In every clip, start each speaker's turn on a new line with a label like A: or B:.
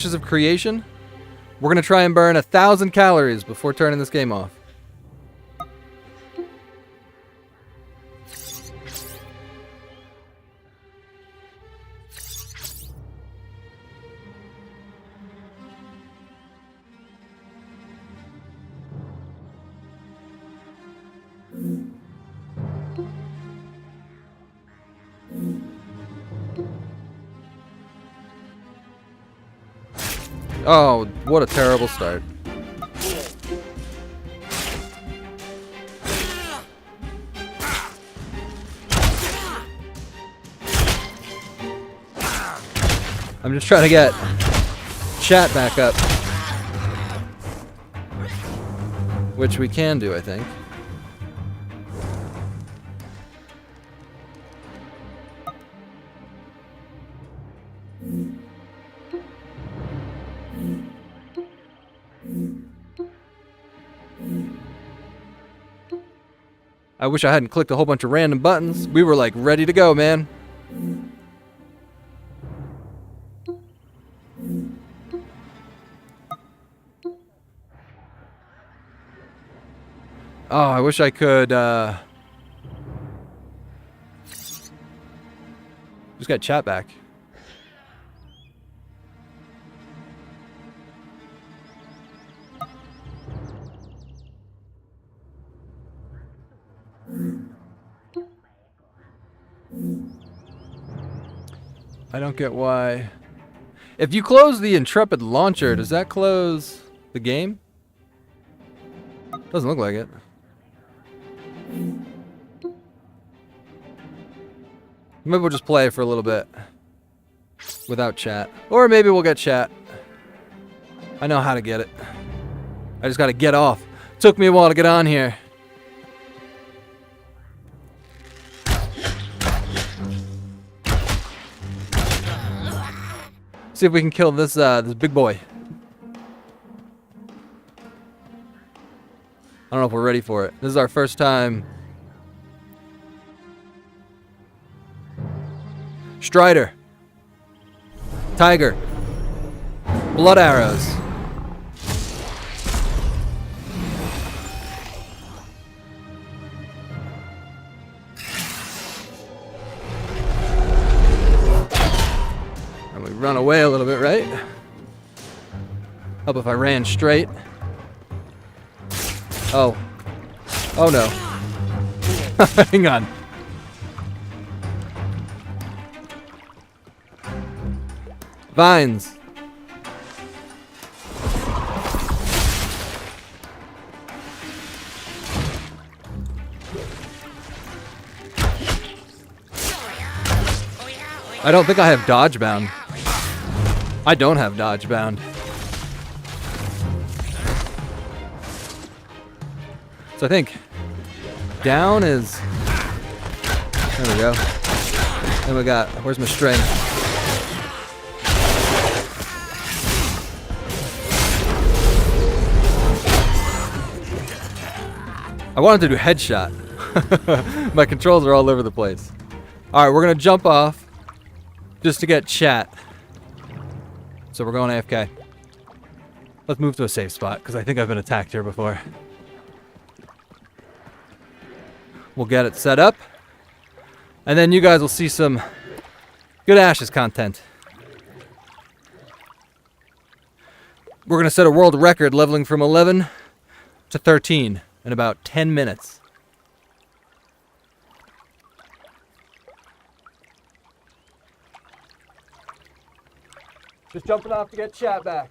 A: Ashes of Creation. We're going to try and burn 1,000 calories before turning this game off. Oh, what a terrible start. I'm just trying to get chat back up. Which we can do, I think. I wish I hadn't clicked a whole bunch of random buttons. We were like ready to go, man. Oh, I wish I could, just got chat back. I don't get why. If you close the Intrepid launcher, does that close the game? Doesn't look like it. Maybe we'll just play for a little bit without chat. Or maybe we'll get chat. I know how to get it. I just gotta get off. Took me a while to get on here. See if we can kill this this big boy. I don't know if we're ready for it. This is our first time. Strider. Tiger. Blood arrows. And we run away a little bit, right? Help if I ran straight. Oh. Oh no. Hang on. Vines. I don't think I have dodge bound. I don't have dodge bound. So I think down is, there we go. And we got, where's my string? I wanted to do headshot. My controls are all over the place. Alright, we're gonna jump off just to get chat. So we're going AFK. Let's move to a safe spot because I think I've been attacked here before. We'll get it set up. And then you guys will see some good Ashes content. We're going to set a world record leveling from 11 to 13 in about 10 minutes. Just jumping off to get chat back.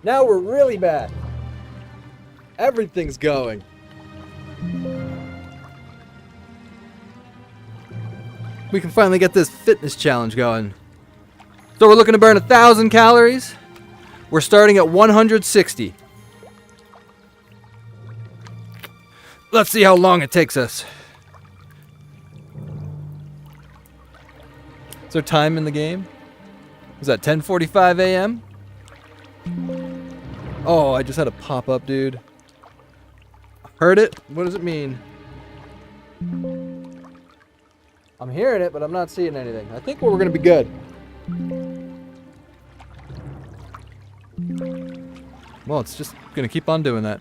A: Now we're really bad. Everything's going. We can finally get this fitness challenge going. So we're looking to burn 1,000 calories. We're starting at 160. Let's see how long it takes us. Is there time in the game? Is that 10:45 a.m.? Oh, I just had a pop-up, dude. Heard it? What does it mean? I'm hearing it, but I'm not seeing anything. I think we're gonna be good. Well, it's just gonna keep on doing that.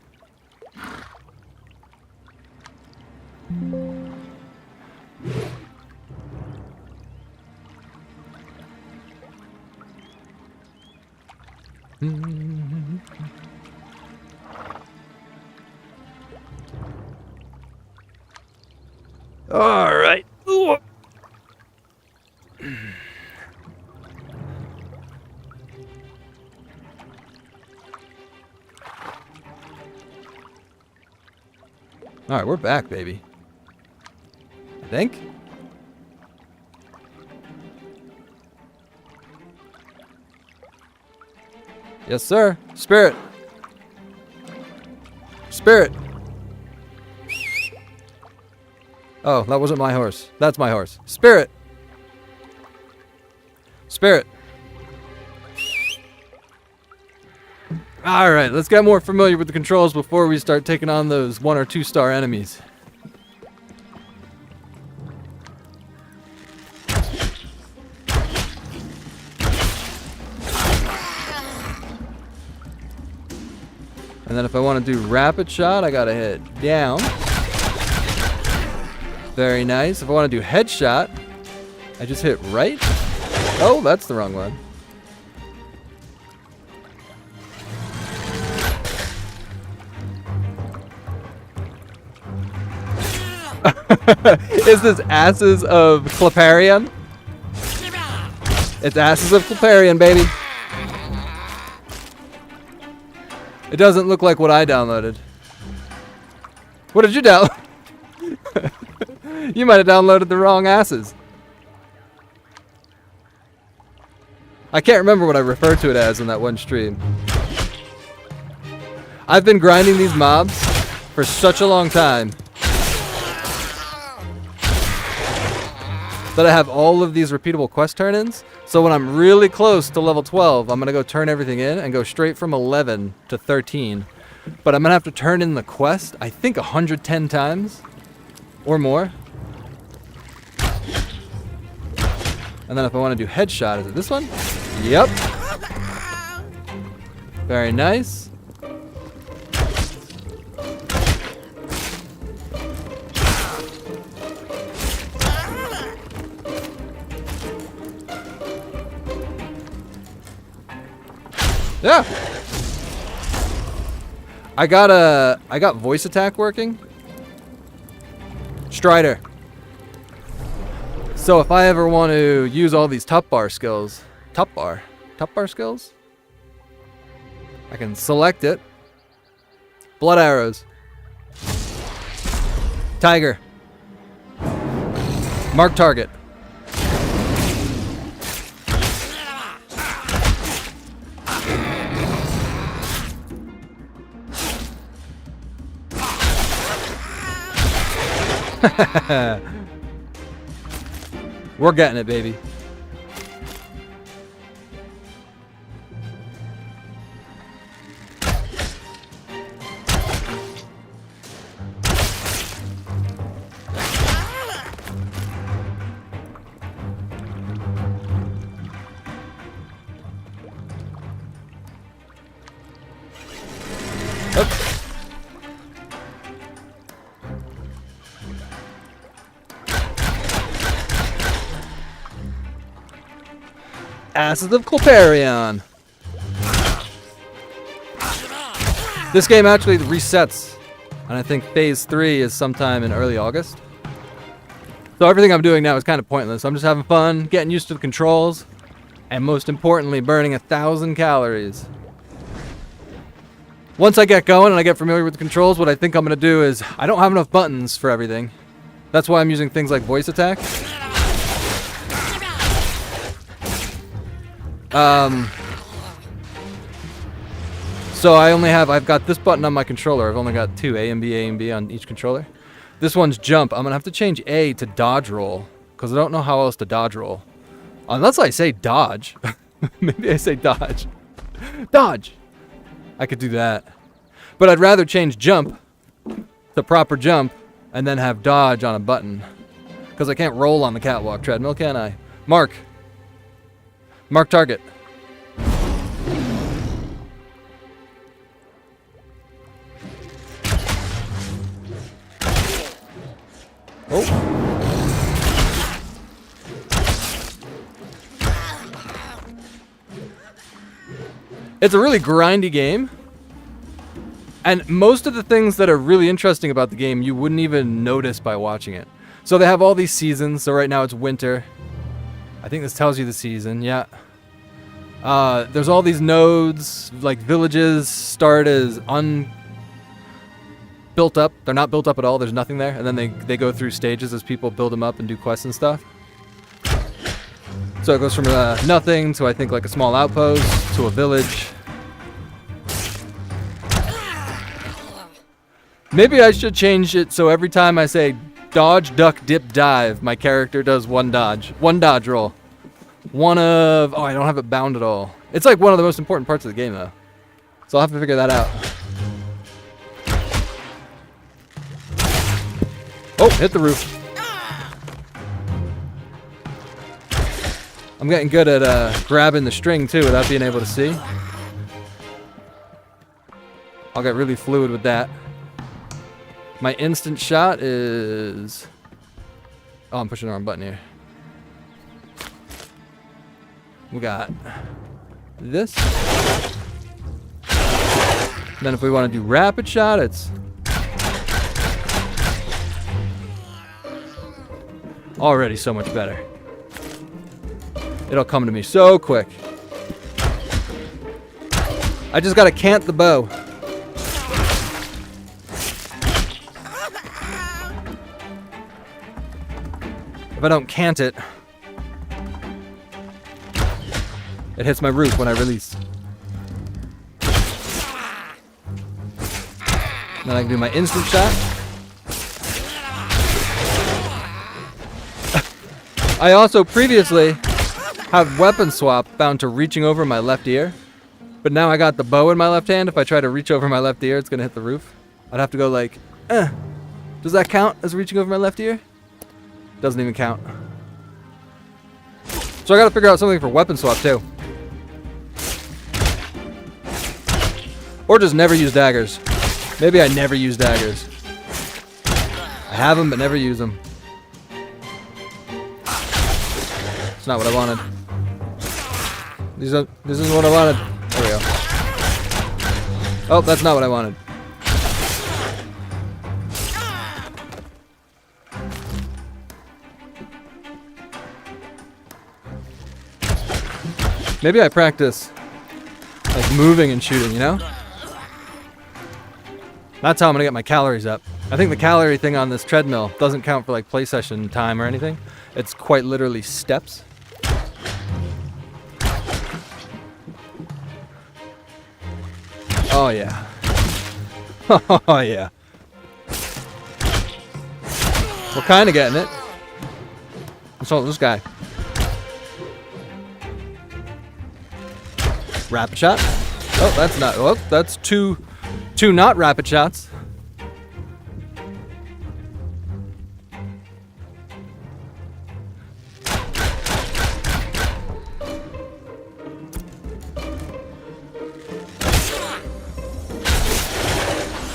A: All right. Ooh. All right, we're back, baby. I think. Yes, sir. Spirit. Spirit. Oh, that wasn't my horse. That's my horse. Spirit. Spirit. All right, let's get more familiar with the controls before we start taking on those 1 or 2 star enemies. And then if I want to do rapid shot, I gotta hit down. Very nice. If I want to do headshot, I just hit right. Oh, that's the wrong one. Is this Ashes of Clearation? It's Ashes of Clearation, baby. It doesn't look like what I downloaded. What did you download? You might have downloaded the wrong asses. I can't remember what I referred to it as in that one stream. I've been grinding these mobs for such a long time that I have all of these repeatable quest turn-ins. So when I'm really close to level 12, I'm going to go turn everything in and go straight from 11 to 13. But I'm going to have to turn in the quest, I think 110 times or more. And then if I want to do headshot, is it this one? Yep. Very nice. Yeah. I got voice attack working. Strider. So if I ever want to use all these top bar skills, top bar skills, I can select it. Blood arrows. Tiger. Mark target. We're getting it, baby. Oops. Ashes of Clearation. This game actually resets, and I think phase 3 is sometime in early August. So everything I'm doing now is kind of pointless. I'm just having fun, getting used to the controls, and most importantly, burning 1,000 calories. Once I get going and I get familiar with the controls, what I think I'm going to do is, I don't have enough buttons for everything. That's why I'm using things like voice attack. So I've got this button on my controller. I've only got two, A and B on each controller. This one's jump. I'm going to have to change A to dodge roll, because I don't know how else to dodge roll. Unless I say dodge. Maybe I say dodge. Dodge! I could do that. But I'd rather change jump to proper jump and then have dodge on a button. Because I can't roll on the catwalk treadmill, can I? Mark. Mark target. Oh. It's a really grindy game. And most of the things that are really interesting about the game, you wouldn't even notice by watching it. So they have all these seasons. So right now it's winter. I think this tells you the season, yeah. There's all these nodes, like villages start as built up. They're not built up at all. There's nothing there. And then they go through stages as people build them up and do quests and stuff. So it goes from nothing to, I think, like a small outpost to a village. Maybe I should change it so every time I say dodge, duck, dip, dive, my character does one dodge roll. Oh, I don't have it bound at all. It's like one of the most important parts of the game, though. So I'll have to figure that out. Oh, hit the roof. I'm getting good at grabbing the string, too, without being able to see. I'll get really fluid with that. My instant shot is... Oh, I'm pushing the wrong button here. We got this. Then if we want to do rapid shot, it's... already so much better. It'll come to me so quick. I just gotta cant the bow. If I don't cant it, it hits my roof when I release. Then I can do my instant shot. I also previously have weapon swap bound to reaching over my left ear. But now I got the bow in my left hand. If I try to reach over my left ear, it's going to hit the roof. I'd have to go like, Does that count as reaching over my left ear? Doesn't even count. So I got to figure out something for weapon swap too. Or just never use daggers. Maybe I never use daggers. I have them, but never use them. It's not what I wanted. This isn't what I wanted. There we go. Oh, that's not what I wanted. Maybe I practice like moving and shooting, you know? That's how I'm gonna get my calories up. I think the calorie thing on this treadmill doesn't count for like play session time or anything. It's quite literally steps. Oh yeah. Oh yeah. We're kind of getting it. So this guy. Rapid shot. Oh, that's not. Oh, that's two not rapid shots.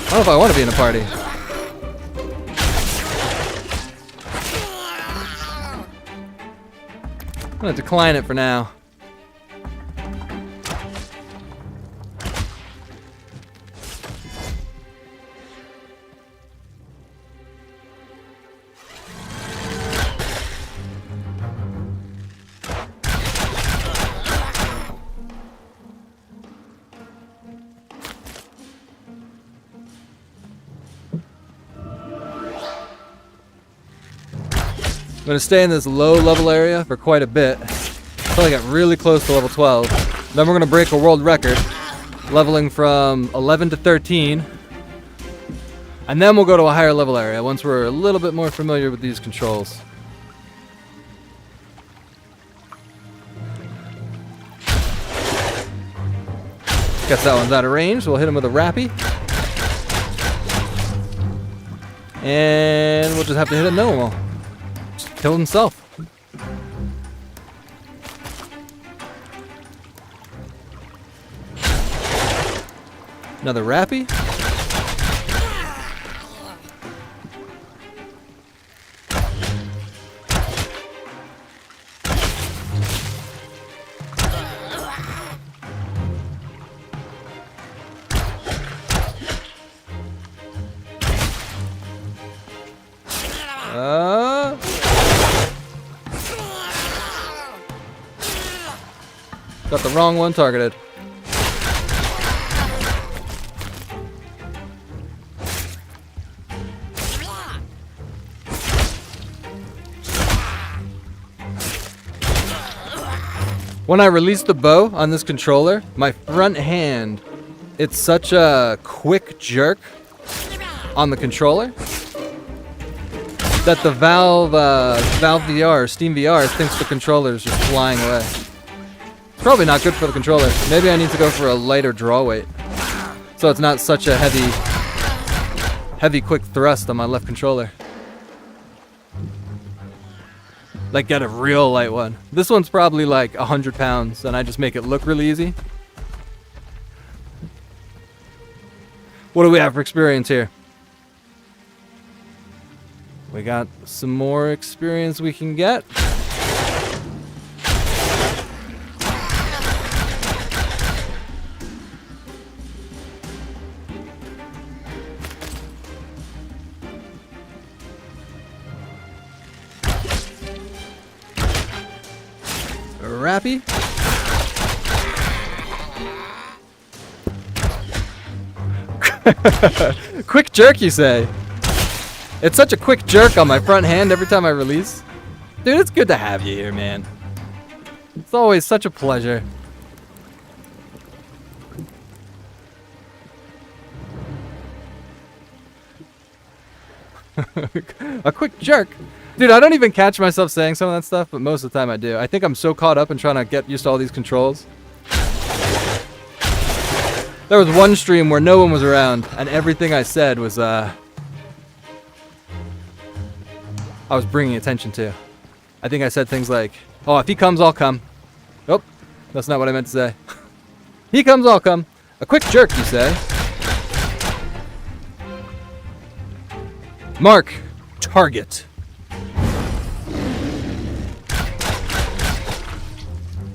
A: I don't know if I want to be in a party. I'm gonna decline it for now. going to stay in this low level area for quite a bit until I get really close to level 12. Then we're going to break a world record, leveling from 11 to 13. And then we'll go to a higher level area once we're a little bit more familiar with these controls. Guess that one's out of range, so we'll hit him with a rappy. And we'll just have to hit a normal. Just kill himself. Another rappy. Got the wrong one targeted. When I release the bow on this controller, my front hand, it's such a quick jerk on the controller that the Valve VR, Steam VR, thinks the controller is just flying away. It's probably not good for the controller. Maybe I need to go for a lighter draw weight, so it's not such a heavy quick thrust on my left controller. Like, get a real light one. This one's probably like 100 pounds, and I just make it look really easy. What do we have for experience here? We got some more experience we can get. Rappy. Quick jerk, you say? It's such a quick jerk on my front hand every time I release. Dude, it's good to have you here, man. It's always such a pleasure. A quick jerk. Dude, I don't even catch myself saying some of that stuff, but most of the time I do. I think I'm so caught up in trying to get used to all these controls. There was one stream where no one was around, and everything I said was, I was bringing attention to. I think I said things like, oh, if he comes, I'll come. Oh, that's not what I meant to say. He comes, I'll come. A quick jerk, you say. Mark, target.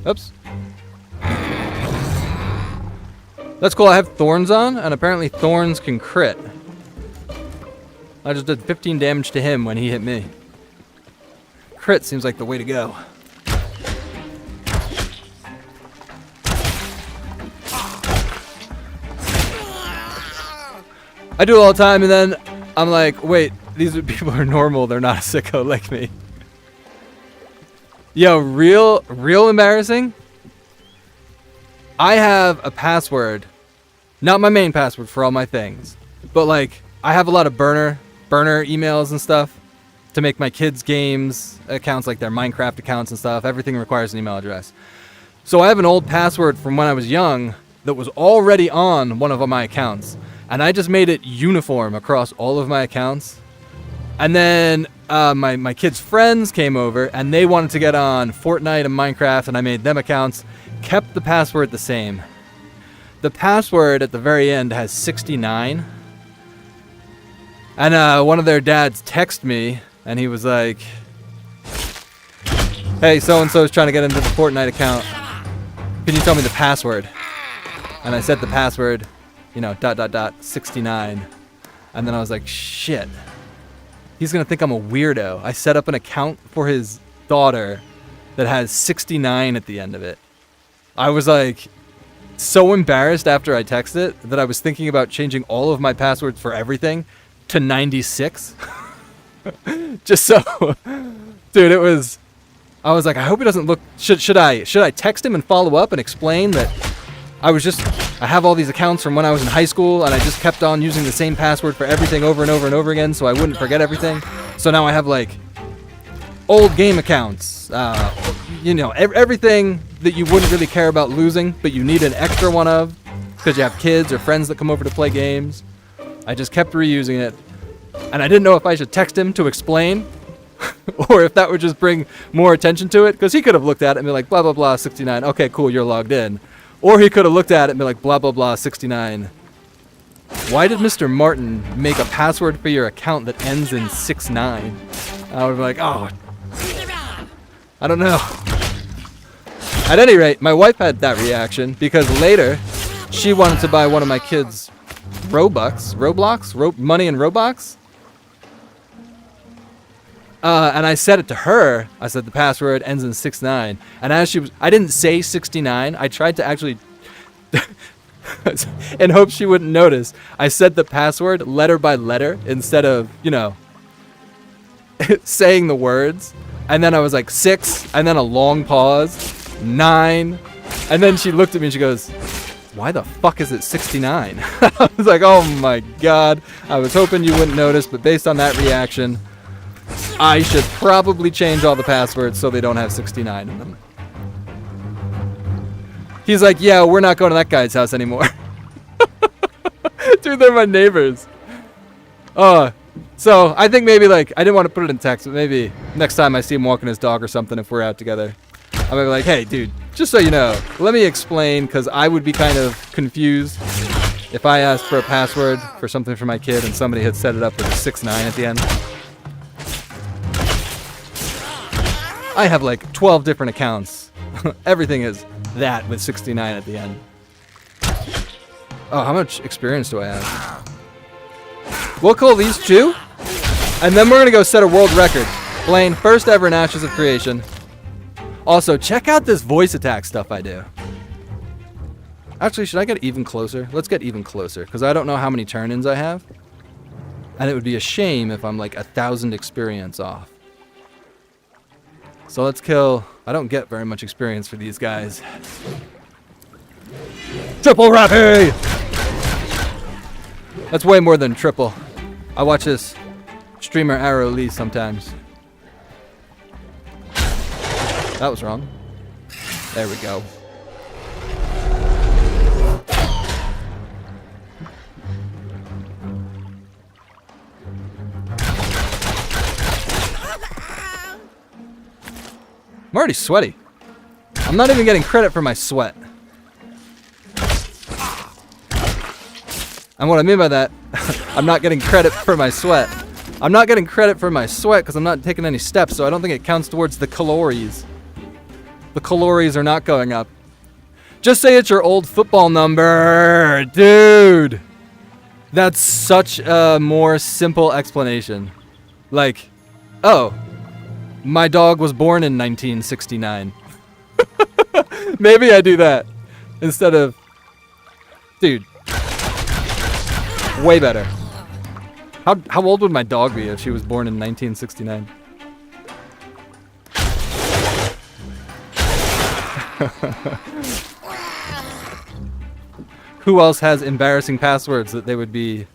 A: Oops. That's cool. I have thorns on, and apparently thorns can crit. I just did 15 damage to him when he hit me. Crit seems like the way to go. I do it all the time, and then I'm like, wait, these people are normal. They're not a sicko like me. Yo, real embarrassing. I have a password, not my main password for all my things, but like I have a lot of burner emails and stuff to make my kids' games accounts, like their Minecraft accounts and stuff. Everything requires an email address. So I have an old password from when I was young that was already on one of my accounts, and I just made it uniform across all of my accounts. And then my kids' friends came over, and they wanted to get on Fortnite and Minecraft, and I made them accounts, kept the password the same. The password at the very end has 69. And one of their dads texted me, and he was like, hey, so-and-so is trying to get into the Fortnite account. Can you tell me the password? And I said the password, you know, ... 69. And then I was like, shit. He's going to think I'm a weirdo. I set up an account for his daughter that has 69 at the end of it. I was like so embarrassed after I texted it that I was thinking about changing all of my passwords for everything to 96. Just so Dude, it was... I was like, I hope he doesn't look... Should I text him and follow up and explain that I have all these accounts from when I was in high school, and I just kept on using the same password for everything over and over and over again, so I wouldn't forget everything. So now I have, like, old game accounts, you know, everything that you wouldn't really care about losing, but you need an extra one of, because you have kids or friends that come over to play games. I just kept reusing it, and I didn't know if I should text him to explain, or if that would just bring more attention to it, because he could have looked at it and be like, blah, blah, blah, 69, okay, cool, you're logged in. Or he could have looked at it and be like, blah, blah, blah, 69. Why did Mr. Martin make a password for your account that ends in 69? I would be like, oh, I don't know. At any rate, my wife had that reaction because later she wanted to buy one of my kids' Roblox, money in Roblox. And I said it to her. I said the password ends in 69. And as I didn't say 69. I tried to actually, in hopes she wouldn't notice, I said the password letter by letter instead of, you know, saying the words. And then I was like 6, and then a long pause, 9. And then she looked at me and she goes, why the fuck is it 69? I was like, oh my God. I was hoping you wouldn't notice, but based on that reaction, I should probably change all the passwords so they don't have 69 in them. He's like, yeah, we're not going to that guy's house anymore. Dude, they're my neighbors. So I think maybe, like, I didn't want to put it in text, but maybe next time I see him walking his dog or something, if we're out together, I might be like, hey, dude, just so you know, let me explain, because I would be kind of confused if I asked for a password for something for my kid and somebody had set it up with a 69 at the end. I have like 12 different accounts. Everything is that with 69 at the end. Oh, how much experience do I have? We'll call these 2, and then we're going to go set a world record. Blaine, first ever in Ashes of Creation. Also, check out this voice attack stuff I do. Actually, should I get even closer? Let's get even closer, because I don't know how many turn-ins I have. And it would be a shame if I'm like 1,000 experience off. So let's kill... I don't get very much experience for these guys. Triple Rappy! That's way more than triple. I watch this streamer Arrow Lee sometimes. That was wrong. There we go. I'm already sweaty. I'm not even getting credit for my sweat. And what I mean by that, I'm not getting credit for my sweat. I'm not getting credit for my sweat because I'm not taking any steps, so I don't think it counts towards the calories. The calories are not going up. Just say it's your old football number, dude. That's such a more simple explanation. Like, oh, my dog was born in 1969. Maybe I do that instead of, dude. Way better. How old would my dog be if she was born in 1969? Who else has embarrassing passwords that they would be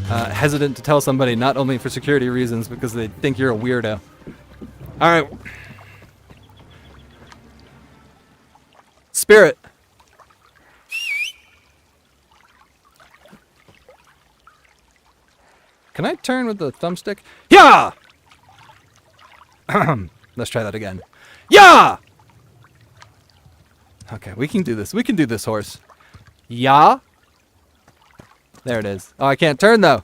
A: hesitant to tell somebody, not only for security reasons, because they think you're a weirdo? All right. Spirit. Can I turn with the thumbstick? Yeah! Let's try that again. Yeah! Okay, we can do this. We can do this, horse. Yeah? There it is. Oh, I can't turn, though.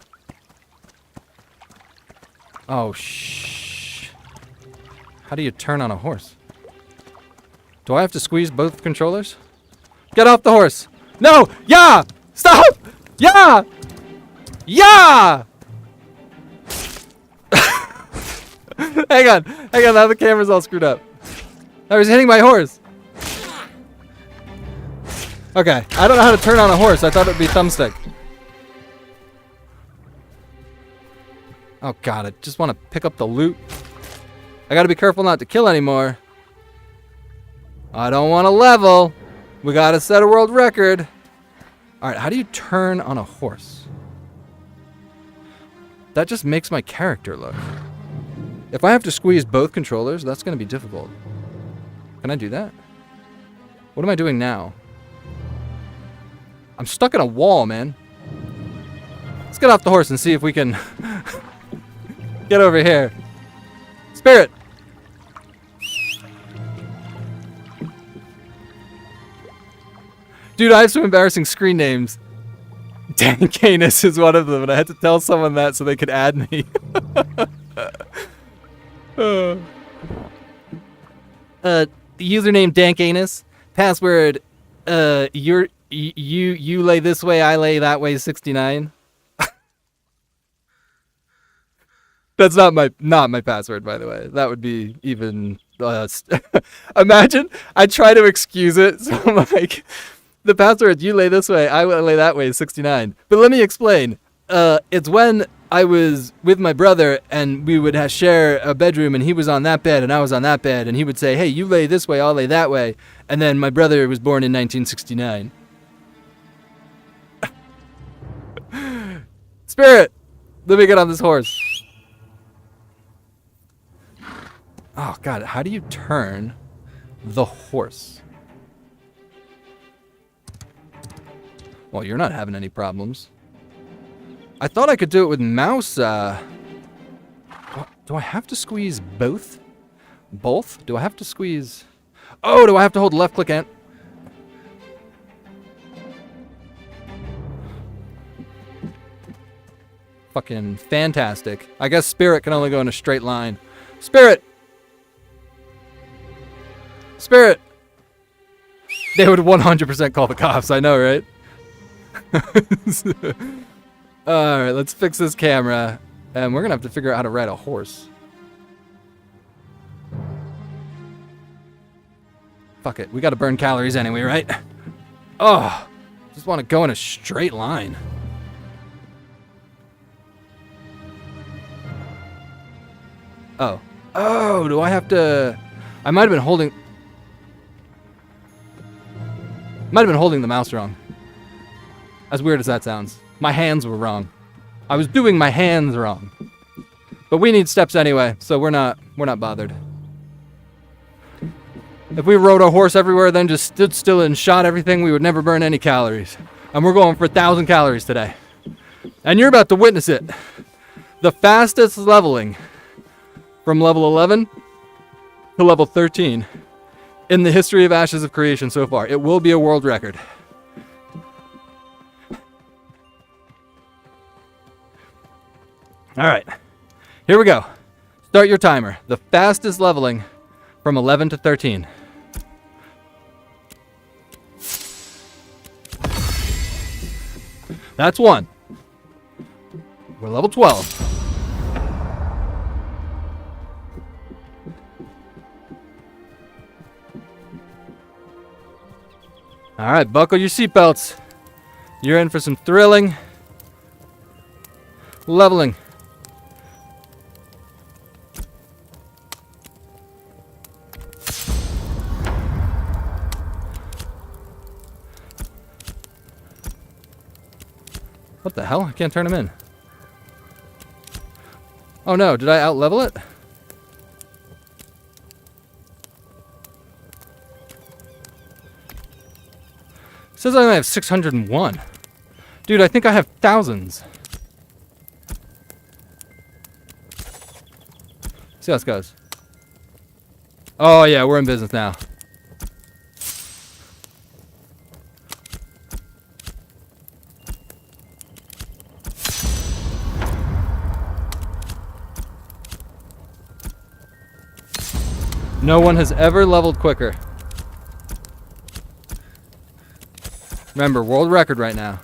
A: Oh, shh. How do you turn on a horse? Do I have to squeeze both controllers? Get off the horse! No! Yeah! Stop! Yeah! Yeah! Hang on, now the camera's all screwed up. I was hitting my horse. Okay, I don't know how to turn on a horse. I thought it would be thumbstick. Oh god, I just want to pick up the loot. I gotta be careful not to kill anymore. I don't want to level. We gotta set a world record. Alright, how do you turn on a horse? That just makes my character look. If I have to squeeze both controllers, that's gonna be difficult. Can I do that? What am I doing now? I'm stuck in a wall, man. Let's get off the horse and see if we can get over here. Spirit! Dude, I have some embarrassing screen names. Dankanus is one of them, and I had to tell someone that so they could add me. Username Dankanus. Password, you lay this way, I lay that way, 69. That's not my password, by the way. That would be even imagine I try to excuse it, so I'm like, the password, you lay this way, I lay that way, 69. But let me explain. It's when I was with my brother and we would share a bedroom, and he was on that bed and I was on that bed, and he would say, hey, you lay this way, I'll lay that way. And then my brother was born in 1969. Spirit, let me get on this horse. Oh, God, how do you turn the horse? Well, you're not having any problems. I thought I could do it with mouse. Do I have to squeeze both? Both? Do I have to squeeze... Oh, do I have to hold left click and... Fucking fantastic. I guess Spirit can only go in a straight line. Spirit! Spirit! They would 100% call the cops, I know, right? Alright, let's fix this camera. And we're gonna have to figure out how to ride a horse. Fuck it, we gotta burn calories anyway, right? Oh, just want to go in a straight line. Oh. Oh, do I have to... I might have been holding... the mouse wrong. As weird as that sounds. My hands were wrong. I was doing my hands wrong. But we need steps anyway, so we're not bothered. If we rode a horse everywhere, then just stood still and shot everything, we would never burn any calories. And we're going for 1,000 calories today. And you're about to witness it. The fastest leveling from level 11 to level 13 in the history of Ashes of Creation so far. It will be a world record. All right, here we go. Start your timer. The fastest leveling from 11 to 13. That's one. We're level 12. All right, buckle your seatbelts. You're in for some thrilling leveling. What the hell? I can't turn him in. Oh no, did I out-level it? It says I only have 601. Dude, I think I have thousands. See how this goes. Oh yeah, we're in business now. No one has ever leveled quicker. Remember, world record right now.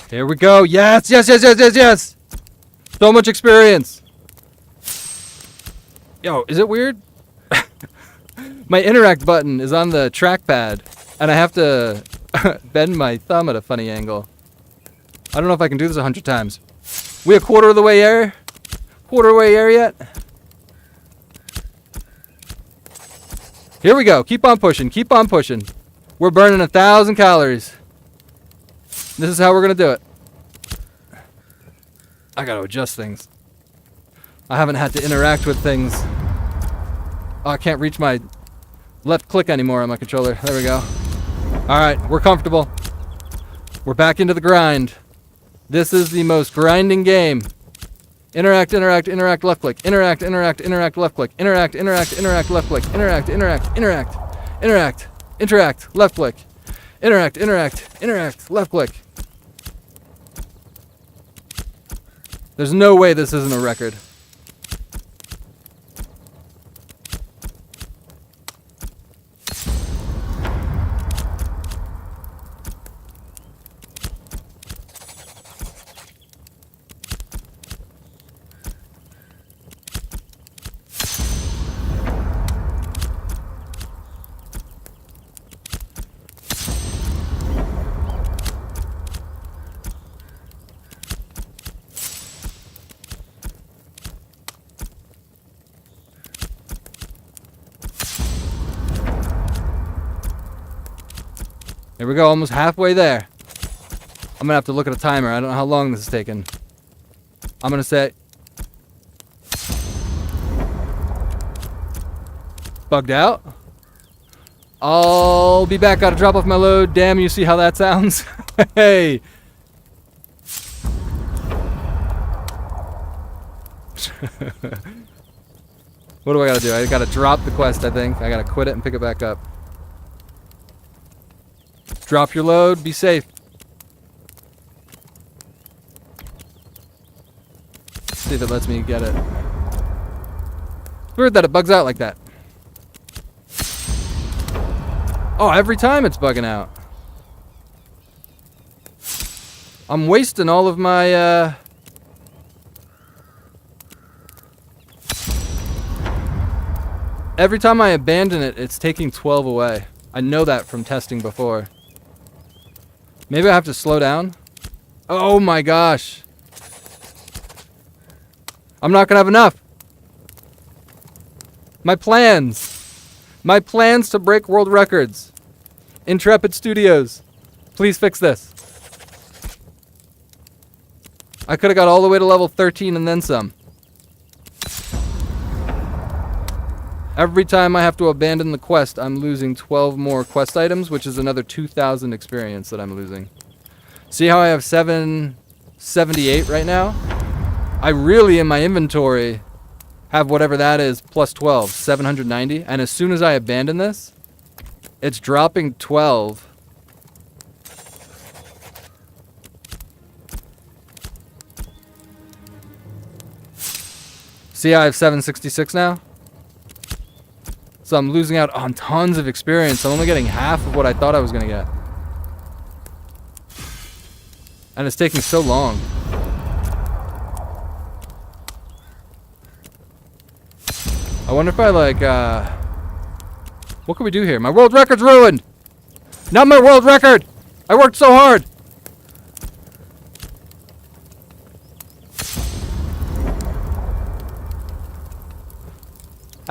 A: Here we go. Yes, yes, yes, yes, yes, yes. So much experience. Yo, is it weird? My interact button is on the trackpad, and I have to bend my thumb at a funny angle. I don't know if I can do this 100 times. We a quarter of the way there? Quarter of the way there yet? Here we go. Keep on pushing. Keep on pushing. We're burning 1,000 calories. This is how we're going to do it. I got to adjust things. I haven't had to interact with things. Oh, I can't reach my left click anymore on my controller. There we go. Alright, we're comfortable. We're back into the grind. This is the most grinding game. Interact, interact, interact, left click. Interact, interact, interact, left click. Interact, interact, interact, left click. Interact, interact, interact, interact, interact, left click. Interact, interact, interact, left click. There's no way this isn't a record. Here we go, almost halfway there. I'm gonna have to look at a timer. I don't know how long this is taking. I'm gonna say... bugged out. I'll be back. Gotta drop off my load. Damn, you see how that sounds? Hey! What do I gotta do? I gotta drop the quest, I think. I gotta quit it and pick it back up. Drop your load, be safe. See if it lets me get it. Weird that it bugs out like that. Oh, every time it's bugging out. I'm wasting all of my, every time I abandon it, it's taking 12 away. I know that from testing before. Maybe I have to slow down. Oh my gosh. I'm not gonna have enough. My plans to break world records. Intrepid Studios. Please fix this. I could have got all the way to level 13 and then some. Every time I have to abandon the quest, I'm losing 12 more quest items, which is another 2,000 experience that I'm losing. See how I have 778 right now? I really, in my inventory, have whatever that is, plus 12, 790. And as soon as I abandon this, it's dropping 12. See how I have 766 now? So I'm losing out on tons of experience. I'm only getting half of what I thought I was going to get. And it's taking so long. I wonder if I what can we do here? My world record's ruined! Not my world record! I worked so hard!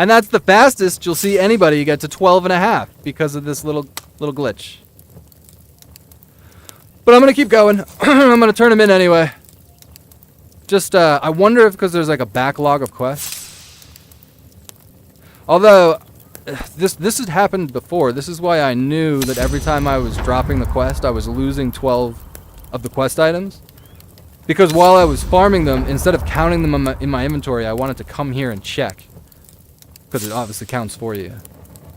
A: And that's the fastest you'll see anybody get to 12 and a half because of this little glitch. But I'm going to keep going. I'm going to turn them in anyway. Just, I wonder if because there's like a backlog of quests. Although, this has happened before. This is why I knew that every time I was dropping the quest, I was losing 12 of the quest items. Because while I was farming them, instead of counting them in my inventory, I wanted to come here and check. Because it obviously counts for you.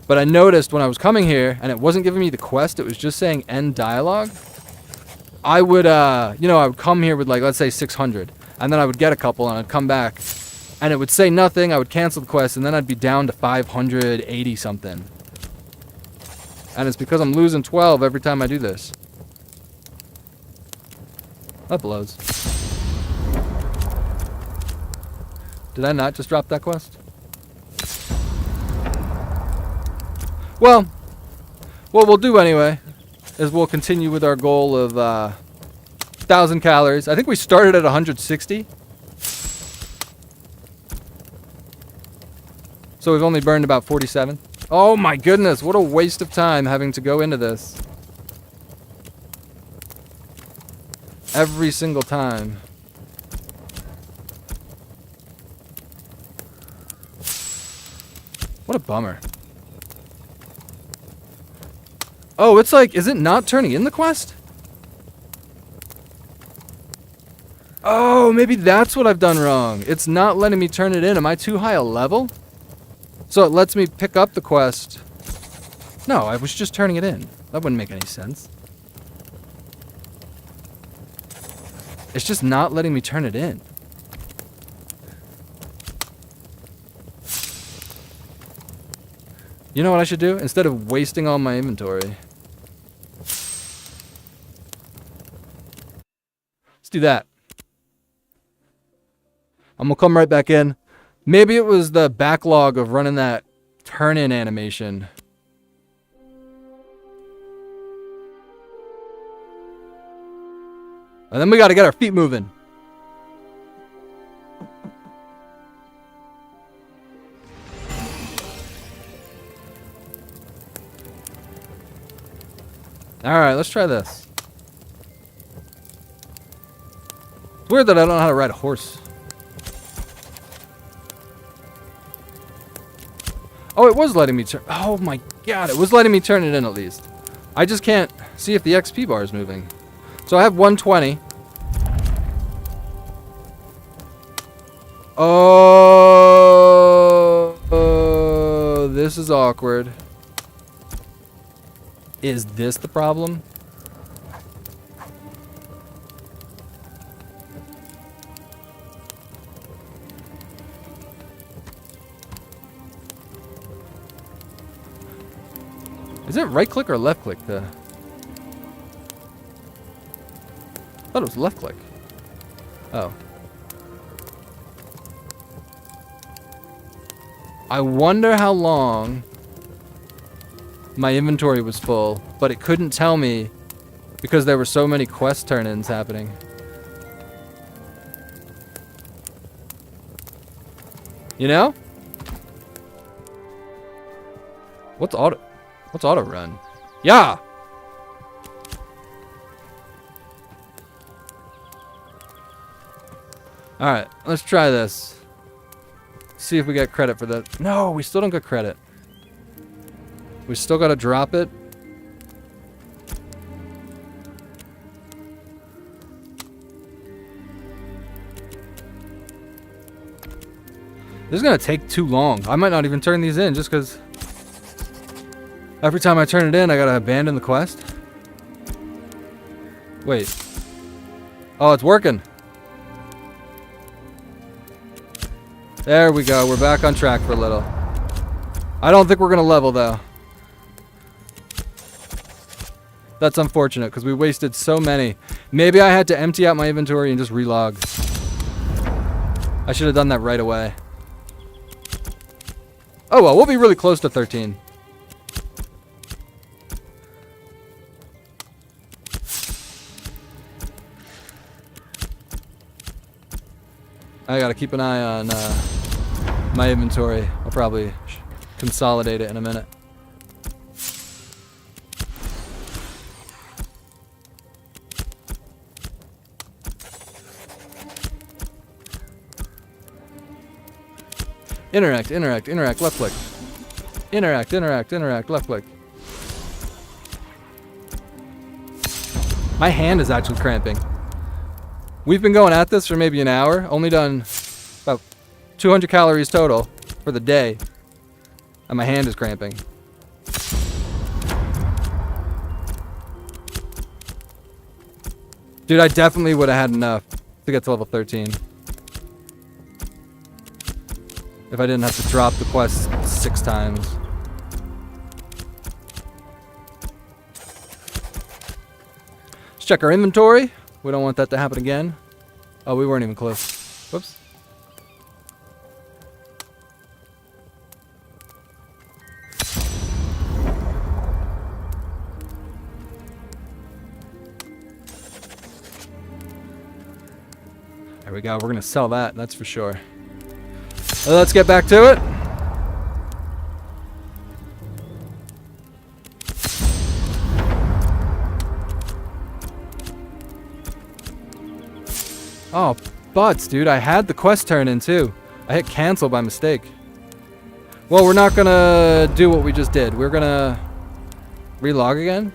A: But I noticed when I was coming here, and it wasn't giving me the quest, it was just saying end dialogue. I would, I would come here with like, let's say 600. And then I would get a couple, and I'd come back. And it would say nothing, I would cancel the quest, and then I'd be down to 580 something. And it's because I'm losing 12 every time I do this. That blows. Did I not just drop that quest? Well, what we'll do anyway is we'll continue with our goal of 1,000 calories. I think we started at 160. So we've only burned about 47. Oh my goodness, what a waste of time having to go into this. Every single time. What a bummer. Oh, it's like, is it not turning in the quest? Oh, maybe that's what I've done wrong. It's not letting me turn it in. Am I too high a level? So it lets me pick up the quest. No, I was just turning it in. That wouldn't make any sense. It's just not letting me turn it in. You know what I should do? Instead of wasting all my inventory. Let's do that. I'm gonna come right back in. Maybe it was the backlog of running that turn-in animation. And then we gotta get our feet moving. Alright, let's try this. It's weird that I don't know how to ride a horse. Oh, it was letting me turn. Oh my god, it was letting me turn it in at least. I just can't see if the XP bar is moving. So I have 120. Oh, this is awkward. Is this the problem? Is it right click or left click? I thought it was left click. Oh. I wonder how long my inventory was full, but it couldn't tell me because there were so many quest turn-ins happening. You know? What's auto run? Yeah! Alright, let's try this. See if we get credit for that. No, we still don't get credit. We still gotta drop it. This is gonna take too long. I might not even turn these in just because every time I turn it in, I gotta abandon the quest. Wait. Oh, it's working. There we go. We're back on track for a little. I don't think we're gonna level though. That's unfortunate because we wasted so many. Maybe I had to empty out my inventory and just relog. I should have done that right away. Oh well, we'll be really close to 13. I gotta keep an eye on my inventory. I'll probably consolidate it in a minute. Interact, left click. Interact, left click. My hand is actually cramping. We've been going at this for maybe an hour. Only done about 200 calories total for the day. And my hand is cramping. Dude, I definitely would have had enough to get to level 13. If I didn't have to drop the quest 6 times. Let's check our inventory. We don't want that to happen again. Oh, we weren't even close. Whoops. There we go. We're going to sell that. That's for sure. Let's get back to it. Oh, butts, dude. I had the quest turn in, too. I hit cancel by mistake. Well, we're not going to do what we just did. We're going to relog again.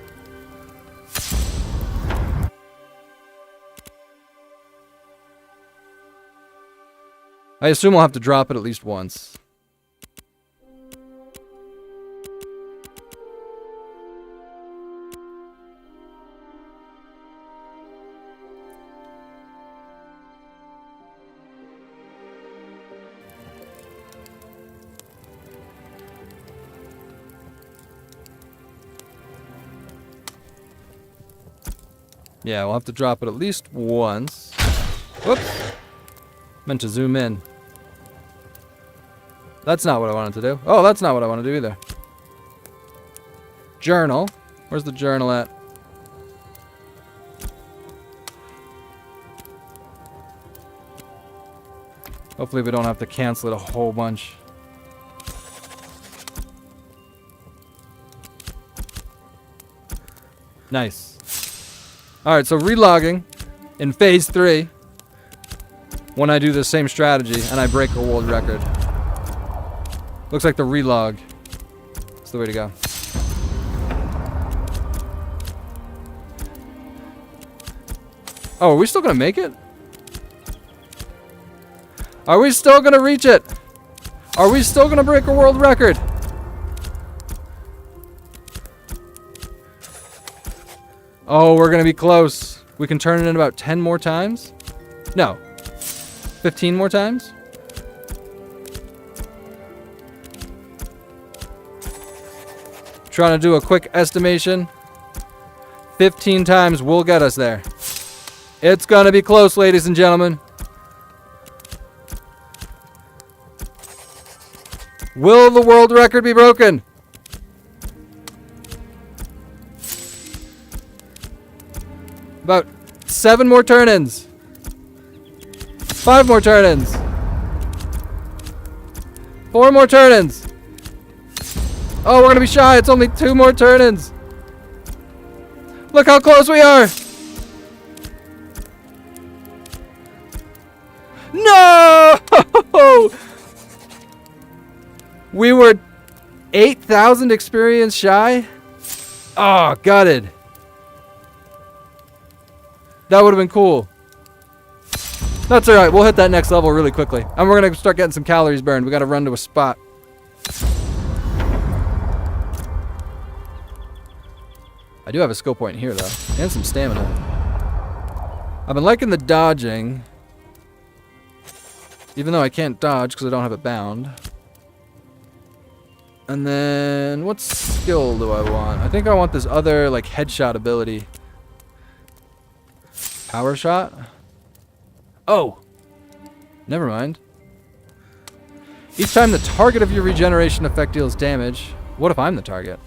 A: I assume we'll have to drop it at least once. Yeah, we'll have to drop it at least once. Whoops. Meant to zoom in. That's not what I wanted to do. Oh, that's not what I want to do either. Journal. Where's the journal at? Hopefully we don't have to cancel it a whole bunch. Nice. Alright, so relogging in phase 3 when I do the same strategy and I break a world record. Looks like the relog. That's the way to go. Oh, are we still gonna make it? Are we still gonna reach it? Are we still gonna break a world record? Oh, we're gonna be close. We can turn it in about 10 more times? No. 15 more times? Trying to do a quick estimation. 15 times will get us there. It's gonna be close, ladies and gentlemen. Will the world record be broken? About 7 more turn-ins. 5 more turn-ins. 4 more turn-ins. Oh, we're gonna be shy. It's only 2 more turn-ins. Look how close we are. No! We were 8,000 experience shy. Oh, gutted. That would have been cool. That's alright. We'll hit that next level really quickly. And we're going to start getting some calories burned. We got to run to a spot. I do have a skill point here, though. And some stamina. I've been liking the dodging. Even though I can't dodge because I don't have it bound. And then, what skill do I want? I think I want this other, like, headshot ability. Power shot? Oh! Never mind. Each time the target of your regeneration effect deals damage. What if I'm the target?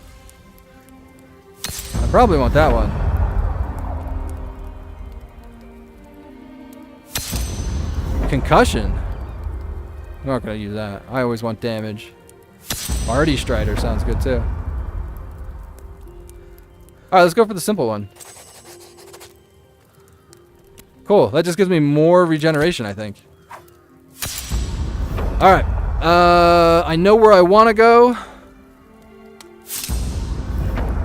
A: I probably want that one. Concussion? I'm not gonna use that. I always want damage. Artie Strider sounds good too. Alright, let's go for the simple one. Cool. That just gives me more regeneration, I think. Alright. I know where I want to go.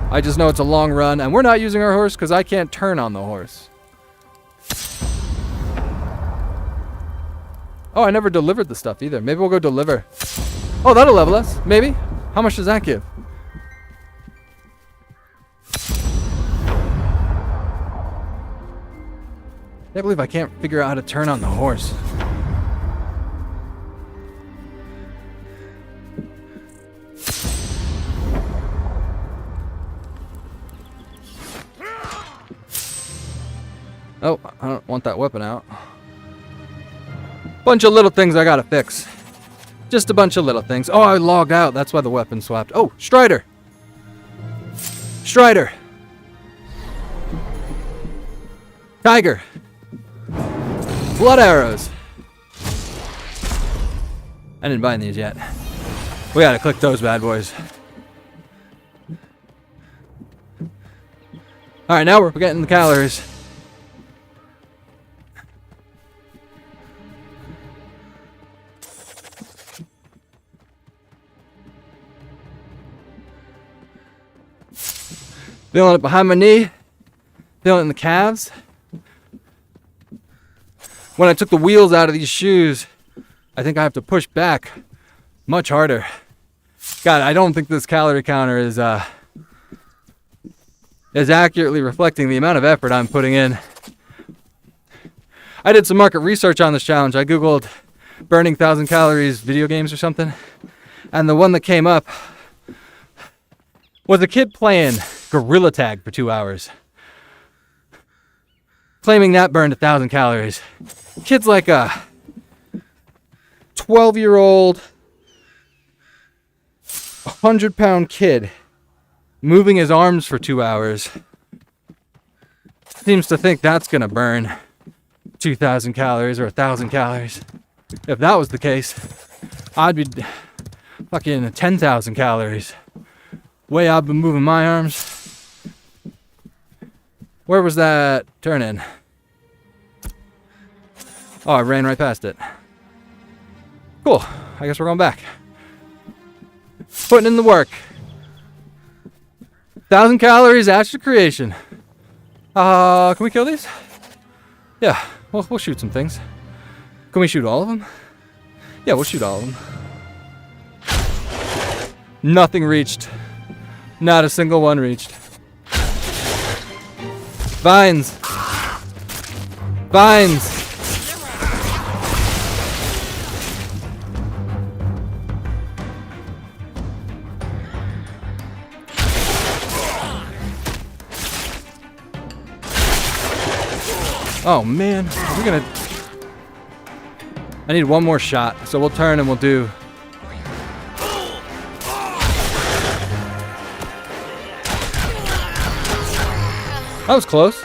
A: I just know it's a long run, and we're not using our horse because I can't turn on the horse. Oh, I never delivered the stuff either. Maybe we'll go deliver. Oh, that'll level us. Maybe. How much does that give? I can't believe I can't figure out how to turn on the horse. Oh, I don't want that weapon out. Bunch of little things I gotta fix. Just a bunch of little things. Oh, I logged out. That's why the weapon swapped. Oh, Strider. Strider. Blood arrows. I didn't buy these yet. We gotta click those bad boys. Alright, now we're getting the calories. Feeling it behind my knee. Feeling it in the calves. When I took the wheels out of these shoes, I think I have to push back much harder. God, I don't think this calorie counter is accurately reflecting the amount of effort I'm putting in. I did some market research on this challenge. I googled burning 1,000 calories video games or something, and the one that came up was a kid playing gorilla tag for 2 hours, claiming that burned 1,000 calories. Kid's like a 12-year-old 100-pound kid moving his arms for 2 hours. Seems to think that's gonna burn 2,000 calories or 1,000 calories. If that was the case, I'd be fucking 10,000 calories. Way I've been moving my arms. Where was that turn in? Oh, I ran right past it. Cool. I guess we're going back. Putting in the work. 1,000 calories, Ashes of Creation. Can we kill these? Yeah, we'll shoot some things. Can we shoot all of them? Yeah, we'll shoot all of them. Nothing reached. Not a single one reached. Vines. Vines. Oh man, we're gonna... I need one more shot, so we'll turn and we'll do... That was close.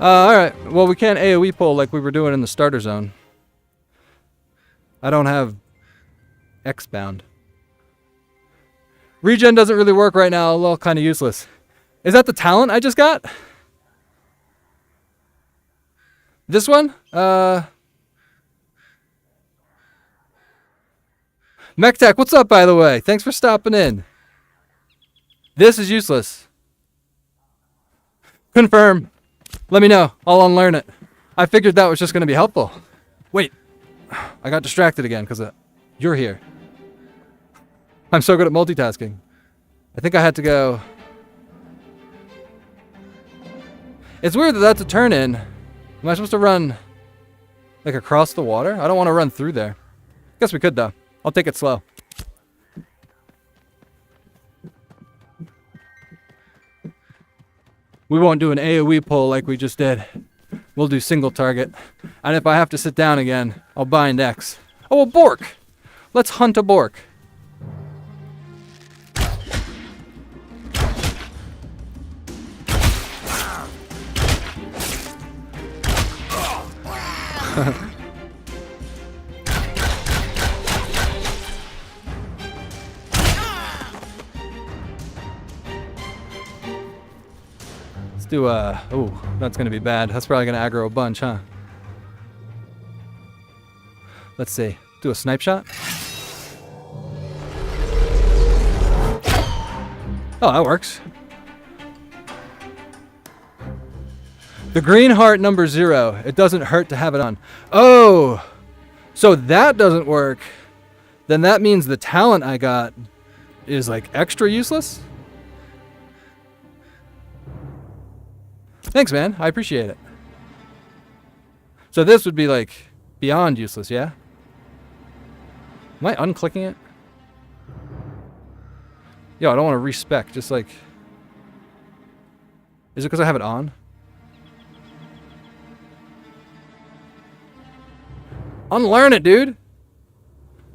A: Alright, well we can't AoE pull like we were doing in the starter zone. I don't have X-bound. Regen doesn't really work right now, a little kind of useless. Is that the talent I just got? This one? MechTech, what's up, by the way? Thanks for stopping in. This is useless. Confirm. Let me know. I'll unlearn it. I figured that was just going to be helpful. Wait. I got distracted again because you're here. I'm so good at multitasking. I think I had to go... It's weird that that's a turn in. Am I supposed to run like across the water? I don't want to run through there. Guess we could though. I'll take it slow. We won't do an AoE pull like we just did. We'll do single target. And if I have to sit down again, I'll bind X. Oh, a Bork! Let's hunt a Bork. Let's do oh, that's gonna be bad. That's probably gonna aggro a bunch, huh? Let's see. Do a snipe shot. Oh, that works. The green heart number 0. It doesn't hurt to have it on. Oh! So that doesn't work. Then that means the talent I got is like extra useless? Thanks, man. I appreciate it. So this would be like beyond useless, yeah? Am I unclicking it? Yo, I don't want to respec. Just like... Is it because I have it on? Unlearn it, dude.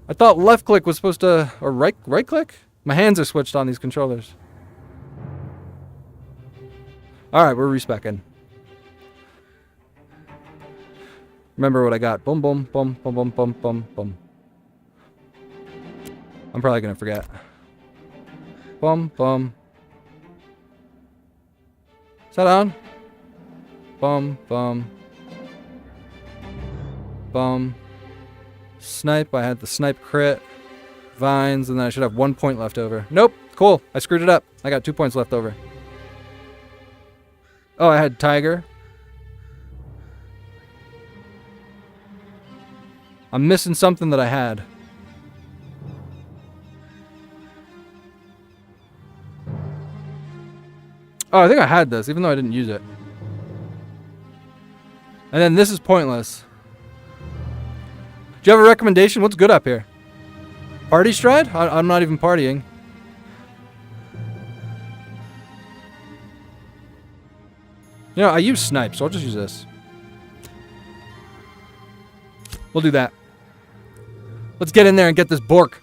A: I thought left click was supposed to, or right click? My hands are switched on these controllers. Alright, we're respecing. Remember what I got. Boom, boom, boom, boom, boom, boom, boom, boom. I'm probably gonna forget. Boom, boom. Is that on? Boom, boom. Boom. Snipe. I had the snipe crit. Vines, and then I should have 1 point left over. Nope. Cool. I screwed it up. I got 2 points left over. Oh, I had tiger. I'm missing something that I had. Oh, I think I had this, even though I didn't use it. And then this is pointless. Do you have a recommendation? What's good up here? Party stride? I'm not even partying. You know, I use snipe, so I'll just use this. We'll do that. Let's get in there and get this bork.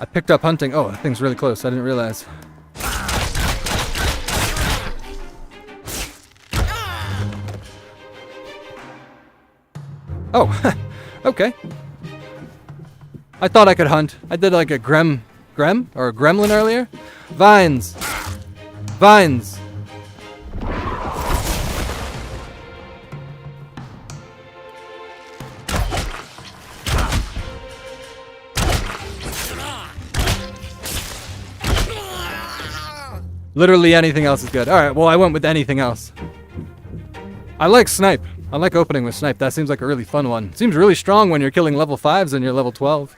A: I picked up hunting. Oh, that thing's really close. I didn't realize. Oh, okay. I thought I could hunt. I did like a grem or a gremlin earlier. Vines. Vines. Literally anything else is good. Alright, well I went with anything else. I like snipe. I like opening with snipe. That seems like a really fun one. Seems really strong when you're killing level 5s and you're level 12.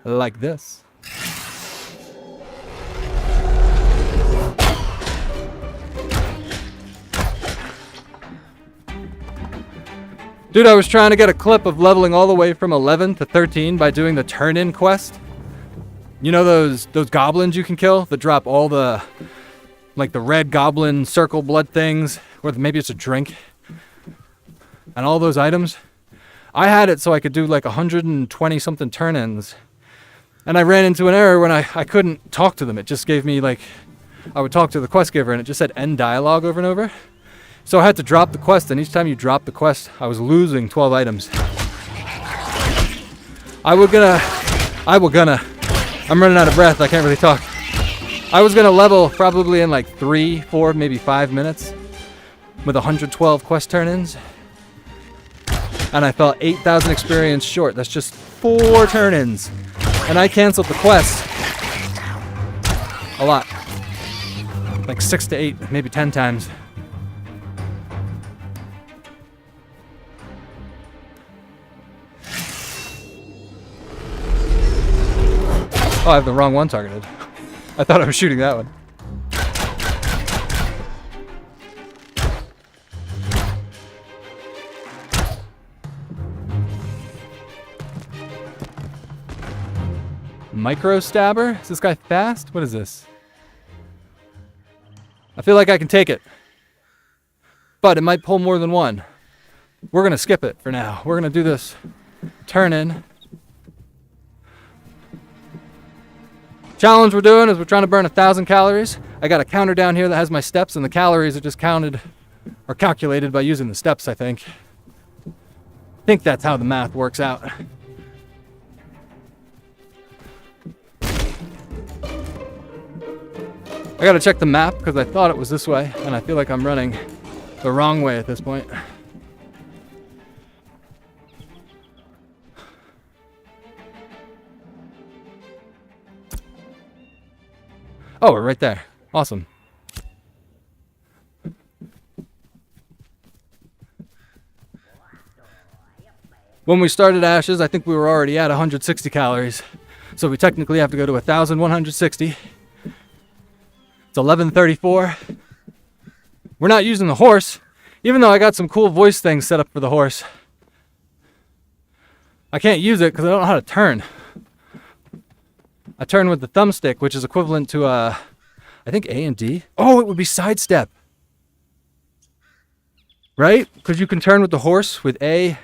A: Like this. Dude, I was trying to get a clip of leveling all the way from 11 to 13 by doing the turn-in quest. You know those goblins you can kill that drop all the, like the red goblin circle blood things, or maybe it's a drink, and all those items? I had it so I could do like 120 something turn-ins, and I ran into an error when I couldn't talk to them. It just gave me like, I would talk to the quest giver and it just said end dialogue over and over. So I had to drop the quest, and each time you drop the quest, I was losing 12 items. I'm running out of breath. I can't really talk. I was gonna level probably in like 3, 4, maybe 5 minutes with 112 quest turn-ins, and I fell 8,000 experience short. That's just 4 turn-ins, and I canceled the quest a lot, like 6 to 8, maybe 10 times. Oh, I have the wrong one targeted. I thought I was shooting that one. Micro stabber? Is this guy fast? What is this? I feel like I can take it, but it might pull more than one. We're gonna skip it for now. We're gonna do this turn in. Challenge we're doing is we're trying to burn 1,000 calories. I got a counter down here that has my steps, and the calories are just counted or calculated by using the steps, I think. I think that's how the math works out. I gotta check the map because I thought it was this way, and I feel like I'm running the wrong way at this point. Oh, we're right there. Awesome. When we started Ashes, I think we were already at 160 calories. So we technically have to go to 1,160. It's 11:34. We're not using the horse, even though I got some cool voice things set up for the horse. I can't use it because I don't know how to turn. I turn with the thumbstick, which is equivalent to, I think A and D. Oh, it would be sidestep. Right? Because you can turn with the horse with A.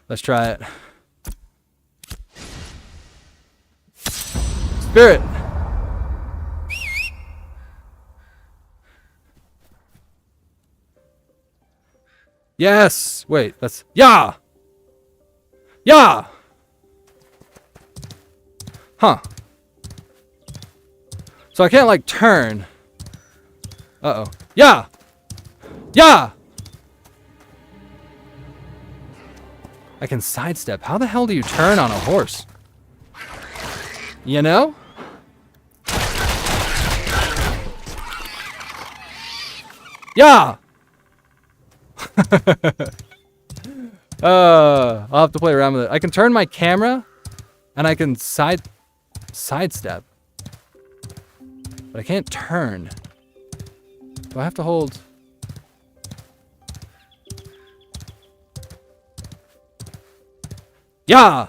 A: Let's try it. Spirit. Yes. Wait, that's yeah. Yeah. Huh. So I can't like turn. Uh-oh. Yeah. Yeah. I can sidestep. How the hell do you turn on a horse? You know? Yeah. I'll have to play around with it. I can turn my camera and I can sidestep. But I can't turn. Do I have to hold? Yeah.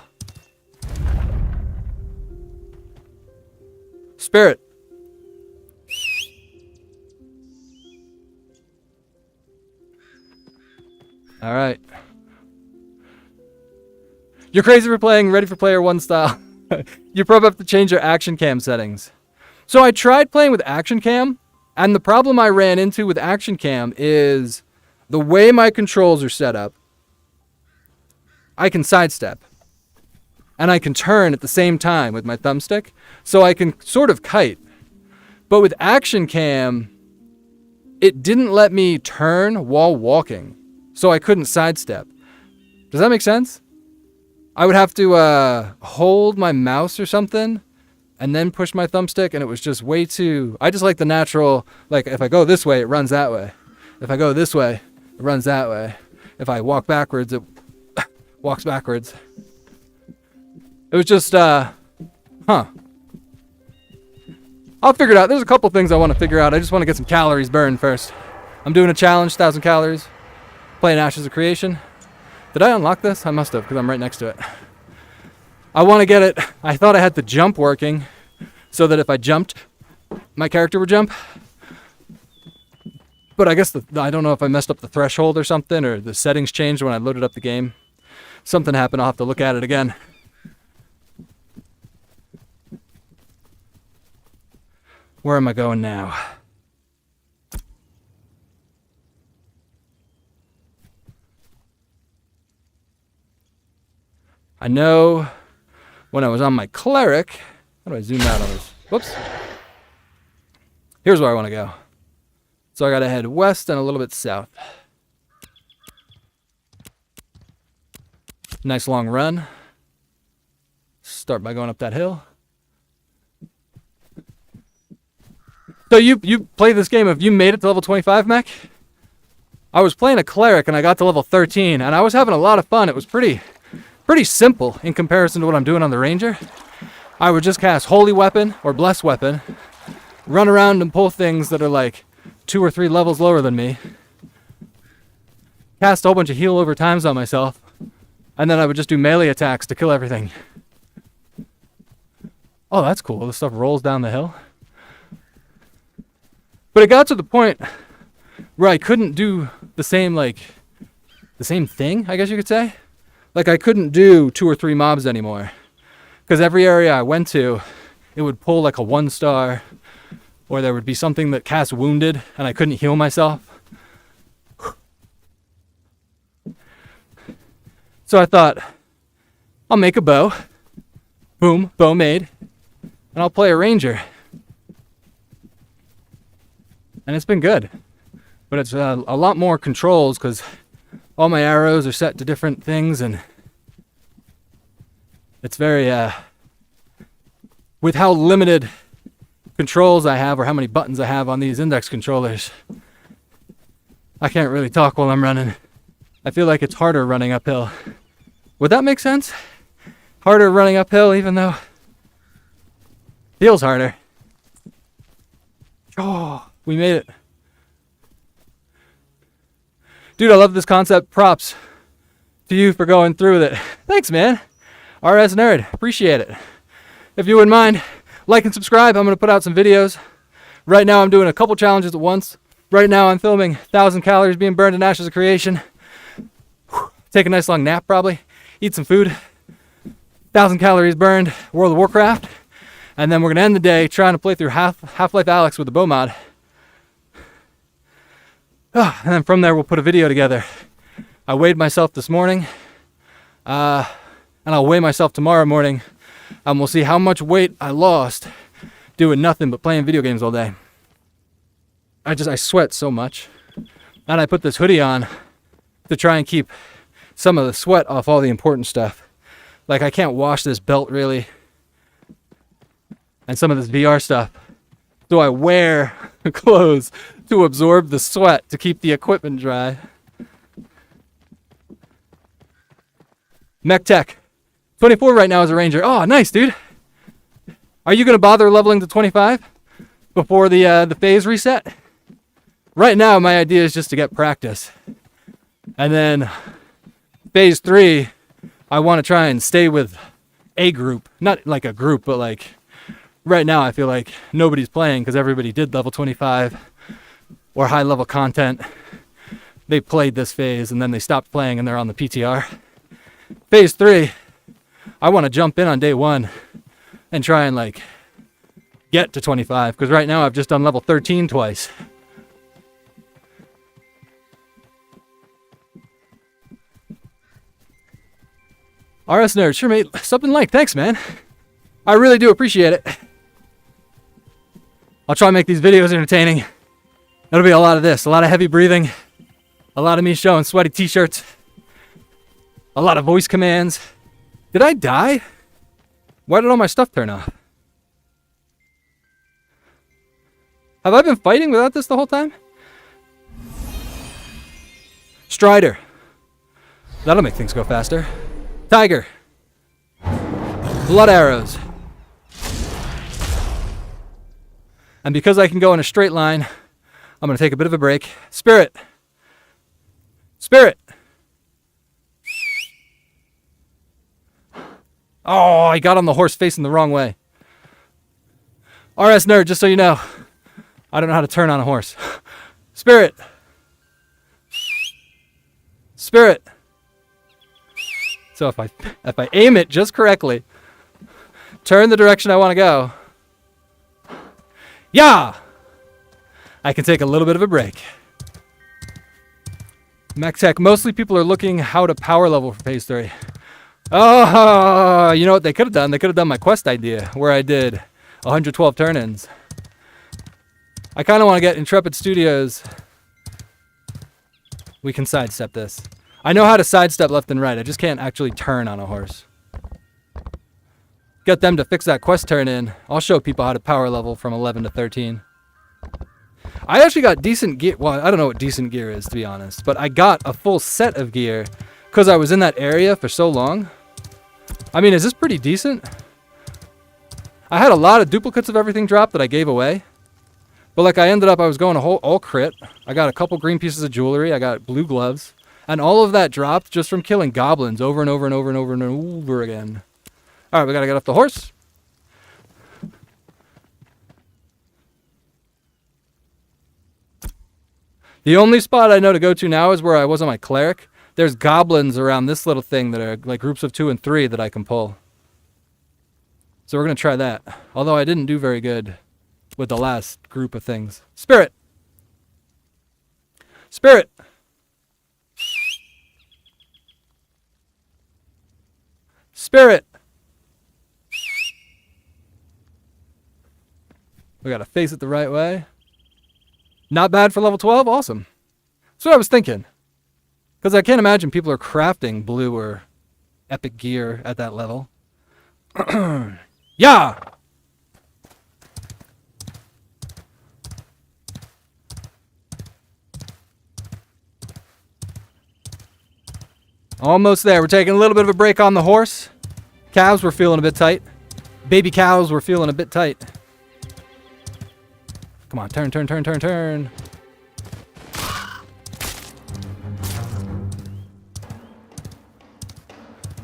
A: Spirit. All right. You're crazy for playing Ready for Player 1 style. You probably have to change your action cam settings. So I tried playing with action cam, and the problem I ran into with action cam is the way my controls are set up. I can sidestep. And I can turn at the same time with my thumbstick. So I can sort of kite. But with action cam, it didn't let me turn while walking. So I couldn't sidestep. Does that make sense? I would have to hold my mouse or something and then push my thumbstick, and it was just way too... I just like the natural, like if I go this way, it runs that way. If I go this way, it runs that way. If I walk backwards, it walks backwards. It was just, I'll figure it out. There's a couple things I want to figure out. I just want to get some calories burned first. I'm doing a challenge, 1,000 calories. Playing Ashes of Creation. Did I unlock this? I must have, because I'm right next to it. I want to get it. I thought I had the jump working, so that if I jumped, my character would jump. But I guess I don't know if I messed up the threshold or something, or the settings changed when I loaded up the game. Something happened. I'll have to look at it again. Where am I going now? I know when I was on my cleric, how do I zoom out on this? Whoops. Here's where I want to go. So I got to head west and a little bit south. Nice long run. Start by going up that hill. So you play this game, have you made it to level 25, Mac? I was playing a cleric and I got to level 13 and I was having a lot of fun. It was pretty simple in comparison to what I'm doing on the Ranger. I would just cast Holy Weapon or Blessed Weapon, run around and pull things that are like 2 or 3 levels lower than me, cast a whole bunch of heal over times on myself, and then I would just do melee attacks to kill everything. Oh, that's cool. This stuff rolls down the hill. But it got to the point where I couldn't do the same thing, I guess you could say. Like I couldn't do 2 or 3 mobs anymore. Because every area I went to, it would pull like a 1-star, or there would be something that cast wounded and I couldn't heal myself. So I thought, I'll make a bow. Boom, bow made. And I'll play a Ranger. And it's been good. But it's a lot more controls because all my arrows are set to different things, and it's very, with how limited controls I have or how many buttons I have on these index controllers, I can't really talk while I'm running. I feel like it's harder running uphill. Would that make sense? Harder running uphill even though feels harder. Oh, we made it. Dude, I love this concept. Props to you for going through with it. Thanks, man. RS Nerd. Appreciate it. If you wouldn't mind, like and subscribe. I'm going to put out some videos. Right now I'm doing a couple challenges at once. Right now I'm filming 1,000 calories being burned in Ashes of Creation. Take a nice long nap probably. Eat some food. 1,000 calories burned, World of Warcraft. And then we're going to end the day trying to play through Half-Life Alyx with the bow mod. And then from there we'll put a video together. I weighed myself this morning. And I'll weigh myself tomorrow morning. And we'll see how much weight I lost doing nothing but playing video games all day. I sweat so much. And I put this hoodie on to try and keep some of the sweat off all the important stuff. Like I can't wash this belt really. And some of this VR stuff. So I wear clothes to absorb the sweat to keep the equipment dry. Mech Tech. 24 right now as a ranger. Oh, nice, dude. Are you going to bother leveling to 25 before the phase reset? Right now, my idea is just to get practice. And then phase 3, I want to try and stay with a group. Not like a group, but like right now I feel like nobody's playing because everybody did level 25 or high level content. They played this phase and then they stopped playing and they're on the PTR. Phase 3, I want to jump in on day 1 and try and like get to 25 because right now I've just done level 13 twice. RS Nerd, sure mate, something like, thanks man. I really do appreciate it. I'll try and make these videos entertaining. It'll be a lot of this, a lot of heavy breathing, a lot of me showing sweaty t-shirts, a lot of voice commands. Did I die? Why did all my stuff turn off? Have I been fighting without this the whole time? Strider. That'll make things go faster. Tiger. Blood arrows. And because I can go in a straight line, I'm going to take a bit of a break. Spirit. Spirit. Oh, I got on the horse facing the wrong way. RS Nerd, just so you know, I don't know how to turn on a horse. Spirit. Spirit. So if I aim it just correctly, turn the direction I want to go, yeah, I can take a little bit of a break. Mech Tech, mostly people are looking how to power level for phase 3. Oh, you know what they could have done? They could have done my quest idea where I did 112 turn-ins. I kind of want to get Intrepid Studios. We can sidestep this. I know how to sidestep left and right. I just can't actually turn on a horse. Get them to fix that quest turn-in. I'll show people how to power level from 11 to 13. I actually got decent gear. Well, I don't know what decent gear is, to be honest. But I got a full set of gear because I was in that area for so long. I mean, is this pretty decent? I had a lot of duplicates of everything drop that I gave away. But like I ended up, I was going all crit. I got a couple green pieces of jewelry. I got blue gloves. And all of that dropped just from killing goblins over and over and over and over and over again. All right, we got to get off the horse. The only spot I know to go to now is where I was on my cleric. There's goblins around this little thing that are like groups of 2 and 3 that I can pull. So we're going to try that. Although I didn't do very good with the last group of things. Spirit. Spirit. Spirit. We gotta face it the right way. Not bad for level 12. Awesome. That's what I was thinking. Because I can't imagine people are crafting blue or epic gear at that level. Yeah! Almost there. We're taking a little bit of a break on the horse. Calves were feeling a bit tight. Baby cows were feeling a bit tight. Come on, turn, turn, turn, turn, turn.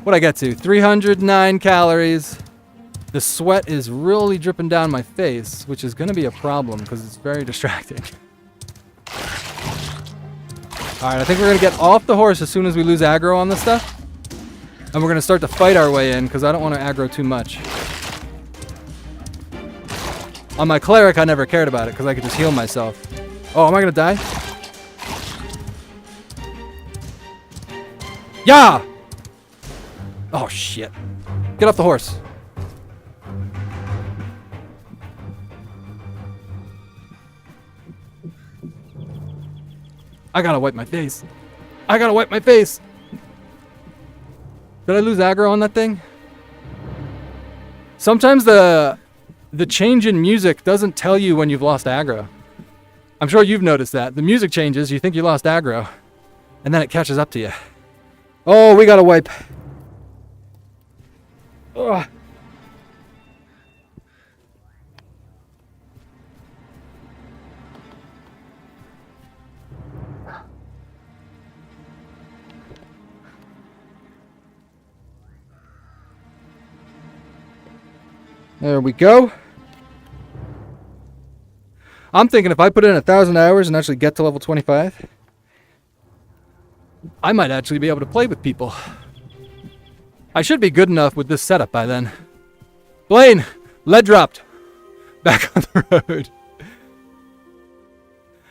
A: What'd I get to? 309 calories. The sweat is really dripping down my face, which is going to be a problem because it's very distracting. Alright, I think we're going to get off the horse as soon as we lose aggro on this stuff. And we're going to start to fight our way in, because I don't want to aggro too much. On my cleric, I never cared about it, because I could just heal myself. Oh, am I going to die? Yeah! Oh, shit. Get off the horse. I gotta wipe my face. I gotta wipe my face. Did I lose aggro on that thing? Sometimes the change in music doesn't tell you when you've lost aggro. I'm sure you've noticed that. The music changes, you think you lost aggro, and then it catches up to you. Oh, we gotta wipe. Ugh. There we go. I'm thinking if I put in 1,000 hours and actually get to level 25, I might actually be able to play with people. I should be good enough with this setup by then. Blaine, lead dropped. Back on the road.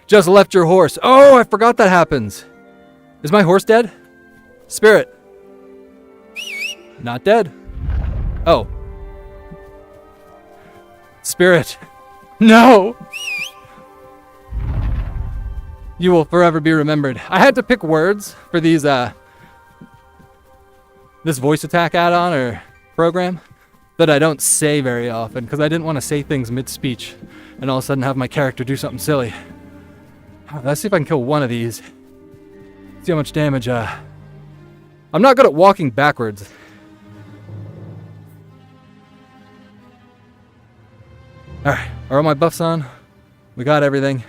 A: Just left your horse. Oh, I forgot that happens. Is my horse dead? Spirit. Not dead. Oh. Spirit. No! You will forever be remembered. I had to pick words for these, this voice attack add-on or program that I don't say very often because I didn't want to say things mid-speech and all of a sudden have my character do something silly. Let's see if I can kill one of these. See how much damage, I'm not good at walking backwards. Alright, are all my buffs on? We got everything.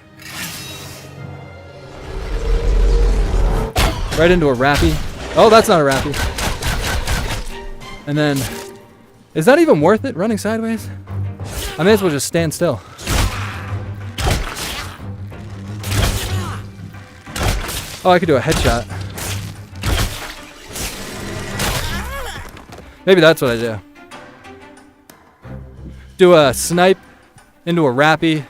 A: Right into a rappy. Oh, that's not a rappy. And then, is that even worth it, running sideways? I may as well just stand still. Oh, I could do a headshot. Maybe that's what I do. Do a snipe into a rappy,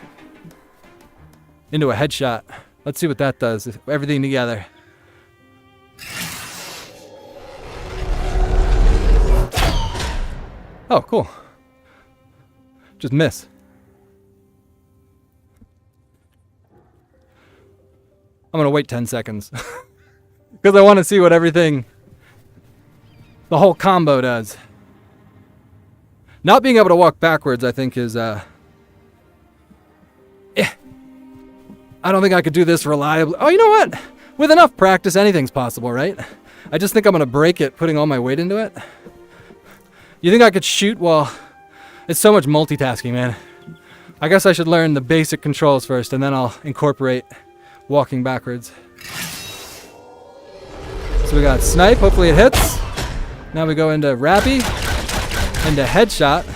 A: into a headshot. Let's see what that does. Everything together. Oh, cool. Just miss. I'm gonna wait 10 seconds. Because I want to see what everything, the whole combo does. Not being able to walk backwards, I think, is, I don't think I could do this reliably. Oh, you know what? With enough practice, anything's possible, right? I just think I'm gonna break it putting all my weight into it. You think I could shoot while... It's so much multitasking, man. I guess I should learn the basic controls first, and then I'll incorporate walking backwards. So we got snipe, hopefully it hits. Now we go into rappy, into headshot,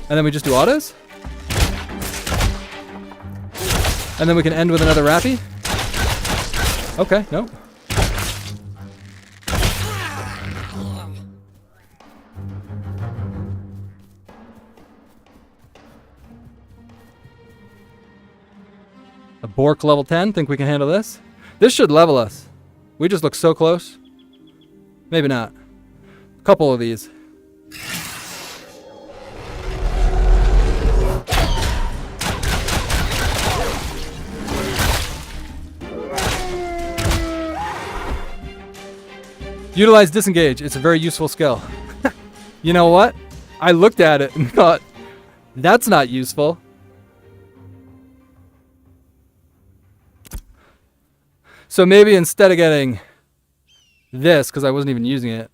A: and then we just do autos. And then we can end with another rappy. Okay, nope. A Bork level 10, think we can handle this? This should level us. We just look so close. Maybe not. A couple of these. Utilize disengage. It's a very useful skill. You know what? I looked at it and thought, that's not useful. So maybe instead of getting this, because I wasn't even using it.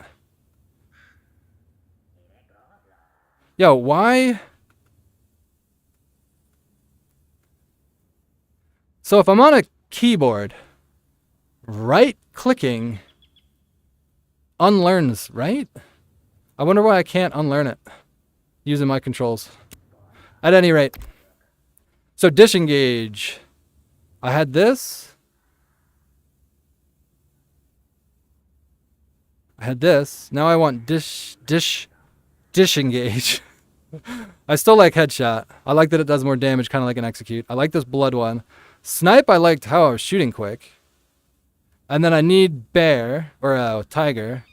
A: Yo, why? So if I'm on a keyboard, right-clicking unlearns, right? I wonder why I can't unlearn it using my controls. At any rate. So disengage. I had this. I had this. Now I want disengage. I still like headshot. I like that it does more damage, kind of like an execute. I like this blood one. Snipe, I liked how I was shooting quick. And then I need bear, or tiger.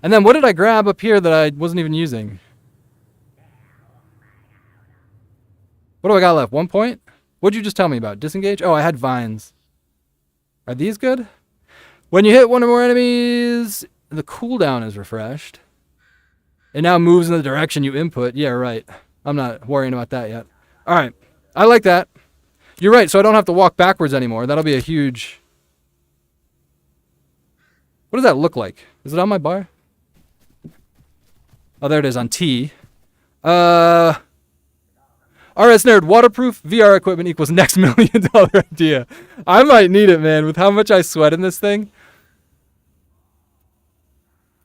A: And then what did I grab up here that I wasn't even using? What do I got left? 1 point? What'd you just tell me about? Disengage? Oh, I had vines. Are these good? When you hit one or more enemies, the cooldown is refreshed. It now moves in the direction you input. Yeah, right. I'm not worrying about that yet. All right. I like that. You're right, so I don't have to walk backwards anymore. That'll be a huge... What does that look like? Is it on my bar? Oh, there it is on T. RS Nerd, waterproof VR equipment equals next $1 million idea. I might need it, man, with how much I sweat in this thing.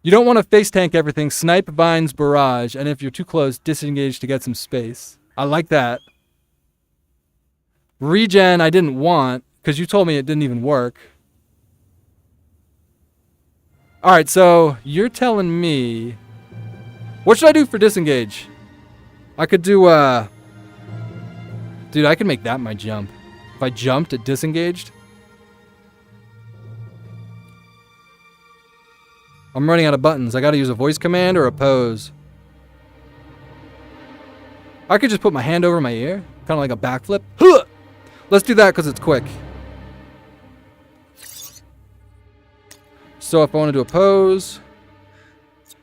A: You don't want to face tank everything. Snipe, vines, barrage, and if you're too close, disengage to get some space. I like that. Regen I didn't want, because you told me it didn't even work. Alright, so you're telling me... What should I do for disengage? I could do, Dude, I could make that my jump. If I jumped, it disengaged. I'm running out of buttons. I gotta use a voice command or a pose. I could just put my hand over my ear. Kind of like a backflip. Huh! Let's do that because it's quick. So if I want to do a pose...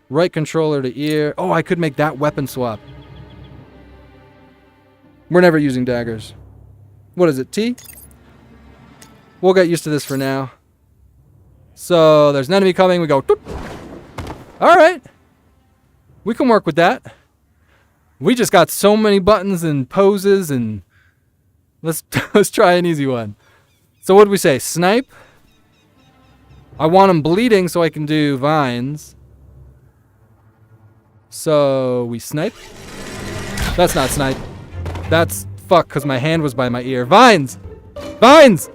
A: Right controller to ear. Oh, I could make that weapon swap. We're never using daggers. What is it, T? We'll get used to this for now. So, there's an enemy coming. We go... Alright. We can work with that. We just got so many buttons and poses and... Let's try an easy one. So what did we say? Snipe? I want him bleeding so I can do vines. So, we snipe? That's not snipe. That's fuck, because my hand was by my ear. Vines! Vines!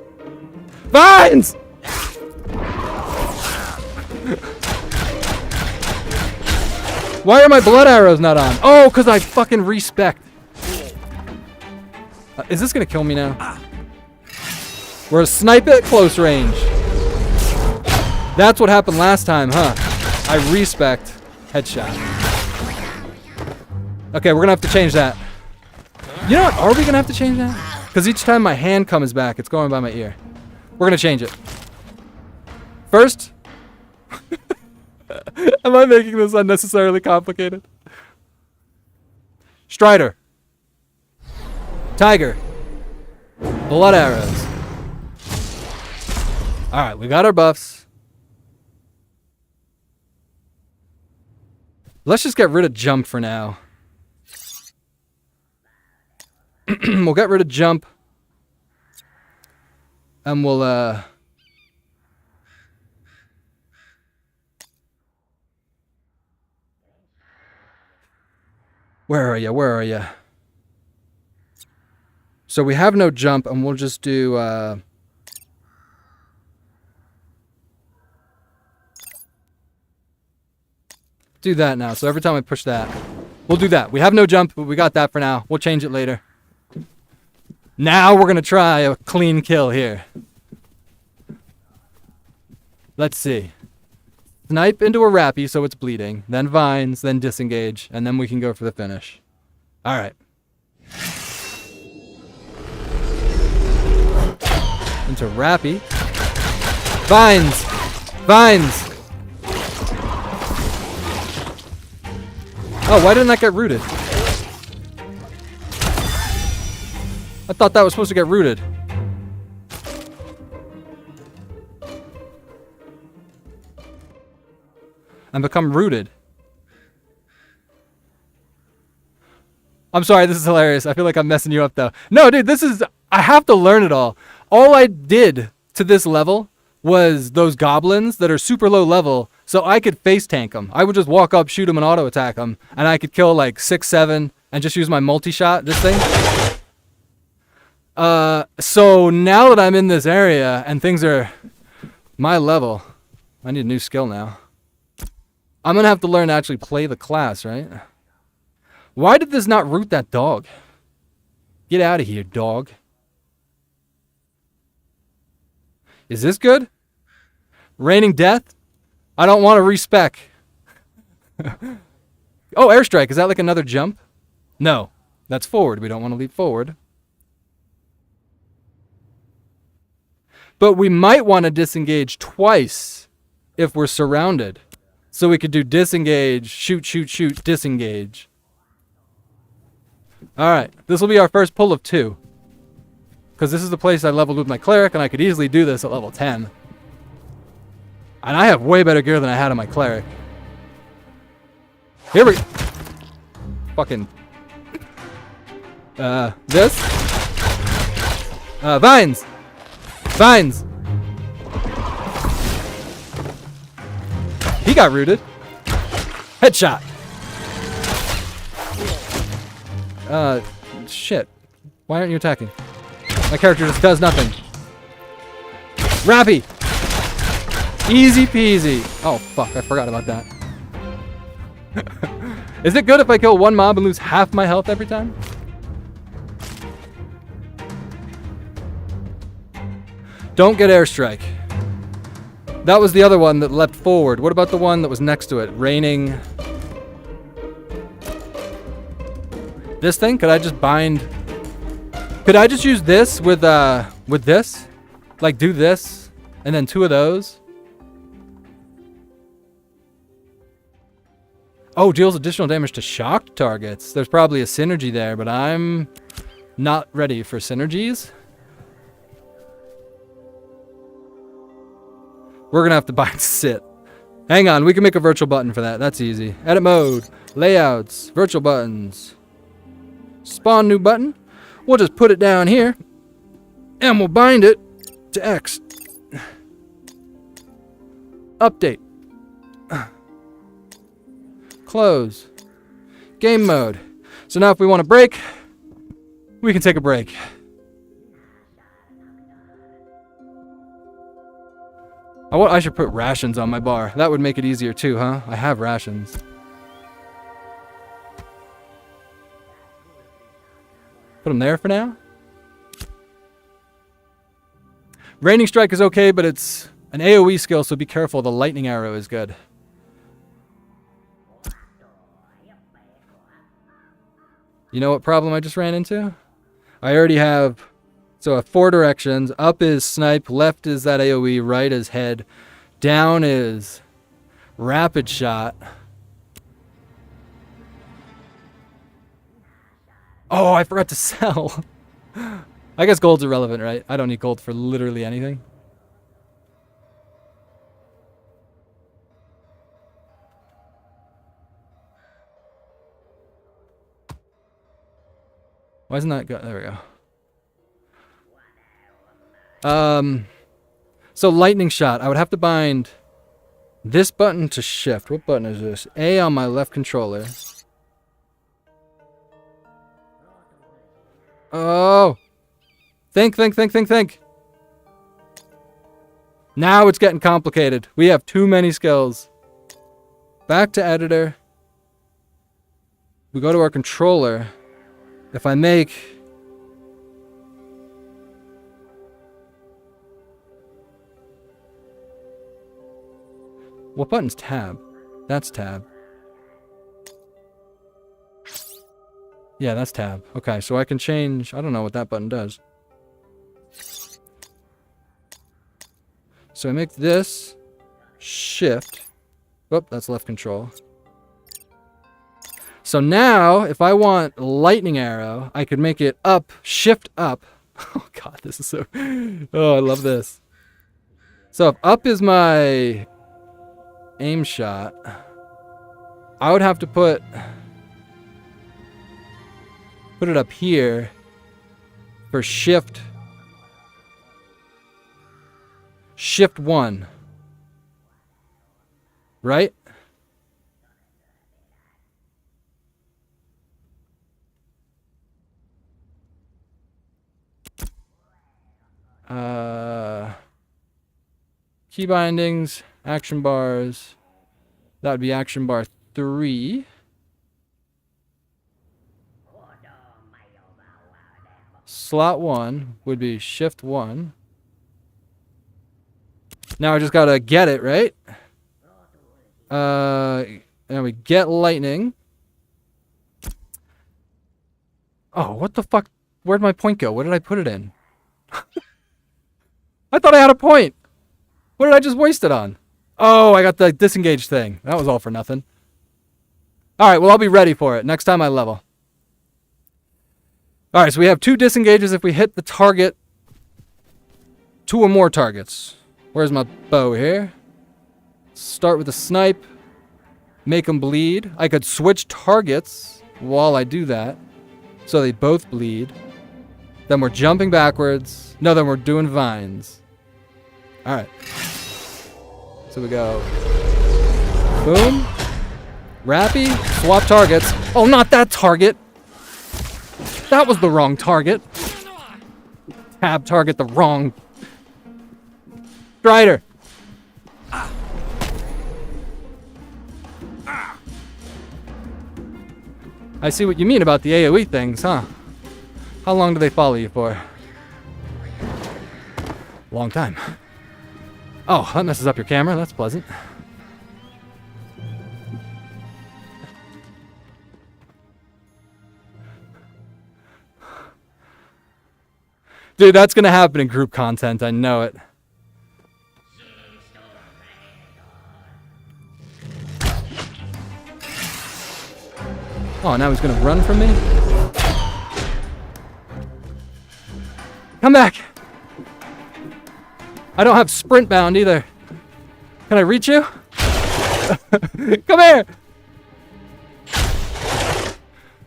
A: Vines! Why are my blood arrows not on? Oh, because I fucking respect. Is this going to kill me now? We're going to snipe at close range. That's what happened last time, huh? I respect headshot. Okay, we're going to have to change that. You know what? Are we going to have to change that? Because each time my hand comes back, it's going by my ear. We're going to change it. First... Am I making this unnecessarily complicated? Strider. Tiger. Blood arrows. Alright, we got our buffs. Let's just get rid of jump for now. We'll get rid of jump. And we'll, Where are you? Where are you? So we have no jump, and we'll just do, do that now. So every time I push that, we'll do that. We have no jump, but we got that for now. We'll change it later. Now we're going to try a clean kill here. Let's see. Snipe into a rappy so it's bleeding. Then vines, then disengage. And then we can go for the finish. Alright. Into rappy. Vines! Vines! Oh, why didn't that get rooted? I thought that was supposed to get rooted. And become rooted. I'm sorry, this is hilarious. I feel like I'm messing you up though. No, dude, this is... I have to learn it all. All I did to this level was those goblins that are super low level, so I could face tank them. I would just walk up, shoot them, and auto attack them, and I could kill like 6, 7, and just use my multi-shot, this thing. So now that I'm in this area, and things are my level... I need a new skill now. I'm gonna have to learn to actually play the class, right? Why did this not root that dog? Get out of here, dog. Is this good? Raining death? I don't want to respec. Oh, airstrike. Is that like another jump? No. That's forward. We don't want to leap forward. But we might want to disengage twice if we're surrounded. So we could do disengage, shoot, shoot, shoot, disengage. Alright. This will be our first pull of 2. Because this is the place I leveled with my cleric, and I could easily do this at level 10. And I have way better gear than I had on my cleric. Here we go. Fucking. This. Vines. Vines. He got rooted. Headshot. Shit. Why aren't you attacking? My character just does nothing. Rappy. Easy peasy. Oh, fuck. I forgot about that. Is it good if I kill one mob and lose half my health every time? Don't get airstrike. That was the other one that leapt forward. What about the one that was next to it? Raining. This thing? Could I just bind... Could I just use this with this? Like, do this, and then 2 of those? Oh, deals additional damage to shocked targets. There's probably a synergy there, but I'm not ready for synergies. We're going to have to bind sit. Hang on, we can make a virtual button for that. That's easy. Edit mode, layouts, virtual buttons. Spawn new button. We'll just put it down here, and we'll bind it to X. Update. Close. Game mode. So now if we want to break, we can take a break. I should put rations on my bar. That would make it easier too, huh? I have rations. Put them there for now. Raining strike is okay, but it's an AoE skill, so be careful. The lightning arrow is good. You know what problem I just ran into? I already have... So I have 4 directions. Up is snipe, left is that AoE, right is head, down is rapid shot. Oh, I forgot to sell. I guess gold's irrelevant, right? I don't need gold for literally anything. Why isn't that good? There we go. So lightning shot. I would have to bind this button to shift. What button is this? A on my left controller. Oh. Think. Now it's getting complicated. We have too many skills. Back to editor. We go to our controller. If I make... What button's tab? That's tab. Yeah, that's tab. Okay, so I can change... I don't know what that button does. So I make this shift. Oh, that's left control. So now, if I want lightning arrow, I could make it up, shift up. Oh god, this is so... Oh, I love this. So if up is my aim shot, I would have to put it up here for shift 1. Right? Key bindings. Action bars. That would be action bar 3. Slot 1 would be shift 1. Now I just gotta get it, right? And we get lightning. Oh, what the fuck? Where'd my point go? What did I put it in? I thought I had a point. What did I just waste it on? Oh, I got the disengage thing. That was all for nothing. Alright, well, I'll be ready for it next time I level. Alright, so we have 2 disengages if we hit the target. 2 or more targets. Where's my bow here? Start with a snipe. Make them bleed. I could switch targets while I do that, so they both bleed. Then we're jumping backwards. No, then we're doing vines. Alright. So we go. Boom. Rappy. Swap targets. Oh, not that target. That was the wrong target. Tab target the wrong. Strider. I see what you mean about the AoE things, huh? How long do they follow you for? Long time. Oh, that messes up your camera. That's pleasant. Dude, that's gonna happen in group content. I know it. Oh, now he's gonna run from me? Come back! I don't have sprint bound either. Can I reach you? Come here!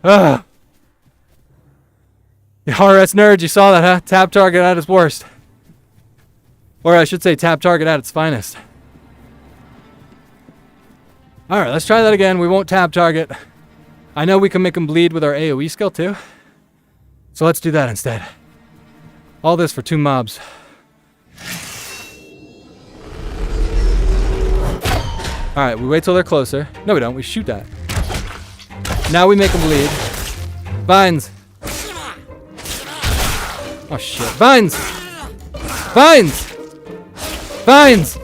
A: Ugh. The RS nerd, you saw that, huh? Tap target at its worst. Or I should say tap target at its finest. Alright, let's try that again. We won't tap target. I know we can make them bleed with our AoE skill too. So let's do that instead. All this for 2 mobs. Alright, we wait till they're closer. No, we don't. We shoot that. Now we make them bleed. Vines. Oh shit. Vines! Vines! Vines!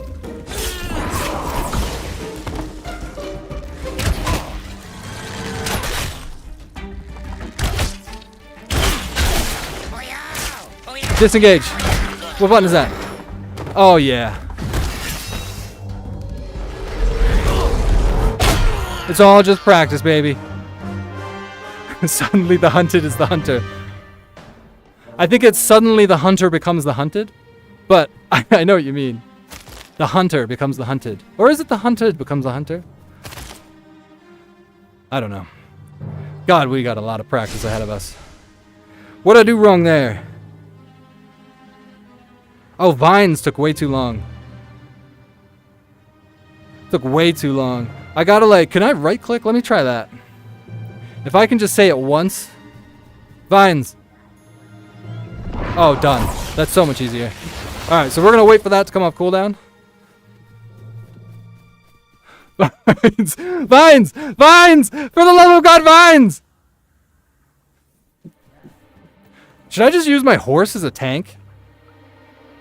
A: Disengage. What button is that? Oh yeah. It's all just practice, baby. Suddenly the hunted is the hunter. I think it's suddenly the hunter becomes the hunted, but I know what you mean. The hunter becomes the hunted. Or is it the hunted becomes the hunter? I don't know. God, we got a lot of practice ahead of us. What'd I do wrong there? Oh, vines took way too long. Took way too long. I gotta can I right click? Let me try that. If I can just say it once. Vines. Oh, done. That's so much easier. Alright, so we're gonna wait for that to come off cooldown. Vines! Vines! Vines! For the love of God, vines! Should I just use my horse as a tank?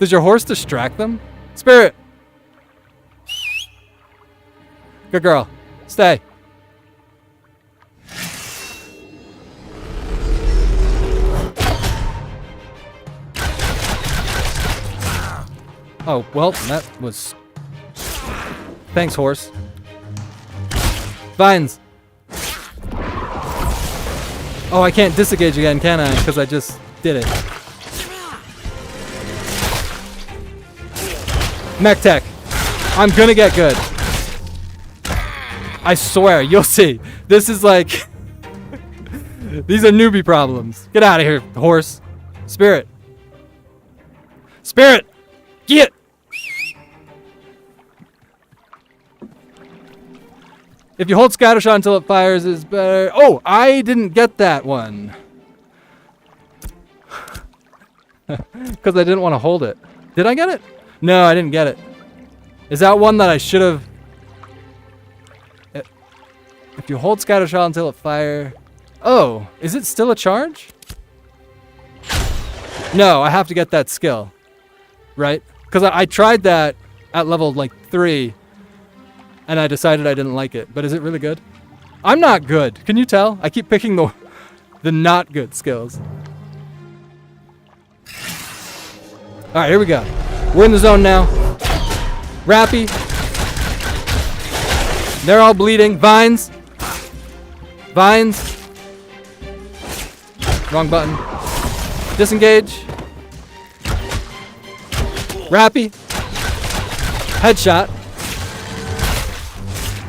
A: Does your horse distract them? Spirit! Good girl. Stay. Oh, well, that was... Thanks, horse. Vines! Oh, I can't disengage again, can I? Because I just did it. Mech Tech. I'm gonna get good. I swear, you'll see. This is like... These are newbie problems. Get out of here, horse. Spirit. Spirit! Get! If you hold scattershot until it fires is better. Oh, I didn't get that one. Because I didn't want to hold it. Did I get it? No, I didn't get it. Is that one that I should have... If you hold scatter shot until it fire... Oh, is it still a charge? No, I have to get that skill. Right? Because I tried that at level like 3, and I decided I didn't like it. But is it really good? I'm not good. Can you tell? I keep picking the not good skills. Alright, here we go. We're in the zone now. Rappy. They're all bleeding. Vines. Vines. Wrong button. Disengage. Rappy. Headshot.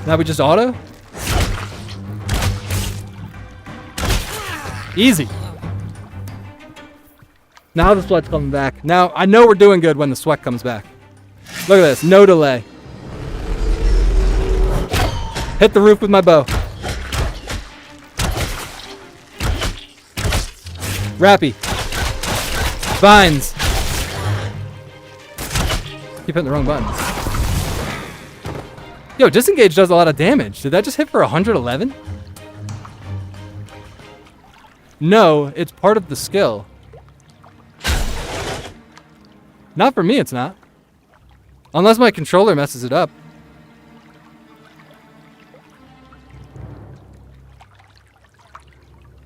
A: Now we just auto. Easy. Now the sweat's coming back. Now I know we're doing good when the sweat comes back. Look at this. No delay. Hit the roof with my bow. Rappy. Vines. Keep hitting the wrong button. Yo, disengage does a lot of damage. Did that just hit for 111? No, it's part of the skill. Not for me, it's not. Unless my controller messes it up.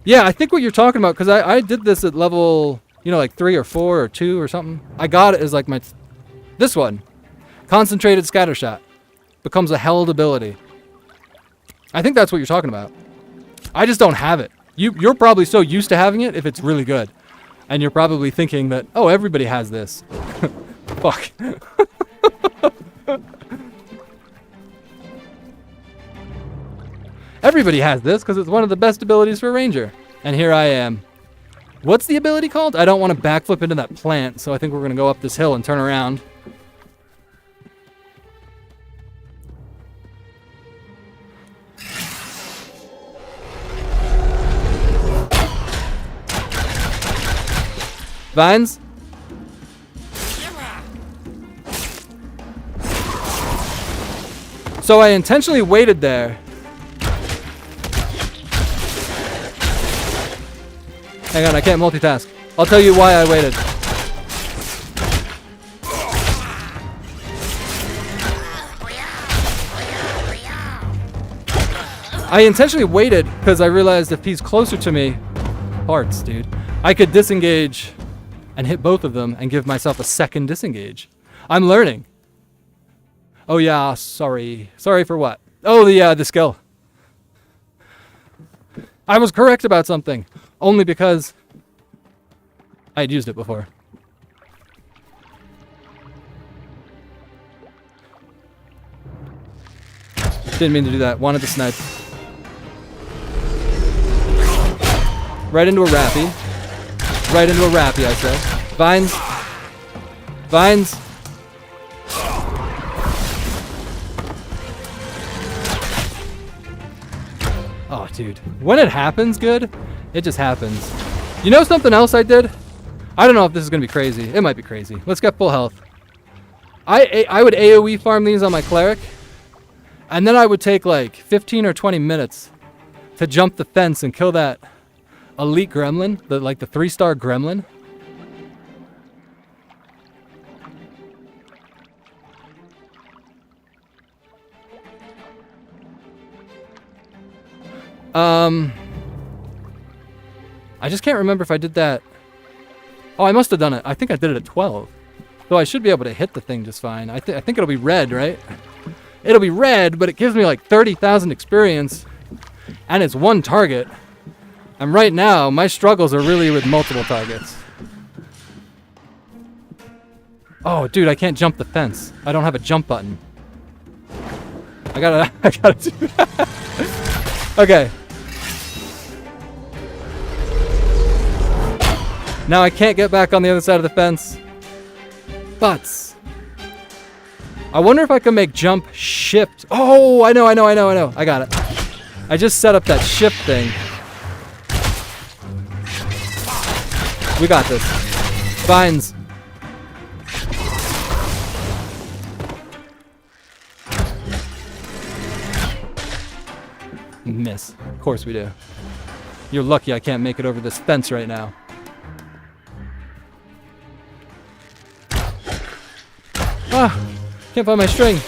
A: Yeah, I think what you're talking about, because I did this at level, you know, like 3 or 4 or 2 or something. I got it as like my... This one. Concentrated scatter shot. Becomes a held ability. I think that's what you're talking about. I just don't have it. You're probably so used to having it if it's really good. And you're probably thinking that, oh, everybody has this. Fuck. Everybody has this because it's one of the best abilities for Ranger. And here I am. What's the ability called? I don't want to backflip into that plant, so I think we're going to go up this hill and turn around. Vines? So I intentionally waited there. Hang on, I can't multitask. I'll tell you why I waited. I intentionally waited because I realized if he's closer to me, parts, dude, I could disengage and hit both of them and give myself a second disengage. I'm learning. Oh yeah, sorry. Sorry for what? Oh, the skill. I was correct about something. Only because I had used it before. Didn't mean to do that. Wanted to snipe. Right into a rappy. Right into a rappy, I say. Vines. Vines. Oh, dude. When it happens good, it just happens. You know something else I did? I don't know if this is going to be crazy. It might be crazy. Let's get full health. I would AoE farm these on my cleric. And then I would take like 15 or 20 minutes to jump the fence and kill that elite gremlin. The 3-star gremlin. I just can't remember if I did that. Oh, I must have done it. I think I did it at 12. So I should be able to hit the thing just fine. I think it'll be red, right? It'll be red, but it gives me like 30,000 experience. And it's one target. And right now, my struggles are really with multiple targets. Oh, dude, I can't jump the fence. I don't have a jump button. I gotta do that. Okay. Now I can't get back on the other side of the fence. But I wonder if I can make jump shift. Oh, I know. I got it. I just set up that shift thing. We got this. Vines. Miss. Of course we do. You're lucky I can't make it over this fence right now. Ah! Can't find my string.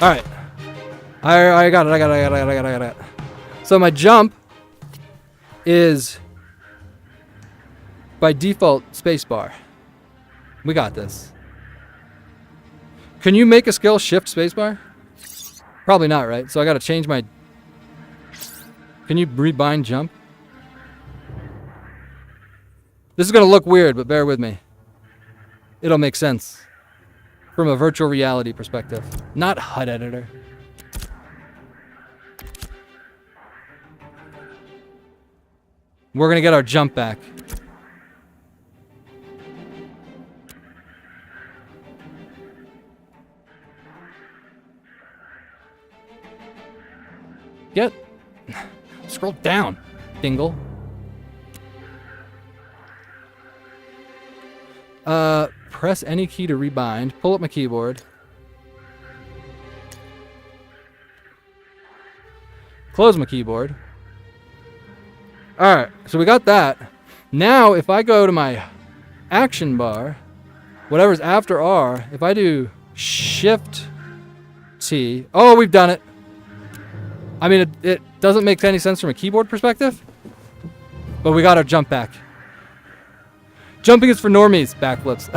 A: Alright. I got it. So my jump is by default spacebar. We got this. Can you make a skill shift spacebar? Probably not, right? So I gotta change my... Can you rebind jump? This is gonna look weird, but bear with me. It'll make sense from a virtual reality perspective, not HUD editor. We're gonna get our jump back. Get. Scroll down, Dingle. Press any key to rebind. Pull up my keyboard. Close my keyboard. Alright, so we got that. Now, if I go to my action bar, whatever's after R, if I do Shift T... Oh, we've done it. I mean, it doesn't make any sense from a keyboard perspective, but we got our jump back. Jumping is for normies. Backflips.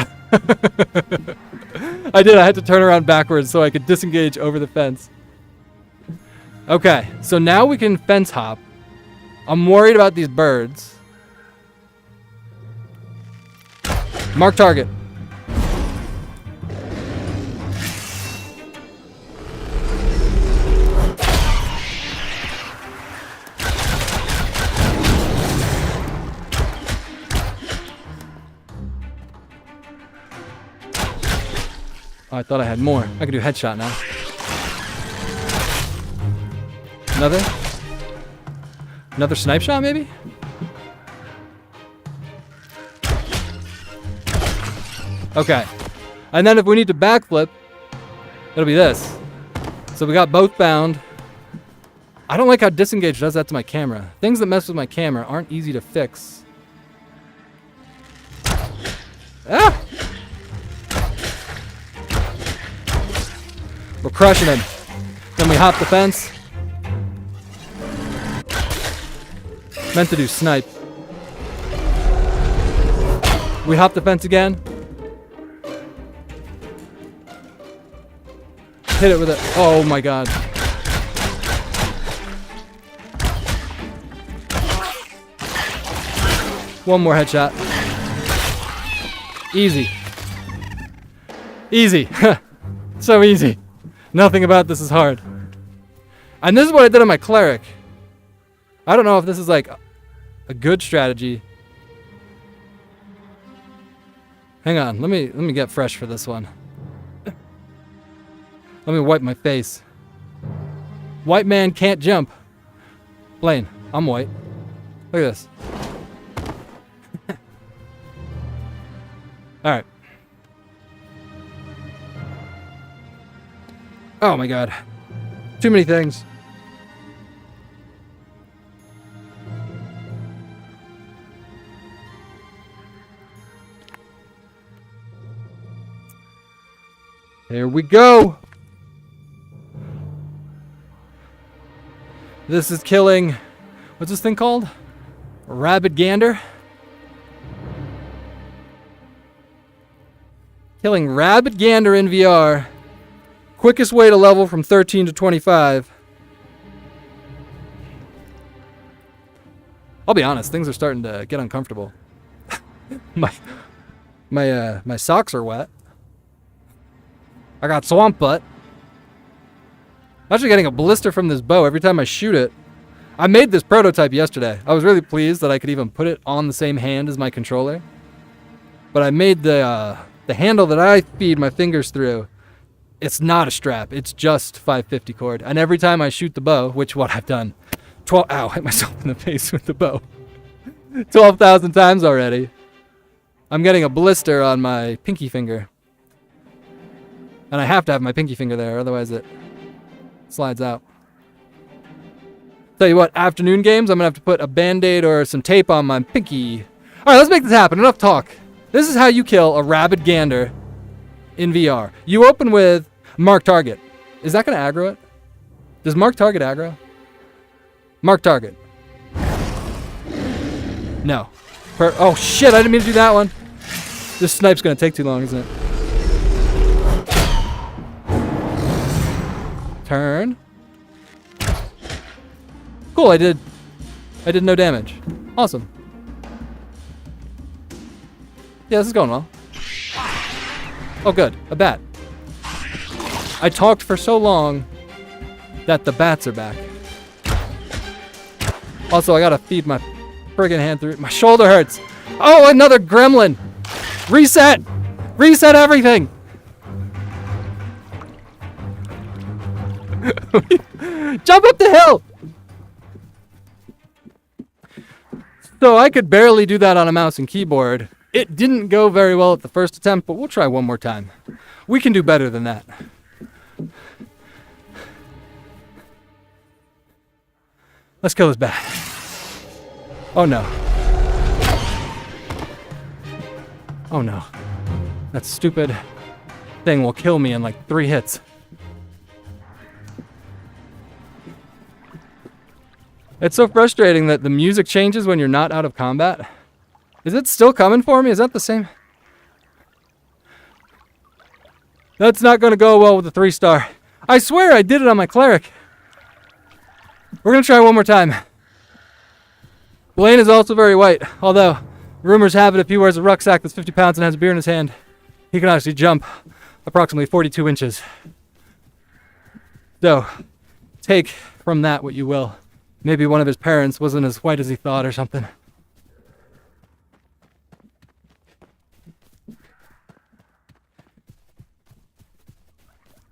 A: I had to turn around backwards so I could disengage over the fence. Okay, so now we can fence hop. I'm worried about these birds. Mark target. Oh, I thought I had more. I could do headshot now. Another snipe shot, maybe? Okay. And then if we need to backflip, it'll be this. So we got both bound. I don't like how disengage does that to my camera. Things that mess with my camera aren't easy to fix. Ah! We're crushing him. Then we hop the fence. Meant to do snipe. We hop the fence again. Hit it with it. Oh my god. One more headshot. Easy. Easy. So easy. Nothing about this is hard. And this is what I did on my cleric. I don't know if this is like a good strategy. Hang on, let me get fresh for this one. Let me wipe my face. White man can't jump. Blaine, I'm white. Look at this. All right. Oh my god. Too many things. Here we go. This is killing, what's this thing called? Rabid gander? Killing rabid gander in VR. Quickest way to level from 13 to 25. I'll be honest, things are starting to get uncomfortable. my socks are wet. I got swamp butt. I'm actually getting a blister from this bow every time I shoot it. I made this prototype yesterday. I was really pleased that I could even put it on the same hand as my controller. But I made the handle that I feed my fingers through. It's not a strap. It's just 550 cord. And every time I shoot the bow, which what I've done, ow, hit myself in the face with the bow. 12,000 times already. I'm getting a blister on my pinky finger. And I have to have my pinky finger there, otherwise it Slides out. Tell you what, afternoon games, I'm going to have to put a Band-Aid or some tape on my pinky. All right, let's make this happen. Enough talk. This is how you kill a rabid gander in VR. You open with mark target. Is that going to aggro it? Does mark target aggro? Mark target. No. Oh, shit, I didn't mean to do that one. This snipe's going to take too long, isn't it? Turn. Cool, I did no damage. Awesome. Yeah, this is going well. Oh, good. A bat. I talked for so long that the bats are back. Also, I gotta feed my friggin' hand through. My shoulder hurts. Oh, another gremlin. Reset. Reset everything. Jump up the hill. So I could barely do that on a mouse and keyboard. It didn't go very well at the first attempt, but we'll try one more time. We can do better than that. Let's kill this bat. Oh no. Oh no. That stupid thing will kill me in like 3 hits. It's so frustrating that the music changes when you're not out of combat. Is it still coming for me? Is that the same? That's not going to go well with the 3-star. I swear I did it on my cleric. We're going to try one more time. Blaine is also very white, although rumors have it if he wears a rucksack that's 50 pounds and has a beer in his hand, he can actually jump approximately 42 inches. So, take from that what you will. Maybe one of his parents wasn't as white as he thought or something.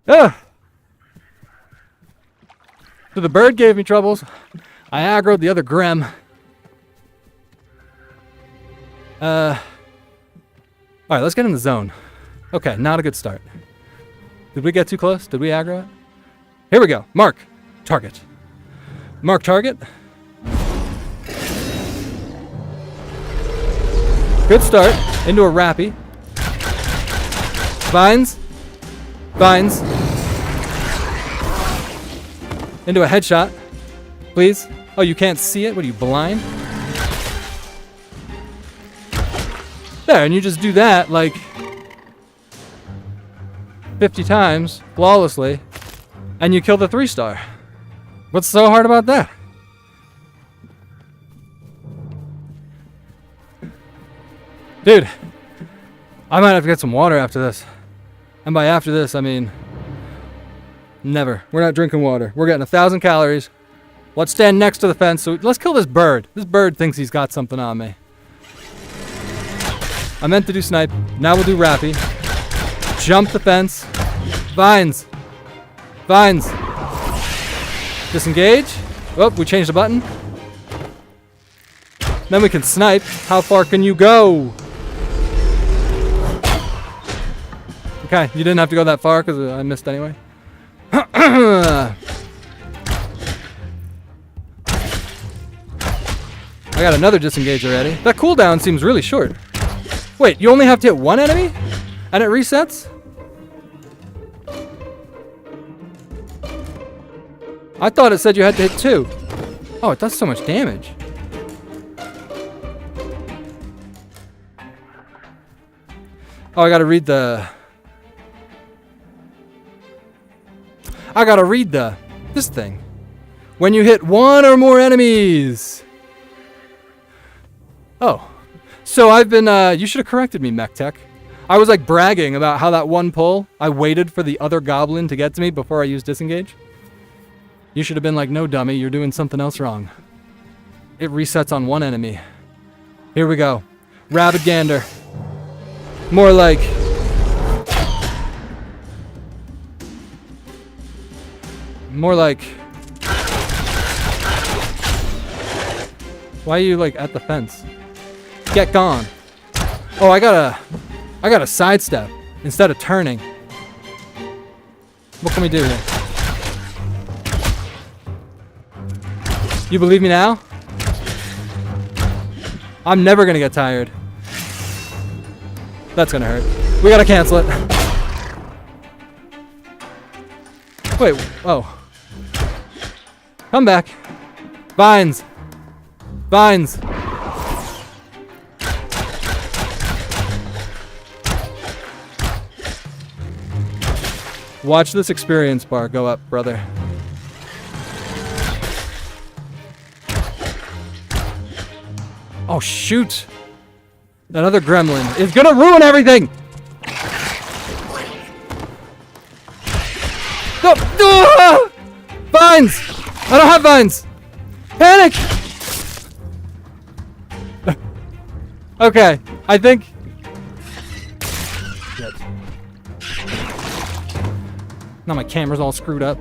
A: Ugh! So the bird gave me troubles. I aggroed the other grem. Alright, let's get in the zone. Okay, not a good start. Did we get too close? Did we aggro it? Here we go. Mark. Target. Mark target. Good start. Into a rappy. Vines. Vines. Into a headshot. Please. Oh, you can't see it? What are you, blind? There, and you just do that like 50 times flawlessly, and you kill the 3-star. What's so hard about that? Dude, I might have to get some water after this. And by after this, I mean never. We're not drinking water. We're getting 1,000 calories. Let's stand next to the fence. So let's kill this bird. This bird thinks he's got something on me. I meant to do snipe. Now we'll do rappy. Jump the fence. Vines. Vines. Disengage. Oh, we changed the button. Then we can snipe. How far can you go? Okay, you didn't have to go that far because I missed anyway. I got another disengage already. That cooldown seems really short. Wait, you only have to hit one enemy? And it resets? I thought it said you had to hit 2. Oh, it does so much damage. Oh, I gotta read this thing. When you hit 1 or more enemies. Oh. So I've been, you should have corrected me, Mech Tech. I was like bragging about how that one pull, I waited for the other goblin to get to me before I used disengage. You should have been like, no dummy, you're doing something else wrong. It resets on 1 enemy. Here we go. Rabid gander. More like... Why are you like at the fence? Get gone. Oh, I gotta sidestep instead of turning. What can we do here? You believe me now? I'm never gonna get tired. That's gonna hurt. We gotta cancel it. Wait, oh. Come back. Vines. Vines. Watch this experience bar go up, brother. Oh, shoot. That other gremlin is gonna ruin everything! No! Ah! Vines! I don't have vines! Panic! Okay, I think... Shit. Now my camera's all screwed up.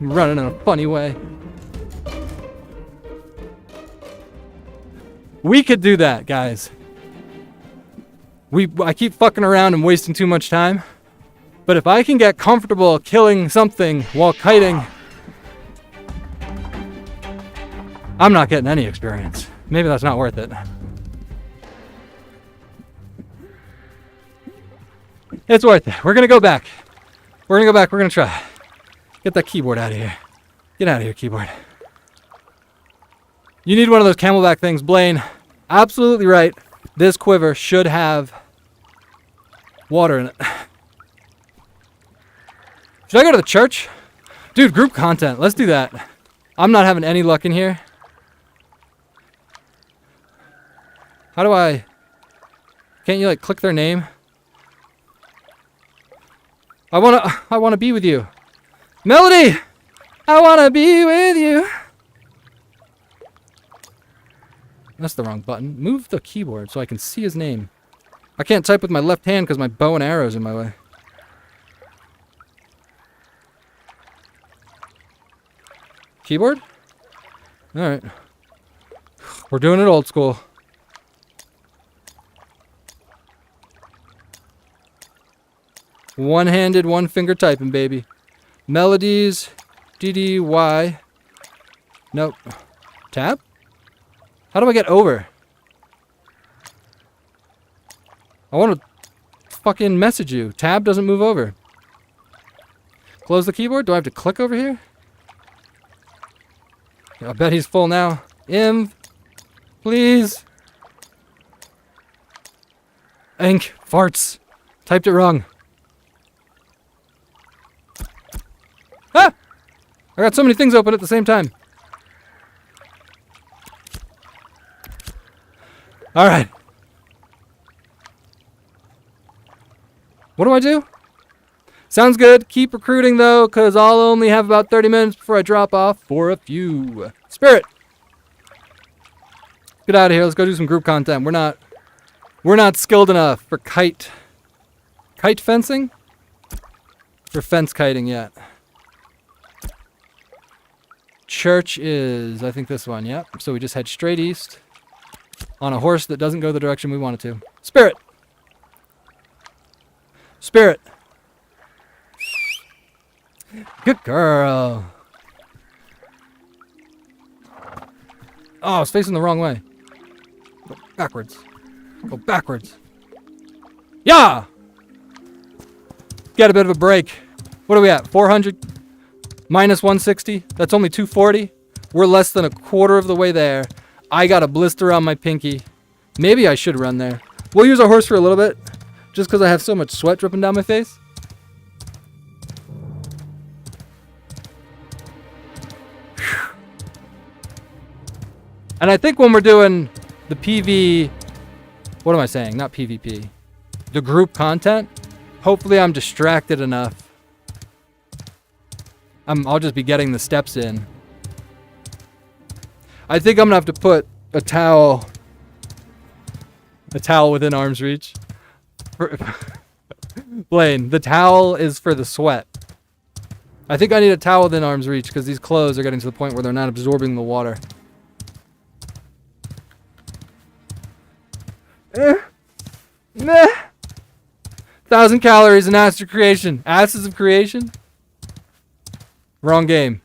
A: I'm running in a funny way. We could do that, guys. I keep fucking around and wasting too much time. But if I can get comfortable killing something while kiting, I'm not getting any experience. Maybe that's not worth it. It's worth it. We're gonna go back. We're gonna go back. We're gonna try. Get that keyboard out of here. Get out of here, keyboard. You need one of those camelback things, Blaine. Absolutely right. This quiver should have water in it. Should I go to the church? Dude, group content. Let's do that. I'm not having any luck in here. How do I... Can't you, like, click their name? I wanna be with you. Melody! I wanna be with you. That's the wrong button. Move the keyboard so I can see his name. I can't type with my left hand because my bow and arrow's in my way. Keyboard? Alright. We're doing it old school. One-handed, one-finger typing, baby. Melodies. DDY. Nope. Tab? How do I get over? I want to fucking message you. Tab doesn't move over. Close the keyboard? Do I have to click over here? I bet he's full now. Please. Ink. Farts. Typed it wrong. Ah! I got so many things open at the same time. Alright. What do I do? Sounds good. Keep recruiting, though, because I'll only have about 30 minutes before I drop off for a few. Spirit! Get out of here. Let's go do some group content. We're not skilled enough for kite fencing? For fence kiting yet. Church is, I think, this one. Yep. So we just head straight east. On a horse that doesn't go the direction we want it to. Spirit! Spirit! Good girl. Oh, I was facing the wrong way. Go backwards. Go backwards. Yeah! Get a bit of a break. What are we at? 400? Minus 160? That's only 240? We're less than a quarter of the way there. I got a blister on my pinky. Maybe I should run there. We'll use our horse for a little bit. Just because I have so much sweat dripping down my face. And I think when we're doing the PV... What am I saying? Not PvP. The group content. Hopefully I'm distracted enough. I'll just be getting the steps in. I think I'm going to have to put a towel within arm's reach. Blaine, the towel is for the sweat. I think I need a towel within arm's reach because these clothes are getting to the point where they're not absorbing the water. Meh. 1,000 calories in Ashesofcreation. Creation. Ashes of Creation? Wrong game.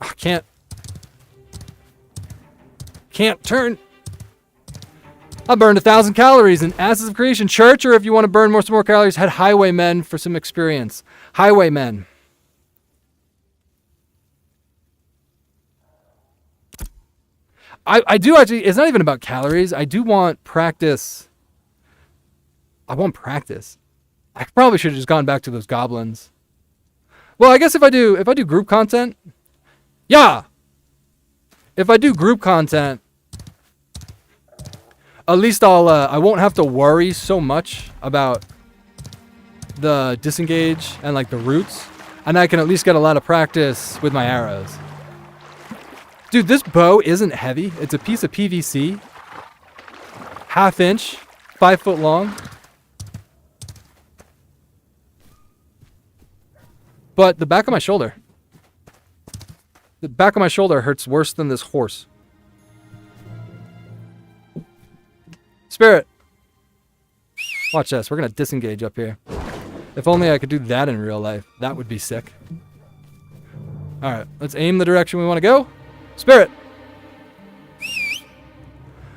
A: I can't. Can't turn. I burned 1,000 calories in Ashes of Creation Church, or if you want to burn some more calories, head Highwaymen for some experience. Highwaymen. I do actually, it's not even about calories. I do want practice. I want practice. I probably should have just gone back to those goblins. Well, I guess if I do group content, yeah. If I do group content, at least I won't have to worry so much about the disengage and like the roots, and I can at least get a lot of practice with my arrows. Dude, this bow isn't heavy. It's a piece of PVC, 1/2 inch, 5 foot long. But the back of my shoulder hurts worse than this horse. Spirit. Watch this. We're going to disengage up here. If only I could do that in real life. That would be sick. Alright, let's aim the direction we want to go. Spirit.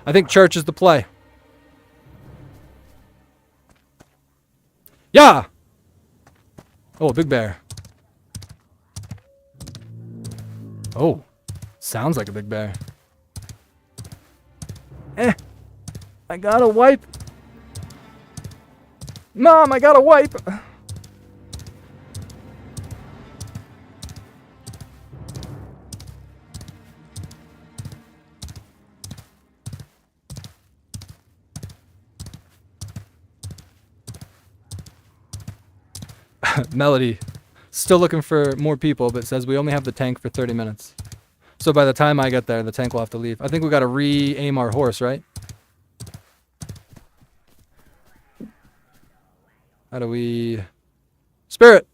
A: I think church is the play. Yeah! Oh, a big bear. Oh, sounds like a big bear. I gotta wipe. Mom, I gotta wipe. Melody. Still looking for more people, but says we only have the tank for 30 minutes. So by the time I get there, the tank will have to leave. I think we got to re-aim our horse, right? How do we... Spirit!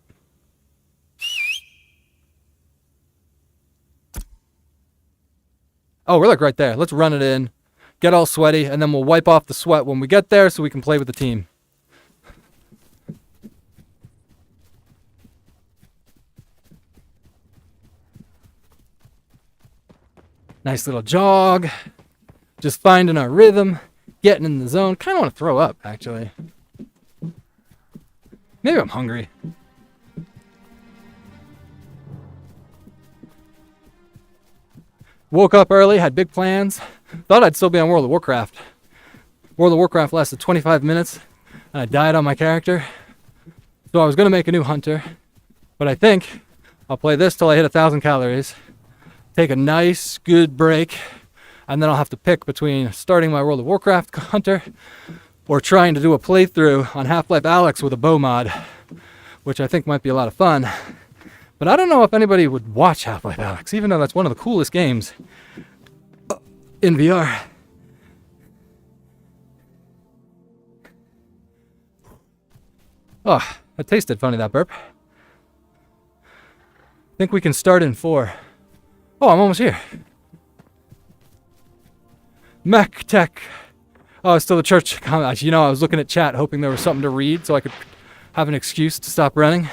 A: Oh, we're like right there. Let's run it in, get all sweaty, and then we'll wipe off the sweat when we get there so we can play with the team. Nice little jog. Just finding our rhythm. Getting in the zone. Kind of want to throw up, actually. Maybe I'm hungry. Woke up early, had big plans. Thought I'd still be on World of Warcraft. World of Warcraft lasted 25 minutes, and I died on my character. So I was going to make a new hunter. But I think I'll play this till I hit 1,000 calories. Take a nice, good break, and then I'll have to pick between starting my World of Warcraft hunter or trying to do a playthrough on Half-Life Alyx with a bow mod, which I think might be a lot of fun. But I don't know if anybody would watch Half-Life Alyx, even though that's one of the coolest games in VR. Oh, that tasted funny, that burp. I think we can start in 4. Oh, I'm almost here. Mech Tech. Oh, it's still the church. You know, I was looking at chat hoping there was something to read so I could have an excuse to stop running.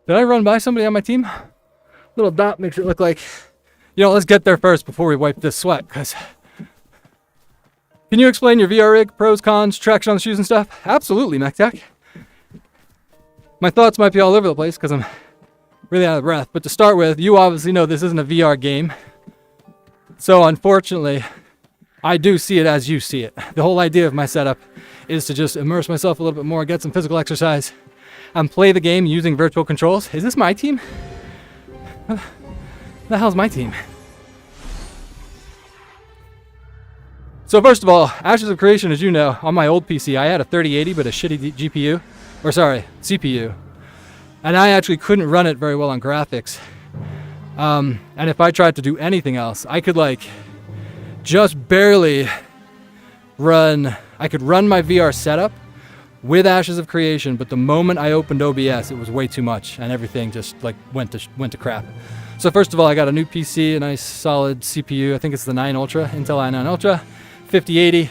A: Did I run by somebody on my team? Little dot makes it look like, let's get there first before we wipe this sweat, because... Can you explain your VR rig, pros, cons, traction on the shoes and stuff? Absolutely, MechTech. My thoughts might be all over the place because I'm really out of breath, but to start with, you obviously know this isn't a VR game. So unfortunately, I do see it as you see it. The whole idea of my setup is to just immerse myself a little bit more, get some physical exercise, and play the game using virtual controls. Is this my team? What the hell's my team? So first of all, Ashes of Creation, as you know, on my old PC, I had a 3080 but a shitty CPU. And I actually couldn't run it very well on graphics. And if I tried to do anything else, I could just barely run. I could run my VR setup, with Ashes of Creation, but the moment I opened OBS, it was way too much, and everything just like went to crap. So first of all, I got a new PC, a nice solid CPU. I think it's the 9 Ultra, Intel i9 Ultra, 5080.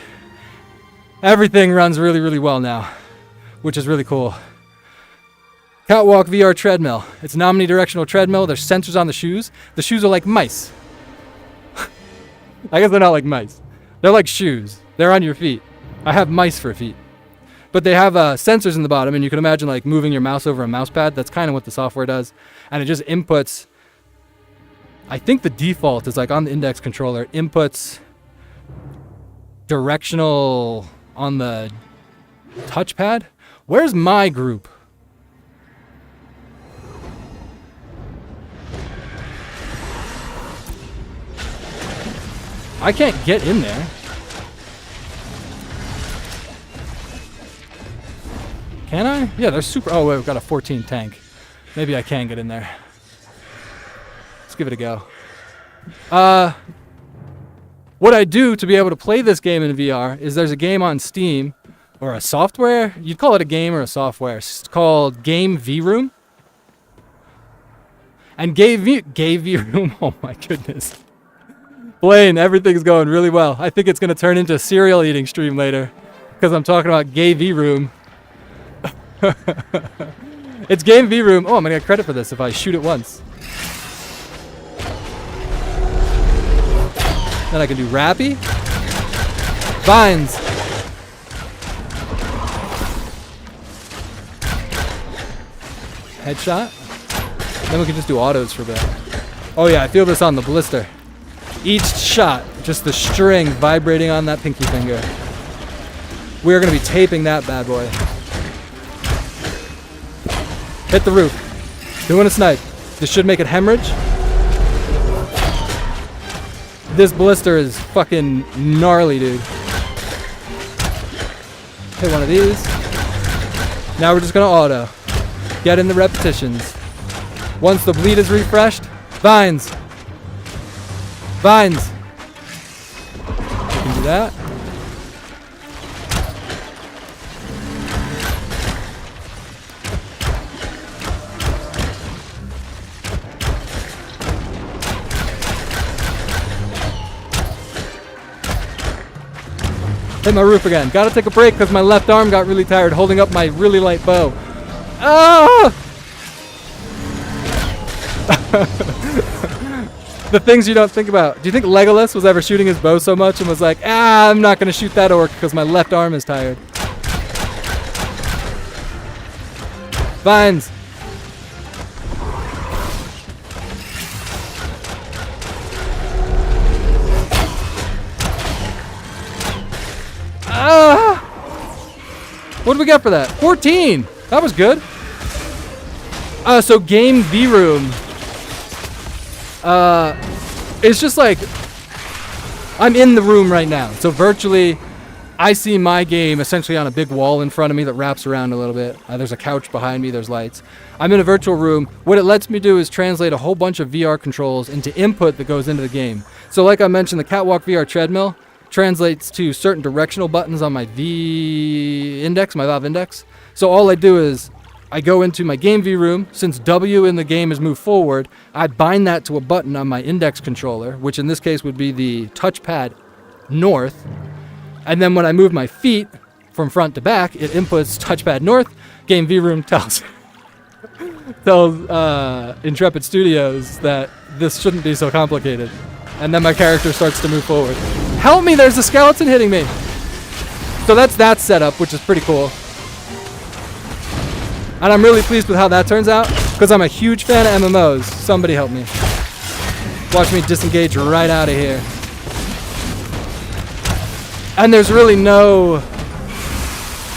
A: Everything runs really, really well now, which is really cool. Katwalk VR treadmill. It's an omnidirectional treadmill. There's sensors on the shoes. The shoes are like mice. I guess they're not like mice. They're like shoes. They're on your feet. I have mice for feet. But they have sensors in the bottom, and you can imagine like moving your mouse over a mouse pad. That's kind of what the software does. And it just inputs, I think the default is like on the index controller, it inputs directional on the touchpad. Where's my group? I can't get in there. Can I? Yeah, they're super. Oh, wait, we've got a 14 tank. Maybe I can get in there. Let's give it a go. What I do to be able to play this game in VR is there's a game on Steam, or a software. You'd call it a game or a software. It's called Game V-Room. And Game V-Room, oh my goodness. Blaine, everything's going really well. I think it's going to turn into a cereal eating stream later because I'm talking about Gay V-Room. It's Game V-Room. Oh, I'm going to get credit for this if I shoot it once. Then I can do Rappy. Vines. Headshot. Then we can just do autos for a bit. Oh yeah, I feel this on the blister. Each shot, just the string vibrating on that pinky finger. We are going to be taping that bad boy. Hit the roof. Doing a snipe. This should make it hemorrhage. This blister is fucking gnarly, dude. Hit one of these. Now we're just going to auto. Get in the repetitions. Once the bleed is refreshed, vines. Vines. You can do that. Hit my roof again. Gotta take a break because my left arm got really tired holding up my really light bow. Ah! The things you don't think about. Do you think Legolas was ever shooting his bow so much and was like, I'm not going to shoot that orc because my left arm is tired? Vines. Ah! What did we get for that? 14! That was good. So Game V-Room. It's just like, I'm in the room right now. So virtually, I see my game essentially on a big wall in front of me that wraps around a little bit. There's a couch behind me, there's lights. I'm in a virtual room. What it lets me do is translate a whole bunch of VR controls into input that goes into the game. So like I mentioned, the Katwalk VR treadmill translates to certain directional buttons on my my Valve index. So all I do is, I go into my Game V room. Since W in the game is moved forward, I bind that to a button on my index controller, which in this case would be the touchpad north. And then when I move my feet from front to back, it inputs touchpad north. Game V room tells Intrepid Studios that this shouldn't be so complicated. And then my character starts to move forward. Help me, there's a skeleton hitting me. So that's that setup, which is pretty cool. And I'm really pleased with how that turns out, because I'm a huge fan of MMOs. Somebody help me. Watch me disengage right out of here. And there's really no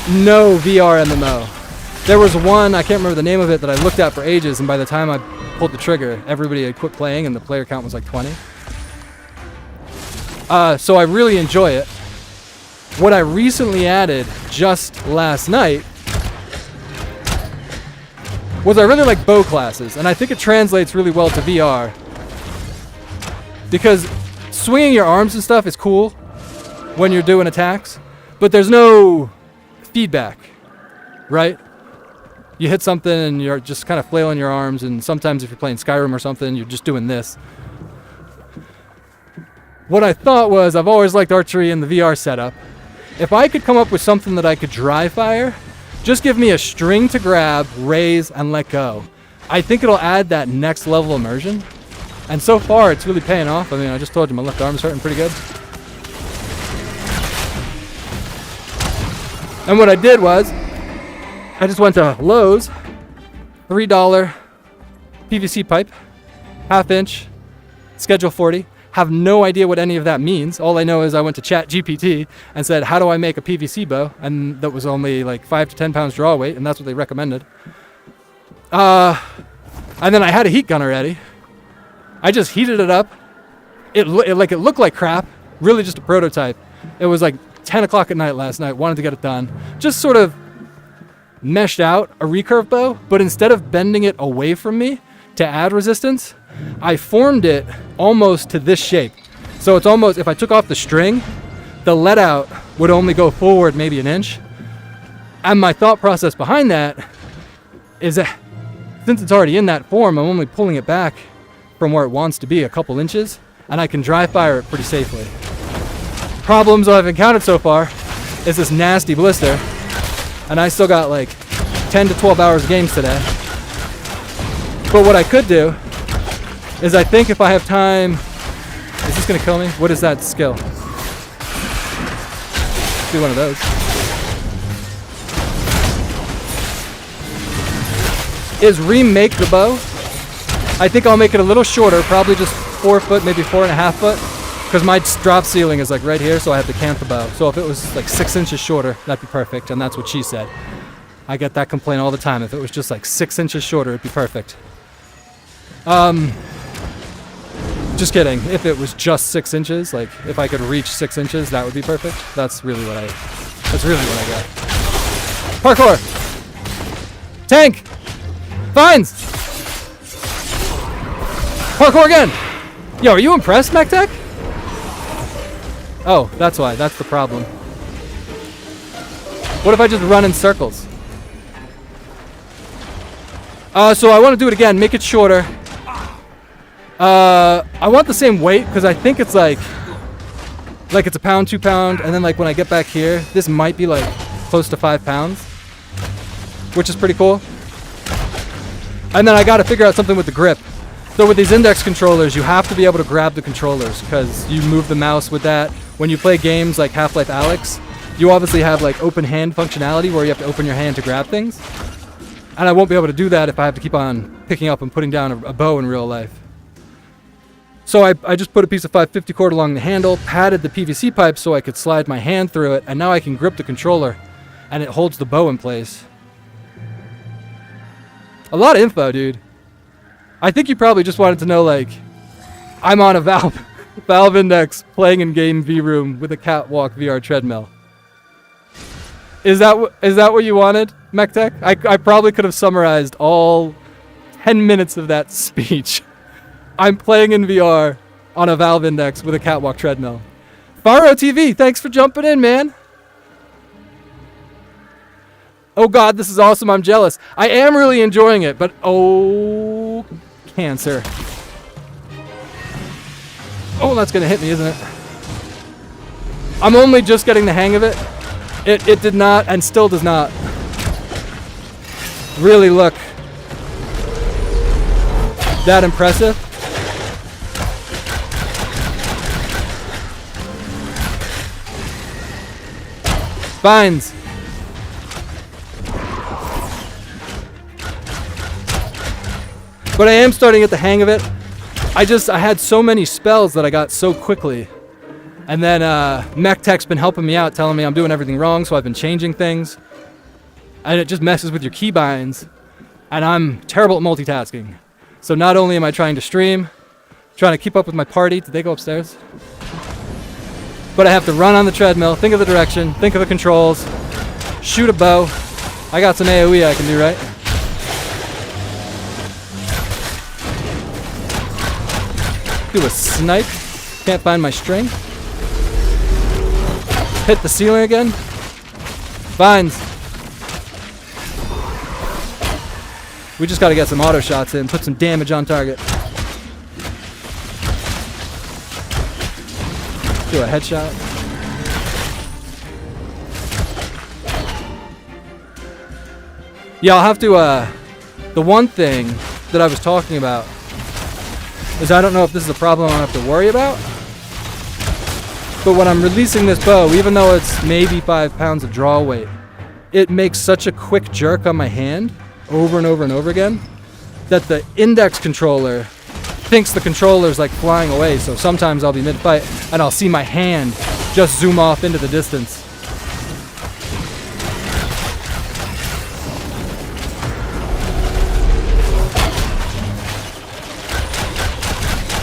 A: VR MMO. There was one, I can't remember the name of it, that I looked at for ages, and by the time I pulled the trigger, everybody had quit playing and the player count was like 20. So I really enjoy it. What I recently added just last night was I really like bow classes, and I think it translates really well to VR. Because swinging your arms and stuff is cool when you're doing attacks, but there's no feedback. right? You hit something and you're just kind of flailing your arms, and sometimes if you're playing Skyrim or something, you're just doing this. What I thought was, I've always liked archery in the VR setup. If I could come up with something that I could dry fire, just give me a string to grab, raise, and let go. I think it'll add that next level immersion. And so far, it's really paying off. I mean, I just told you my left arm's hurting pretty good. And what I did was, I just went to Lowe's, $3 PVC pipe, 1/2 inch, schedule 40. Have no idea what any of that means. All I know is I went to ChatGPT and said, how do I make a PVC bow? And that was only like 5 to 10 pounds draw weight, and that's what they recommended. And then I had a heat gun already. I just heated it up. It looked like crap, really just a prototype. It was like 10 o'clock at night last night, wanted to get it done. Just sort of meshed out a recurve bow, but instead of bending it away from me to add resistance, I formed it almost to this shape. So it's almost, if I took off the string, the let out would only go forward maybe an inch. And my thought process behind that is that since it's already in that form, I'm only pulling it back from where it wants to be a couple inches, and I can dry fire it pretty safely. Problems I've encountered so far is this nasty blister, and I still got like 10 to 12 hours of games today. But what I could do is, I think if I have time, is this gonna kill me? What is that skill? Let's do one of those. Is remake the bow. I think I'll make it a little shorter, probably just 4 foot, maybe 4.5 foot, because my drop ceiling is like right here, so I have to cant the bow. So if it was like 6 inches shorter, that'd be perfect, and that's what she said. I get that complaint all the time. If it was just like 6 inches shorter, it'd be perfect. Just kidding. If it was just 6 inches, like if I could reach 6 inches, that would be perfect. That's really what I got. Parkour! Tank! Vines! Parkour again! Yo, are you impressed, MacTech? Oh, that's why. That's the problem. What if I just run in circles? So I want to do it again. Make it shorter. I want the same weight because I think it's like it's a pound, 2 pound, and then like when I get back here, this might be like close to 5 pounds, which is pretty cool. And then I got to figure out something with the grip. So with these index controllers, you have to be able to grab the controllers because you move the mouse with that. When you play games like Half-Life Alyx, you obviously have like open hand functionality where you have to open your hand to grab things. And I won't be able to do that if I have to keep on picking up and putting down a bow in real life. So I just put a piece of 550 cord along the handle, padded the PVC pipe so I could slide my hand through it, and now I can grip the controller, and it holds the bow in place. A lot of info, dude. I think you probably just wanted to know, like, I'm on a Valve Index playing in game V-Room with a Katwalk VR treadmill. Is that what you wanted, MechTech? I probably could have summarized all 10 minutes of that speech. I'm playing in VR on a Valve Index with a Katwalk treadmill. Faro TV, thanks for jumping in, man. Oh God, this is awesome. I'm jealous. I am really enjoying it, but oh, cancer. Oh, that's gonna hit me, isn't it? I'm only just getting the hang of it. It did not, and still does not, really look that impressive. Vines. But I am starting to get the hang of it. I had so many spells that I got so quickly. And then MechTech's been helping me out, telling me I'm doing everything wrong, so I've been changing things. And it just messes with your keybinds. And I'm terrible at multitasking. So not only am I trying to stream, trying to keep up with my party. Did they go upstairs? But I have to run on the treadmill, think of the direction, think of the controls, shoot a bow. I got some AoE I can do, right? Do a snipe. Can't find my string. Hit the ceiling again. Vines. We just got to get some auto shots in, put some damage on target. Do a headshot. Yeah, I'll have to, the one thing that I was talking about is I don't know if this is a problem I have to worry about, but when I'm releasing this bow, even though it's maybe 5 pounds of draw weight, it makes such a quick jerk on my hand over and over and over again that the index controller thinks the controller's like flying away. So sometimes I'll be mid-fight and I'll see my hand just zoom off into the distance.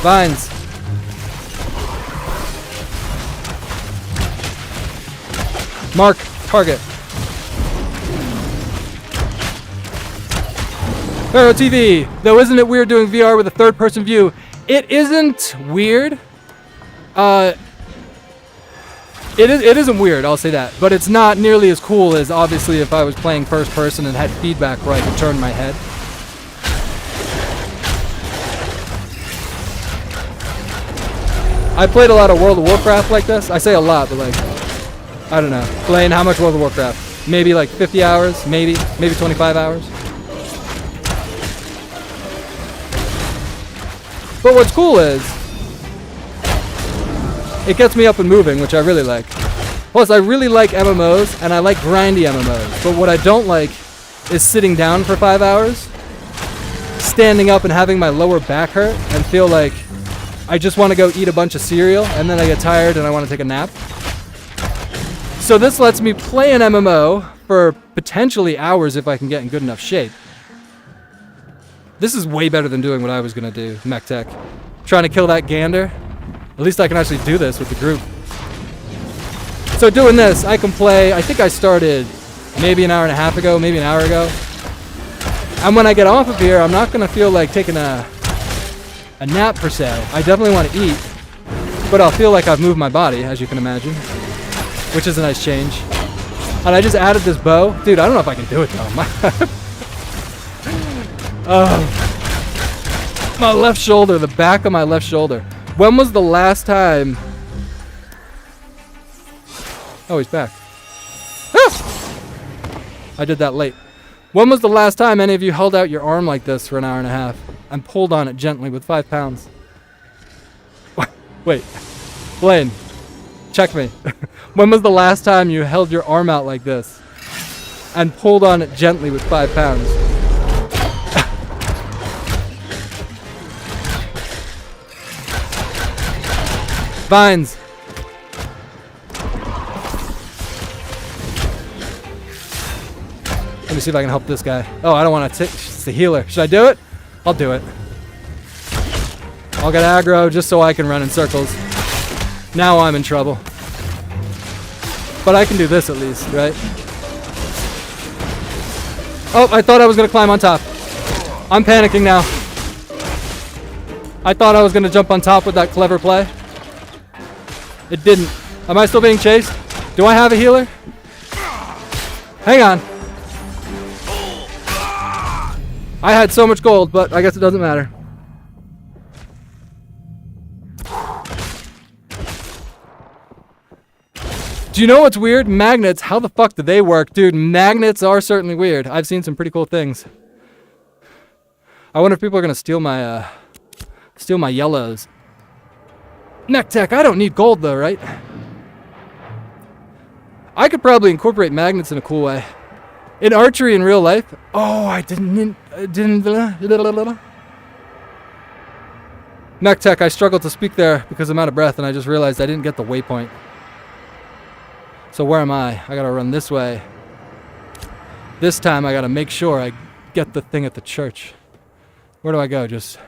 A: Vines. Mark target. Pharaoh TV, though isn't it weird doing VR with a third-person view? It isn't weird. It isn't weird, I'll say that. But it's not nearly as cool as, obviously, if I was playing first-person and had feedback where I could turn my head. I played a lot of World of Warcraft like this. I say a lot, but like, I don't know. Playing how much World of Warcraft? Maybe like 50 hours, maybe 25 hours. But what's cool is, it gets me up and moving, which I really like. Plus, I really like MMOs, and I like grindy MMOs. But what I don't like is sitting down for 5 hours, standing up and having my lower back hurt, and feel like I just want to go eat a bunch of cereal, and then I get tired and I want to take a nap. So this lets me play an MMO for potentially hours if I can get in good enough shape. This is way better than doing what I was going to do, Mech Tech. Trying to kill that gander. At least I can actually do this with the group. So doing this, I can play, I think I started maybe an hour and a half ago, maybe an hour ago. And when I get off of here, I'm not going to feel like taking a nap per se. I definitely want to eat, but I'll feel like I've moved my body, as you can imagine, which is a nice change. And I just added this bow. Dude, I don't know if I can do it though. My left shoulder, the back of my left shoulder. When was the last time? Oh, he's back. Ah! I did that late. When was the last time any of you held out your arm like this for an hour and a half and pulled on it gently with 5 pounds? Wait, Blaine, check me. When was the last time you held your arm out like this and pulled on it gently with 5 pounds? Vines. Let me see if I can help this guy. Oh, I don't want to. It's the healer. Should I do it? I'll do it. I'll get aggro just so I can run in circles. Now I'm in trouble. But I can do this at least, right? Oh, I thought I was going to climb on top. I'm panicking now. I thought I was going to jump on top with that clever play. It didn't. Am I still being chased? Do I have a healer? Hang on. I had so much gold, but I guess it doesn't matter. Do you know what's weird? Magnets, how the fuck do they work? Dude, magnets are certainly weird. I've seen some pretty cool things. I wonder if people are going to steal my yellows. Mech Tech, I don't need gold though, right? I could probably incorporate magnets in a cool way. In archery in real life. Oh, I didn't. Mech Tech, I struggled to speak there because I'm out of breath and I just realized I didn't get the waypoint. So where am I? I gotta run this way. This time I gotta make sure I get the thing at the church. Where do I go? Just...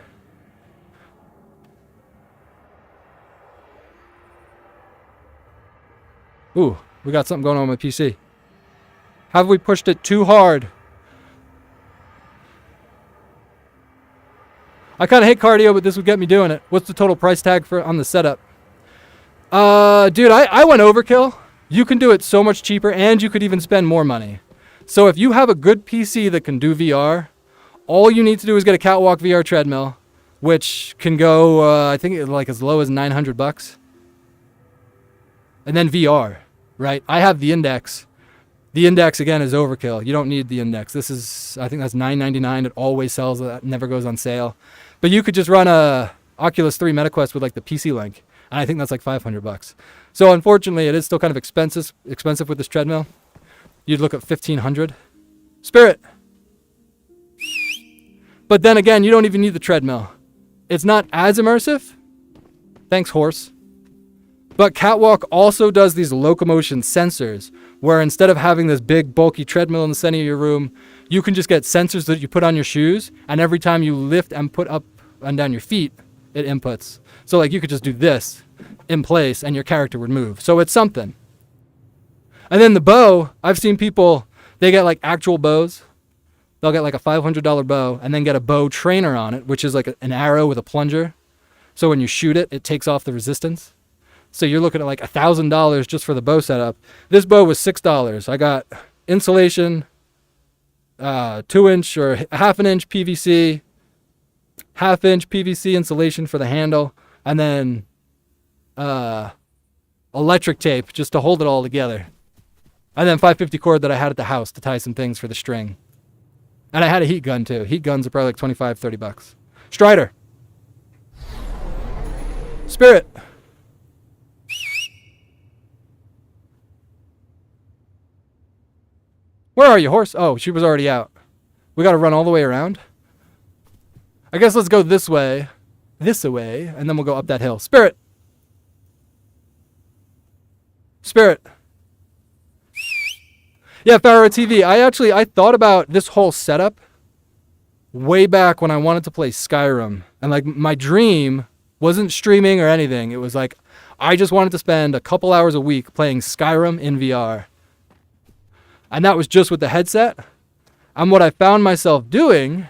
A: Ooh, we got something going on with my PC. Have we pushed it too hard? I kind of hate cardio, but this would get me doing it. What's the total price tag for on the setup? Dude, I went overkill. You can do it so much cheaper, and you could even spend more money. So if you have a good PC that can do VR, All you need to do is get a Katwalk VR treadmill, which can go, I think, like as low as $900. And then VR, right? I have the Index. The Index, again, is overkill. You don't need the Index. This is, I think that's $9.99. It always sells. That never goes on sale. But you could just run a Oculus 3 MetaQuest with like the PC link. And I think that's like $500. So unfortunately, it is still kind of expensive with this treadmill. You'd look at $1,500. Spirit. But then again, you don't even need the treadmill. It's not as immersive. Thanks, horse. But Katwalk also does these locomotion sensors, where instead of having this big bulky treadmill in the center of your room, you can just get sensors that you put on your shoes, and every time you lift and put up and down your feet, it inputs. So like you could just do this in place and your character would move. So it's something. And then the bow, I've seen people, they get like actual bows. They'll get like a $500 bow and then get a bow trainer on it, which is like an arrow with a plunger. So when you shoot it, it takes off the resistance. So you're looking at like $1,000 just for the bow setup. This bow was $6. I got insulation, 2-inch or half-an-inch PVC, half-inch PVC insulation for the handle, and then electric tape just to hold it all together. And then 550 cord that I had at the house to tie some things for the string. And I had a heat gun too. Heat guns are probably like $25-30. Strider. Spirit. Where are you, horse? Oh, she was already out. We got to run all the way around. I guess let's go this way, and then we'll go up that hill. Spirit. Spirit. Yeah, Pharaoh TV. I thought about this whole setup way back when I wanted to play Skyrim. And like my dream wasn't streaming or anything. It was like I just wanted to spend a couple hours a week playing Skyrim in VR. And that was just with the headset. And what I found myself doing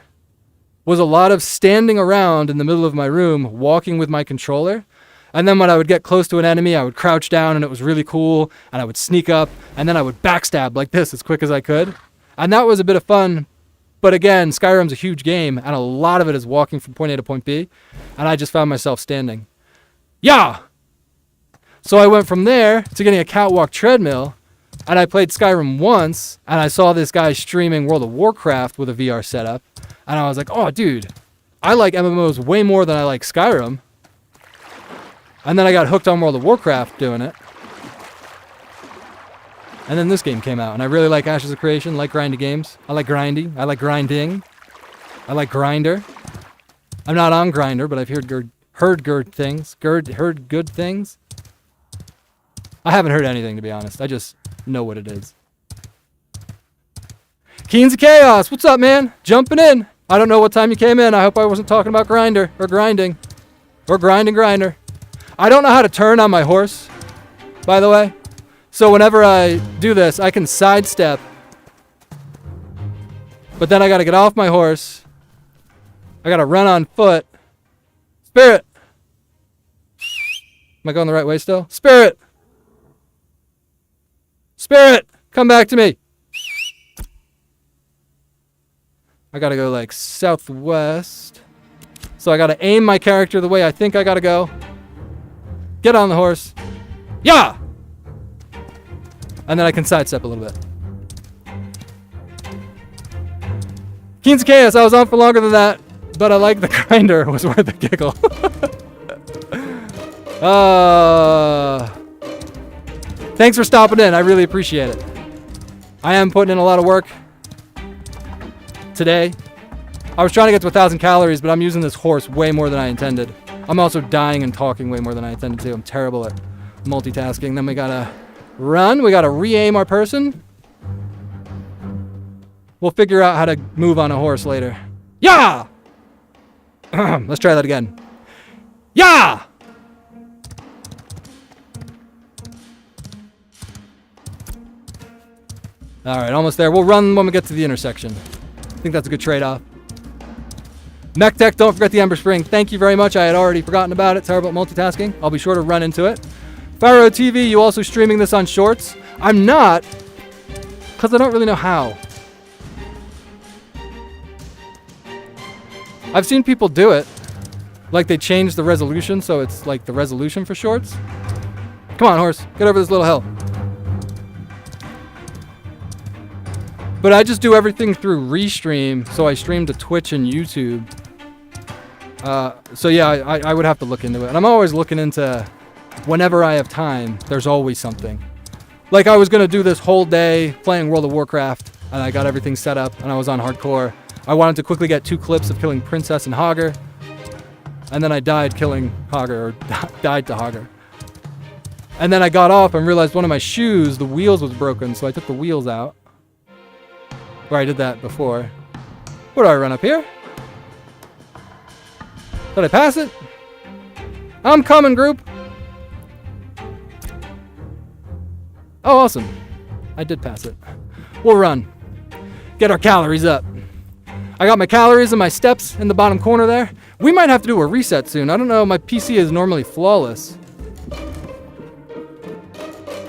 A: was a lot of standing around in the middle of my room, walking with my controller. And then when I would get close to an enemy, I would crouch down and it was really cool. And I would sneak up and then I would backstab like this as quick as I could. And that was a bit of fun. But again, Skyrim's a huge game and a lot of it is walking from point A to point B. And I just found myself standing. Yeah! So I went from there to getting a Katwalk treadmill. And I played Skyrim once, and I saw this guy streaming World of Warcraft with a VR setup. And I was like, oh, dude, I like MMOs way more than I like Skyrim. And then I got hooked on World of Warcraft doing it. And then this game came out, and I really like Ashes of Creation, like grindy games. I like grindy. I like grinding. I like Grinder. I'm not on Grinder, but I've heard good things. Heard good things. I haven't heard anything, to be honest. I just know what it is. Keens of Chaos, what's up, man? Jumping in. I don't know what time you came in. I hope I wasn't talking about Grinder or grinding or Grinder. I don't know how to turn on my horse, by the way. So whenever I do this, I can sidestep. But then I got to get off my horse. I got to run on foot. Spirit. Am I going the right way still? Spirit. Spirit, come back to me. I gotta go like southwest. So I gotta aim my character the way I think I gotta go. Get on the horse. Yeah! And then I can sidestep a little bit. Keens of Chaos, I was on for longer than that, but I like the grinder. It was worth the giggle. Thanks for stopping in. I really appreciate it. I am putting in a lot of work today. I was trying to get to 1,000 calories, but I'm using this horse way more than I intended. I'm also dying and talking way more than I intended to. I'm terrible at multitasking. Then we gotta run. We gotta re-aim our person. We'll figure out how to move on a horse later. Yeah! Let's try that again. Yeah! All right, almost there. We'll run when we get to the intersection. I think that's a good trade-off. Mech Tech, don't forget the Ember Spring. Thank you very much. I had already forgotten about it. Terrible at multitasking. I'll be sure to run into it. Pharaoh TV, you also streaming this on Shorts? I'm not, because I don't really know how. I've seen people do it. Like they change the resolution, so it's like the resolution for shorts. Come on, horse. Get over this little hill. But I just do everything through Restream, so I stream to Twitch and YouTube. So yeah, I would have to look into it. And I'm always looking into, whenever I have time, there's always something. Like I was going to do this whole day playing World of Warcraft, and I got everything set up, and I was on hardcore. I wanted to quickly get 2 clips of killing Princess and Hogger, and then I died killing Hogger, or died to Hogger. And then I got off and realized one of my shoes, the wheels was broken, so I took the wheels out. Or I did that before. Where do I run up here? Did I pass it? I'm coming, group. Oh, awesome. I did pass it. We'll run. Get our calories up. I got my calories and my steps in the bottom corner there. We might have to do a reset soon. I don't know. My PC is normally flawless.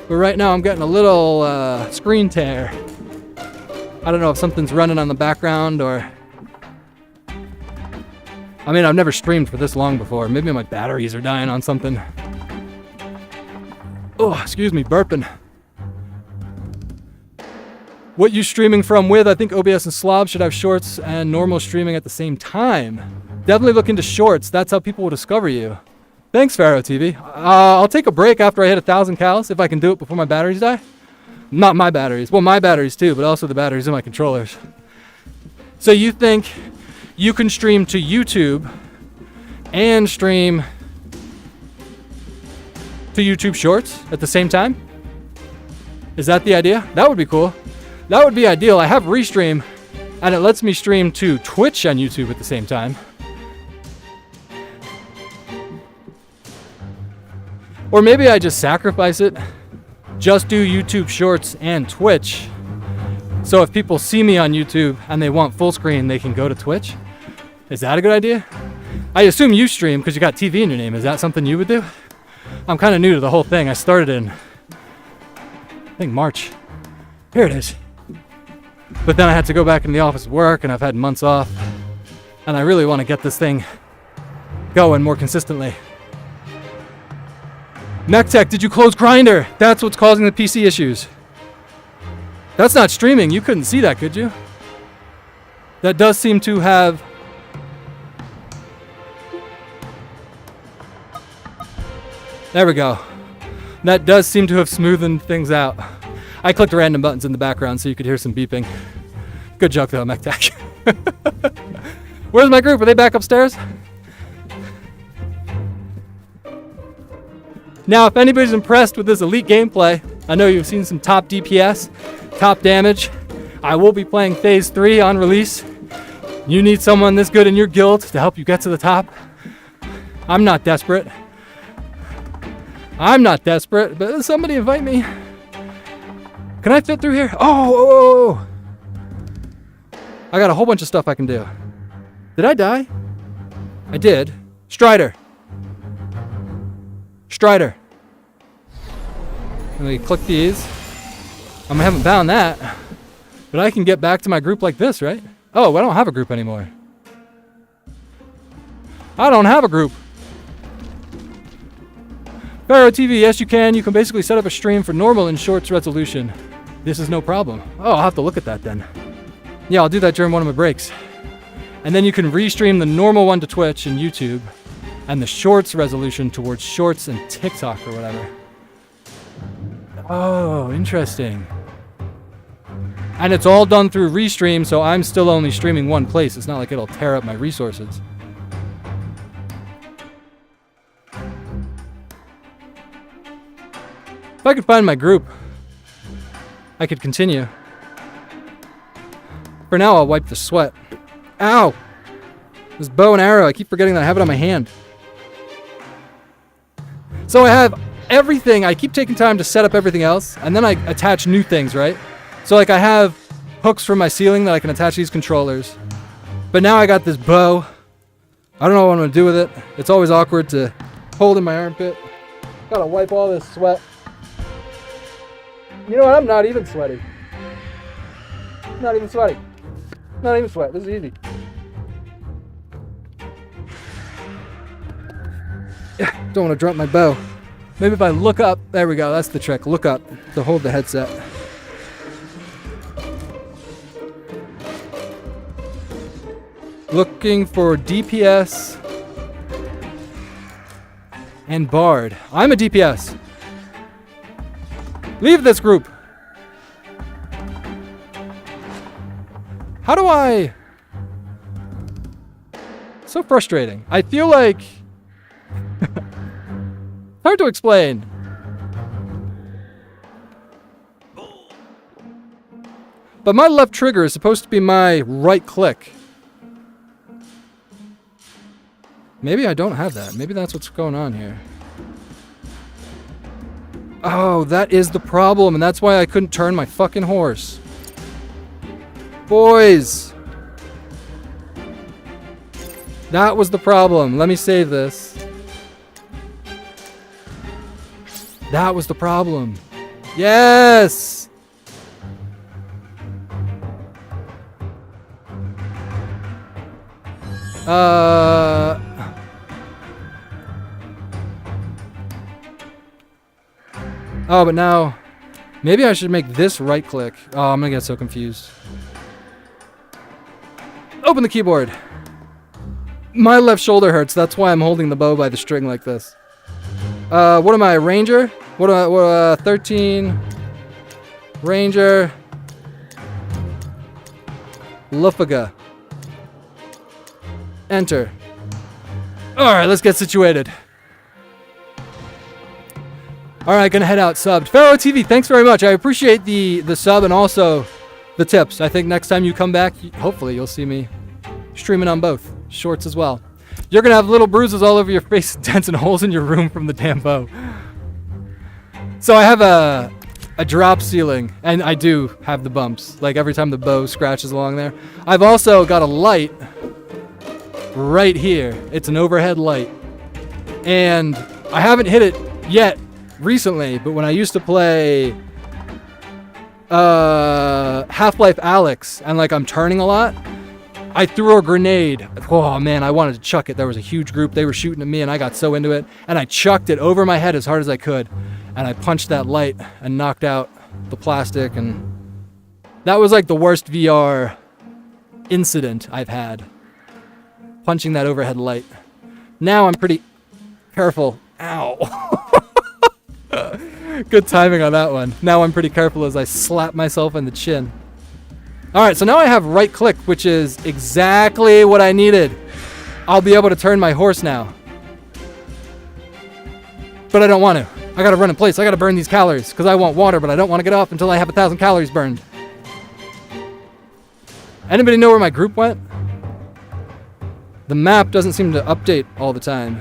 A: But right now I'm getting a little screen tear. I don't know if something's running on the background or... I mean, I've never streamed for this long before. Maybe my batteries are dying on something. Oh, excuse me, burping. What you streaming from with? I think OBS and Slob should have shorts and normal streaming at the same time. Definitely look into shorts. That's how people will discover you. Thanks, Pharaoh TV. I'll take a break after I hit 1,000 cows if I can do it before my batteries die. Not my batteries. Well, my batteries too, but also the batteries in my controllers. So you think you can stream to YouTube and stream to YouTube Shorts at the same time? Is that the idea? That would be cool. That would be ideal. I have Restream, and it lets me stream to Twitch on YouTube at the same time. Or maybe I just sacrifice it. Just do YouTube Shorts and Twitch. So if people see me on YouTube and they want full screen, they can go to Twitch. Is that a good idea? I assume you stream because you got TV in your name. Is that something you would do? I'm kind of new to the whole thing. I started in, I think, March. Here it is. But then I had to go back in the office at work, and I've had months off. And I really want to get this thing going more consistently. MechTech, did you close Grindr? That's what's causing the PC issues. That's not streaming. You couldn't see that, could you? That does seem to have... There we go. That does seem to have smoothened things out. I clicked random buttons in the background so you could hear some beeping. Good joke though, MechTech. Where's my group? Are they back upstairs? Now, if anybody's impressed with this elite gameplay, I know you've seen some top DPS, top damage. I will be playing Phase 3 on release. You need someone this good in your guild to help you get to the top. I'm not desperate. But somebody invite me. Can I fit through here? Oh! I got a whole bunch of stuff I can do. Did I die? I did. Strider. Let me click these. I haven't found that. But I can get back to my group like this, right? Oh, I don't have a group anymore. I don't have a group. Pharaoh TV, yes you can. You can basically set up a stream for normal and shorts resolution. This is no problem. Oh, I'll have to look at that then. Yeah, I'll do that during one of my breaks. And then you can restream the normal one to Twitch and YouTube, and the shorts resolution towards shorts and TikTok or whatever. Oh, interesting. And it's all done through Restream, so I'm still only streaming one place. It's not like it'll tear up my resources. If I could find my group, I could continue. For now, I'll wipe the sweat. Ow! This bow and arrow, I keep forgetting that I have it on my hand. So I have everything. I keep taking time to set up everything else, and then I attach new things, right? So like I have hooks from my ceiling that I can attach these controllers. But now I got this bow. I don't know what I'm going to do with it. It's always awkward to hold in my armpit. Gotta wipe all this sweat. You know what? I'm not even sweaty. Not even sweaty. Not even sweat. This is easy. Don't want to drop my bow. Maybe if I look up. There we go. That's the trick. Look up to hold the headset. Looking for DPS and Bard. I'm a DPS. Leave this group. How do I... So frustrating. I feel like... Hard to explain. But my left trigger is supposed to be my right click. Maybe I don't have that. Maybe that's what's going on here. Oh, that is the problem, and that's why I couldn't turn my fucking horse. Boys! That was the problem. Let me save this. That was the problem. Yes! Oh, but now... Maybe I should make this right click. Oh, I'm gonna get so confused. Open the keyboard. My left shoulder hurts. That's why I'm holding the bow by the string like this. What am I, a ranger? What am I, 13... Ranger... Lufaga. Enter. Alright, let's get situated. Alright, gonna head out subbed. Pharaoh TV, thanks very much. I appreciate the sub and also the tips. I think next time you come back, hopefully you'll see me streaming on both. Shorts as well. You're gonna have little bruises all over your face, dents and holes in your room from the damn bow. So I have a drop ceiling, and I do have the bumps, like every time the bow scratches along there. I've also got a light right here. It's an overhead light. And I haven't hit it yet recently, but when I used to play Half-Life Alyx, and like I'm turning a lot, I threw a grenade. Oh man, I wanted to chuck it. There was a huge group. They were shooting at me and I got so into it. And I chucked it over my head as hard as I could. And I punched that light and knocked out the plastic. And that was like the worst VR incident I've had. Punching that overhead light. Now I'm pretty careful. Ow. Good timing on that one. Now I'm pretty careful as I slap myself in the chin. Alright, so now I have right click, which is exactly what I needed. I'll be able to turn my horse now. But I don't want to. I gotta run in place. I gotta burn these calories, because I want water, but I don't want to get off until I have 1,000 calories burned. Anybody know where my group went? The map doesn't seem to update all the time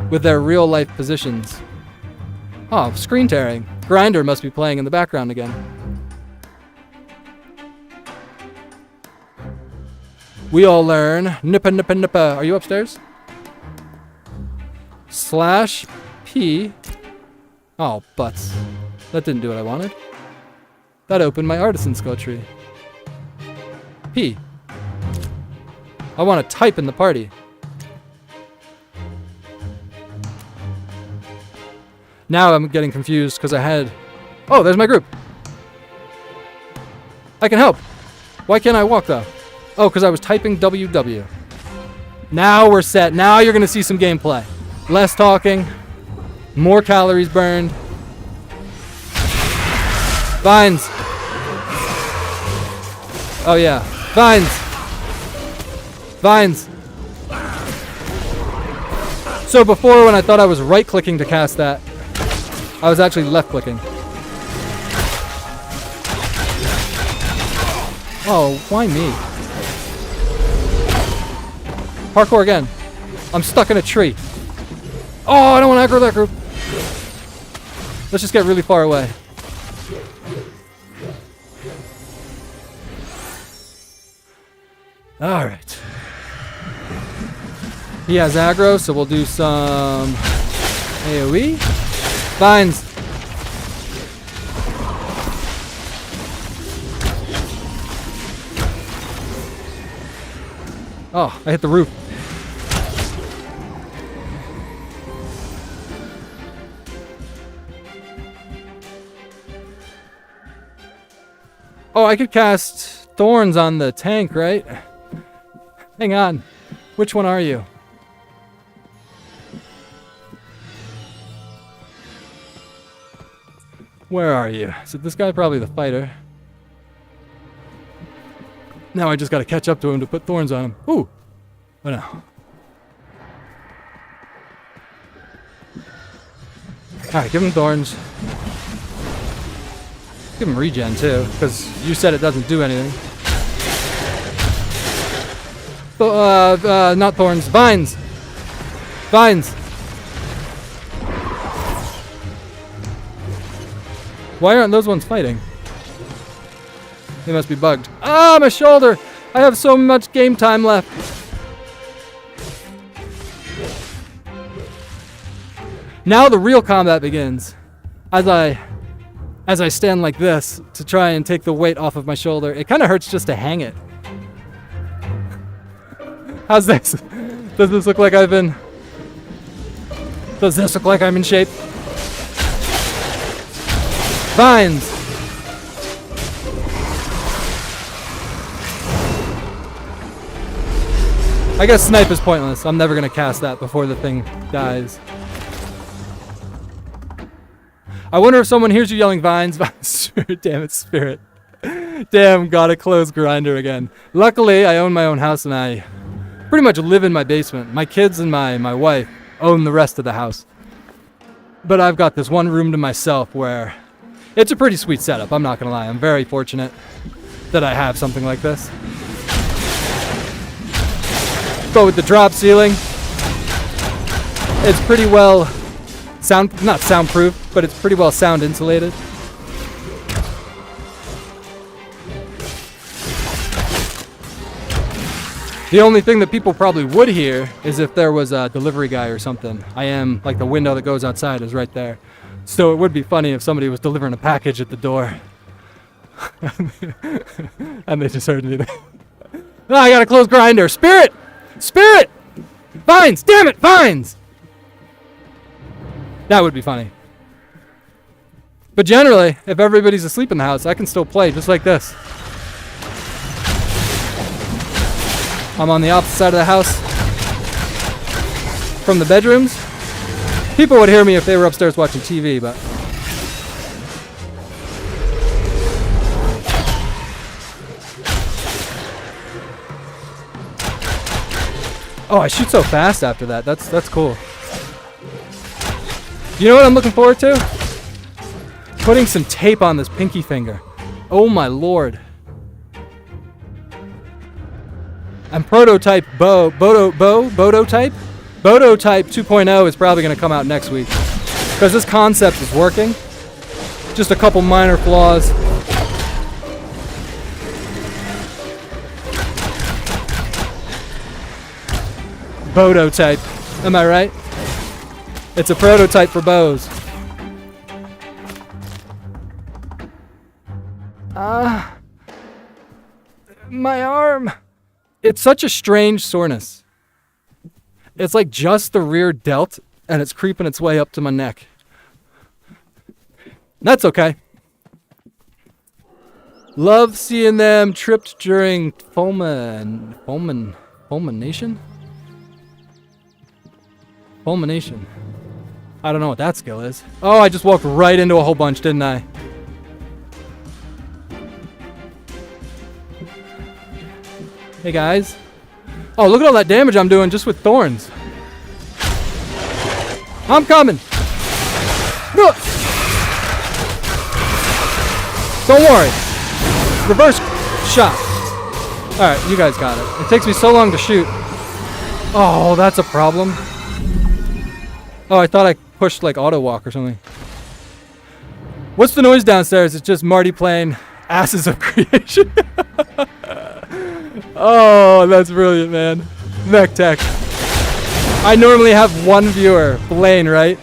A: with their real life positions. Oh, screen tearing. Grinder must be playing in the background again. We all learn. Nippa, nippa, nippa. Are you upstairs? Slash P. Oh, butts. That didn't do what I wanted. That opened my artisan skill tree. P. I want to type in the party. Now I'm getting confused because I had... Oh, there's my group. I can help. Why can't I walk though? Oh, because I was typing WW. Now we're set. Now you're going to see some gameplay. Less talking. More calories burned. Vines. Oh, yeah. Vines. Vines. So before, when I thought I was right-clicking to cast that, I was actually left-clicking. Oh, why me? Parkour again. I'm stuck in a tree. Oh, I don't want to aggro that group. Let's just get really far away. Alright. He has aggro, so we'll do some AoE. Vines. Oh, I hit the roof. I could cast thorns on the tank, right? Hang on. Which one are you? Where are you? So this guy probably the fighter. Now I just gotta catch up to him to put thorns on him. Ooh! Oh no. Alright, give him thorns. Give him regen too, because you said it doesn't do anything. Not thorns. Vines! Vines! Why aren't those ones fighting? They must be bugged. Ah, my shoulder! I have so much game time left. Now the real combat begins. As I stand like this to try and take the weight off of my shoulder. It kind of hurts just to hang it. How's this? Does this look like I'm in shape? Vines! I guess snipe is pointless. I'm never gonna cast that before the thing dies. I wonder if someone hears you yelling vines. Damn it, spirit. Damn, gotta close grinder again. Luckily, I own my own house and I pretty much live in my basement. My kids and my wife own the rest of the house. But I've got this one room to myself where it's a pretty sweet setup, I'm not gonna lie. I'm very fortunate that I have something like this. But with the drop ceiling, it's pretty well not soundproof, but it's pretty well sound insulated. The only thing that people probably would hear is if there was a delivery guy or something. Like the window that goes outside is right there. So it would be funny if somebody was delivering a package at the door. And they just heard me. Oh, I gotta close grinder. Spirit! Spirit! Vines! Damn it! Vines! That would be funny. But generally, if everybody's asleep in the house, I can still play just like this. I'm on the opposite side of the house from the bedrooms. People would hear me if they were upstairs watching TV, but... Oh, I shoot so fast after that. That's cool. You know what I'm looking forward to? Putting some tape on this pinky finger. Oh my lord. And prototype Bodo type 2.0 is probably going to come out next week. Because this concept is working. Just a couple minor flaws. Bodo type. Am I right? It's a prototype for bows. My arm. It's such a strange soreness. It's like just the rear delt, and it's creeping its way up to my neck. That's okay. Love seeing them tripped during fulmination? Fulmination. I don't know what that skill is. Oh, I just walked right into a whole bunch, didn't I? Hey guys. Oh, look at all that damage I'm doing just with thorns. I'm coming. Don't worry. Reverse shot. Alright, you guys got it. It takes me so long to shoot. Oh, that's a problem. Oh, I thought I pushed like auto walk or something. What's the noise downstairs? It's just Marty playing Ashes of Creation. Oh, that's brilliant, man. Mech Tech. I normally have one viewer, Blaine, right?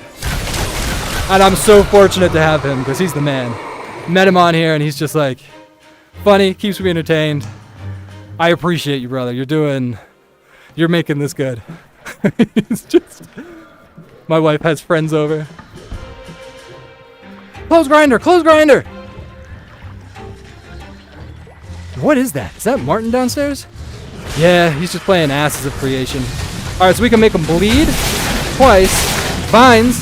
A: And I'm so fortunate to have him because he's the man. Met him on here and he's just like funny, keeps me entertained. I appreciate you, brother. You're making this good. It's just... My wife has friends over. Close grinder! Close grinder! What is that? Is that Martin downstairs? Yeah, he's just playing Ashes of Creation. All right, so we can make him bleed twice. Vines.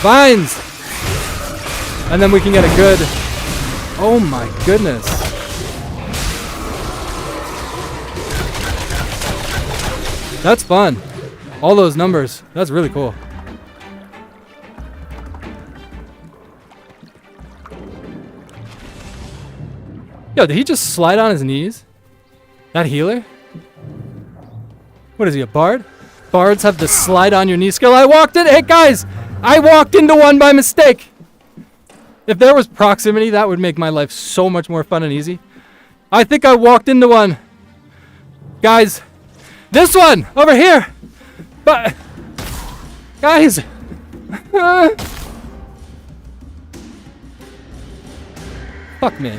A: Vines. And then we can get a good... Oh my goodness. That's fun. All those numbers. That's really cool. Yo, did he just slide on his knees? That healer? What is he, a bard? Bards have the slide on your knee skill. I walked in. Hey guys, I walked into one by mistake. If there was proximity, that would make my life so much more fun and easy. I think I walked into one. Guys, this one over here. But guys. Fuck me.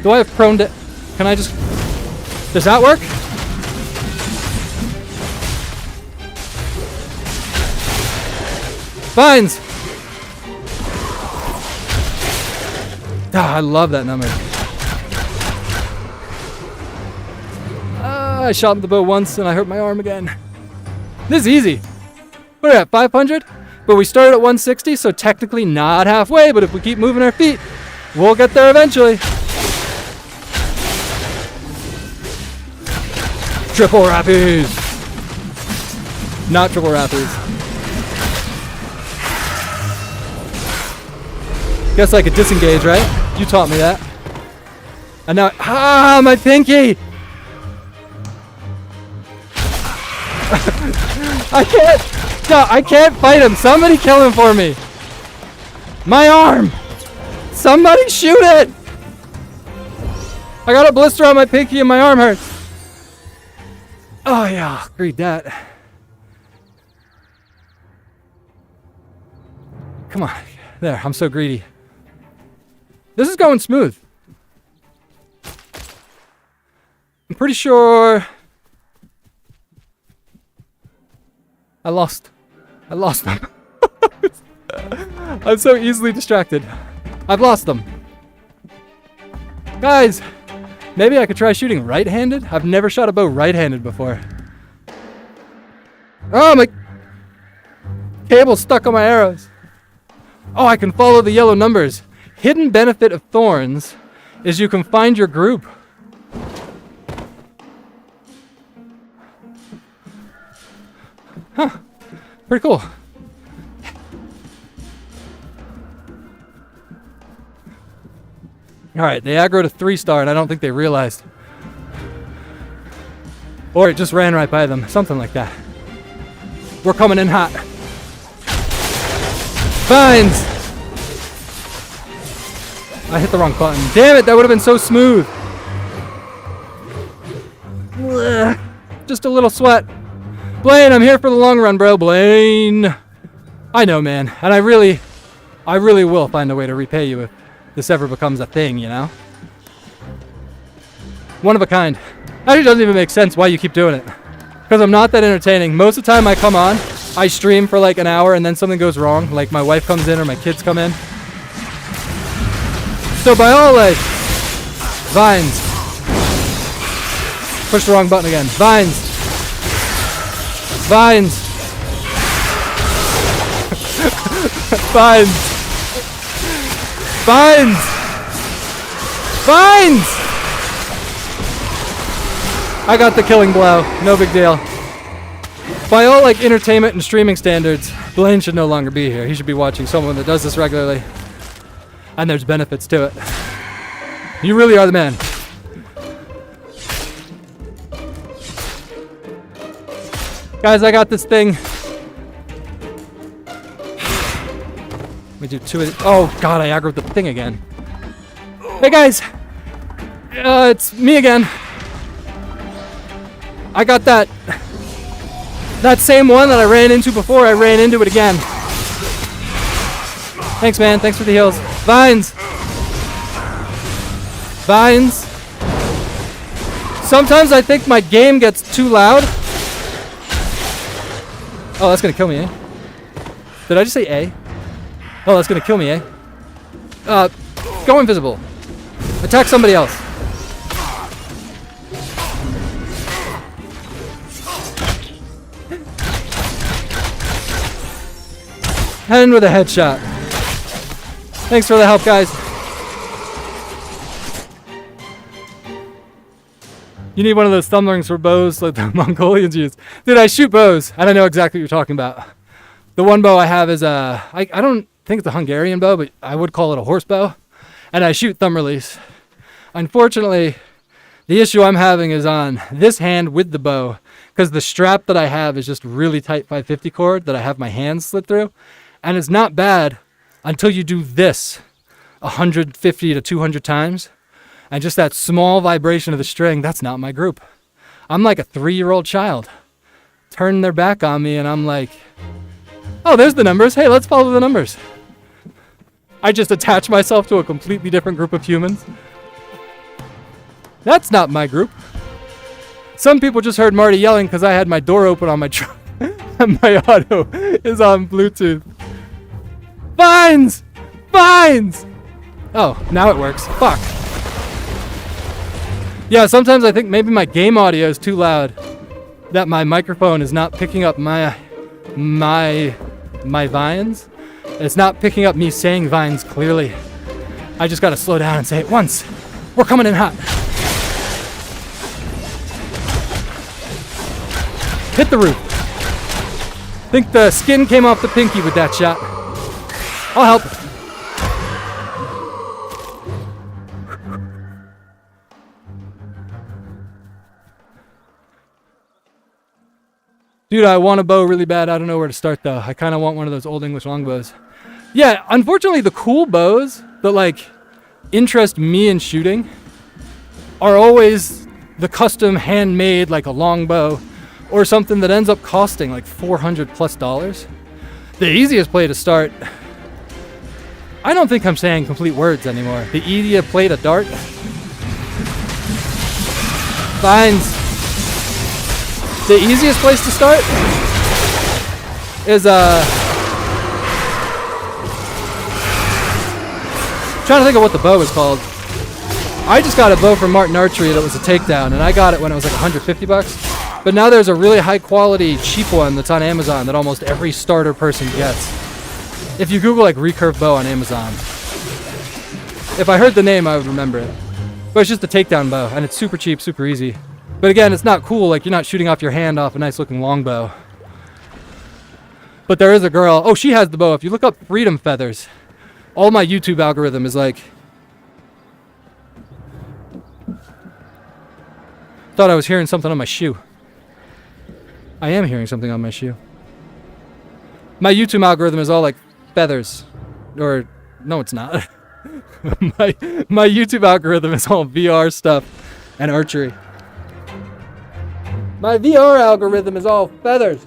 A: Do I have prone to... Can I just... Does that work? Vines! Ah, I love that number. I shot the bow once and I hurt my arm again. This is easy. What are we at, 500? But we started at 160, so technically not halfway, but if we keep moving our feet, we'll get there eventually. Triple rappies. Not triple rappies. Guess I could disengage, right? You taught me that. And now, my pinky! I can't fight him. Somebody kill him for me. My arm! Somebody shoot it! I got a blister on my pinky and my arm hurts. Oh yeah, read that. Come on. There, I'm so greedy. This is going smooth. I'm pretty sure I lost them. I'm so easily distracted. I've lost them. Guys, maybe I could try shooting right-handed? I've never shot a bow right-handed before. Oh, my cable's stuck on my arrows. Oh, I can follow the yellow numbers. Hidden benefit of thorns is you can find your group. Huh. Pretty cool. Alright, they aggroed a 3-star and I don't think they realized. Or it just ran right by them. Something like that. We're coming in hot. Vines! I hit the wrong button. Damn it, that would have been so smooth. Ugh. Just a little sweat. Blaine, I'm here for the long run, bro. Blaine. I know, man. And I really will find a way to repay you if this ever becomes a thing, you know? One of a kind. Actually, doesn't even make sense why you keep doing it. Because I'm not that entertaining. Most of the time I come on, I stream for like an hour and then something goes wrong. Like my wife comes in or my kids come in. So by all like, Vines. Push the wrong button again. Vines. Vines. Vines. Vines. Vines. I got the killing blow. No big deal. By all like entertainment and streaming standards, Blaine should no longer be here. He should be watching someone that does this regularly. And there's benefits to it. You really are the man. Guys, I got this thing. Let me do 2 of it. Oh god, I aggroed the thing again. Hey guys! It's me again. I got that same one that I ran into before. I ran into it again. Thanks, man. Thanks for the heals. Vines. Vines. Sometimes I think my game gets too loud. Oh, that's gonna kill me, eh? Did I just say A? Oh, that's gonna kill me, eh? Go invisible. Attack somebody else. And with a headshot. Thanks for the help, guys. You need one of those thumb rings for bows like the Mongolians use. Dude, I shoot bows. I don't know exactly what you're talking about. The one bow I have is I don't think it's a Hungarian bow, but I would call it a horse bow. And I shoot thumb release. Unfortunately, the issue I'm having is on this hand with the bow, because the strap that I have is just really tight 550 cord that I have my hands slit through. And it's not bad until you do this 150 to 200 times. And just that small vibration of the string, that's not my group. I'm like a 3-year-old child turning their back on me, and I'm like, oh, there's the numbers. Hey, let's follow the numbers. I just attach myself to a completely different group of humans. That's not my group. Some people just heard Marty yelling because I had my door open on my truck and my auto is on Bluetooth. Vines! Vines! Oh, now it works. Fuck. Yeah, sometimes I think maybe my game audio is too loud, that my microphone is not picking up my vines. It's not picking up me saying vines clearly. I just gotta slow down and say it once. We're coming in hot. Hit the roof. Think the skin came off the pinky with that shot. I'll help. Dude, I want a bow really bad. I don't know where to start though. I kind of want one of those old English longbows. Yeah, unfortunately the cool bows that like interest me in shooting are always the custom handmade, like a longbow or something that ends up costing like $400+. The easiest play to start, I don't think I'm saying complete words anymore. The easiest play to dart. Vines. The easiest place to start is trying to think of what the bow is called. I just got a bow from Martin Archery that was a takedown, and I got it when it was like $150. But now there's a really high quality cheap one that's on Amazon that almost every starter person gets. If you Google like recurve bow on Amazon, if I heard the name I would remember it. But it's just a takedown bow, and it's super cheap, super easy. But again, it's not cool, like you're not shooting off your hand off a nice looking longbow. But there is a girl, oh, she has the bow. If you look up Freedom Feathers, all my YouTube algorithm is like, thought I was hearing something on my shoe. I am hearing something on my shoe. My YouTube algorithm is all like feathers, or no, it's not. my YouTube algorithm is all VR stuff and archery. My VR algorithm is all feathers.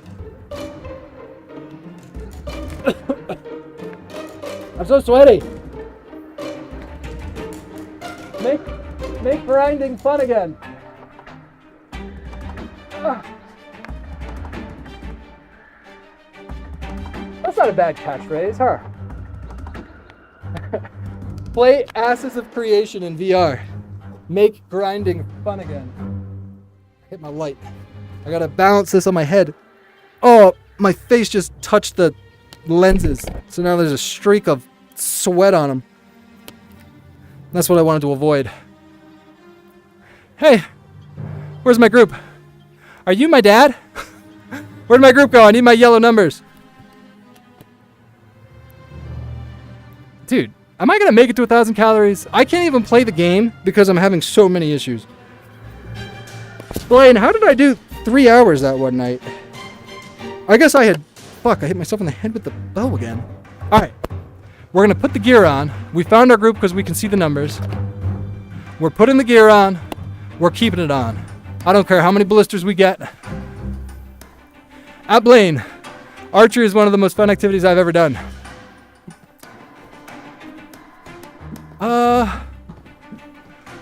A: I'm so sweaty. Make grinding fun again. That's not a bad catchphrase, huh? Play Ashes of Creation in VR. Make grinding fun again. Hit my light. I gotta balance this on my head. Oh, my face just touched the lenses. So now there's a streak of sweat on them. That's what I wanted to avoid. Hey, where's my group? Are you my dad? Where'd my group go? I need my yellow numbers. Dude, am I gonna make it to 1,000 calories? I can't even play the game because I'm having so many issues. Blaine, how did I do 3 hours that one night? I guess I had... Fuck, I hit myself in the head with the bow again. Alright. We're going to put the gear on. We found our group because we can see the numbers. We're putting the gear on. We're keeping it on. I don't care how many blisters we get. At Blaine, archery is one of the most fun activities I've ever done.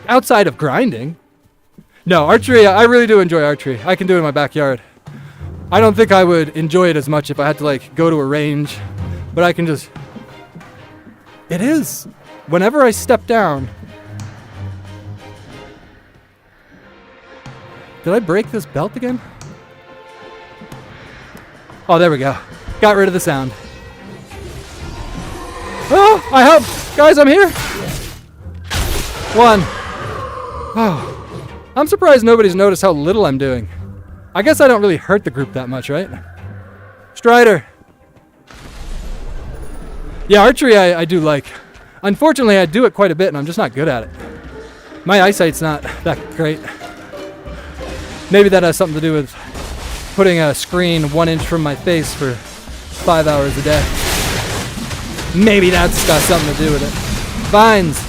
A: Outside of grinding. No, archery, I really do enjoy archery. I can do it in my backyard. I don't think I would enjoy it as much if I had to like go to a range, but I can just... It is. Whenever I step down... Did I break this belt again? Oh, there we go. Got rid of the sound. I help! Guys, I'm here! 1. Oh. I'm surprised nobody's noticed how little I'm doing. I guess I don't really hurt the group that much, right? Strider. Yeah, archery I do like. Unfortunately, I do it quite a bit and I'm just not good at it. My eyesight's not that great. Maybe that has something to do with putting a screen 1 inch from my face for 5 hours a day. Maybe that's got something to do with it. Vines.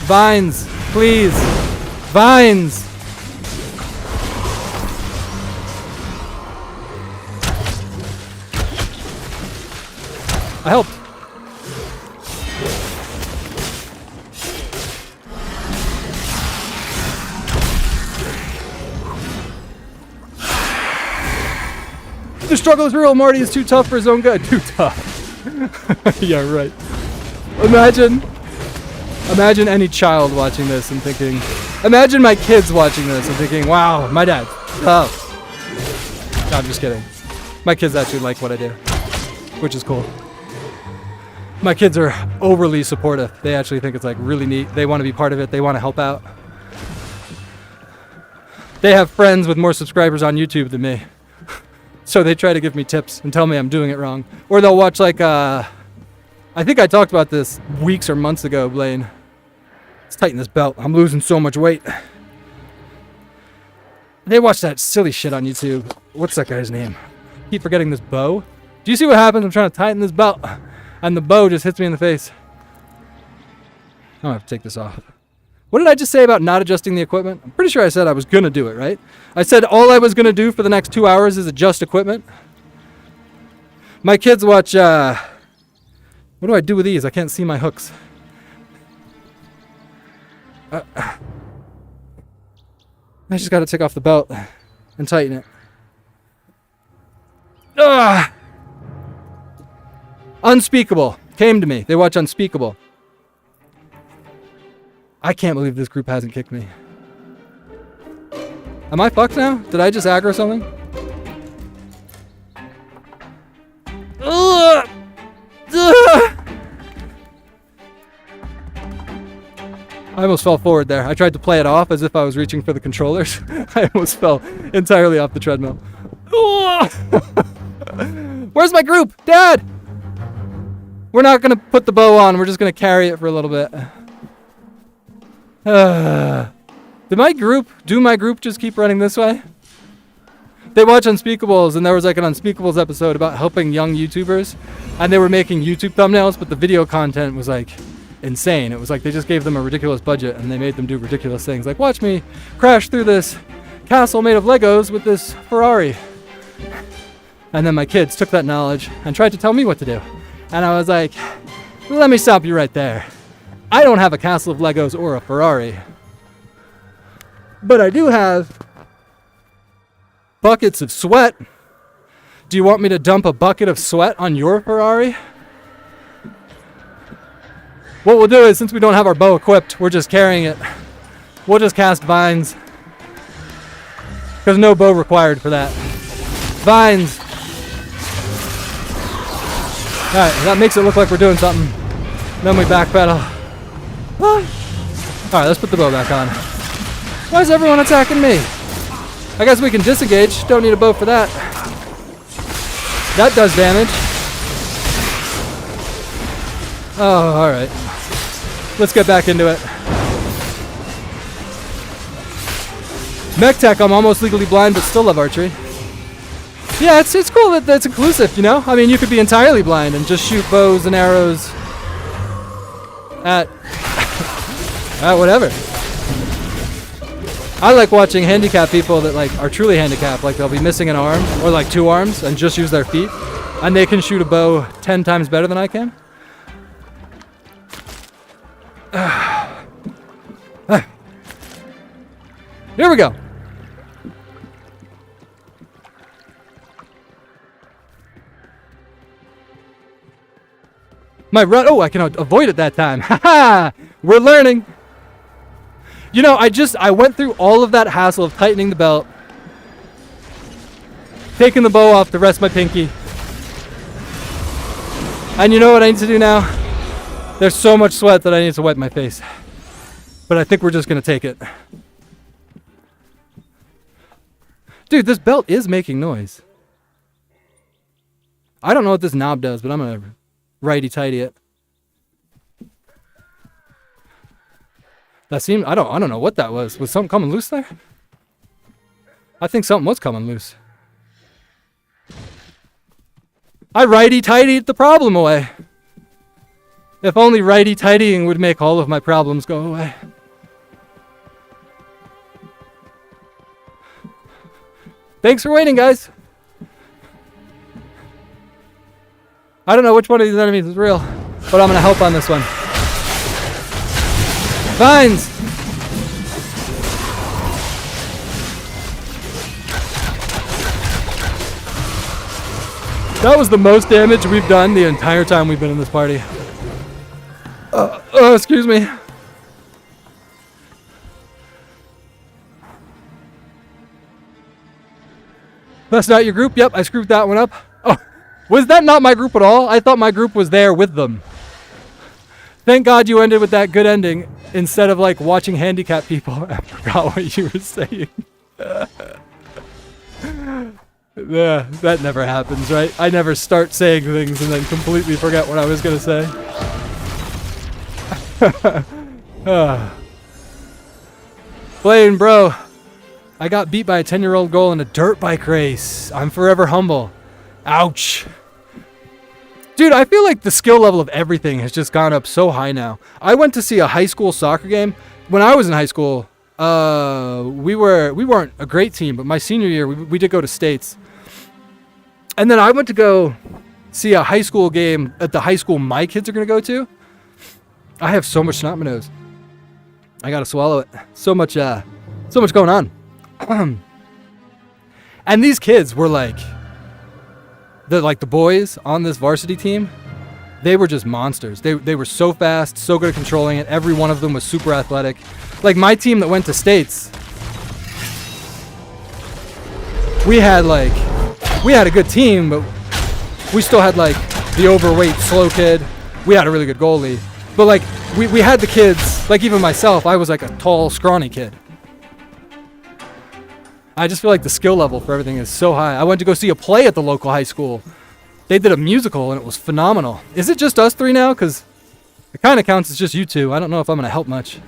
A: Vines, please. Vines. I helped. The struggle is real. Marty is too tough for his own good. Too tough. Yeah, right. Imagine any child watching this and thinking, imagine my kids watching this and thinking, wow, my dad's tough. No, I'm just kidding. My kids actually like what I do, which is cool. My kids are overly supportive. They actually think it's like really neat. They want to be part of it. They want to help out. They have friends with more subscribers on YouTube than me. So they try to give me tips and tell me I'm doing it wrong. Or they'll watch like, I think I talked about this weeks or months ago, Blaine. Let's tighten this belt. I'm losing so much weight. They watch that silly shit on YouTube. What's that guy's name? Keep forgetting this bow. Do you see what happens? I'm trying to tighten this belt and the bow just hits me in the face. I'm gonna have to take this off. What did I just say about not adjusting the equipment? I'm pretty sure I said I was gonna do it, right? I said all I was gonna do for the next 2 hours is adjust equipment. My kids watch, what do I do with these? I can't see my hooks. I just gotta take off the belt and tighten it. Ugh. Unspeakable came to me. They watch Unspeakable. I can't believe this group hasn't kicked me. Am I fucked now? Did I just aggro something? Ugh. Ugh. I almost fell forward there. I tried to play it off as if I was reaching for the controllers. I almost fell entirely off the treadmill. Where's my group? Dad! We're not going to put the bow on. We're just going to carry it for a little bit. Do my group just keep running this way? They watch Unspeakables, and there was like an Unspeakables episode about helping young YouTubers, and they were making YouTube thumbnails, but the video content was like insane. It was like they just gave them a ridiculous budget, and they made them do ridiculous things, like watch me crash through this castle made of Legos with this Ferrari. And then my kids took that knowledge and tried to tell me what to do. And I was like, let me stop you right there. I don't have a castle of Legos or a Ferrari. But I do have buckets of sweat. Do you want me to dump a bucket of sweat on your Ferrari? What we'll do is, since we don't have our bow equipped, we're just carrying it. We'll just cast vines. Because no bow required for that. Vines. Alright, that makes it look like we're doing something. Then we backpedal. Alright, let's put the bow back on. Why is everyone attacking me? I guess we can disengage. Don't need a bow for that. That does damage. Oh, alright. Let's get back into it. Mech Tech, I'm almost legally blind but still love archery. Yeah, it's cool that it's inclusive, you know? I mean, you could be entirely blind and just shoot bows and arrows at whatever. I like watching handicapped people that like are truly handicapped, like they'll be missing an arm or like 2 arms and just use their feet, and they can shoot a bow 10 times better than I can. Here we go. My run, oh, I can avoid it that time. Haha, we're learning. You know, I went through all of that hassle of tightening the belt, taking the bow off to rest my pinky. And you know what I need to do now? There's so much sweat that I need to wipe my face. But I think we're just gonna take it. Dude, this belt is making noise. I don't know what this knob does, but I'm gonna righty-tighty it. That seemed, I don't know what that was. Was something coming loose there? I think something was coming loose. I righty-tightied the problem away. If only righty-tightying would make all of my problems go away. Thanks for waiting, guys. I don't know which one of these enemies is real, but I'm gonna help on this one. Vines! That was the most damage we've done the entire time we've been in this party. Excuse me. That's not your group? Yep, I screwed that one up. Oh, was that not my group at all? I thought my group was there with them. Thank God you ended with that good ending instead of like watching handicapped people. I forgot what you were saying. Yeah, that never happens, right? I never start saying things and then completely forget what I was going to say. Blaine, bro. I got beat by a 10-year-old girl in a dirt bike race. I'm forever humble. Ouch. Dude, I feel like the skill level of everything has just gone up so high now. I went to see a high school soccer game. When I was in high school, we weren't a great team, but my senior year, we did go to States. And then I went to go see a high school game at the high school my kids are going to go to. I have so much snot in my nose. I got to swallow it. So much going on. And these kids were like the boys on this varsity team. They were just monsters. They were so fast, so good at controlling it. Every one of them was super athletic. Like my team that went to States, we had a good team, but we still had like the overweight slow kid. We had a really good goalie, but like we had the kids, like even myself, I was like a tall, scrawny kid. I just feel like the skill level for everything is so high. I went to go see a play at the local high school. They did a musical and it was phenomenal. Is it just us three now? Because it kind of counts as just you two. I don't know if I'm going to help much.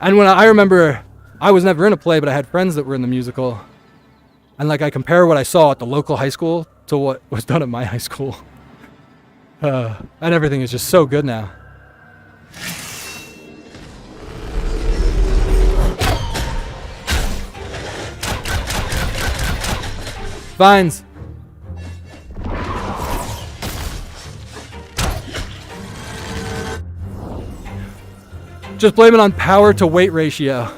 A: And when I remember, I was never in a play, but I had friends that were in the musical. And like I compare what I saw at the local high school to what was done at my high school. And everything is just so good now. Vines. Just blame it on power to weight ratio.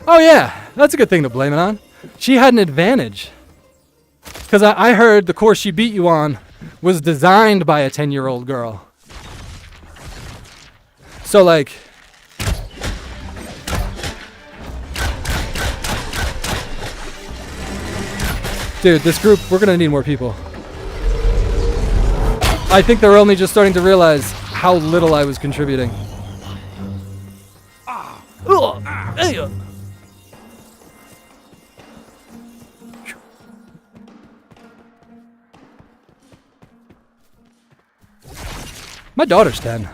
A: Oh yeah, that's a good thing to blame it on. She had an advantage. Because I heard the course she beat you on was designed by a 10-year-old girl. So like... Dude, this group, we're going to need more people. I think they're only just starting to realize how little I was contributing. My daughter's 10.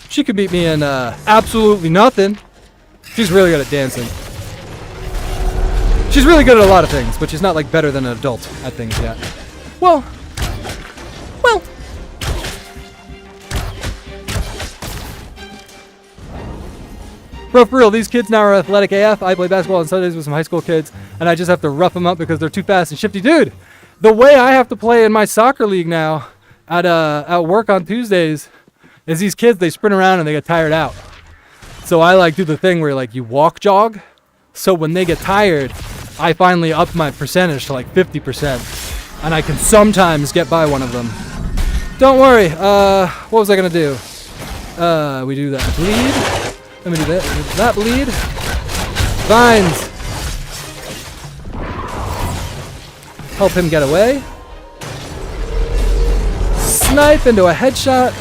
A: She could beat me in absolutely nothing. She's really good at dancing. She's really good at a lot of things, but she's not like better than an adult at things yet. Well. Bro, for real, these kids now are athletic AF. I play basketball on Sundays with some high school kids, and I just have to rough them up because they're too fast and shifty. Dude, the way I have to play in my soccer league now at work on Tuesdays is these kids, they sprint around and they get tired out. So I like do the thing where like you walk jog. So when they get tired, I finally up my percentage to like 50%, and I can sometimes get by one of them. Don't worry. What was I gonna do? We do that bleed. Let me do that. That bleed. Vines. Help him get away. snipe into a headshot,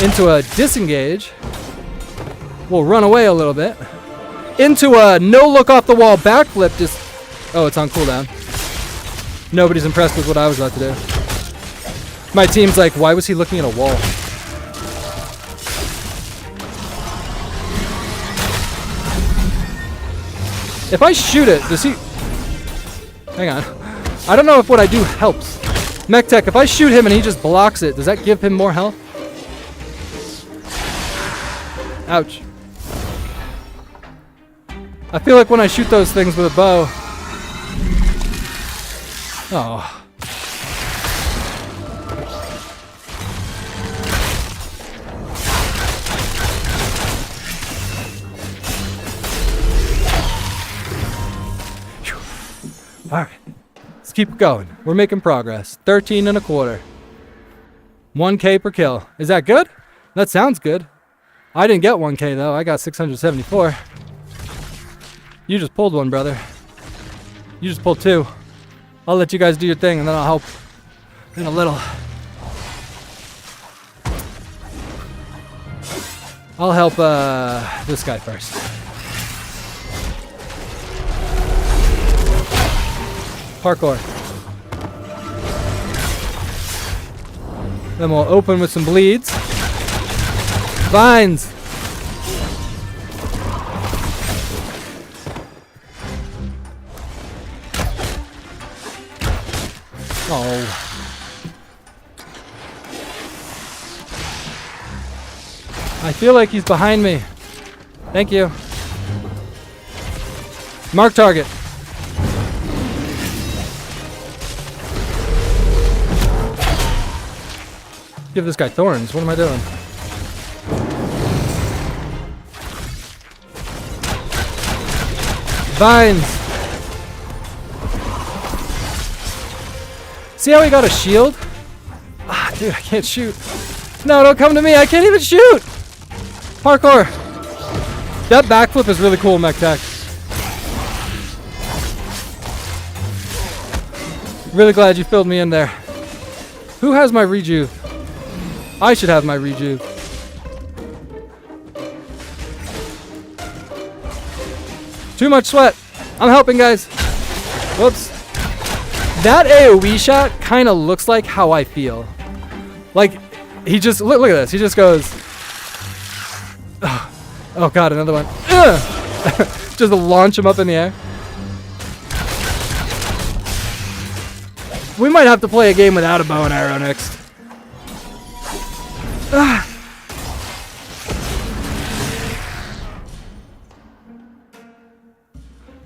A: into a disengage. We'll run away a little bit. Into a no-look off the wall backflip. Just, oh, it's on cooldown. Nobody's impressed with what I was about to do. My team's like, why was he looking at a wall? If I shoot it, does he... Hang on. I don't know if what I do helps. MechTech, if I shoot him and he just blocks it, does that give him more health? Ouch. I feel like when I shoot those things with a bow... Oh. All right, let's keep going. We're making progress. 13 and a quarter. 1K per kill. Is that good? That sounds good. I didn't get 1K though. I got 674. You just pulled one, brother. You just pulled two. I'll let you guys do your thing and then I'll help in a little. I'll help this guy first. Parkour. Then we'll open with some bleeds. Vines. Oh. I feel like he's behind me. Thank you. Mark target. Give this guy thorns. What am I doing? Vines. See how he got a shield? Ah, dude, I can't shoot. No, don't come to me. I can't even shoot. Parkour. That backflip is really cool, MechTech. Really glad you filled me in there. Who has my rejuve? I should have my rejuve. Too much sweat. I'm helping, guys. Whoops. That AoE shot kind of looks like how I feel. Like, he just, look at this. He just goes, oh God, another one. Just launch him up in the air. We might have to play a game without a bow and arrow next.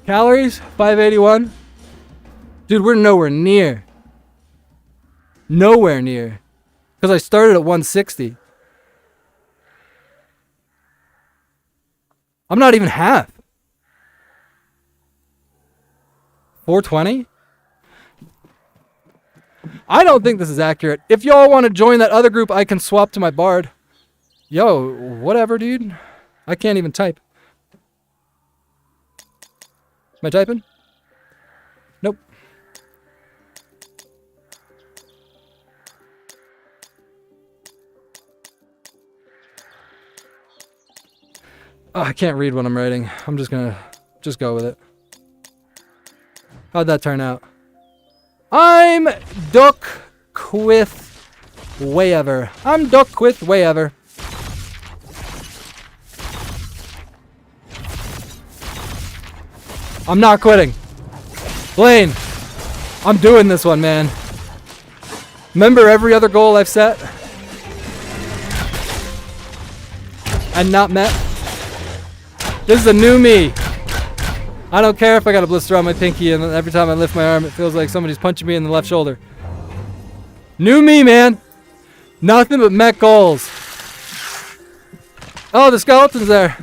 A: Calories, 581. Dude, we're nowhere near. Nowhere near. Because I started at 160. I'm not even half. 420? I don't think this is accurate. If y'all want to join that other group, I can swap to my Bard. Yo, whatever, dude. I can't even type. Am I typing? Nope. Oh, I can't read what I'm writing. I'm just gonna go with it. How'd that turn out? I'm duck with wayever. I'm duck with wayever. I'm not quitting. Blaine, I'm doing this one, man. Remember every other goal I've set and not met? This is a new me. I don't care if I got a blister on my pinky and every time I lift my arm it feels like somebody's punching me in the left shoulder. New me, man. Nothing but mech goals. Oh, the skeleton's there.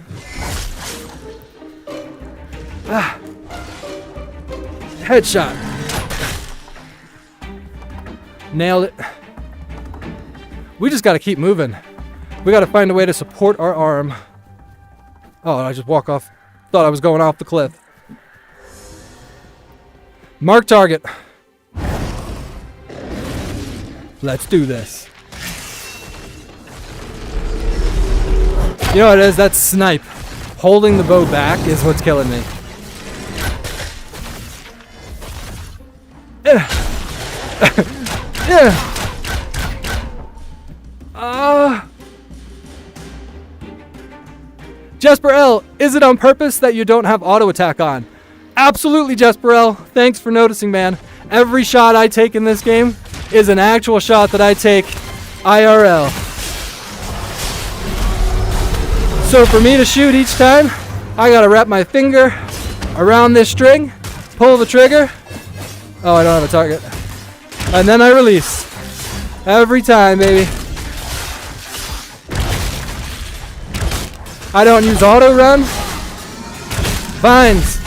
A: Ah. Headshot. Nailed it. We just got to keep moving. We got to find a way to support our arm. Oh, I just walk off. Thought I was going off the cliff. Mark target. Let's do this. You know what it is? That snipe. Holding the bow back is what's killing me. Jesper L, is it on purpose that you don't have auto attack on? Absolutely, Jesper L. Thanks for noticing, man. Every shot I take in this game is an actual shot that I take IRL. So for me to shoot each time, I gotta wrap my finger around this string, pull the trigger. Oh, I don't have a target. And then I release. Every time, baby. I don't use auto run. Vines.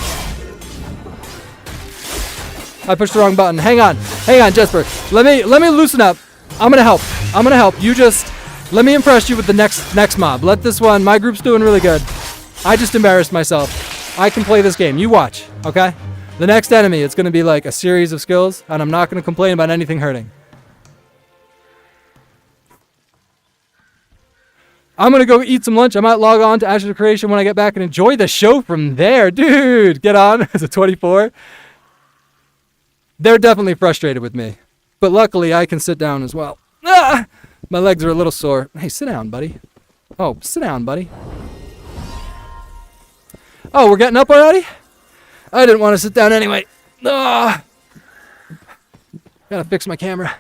A: I pushed the wrong button. Hang on, Jesper. Let me loosen up. I'm gonna help. You just let me impress you with the next mob. Let this one. My group's doing really good. I just embarrassed myself. I can play this game. You watch, okay? The next enemy, it's gonna be like a series of skills, and I'm not gonna complain about anything hurting. I'm gonna go eat some lunch. I might log on to Ashes of Creation when I get back and enjoy the show from there. Dude, get on. It's a 24. They're definitely frustrated with me. But luckily, I can sit down as well. Ah! My legs are a little sore. Hey, sit down, buddy. Oh, sit down, buddy. Oh, we're getting up already? I didn't want to sit down anyway. Ah! Gotta fix my camera.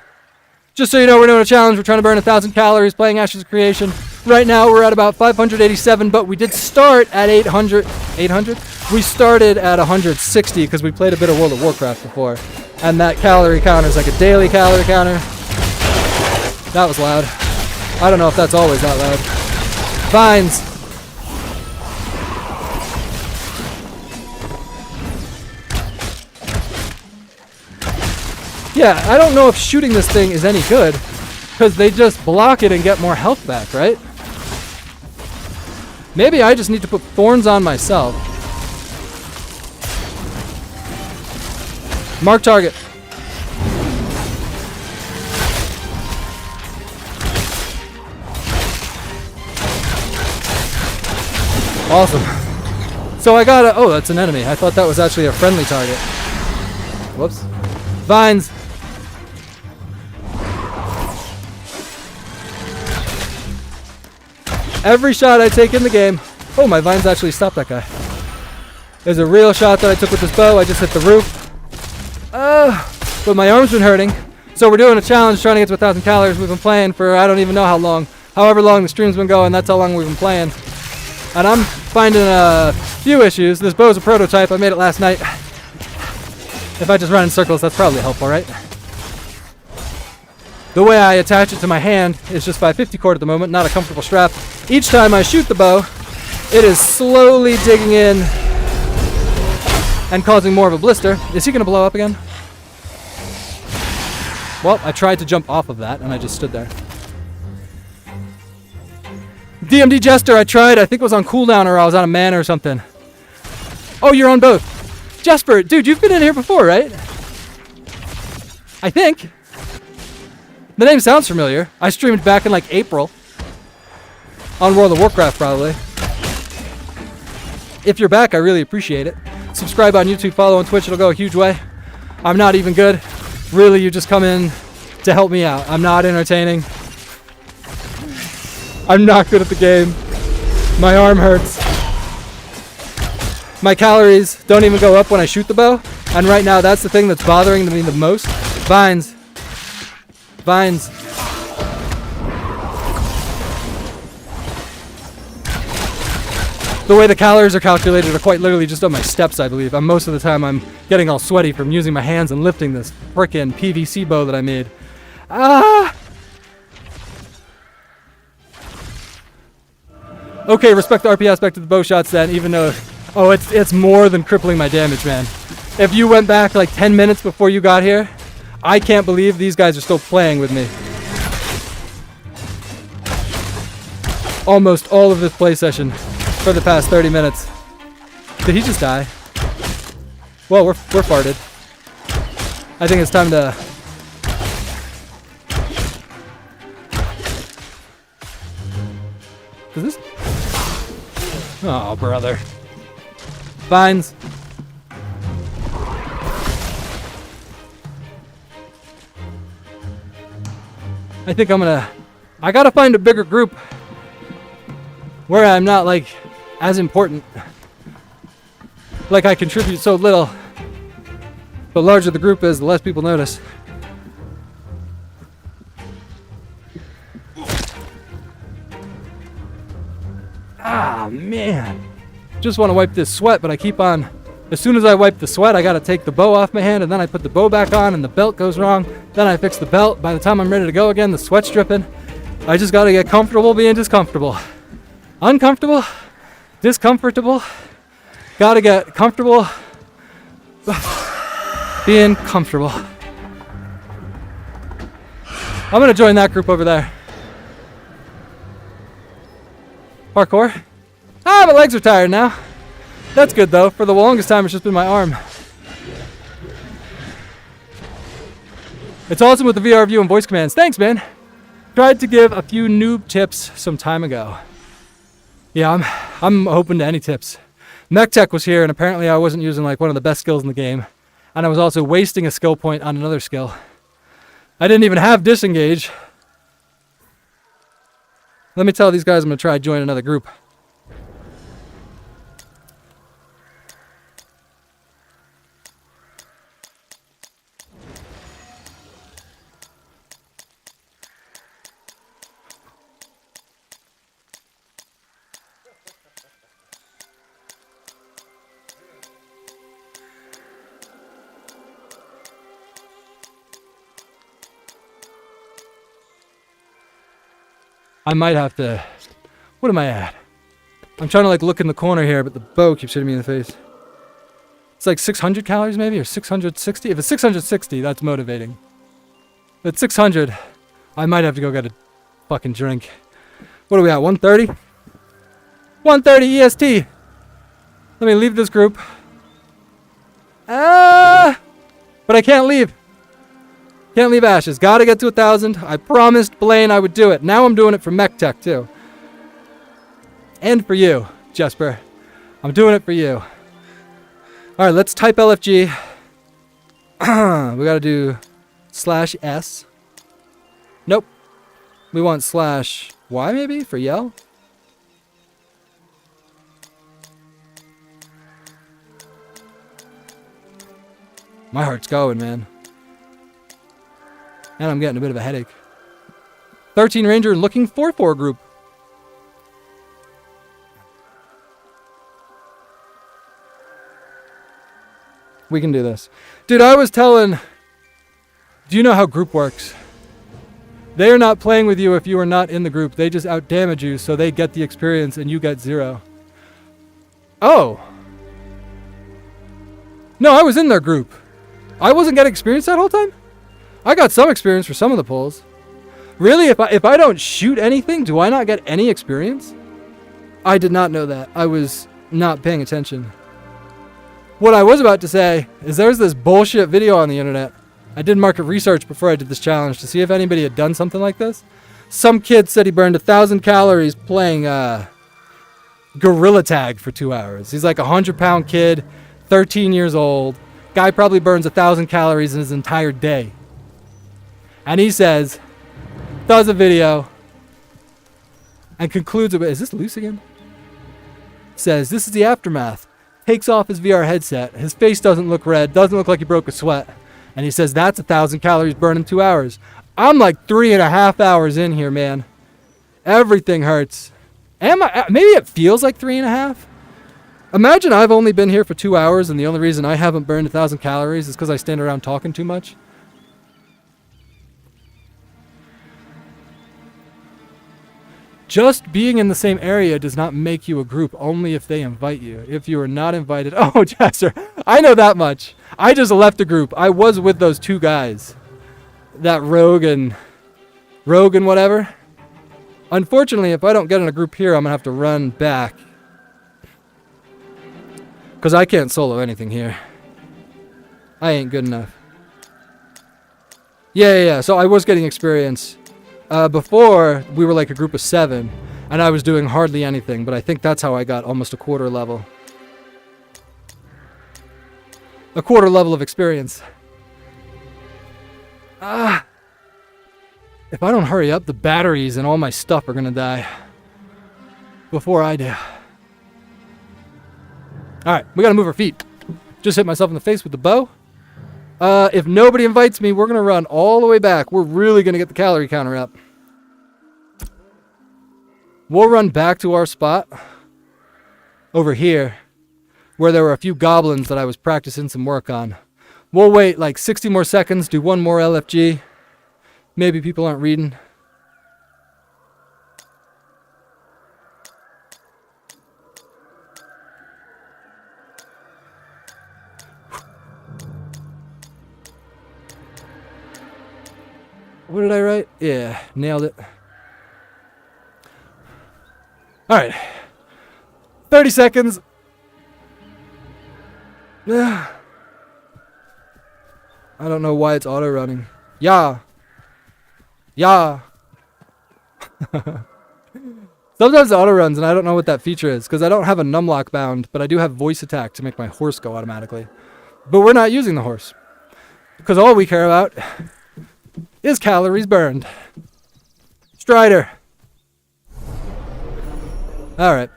A: Just so you know, we're doing a challenge. We're trying to burn 1,000 calories playing Ashes of Creation. Right now, we're at about 587, but we did start at 800. 800? We started at 160 because we played a bit of World of Warcraft before. And that calorie counter is like a daily calorie counter. That was loud. I don't know if that's always that loud. Vines. Yeah, I don't know if shooting this thing is any good because they just block it and get more health back, right? Maybe I just need to put thorns on myself. Mark target. Awesome. So I got a... Oh, that's an enemy. I thought that was actually a friendly target. Whoops. Vines. Every shot I take in the game... Oh, my vines actually stopped that guy. There's a real shot that I took with this bow. I just hit the roof. But my arm's been hurting. So we're doing a challenge trying to get to 1,000 calories. We've been playing for I don't even know how long. However long the stream's been going, that's how long we've been playing. And I'm finding a few issues. This bow's a prototype. I made it last night. If I just run in circles, that's probably helpful, right? The way I attach it to my hand is just 550 cord at the moment, not a comfortable strap. Each time I shoot the bow, it is slowly digging in and causing more of a blister. Is he going to blow up again? Well, I tried to jump off of that, and I just stood there. DMD Jester, I tried. I think it was on cooldown or I was out of mana or something. Oh, you're on both. Jesper, dude, you've been in here before, right? I think. The name sounds familiar. I streamed back in like April. On World of Warcraft, probably. If you're back, I really appreciate it. Subscribe on YouTube, follow on Twitch, it'll go a huge way. I'm not even good. Really, you just come in to help me out. I'm not entertaining. I'm not good at the game. My arm hurts. My calories don't even go up when I shoot the bow. And right now, that's the thing that's bothering me the most. Vines. Vines. The way the calories are calculated are quite literally just on my steps, I believe. And most of the time, I'm getting all sweaty from using my hands and lifting this frickin' PVC bow that I made. Ah! Okay, respect the RP aspect of the bow shots then, even though... Oh, it's more than crippling my damage, man. If you went back like 10 minutes before you got here, I can't believe these guys are still playing with me. Almost all of this play session for the past 30 minutes. Did he just die? Well, we're farted. I think it's time to Oh, brother. Vines. I think I gotta find a bigger group where I'm not like as important. Like I contribute so little. The larger the group is, the less people notice. Ah, man. Just want to wipe this sweat, but I keep on. As soon as I wipe the sweat, I got to take the bow off my hand, and then I put the bow back on, and the belt goes wrong. Then I fix the belt. By the time I'm ready to go again, the sweat's dripping. I just got to get comfortable being discomfortable. Uncomfortable, discomfortable. Got to get comfortable being comfortable. I'm going to join that group over there. Parkour. Ah, my legs are tired now. That's good though. For the longest time, it's just been my arm. It's awesome with the VR view and voice commands. Thanks, man. Tried to give a few noob tips some time ago. Yeah, I'm open to any tips. MechTech was here, and apparently I wasn't using like one of the best skills in the game, and I was also wasting a skill point on another skill. I didn't even have disengage. Let me tell these guys I'm gonna try to join another group. I might have to. What am I at? I'm trying to like look in the corner here, but the bow keeps hitting me in the face. It's like 600 calories maybe, or 660. If it's 660, that's motivating. If it's 600, I might have to go get a fucking drink. What are we at? 130? 130 EST. Let me leave this group. But I can't leave. Can't leave Ashes. Gotta get to 1,000. I promised Blaine I would do it. Now I'm doing it for MechTech too. And for you, Jesper. I'm doing it for you. Alright, let's type LFG. We gotta do /S. Nope. We want /Y maybe for yell. My heart's going, man. And I'm getting a bit of a headache. 13 Ranger looking for 4 group. We can do this. Dude, I was telling... Do you know how group works? They are not playing with you if you are not in the group. They just out-damage you so they get the experience and you get 0. Oh. No, I was in their group. I wasn't getting experience that whole time? I got some experience for some of the pulls. Really? If I don't shoot anything, do I not get any experience? I did not know that. I was not paying attention. What I was about to say is there's this bullshit video on the internet. I did market research before I did this challenge to see if anybody had done something like this. Some kid said he burned 1,000 calories playing gorilla tag for 2 hours. He's like a 100-pound kid, 13 years old. Guy probably burns 1,000 calories in his entire day. And he says, does a video, and concludes with, is this loose again? Says, this is the aftermath. Takes off his VR headset. His face doesn't look red, doesn't look like he broke a sweat. And he says, that's 1,000 calories burned in 2 hours. I'm like 3.5 hours in here, man. Everything hurts. Maybe it feels like 3.5? Imagine I've only been here for 2 hours, and the only reason I haven't burned 1,000 calories is because I stand around talking too much. Just being in the same area does not make you a group, only if they invite you. If you are not invited... Oh, Jasser, I know that much. I just left the group. I was with those 2 guys. That Rogue and whatever. Unfortunately, if I don't get in a group here, I'm going to have to run back. Because I can't solo anything here. I ain't good enough. Yeah. So I was getting experience. Before, we were like a group of 7. And I was doing hardly anything, but I think that's how I got almost a quarter level. A quarter level of experience. If I don't hurry up, the batteries and all my stuff are gonna die before I do. Alright, we gotta move our feet. Just hit myself in the face with the bow. If nobody invites me, we're gonna run all the way back. We're really gonna get the calorie counter up. We'll run back to our spot over here where there were a few goblins that I was practicing some work on. We'll wait like 60 more seconds, do one more LFG. Maybe people aren't reading. What did I write? Yeah, nailed it. All right. 30 seconds. I don't know why it's auto running. Yeah. Yeah. Sometimes it auto runs and I don't know what that feature is because I don't have a numlock bound, but I do have voice attack to make my horse go automatically. But we're not using the horse because all we care about is calories burned. Strider. All right.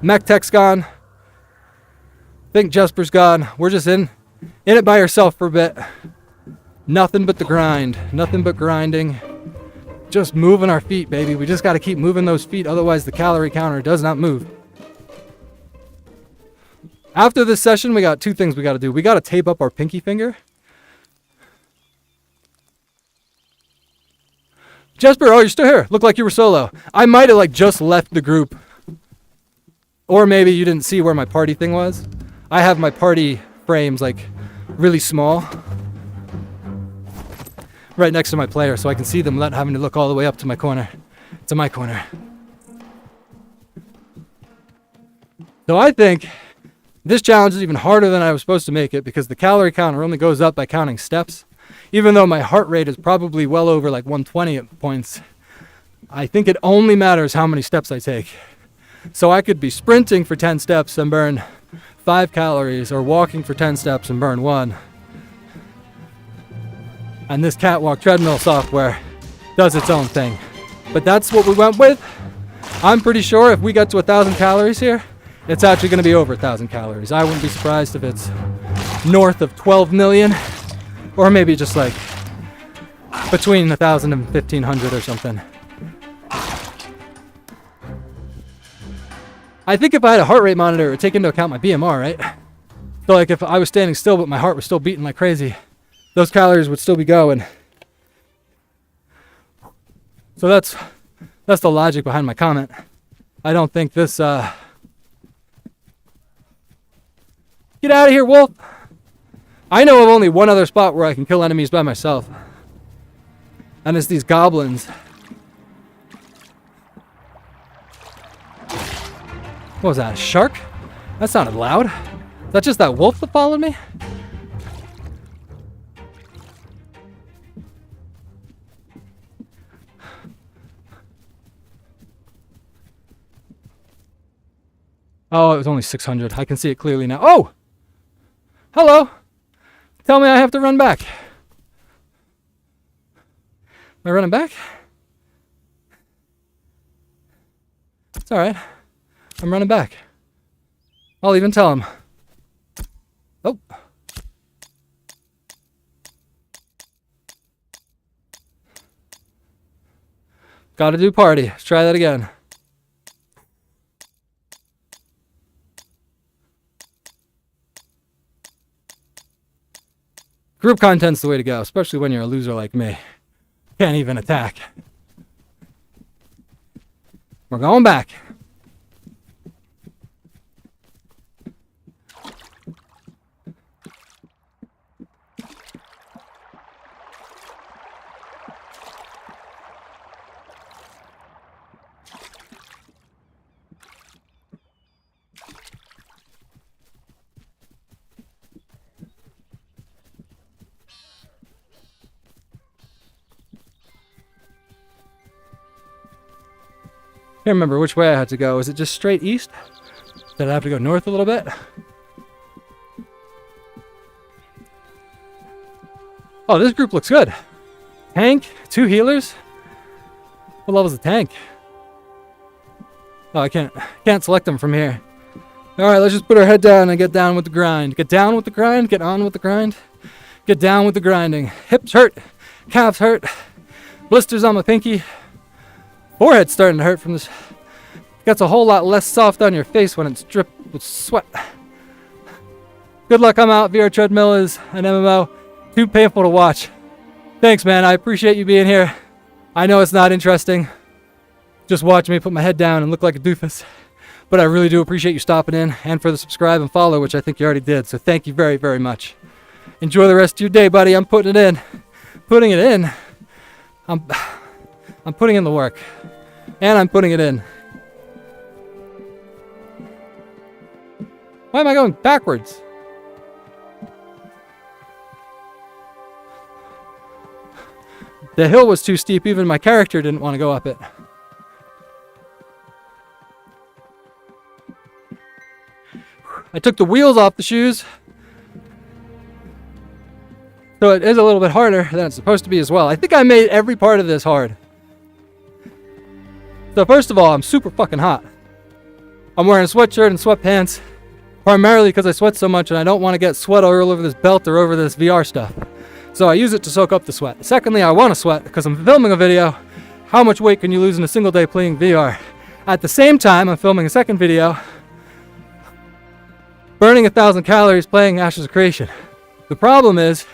A: Mech Tech's gone. Think Jesper's gone. We're just in it by yourself for a bit. Nothing but the grind. Nothing but grinding. Just moving our feet, baby. We just got to keep moving those feet. Otherwise, the calorie counter does not move. After this session, we got two things we got to do. We got to tape up our pinky finger. Jesper, oh, you're still here. Looked like you were solo. I might have like just left the group. Or maybe you didn't see where my party thing was. I have my party frames like really small. Right next to my player so I can see them without having to look all the way up to my corner. To my corner. So I think this challenge is even harder than I was supposed to make it because the calorie counter only goes up by counting steps. Even though my heart rate is probably well over like 120 at points, I think it only matters how many steps I take. So I could be sprinting for 10 steps and burn 5 calories, or walking for 10 steps and burn 1. And this Katwalk treadmill software does its own thing. But that's what we went with. I'm pretty sure if we get to 1,000 calories here, it's actually going to be over 1,000 calories. I wouldn't be surprised if it's north of 12 million. Or maybe just like between 1,000 and 1,500 or something. I think if I had a heart rate monitor, it would take into account my BMR, right? So like if I was standing still but my heart was still beating like crazy, those calories would still be going. So that's the logic behind my comment. I don't think this, get out of here, wolf! I know of only one other spot where I can kill enemies by myself. And it's these goblins. What was that, a shark? That sounded loud. Is that just that wolf that followed me? Oh, it was only 600. I can see it clearly now. Oh! Hello! Tell me I have to run back. Am I running back? It's alright. I'm running back. I'll even tell him. Oh. Gotta do party. Let's try that again. Group content's the way to go, especially when you're a loser like me. Can't even attack. We're going back. Can't remember which way I had to go. Is it just straight east? Did I have to go north a little bit? Oh, this group looks good. Tank, 2 healers. What level is the tank? Oh, I can't select them from here. All right, let's just put our head down and get down with the grind. Get down with the grind, get on with the grind. Get down with the grinding. Hips hurt, calves hurt, blisters on my pinky. Forehead's starting to hurt from this. Gets a whole lot less soft on your face when it's dripped with sweat. Good luck, I'm out. VR Treadmill is an MMO. Too painful to watch. Thanks, man. I appreciate you being here. I know it's not interesting. Just watch me put my head down and look like a doofus. But I really do appreciate you stopping in and for the subscribe and follow, which I think you already did. So thank you very, very much. Enjoy the rest of your day, buddy. I'm putting it in. Putting it in. I'm putting in the work. And I'm putting it in. Why am I going backwards? The hill was too steep. Even my character didn't want to go up it. I took the wheels off the shoes. So it is a little bit harder than it's supposed to be as well. I think I made every part of this hard. So first of all, I'm super fucking hot. I'm wearing a sweatshirt and sweatpants. Primarily because I sweat so much and I don't want to get sweat all over this belt or over this VR stuff. So I use it to soak up the sweat. Secondly, I want to sweat because I'm filming a video. How much weight can you lose in a single day playing VR? At the same time, I'm filming a second video. Burning 1,000 calories playing Ashes of Creation. The problem is,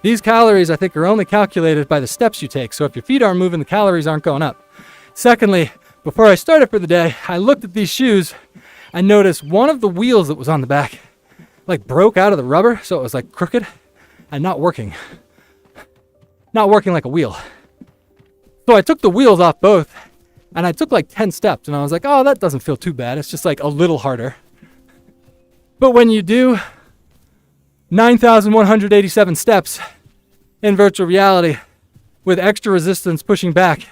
A: these calories I think are only calculated by the steps you take. So if your feet aren't moving, the calories aren't going up. Secondly, before I started for the day, I looked at these shoes and noticed one of the wheels that was on the back like broke out of the rubber, so it was like crooked and not working. Not working like a wheel. So I took the wheels off both and I took like 10 steps and I was like, oh, that doesn't feel too bad. It's just like a little harder. But when you do 9,187 steps in virtual reality with extra resistance pushing back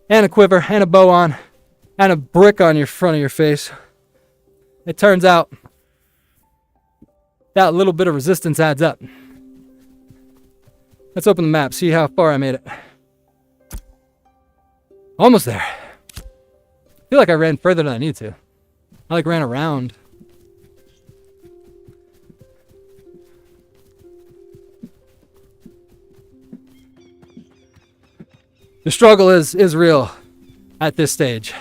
A: and a quiver and a bow on and a brick on your front of your face, it turns out that little bit of resistance adds up. Let's open the map, see how far I made it. Almost there. I feel like I ran further than I need to. I like ran around. The struggle is real at this stage.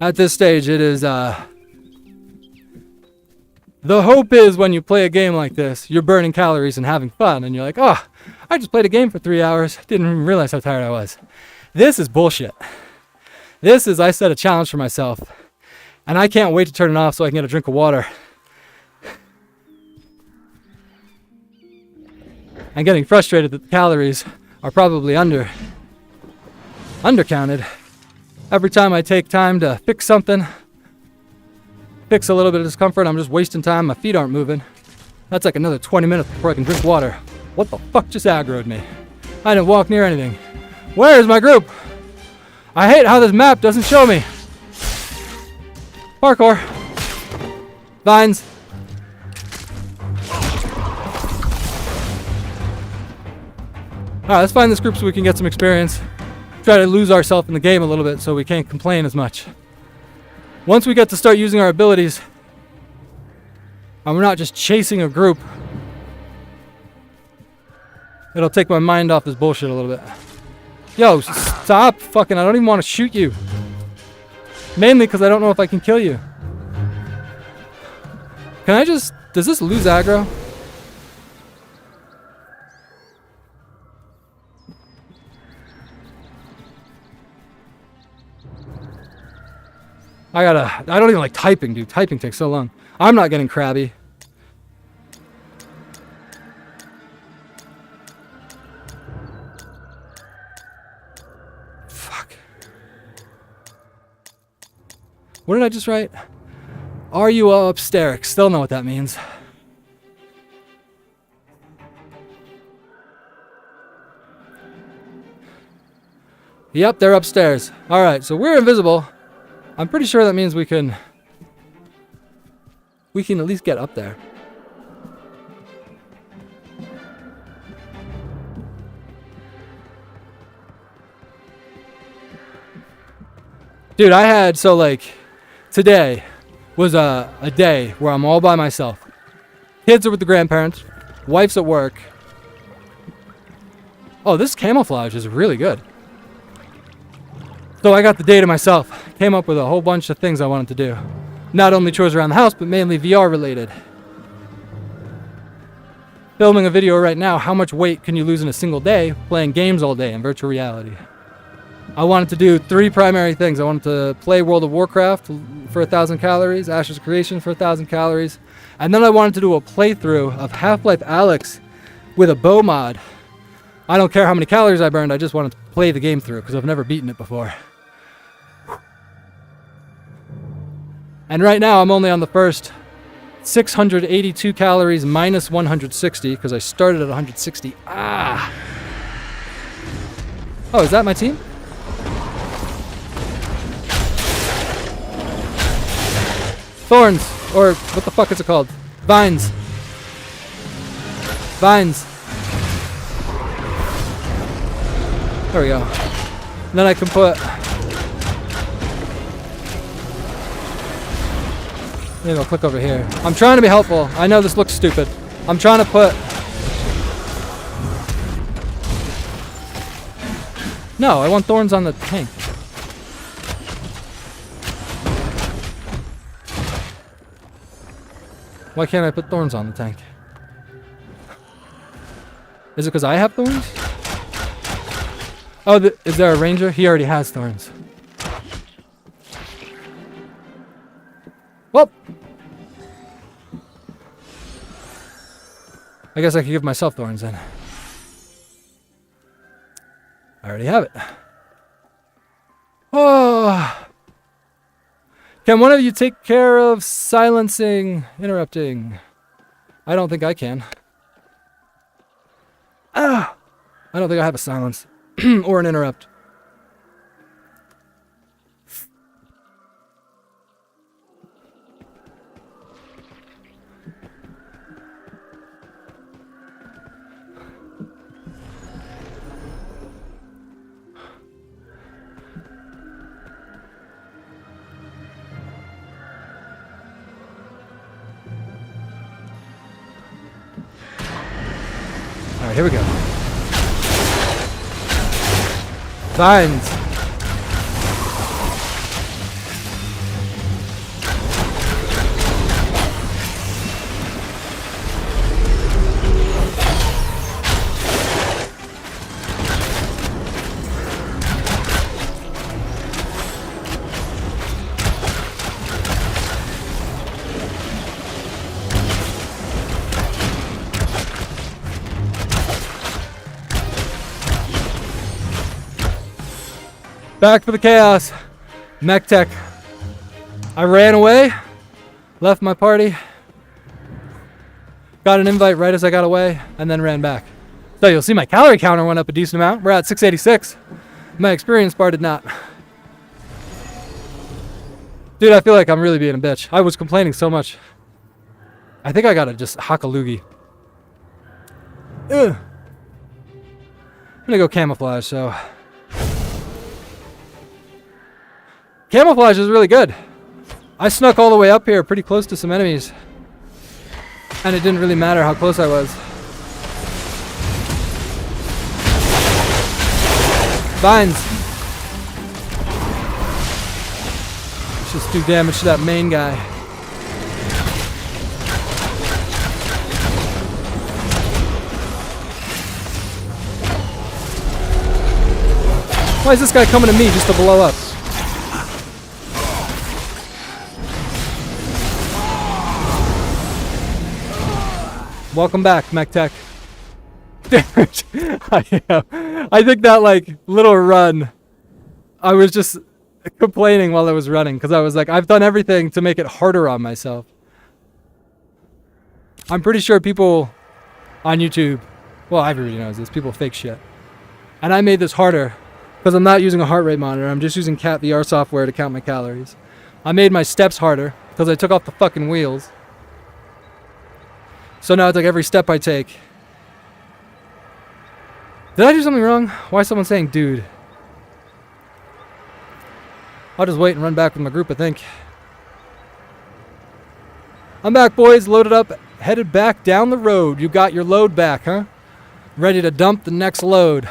A: At this stage, it is, the hope is when you play a game like this, you're burning calories and having fun, and you're like, oh, I just played a game for 3 hours, didn't even realize how tired I was. This is bullshit. This is, I set a challenge for myself, and I can't wait to turn it off so I can get a drink of water. I'm getting frustrated that the calories are probably undercounted. Every time I take time to fix something, fix a little bit of discomfort, I'm just wasting time. My feet aren't moving. That's like another 20 minutes before I can drink water. What the fuck just aggroed me? I didn't walk near anything. Where is my group? I hate how this map doesn't show me. Parkour. Vines. Alright, let's find this group so we can get some experience. Try to lose ourselves in the game a little bit so we can't complain as much. Once we get to start using our abilities, and we're not just chasing a group, it'll take my mind off this bullshit a little bit. Yo, stop fucking, I don't even want to shoot you. Mainly because I don't know if I can kill you. Can I just, does this lose aggro? I don't even like typing, dude. Typing takes so long. I'm not getting crabby. Fuck. What did I just write? Are you upstairs? Still know what that means. Yep, they're upstairs. All right, so we're invisible. I'm pretty sure that means we can at least get up there. Dude, today was a day where I'm all by myself. Kids are with the grandparents. Wife's at work. Oh, this camouflage is really good. So I got the day to myself. Came up with a whole bunch of things I wanted to do. Not only chores around the house, but mainly VR related. Filming a video right now, how much weight can you lose in a single day playing games all day in virtual reality? I wanted to do 3 primary things. I wanted to play World of Warcraft for 1,000 calories, Ashes of Creation for 1,000 calories, and then I wanted to do a playthrough of Half-Life Alyx with a bow mod. I don't care how many calories I burned, I just wanted to play the game through because I've never beaten it before. And right now I'm only on the first 682 calories minus 160 because I started at 160. Ah! Oh, is that my team? Thorns, or what the fuck is it called? Vines. Vines. There we go. And then I can put... Maybe I'll click over here. I'm trying to be helpful. I know this looks stupid. I'm trying to put... No, I want thorns on the tank. Why can't I put thorns on the tank? Is it because I have thorns? Oh, is there a ranger? He already has thorns. Well, I guess I could give myself thorns then. I already have it. Oh. Can one of you take care of silencing, interrupting? I don't think I can. Ah! I don't think I have a silence or an interrupt. All right, here we go. Vines. Back for the chaos. Mech tech. I ran away, left my party, got an invite right as I got away, and then ran back. So you'll see my calorie counter went up a decent amount. We're at 686. My experience bar did not. Dude, I feel like I'm really being a bitch. I was complaining so much. I think I gotta just hock a loogie. Ugh. I'm gonna go camouflage, so... Camouflage is really good. I snuck all the way up here pretty close to some enemies. And it didn't really matter how close I was. Vines. Let's just do damage to that main guy. Why is this guy coming to me just to blow up? Welcome back, Mech Tech. I think that like little run, I was just complaining while I was running because I was like, I've done everything to make it harder on myself. I'm pretty sure people on YouTube, well, everybody knows this, people fake shit. And I made this harder because I'm not using a heart rate monitor. I'm just using Cat VR software to count my calories. I made my steps harder because I took off the fucking wheels. So now it's like every step I take. Did I do something wrong? Why is someone saying dude? I'll just wait and run back with my group, I think. I'm back, boys. Loaded up. Headed back down the road. You got your load back, huh? Ready to dump the next load.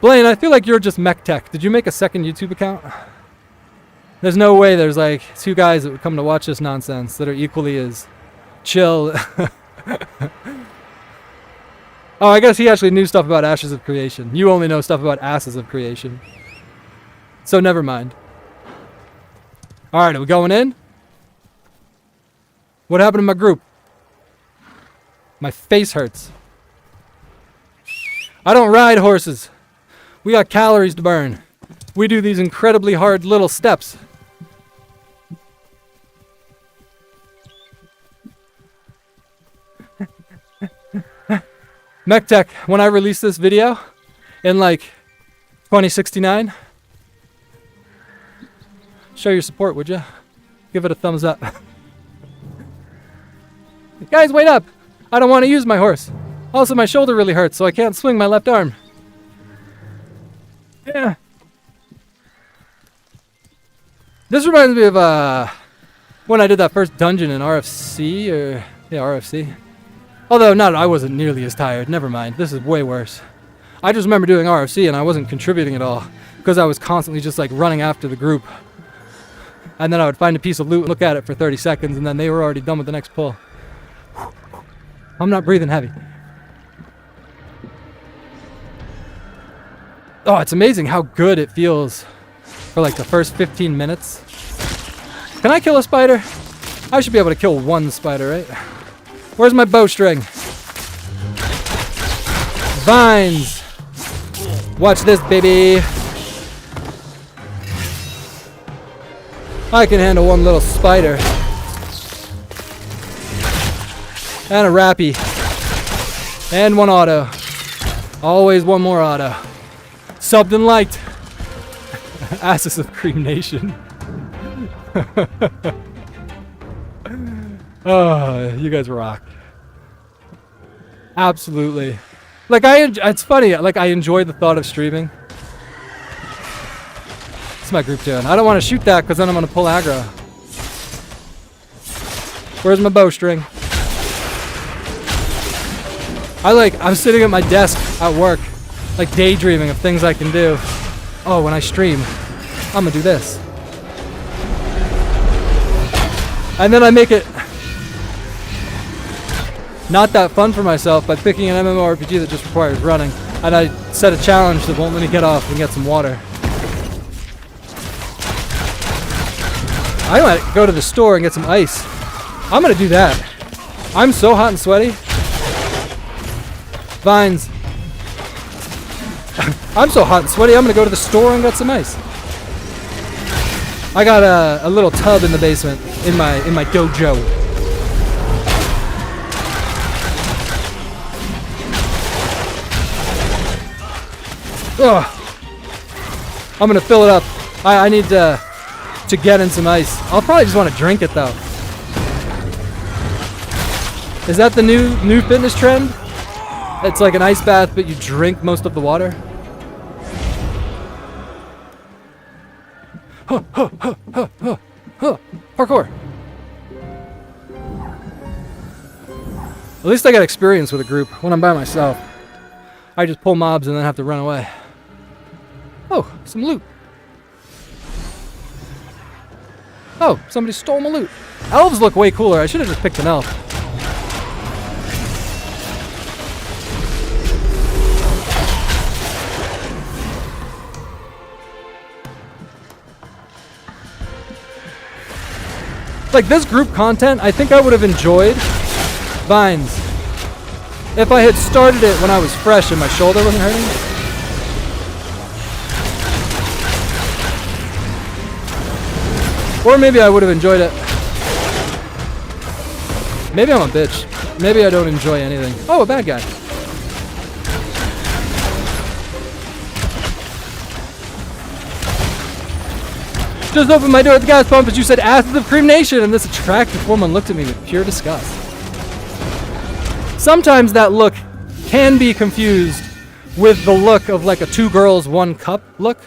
A: Blaine, I feel like you're just mech tech. Did you make a second YouTube account? There's no way there's like 2 guys that would come to watch this nonsense that are equally as chill. Oh, I guess he actually knew stuff about Ashes of Creation. You only know stuff about Asses of Creation. So never mind. Alright, are we going in? What happened to my group? My face hurts. I don't ride horses. We got calories to burn. We do these incredibly hard little steps. MechTech, when I release this video in like 2069, show your support, would you? Give it a thumbs up. Guys, wait up! I don't want to use my horse. Also, my shoulder really hurts, so I can't swing my left arm. Yeah. This reminds me of when I did that first dungeon in RFC, RFC. Although, I wasn't nearly as tired. Never mind. This is way worse. I just remember doing RFC and I wasn't contributing at all because I was constantly just like running after the group. And then I would find a piece of loot and look at it for 30 seconds and then they were already done with the next pull. I'm not breathing heavy. Oh, it's amazing how good it feels for like the first 15 minutes. Can I kill a spider? I should be able to kill one spider, right? Where's my bowstring? Vines! Watch this, baby! I can handle one little spider. And a rappy. And one auto. Always one more auto. Subbed and liked. Asses of Cream Nation. Oh, you guys rock. Absolutely. Like it's funny, like I enjoy the thought of streaming. What's my group doing? I don't want to shoot that because then I'm going to pull aggro. Where's my bowstring? I'm sitting at my desk at work, like daydreaming of things I can do. Oh, when I stream, I'm going to do this. And then I make it not that fun for myself by picking an MMORPG that just requires running. And I set a challenge that won't let me get off and get some water. I might go to the store and get some ice. I'm gonna do that. I'm so hot and sweaty. Vines. I'm so hot and sweaty, I'm gonna go to the store and get some ice. I got a little tub in the basement in my dojo. Ugh. I'm gonna fill it up. I need to get in some ice. I'll probably just want to drink it though. Is that the new fitness trend? It's like an ice bath, but you drink most of the water. Parkour. At least I got experience with a group. When I'm by myself, I just pull mobs and then have to run away. Oh, some loot. Oh, somebody stole my loot. Elves look way cooler. I should have just picked an elf. Like this group content, I think I would have enjoyed Vines if I had started it when I was fresh and my shoulder wasn't hurting. Or maybe I would have enjoyed it. Maybe I'm a bitch. Maybe I don't enjoy anything. Oh, a bad guy. Just opened my door at the gas pump as you said Ashes of Cream Nation, and this attractive woman looked at me with pure disgust. Sometimes that look can be confused with the look of like a 2 girls, 1 cup look.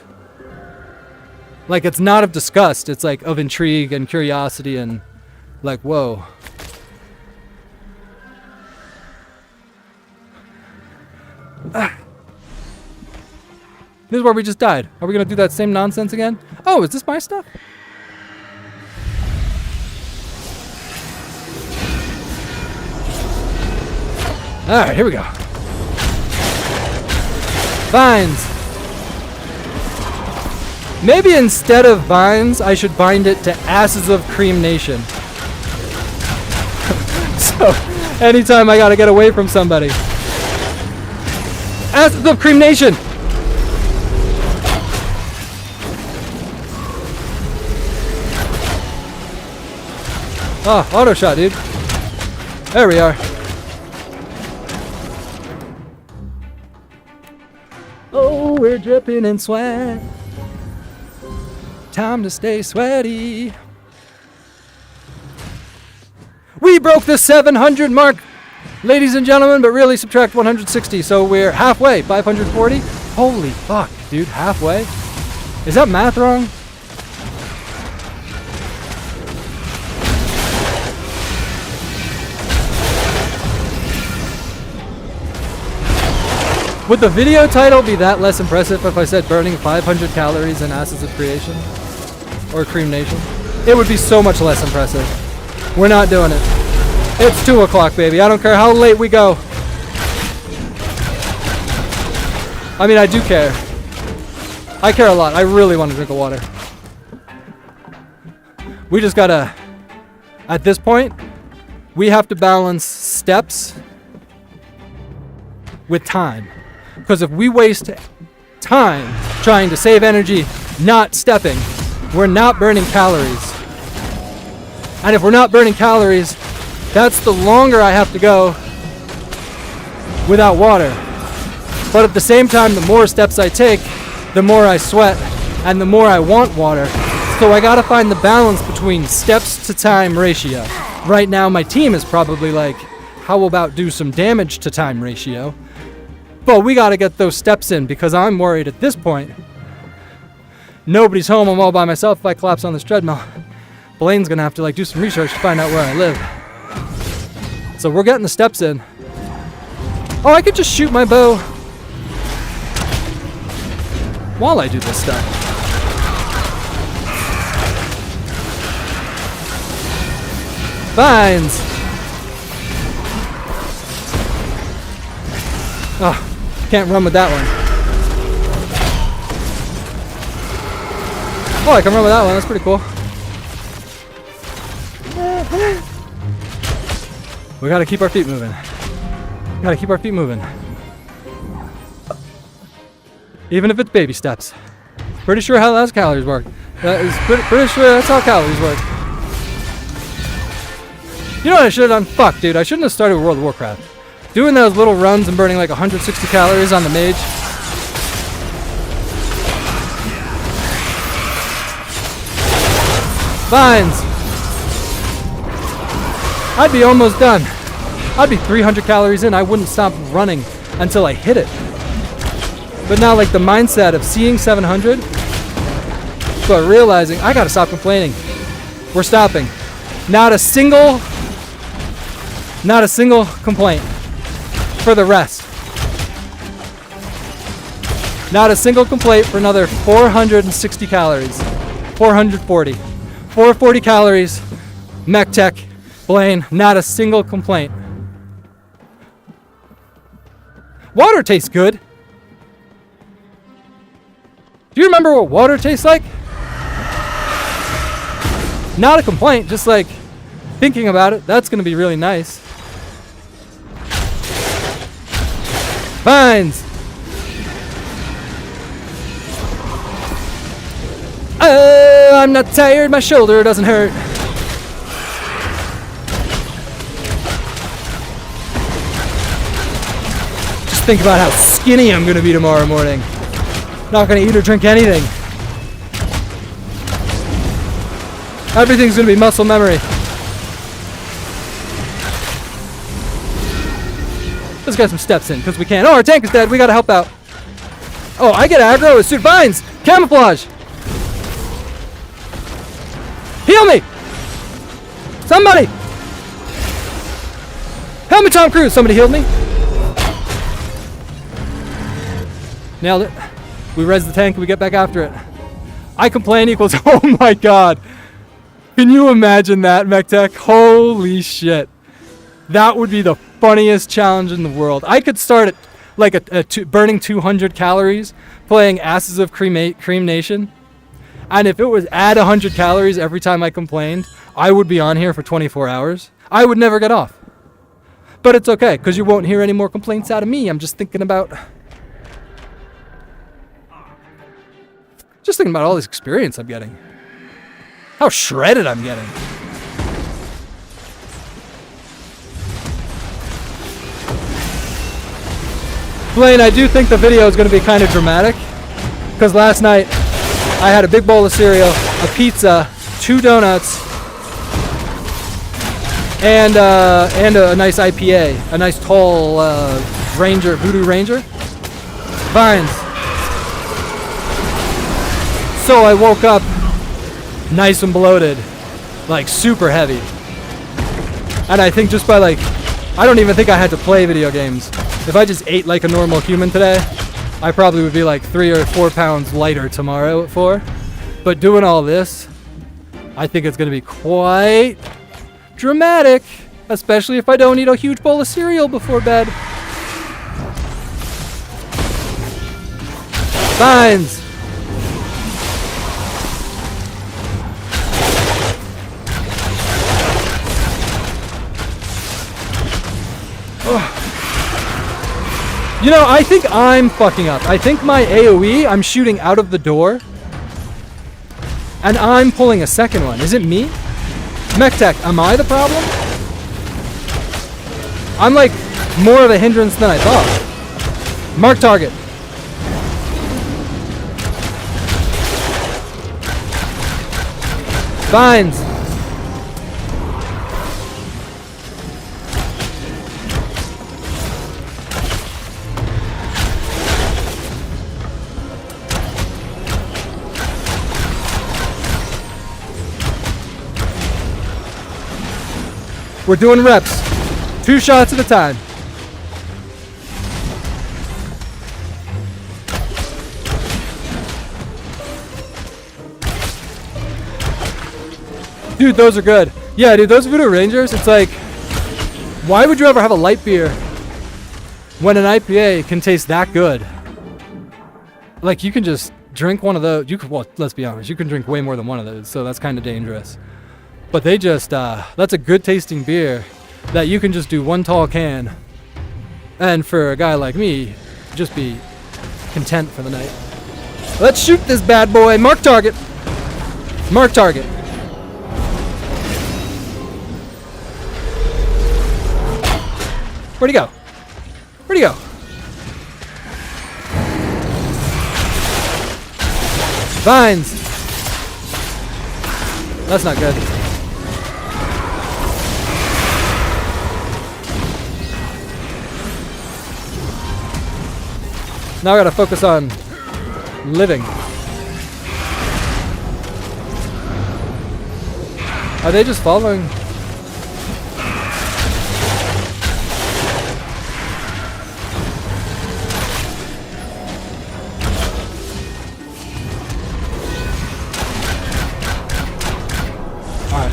A: Like it's not of disgust, it's like of intrigue and curiosity and like, whoa. This is where we just died. Are we gonna do that same nonsense again? Oh, is this my stuff? Alright, here we go. Vines. Maybe instead of vines, I should bind it to Ashes of Cream Nation. So, anytime I gotta get away from somebody. Ashes of Cream Nation! Oh, auto shot, dude. There we are. Oh, we're dripping in sweat. Time to stay sweaty. We broke the 700 mark, ladies and gentlemen, but really subtract 160, so we're halfway, 540. Holy fuck, dude, halfway? Is that math wrong? Would the video title be that less impressive if I said burning 500 calories in Ashes of Creation? Or Cream Nation? It would be so much less impressive. We're not doing it. It's 2 o'clock, baby. I don't care how late we go. I mean, I do care. I care a lot. I really want to drink water. We just gotta... At this point, we have to balance steps with time. Because if we waste time trying to save energy not stepping, we're not burning calories. And if we're not burning calories, that's the longer I have to go without water. But at the same time, the more steps I take, the more I sweat and the more I want water. So I gotta find the balance between steps to time ratio. Right now my team is probably like, how about do some damage to time ratio? But we gotta get those steps in because I'm worried at this point. Nobody's home, I'm all by myself if I collapse on this treadmill. Blaine's gonna have to like do some research to find out where I live. So we're getting the steps in. Oh, I could just shoot my bow while I do this stuff. Vines! Oh, can't run with that one. Oh, I can run with that one. That's pretty cool. We gotta keep our feet moving. Gotta keep our feet moving. Even if it's baby steps. Pretty sure how those calories work. That is pretty sure that's how calories work. You know what I should have done? Fuck, dude. I shouldn't have started with World of Warcraft. Doing those little runs and burning like 160 calories on the mage. Vines! I'd be almost done. I'd be 300 calories in. I wouldn't stop running until I hit it. But now like the mindset of seeing 700, but realizing I gotta stop complaining. We're stopping. Not a single complaint for the rest. Not a single complaint for another 460 calories. 440. 440 calories. Mech Tech. Blaine. Not a single complaint. Water tastes good. Do you remember what water tastes like? Not a complaint, just like thinking about it. That's going to be really nice. Vines! I'm not tired, my shoulder doesn't hurt. Just think about how skinny I'm going to be tomorrow morning. Not going to eat or drink anything. Everything's gonna be muscle memory. Let's get some steps in, because we can. Oh, our tank is dead. We gotta help out. Oh, I get aggro as soon. Vines! Camouflage! Heal me! Somebody! Help me, Tom Cruise! Somebody healed me. Nailed it. We res the tank and we get back after it. I complain equals, oh my god. Can you imagine that, Mech Tech? Holy shit. That would be the funniest challenge in the world. I could start at like burning 200 calories playing Ashes of Creation. And if it was add 100 calories every time I complained, I would be on here for 24 hours. I would never get off. But it's okay, because you won't hear any more complaints out of me. I'm just thinking about all this experience I'm getting. How shredded I'm getting. Blaine, I do think the video is going to be kind of dramatic, because last night I had a big bowl of cereal, a pizza, 2 donuts, and a nice IPA, a nice tall Voodoo Ranger. Vines. So I woke up nice and bloated, like super heavy. And I think just by I don't even think I had to play video games. If I just ate like a normal human today, I probably would be like 3 or 4 pounds lighter tomorrow at 4. But doing all this, I think it's gonna be quite dramatic, especially if I don't eat a huge bowl of cereal before bed. Vines! You know, I think I'm fucking up. I think my AoE, I'm shooting out of the door. And I'm pulling a second one. Is it me? Mech Tech, am I the problem? I'm like more of a hindrance than I thought. Mark target. Vines. We're doing reps. 2 shots at a time. Dude, those are good. Yeah, dude, those Voodoo Rangers, it's like, why would you ever have a light beer when an IPA can taste that good? Like, you can just drink one of those. You could, well, let's be honest, you can drink way more than one of those, so that's kind of dangerous. But they just, that's a good tasting beer that you can just do 1 tall can. And for a guy like me, just be content for the night. Let's shoot this bad boy. Mark target. Mark target. Where'd he go? Where'd he go? Vines. That's not good. Now I gotta focus on living. Are they just following? Alright.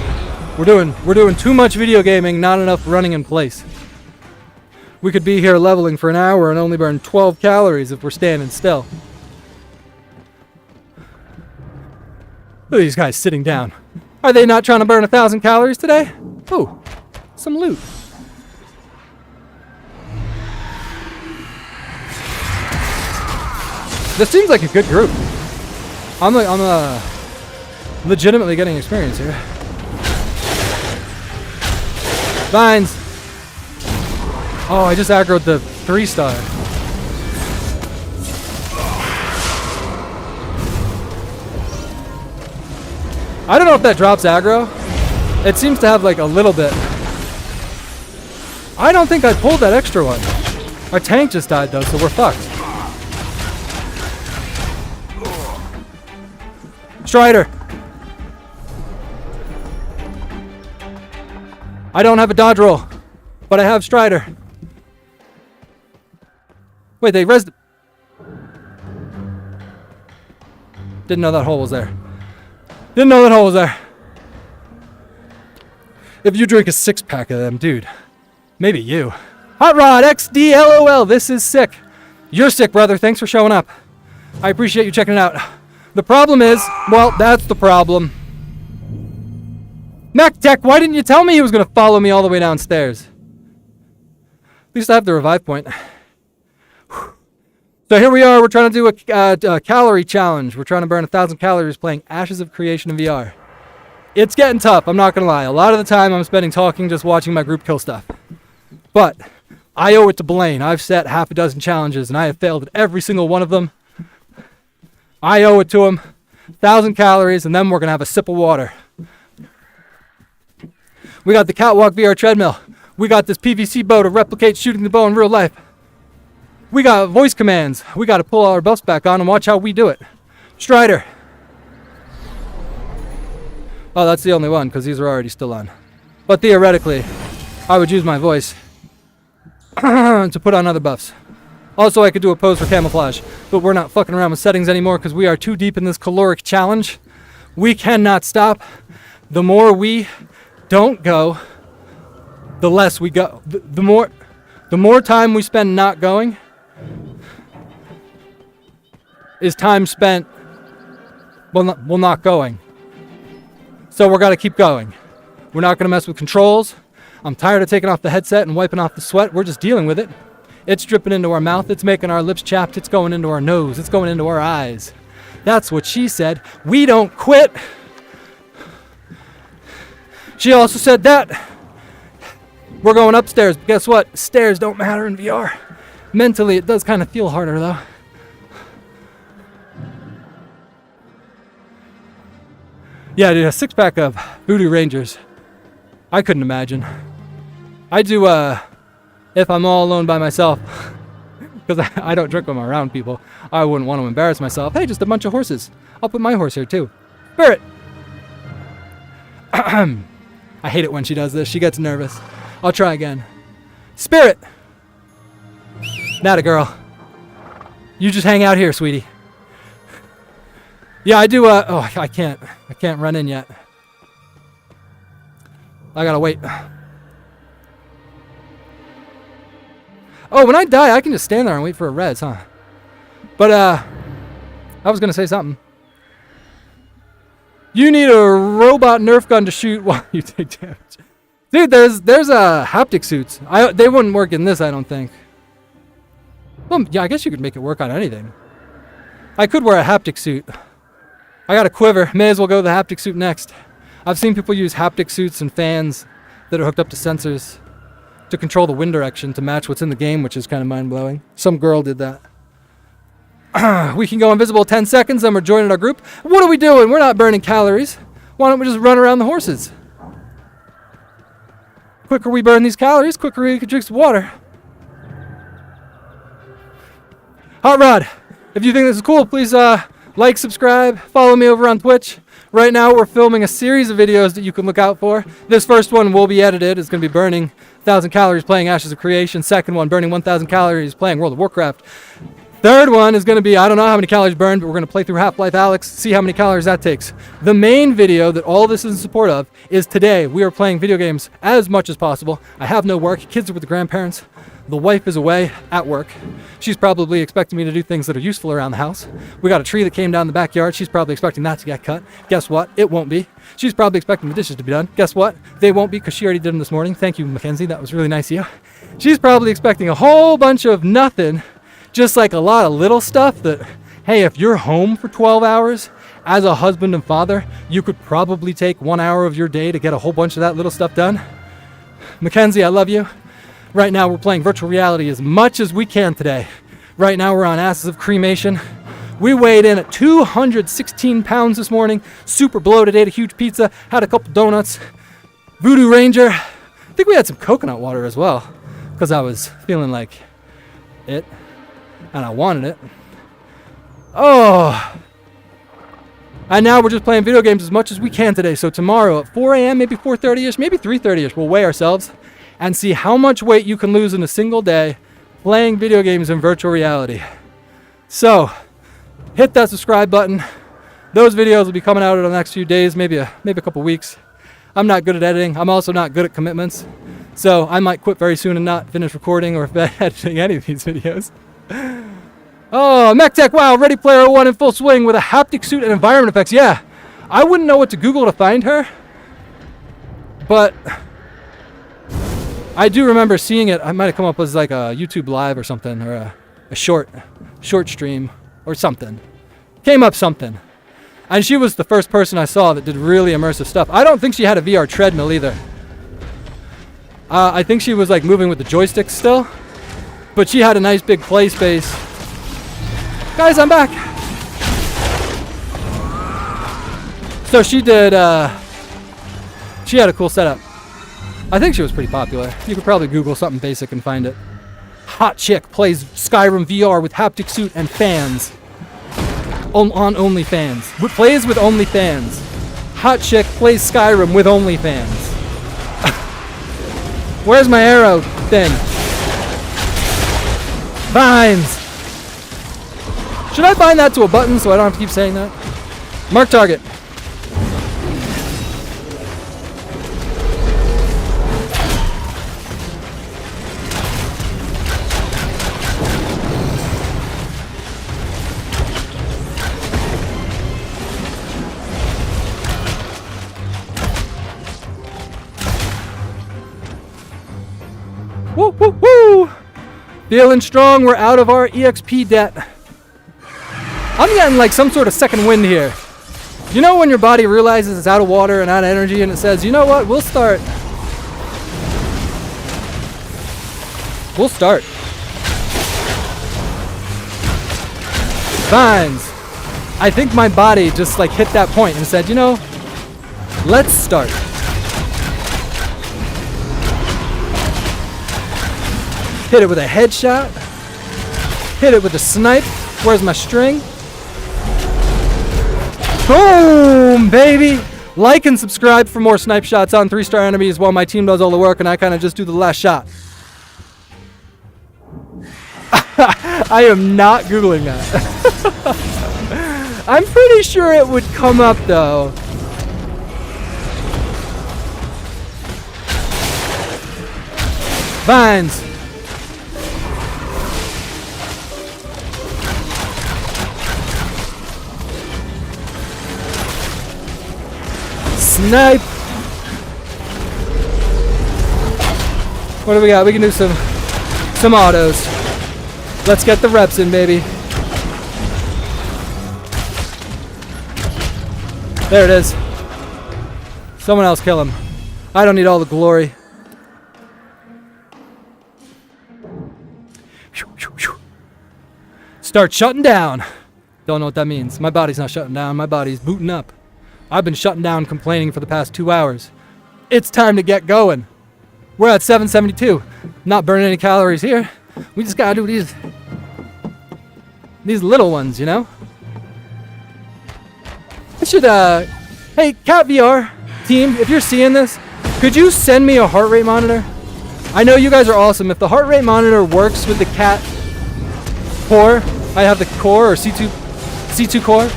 A: We're doing too much video gaming, not enough running in place. We could be here leveling for an hour and only burn 12 calories if we're standing still. Look at these guys sitting down. Are they not trying to burn 1,000 calories today? Ooh, some loot. This seems like a good group. I'm legitimately getting experience here. Vines. Oh, I just aggroed the 3-star. I don't know if that drops aggro. It seems to have like a little bit. I don't think I pulled that extra one. Our tank just died though, so we're fucked. Strider. I don't have a dodge roll, but I have Strider. Wait, they rezzed. Didn't know that hole was there. Didn't know that hole was there. If you drink a 6-pack of them, dude, maybe you. Hot Rod XD LOL, this is sick. You're sick, brother. Thanks for showing up. I appreciate you checking it out. The problem is, well, that's the problem. Mech Tech, why didn't you tell me he was going to follow me all the way downstairs? At least I have the revive point. So here we are. We're trying to do a calorie challenge. We're trying to burn 1,000 calories playing Ashes of Creation in VR. It's getting tough, I'm not going to lie. A lot of the time I'm spending talking, just watching my group kill stuff. But I owe it to Blaine. I've set half a dozen challenges, and I have failed at every single one of them. I owe it to him. 1,000 calories, and then we're going to have a sip of water. We got the Katwalk VR treadmill. We got this PVC bow to replicate shooting the bow in real life. We got voice commands. We got to pull our buffs back on and watch how we do it. Strider. Oh, that's the only one, because these are already still on. But theoretically, I would use my voice to put on other buffs. Also, I could do a pose for camouflage, but we're not fucking around with settings anymore because we are too deep in this caloric challenge. We cannot stop. The more we don't go, the less we go. The more time we spend not going is time spent not going. So we're got to keep going. We're not going to mess with controls. I'm tired of taking off the headset and wiping off the sweat. We're just dealing with it. It's dripping into our mouth. It's making our lips chapped. It's going into our nose. It's going into our eyes. That's what she said. We don't quit. She also said that we're going upstairs. But guess what? Stairs don't matter in VR. Mentally, it does kind of feel harder, though. Yeah, dude, a 6-pack of Voodoo Rangers. I couldn't imagine. I do, if I'm all alone by myself, because I don't drink when I'm around people. I wouldn't want to embarrass myself. Hey, just a bunch of horses. I'll put my horse here, too. Spirit! I hate it when she does this. She gets nervous. I'll try again. Spirit! Not a girl. You just hang out here, sweetie. Yeah, I do, oh, I can't run in yet. I gotta wait. Oh, when I die, I can just stand there and wait for a res, huh? But, I was gonna say something. You need a robot Nerf gun to shoot while you take damage. Dude, there's haptic suits. They wouldn't work in this, I don't think. Well, yeah, I guess you could make it work on anything. I could wear a haptic suit. I got a quiver. May as well go with the haptic suit next. I've seen people use haptic suits and fans that are hooked up to sensors to control the wind direction to match what's in the game, which is kind of mind-blowing. Some girl did that. We can go invisible 10 seconds, then we're joining our group. What are we doing? We're not burning calories. Why don't we just run around the horses? Quicker we burn these calories, quicker we can drink some water. Hot Rod, if you think this is cool, please like, subscribe, follow me over on Twitch. Right now we're filming a series of videos that you can look out for. This first one will be edited. It's going to be burning 1,000 calories playing Ashes of Creation. Second one, burning 1,000 calories playing World of Warcraft. Third one is going to be, I don't know how many calories burned, but we're going to play through Half-Life Alyx, see how many calories that takes. The main video that all this is in support of is today. We are playing video games as much as possible. I have no work. Kids are with the grandparents. The wife is away at work. She's probably expecting me to do things that are useful around the house. We got a tree that came down the backyard. She's probably expecting that to get cut. Guess what? It won't be. She's probably expecting the dishes to be done. Guess what? They won't be because she already did them this morning. Thank you, Mackenzie. That was really nice of you. She's probably expecting a whole bunch of nothing, just like a lot of little stuff that, hey, if you're home for 12 hours as a husband and father, you could probably take 1 hour of your day to get a whole bunch of that little stuff done. Mackenzie, I love you. Right now we're playing virtual reality as much as we can today. Right now we're on Ashes of Creation. We weighed in at 216 pounds this morning. Super bloated, ate a huge pizza, had a couple donuts. Voodoo Ranger. I think we had some coconut water as well, because I was feeling like it, and I wanted it. Oh. And now we're just playing video games as much as we can today. So tomorrow at 4 a.m., maybe 4:30ish, maybe 3:30ish, we'll weigh ourselves and see how much weight you can lose in a single day playing video games in virtual reality. So hit that subscribe button. Those videos will be coming out in the next few days, maybe a couple weeks. I'm not good at editing. I'm also not good at commitments. So I might quit very soon and not finish recording or editing any of these videos. Oh, MechTech, wow, Ready Player One in full swing with a haptic suit and environment effects. Yeah, I wouldn't know what to Google to find her, but I do remember seeing it. I might have come up as like a YouTube live or something, or a short stream or something. Came up something. And she was the first person I saw that did really immersive stuff. I don't think she had a VR treadmill either. I think she was like moving with the joystick still, but she had a nice big play space. Guys, I'm back. So she did, she had a cool setup. I think she was pretty popular. You could probably Google something basic and find it. Hot chick plays Skyrim VR with haptic suit and fans. On OnlyFans. Plays with OnlyFans. Hot chick plays Skyrim with OnlyFans. Where's my arrow thing? Vines. Should I bind that to a button so I don't have to keep saying that? Mark target. Woo, woo, woo! Feeling strong, we're out of our EXP debt. I'm getting like some sort of second wind here. You know when your body realizes it's out of water and out of energy and it says, you know what, we'll start. Vines. I think my body just like hit that point and said, you know, let's start. Hit it with a headshot. Hit it with a snipe. Where's my string? Boom, baby! Like and subscribe for more snipe shots on 3-star enemies while my team does all the work and I kind of just do the last shot. I am not Googling that. I'm pretty sure it would come up though. Vines. Snipe. What do we got? We can do some autos. Let's get the reps in, baby. There it is. Someone else kill him. I don't need all the glory. Start shutting down. Don't know what that means. My body's not shutting down. My body's booting up. I've been shutting down complaining for the past 2 hours. It's time to get going. We're at 772. Not burning any calories here. We just gotta do these little ones, you know? I should, hey, Cat VR team, if you're seeing this, could you send me a heart rate monitor? I know you guys are awesome. If the heart rate monitor works with the Cat core, I have the core or C2 core.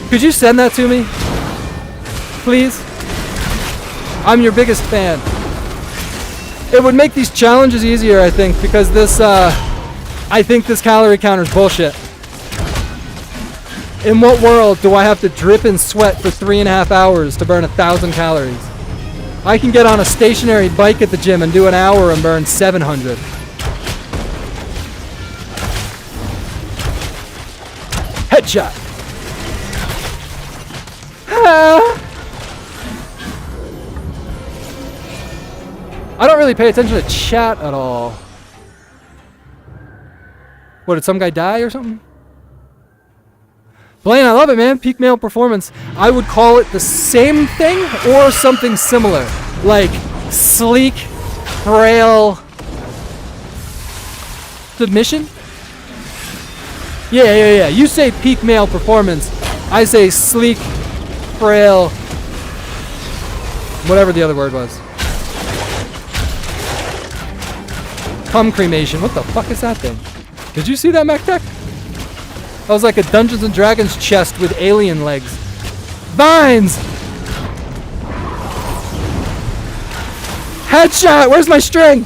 A: Could you send that to me? Please? I'm your biggest fan. It would make these challenges easier, I think, because this, I think this calorie counter is bullshit. In what world do I have to drip in sweat for 3.5 hours to burn 1,000 calories? I can get on a stationary bike at the gym and do an hour and burn 700. Headshot. I don't really pay attention to chat at all. What, did some guy die or something? Blaine, I love it, man. Peak male performance. I would call it the same thing or something similar. Like sleek, frail submission? Yeah. You say peak male performance. I say sleek, frail, whatever the other word was. Cum cremation. What the fuck is that thing? Did you see that, Mech Tech? That was like a Dungeons and Dragons chest with alien legs. Vines! Headshot! Where's my string?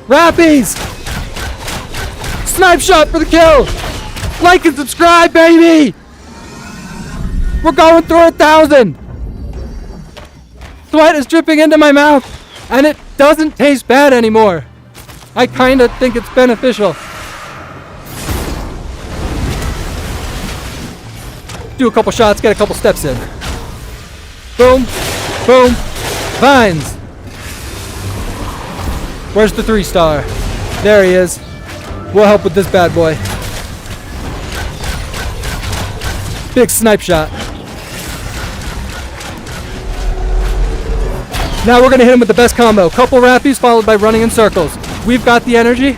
A: Rappies! Snipe shot for the kill! Like and subscribe, baby! We're going through 1,000! Sweat is dripping into my mouth, and it doesn't taste bad anymore. I kinda think it's beneficial. Do a couple shots, get a couple steps in. Boom, boom, vines. Where's the 3-star? There he is. We'll help with this bad boy. Big snipe shot. Now we're gonna hit him with the best combo. Couple rappies followed by running in circles. We've got the energy,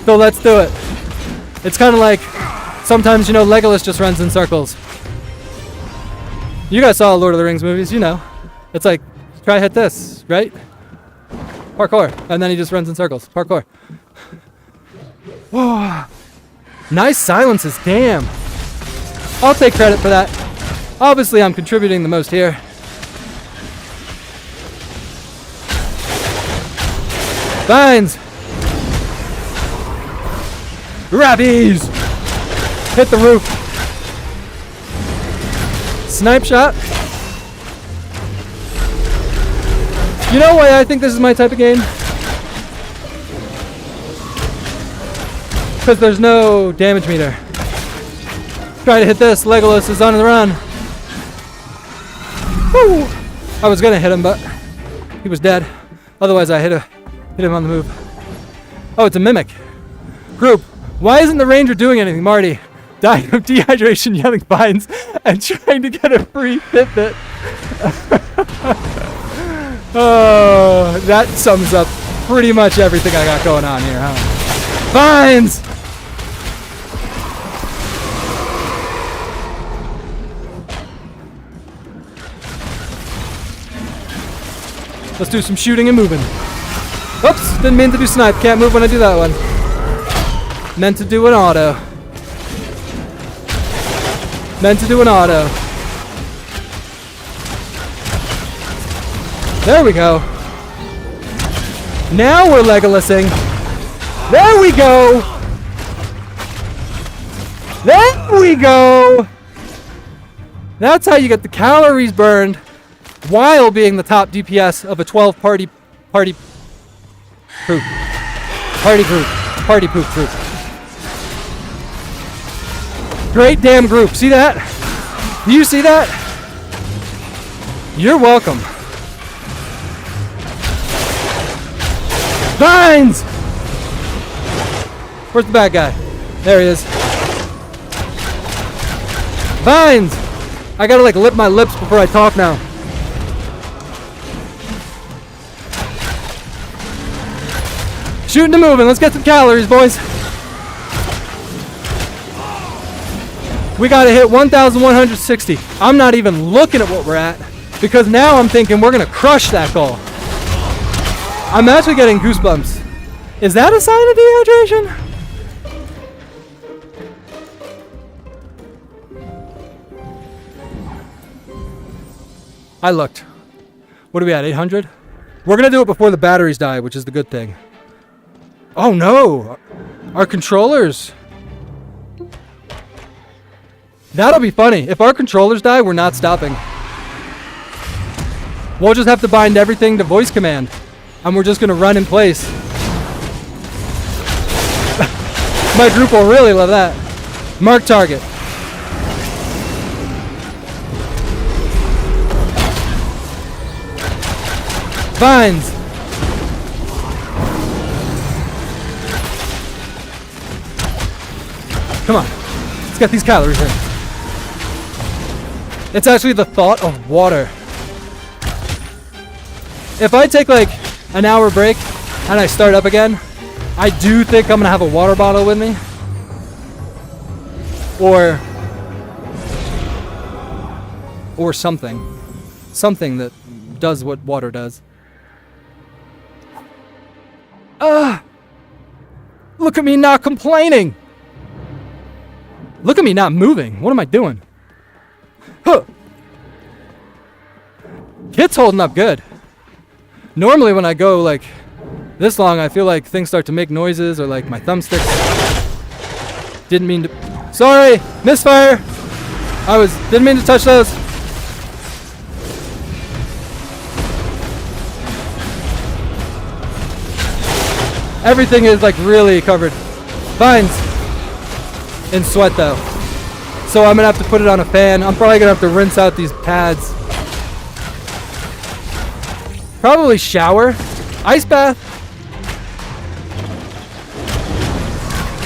A: so let's do it. It's kind of like sometimes, you know, Legolas just runs in circles. You guys saw Lord of the Rings movies, you know. It's like, try hit this, right? Parkour. And then he just runs in circles. Parkour. Whoa. Nice silences, damn. I'll take credit for that. Obviously, I'm contributing the most here. Vines. Rappies. Hit the roof. Snipe shot. You know why I think this is my type of game? Because there's no damage meter. Try to hit this. Legolas is on the run. Woo! I was gonna hit him, but he was dead. Otherwise, I hit him on the move. Oh, it's a mimic. Group. Why isn't the ranger doing anything, Marty? Dying of dehydration, yelling vines, and trying to get a free Fitbit. Oh, that sums up pretty much everything I got going on here, huh? Vines! Let's do some shooting and moving. Oops, didn't mean to do snipe. Can't move when I do that one. Meant to do an auto. Meant to do an auto. There we go. Now we're Legolasing. There we go. There we go. That's how you get the calories burned while being the top DPS of a 12 party poop. Party poop group. Great damn group. See that? Do you see that? You're welcome. Vines! Where's the bad guy? There he is. Vines! I gotta like lip my lips before I talk now. Shooting and moving. Let's get some calories, boys. We gotta hit 1,160. I'm not even looking at what we're at because now I'm thinking we're gonna crush that goal. I'm actually getting goosebumps. Is that a sign of dehydration? I looked. What are we at, 800? We're gonna do it before the batteries die, which is the good thing. Oh no! Our controllers. That'll be funny. If our controllers die, we're not stopping. We'll just have to bind everything to voice command. And we're just gonna run in place. My group will really love that. Mark target. Vines. Come on. Let's get these calories in. It's actually the thought of water. If I take like an hour break and I start up again, I do think I'm gonna have a water bottle with me. Or something. Something that does what water does. Look at me not complaining. Look at me not moving. What am I doing? Huh. Kit's holding up good. Normally when I go like this long, I feel like things start to make noises or like my thumbsticks. Didn't mean to. Sorry, misfire. Didn't mean to touch those. Everything is like really covered. Vines. In sweat though. So I'm gonna have to put it on a fan. I'm probably gonna have to rinse out these pads. Probably shower. Ice bath.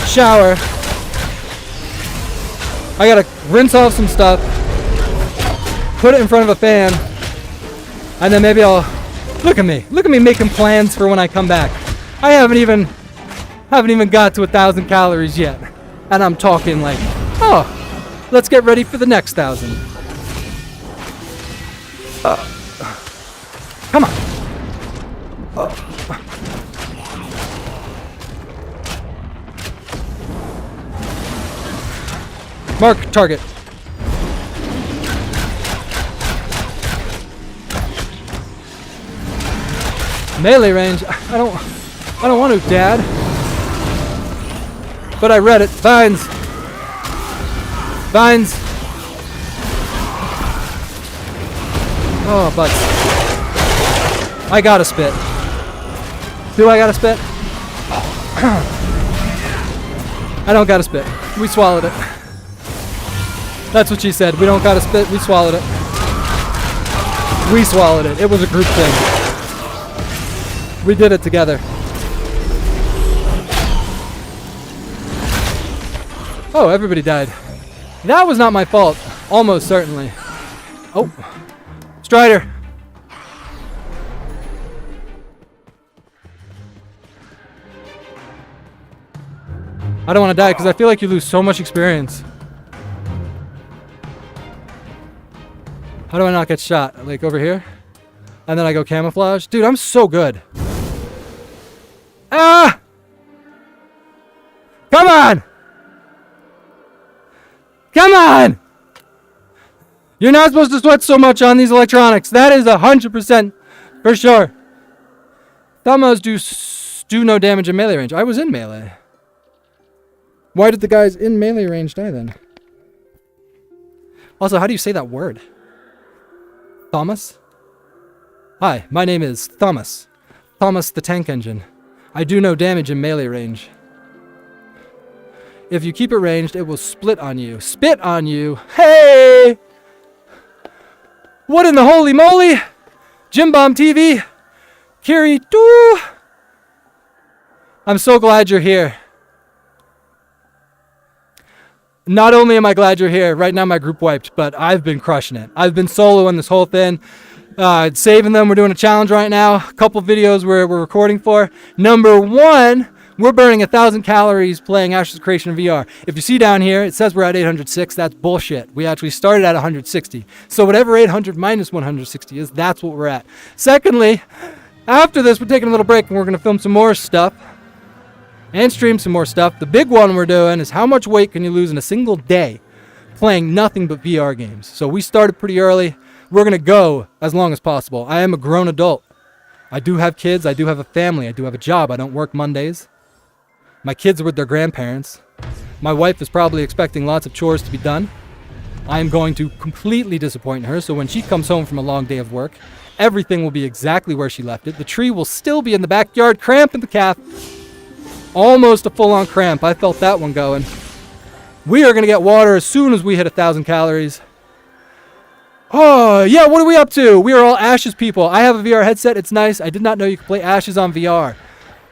A: Shower. I gotta rinse off some stuff. Put it in front of a fan. And then maybe I'll... Look at me making plans for when I come back. I haven't even got to 1,000 calories yet. And I'm talking like, oh, let's get ready for the next 1,000. Come on. Mark target. Melee range. I don't want to, Dad. But I read it. Vines. Vines. Oh, butts. I gotta spit. Do I gotta spit? I don't gotta spit. We swallowed it. That's what she said. We don't gotta spit. We swallowed it. We swallowed it. It was a group thing. We did it together. Oh, everybody died. That was not my fault. Almost certainly. Oh. Strider. I don't want to die because I feel like you lose so much experience. How do I not get shot? Like over here? And then I go camouflage? Dude, I'm so good. Ah! Come on! Come on! You're not supposed to sweat so much on these electronics. That is 100% for sure. Thumbos do no damage in melee range. I was in melee. Why did the guys in melee range die then? Also, how do you say that word? Thomas? Hi, my name is Thomas. Thomas the Tank Engine. I do no damage in melee range. If you keep it ranged, it will split on you. Spit on you. Hey! What in the holy moly? Jim Bomb TV. Kiri doo. I'm so glad you're here. Not only am I glad you're here, right now my group wiped, but I've been crushing it. I've been soloing this whole thing, saving them. We're doing a challenge right now. A couple videos we're recording for. Number one, we're burning 1,000 calories playing Ashes of Creation in VR. If you see down here, it says we're at 806. That's bullshit. We actually started at 160. So whatever 800 minus 160 is, that's what we're at. Secondly, after this, we're taking a little break and we're going to film some more stuff. And stream some more stuff. The big one we're doing is how much weight can you lose in a single day playing nothing but VR games. So we started pretty early. We're going to go as long as possible. I am a grown adult. I do have kids. I do have a family. I do have a job. I don't work Mondays. My kids are with their grandparents. My wife is probably expecting lots of chores to be done. I am going to completely disappoint her. So when she comes home from a long day of work, everything will be exactly where she left it. The tree will still be in the backyard. Cramp in the calf. Almost a full-on cramp. I felt that one going. We are going to get water as soon as we hit 1,000 calories. Oh, yeah, what are we up to? We are all Ashes people. I have a VR headset. It's nice. I did not know you could play Ashes on VR.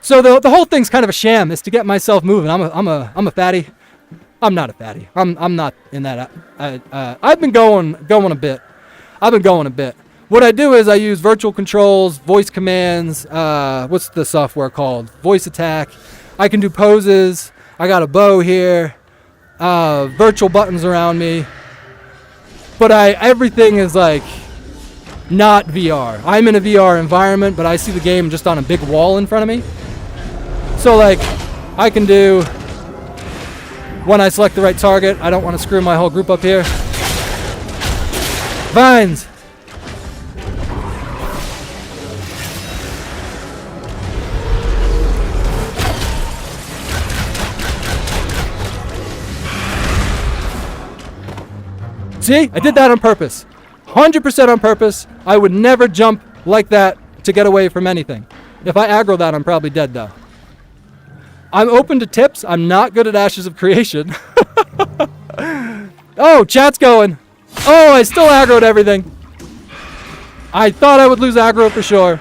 A: So the whole thing's kind of a sham. It's to get myself moving. I'm a fatty. I'm not a fatty. I'm not in that. I've been going a bit. What I do is I use virtual controls, voice commands. What's the software called? Voice attack. I can do poses. I got a bow here. Virtual buttons around me. But everything is like not VR. I'm in a VR environment, but I see the game just on a big wall in front of me. So like I can do, when I select the right target, I don't want to screw my whole group up here. Vines. See, I did that on purpose. 100% on purpose. I would never jump like that to get away from anything. If I aggro that, I'm probably dead though. I'm open to tips. I'm not good at Ashes of Creation. Oh, chat's going. Oh, I still aggroed everything. I thought I would lose aggro for sure.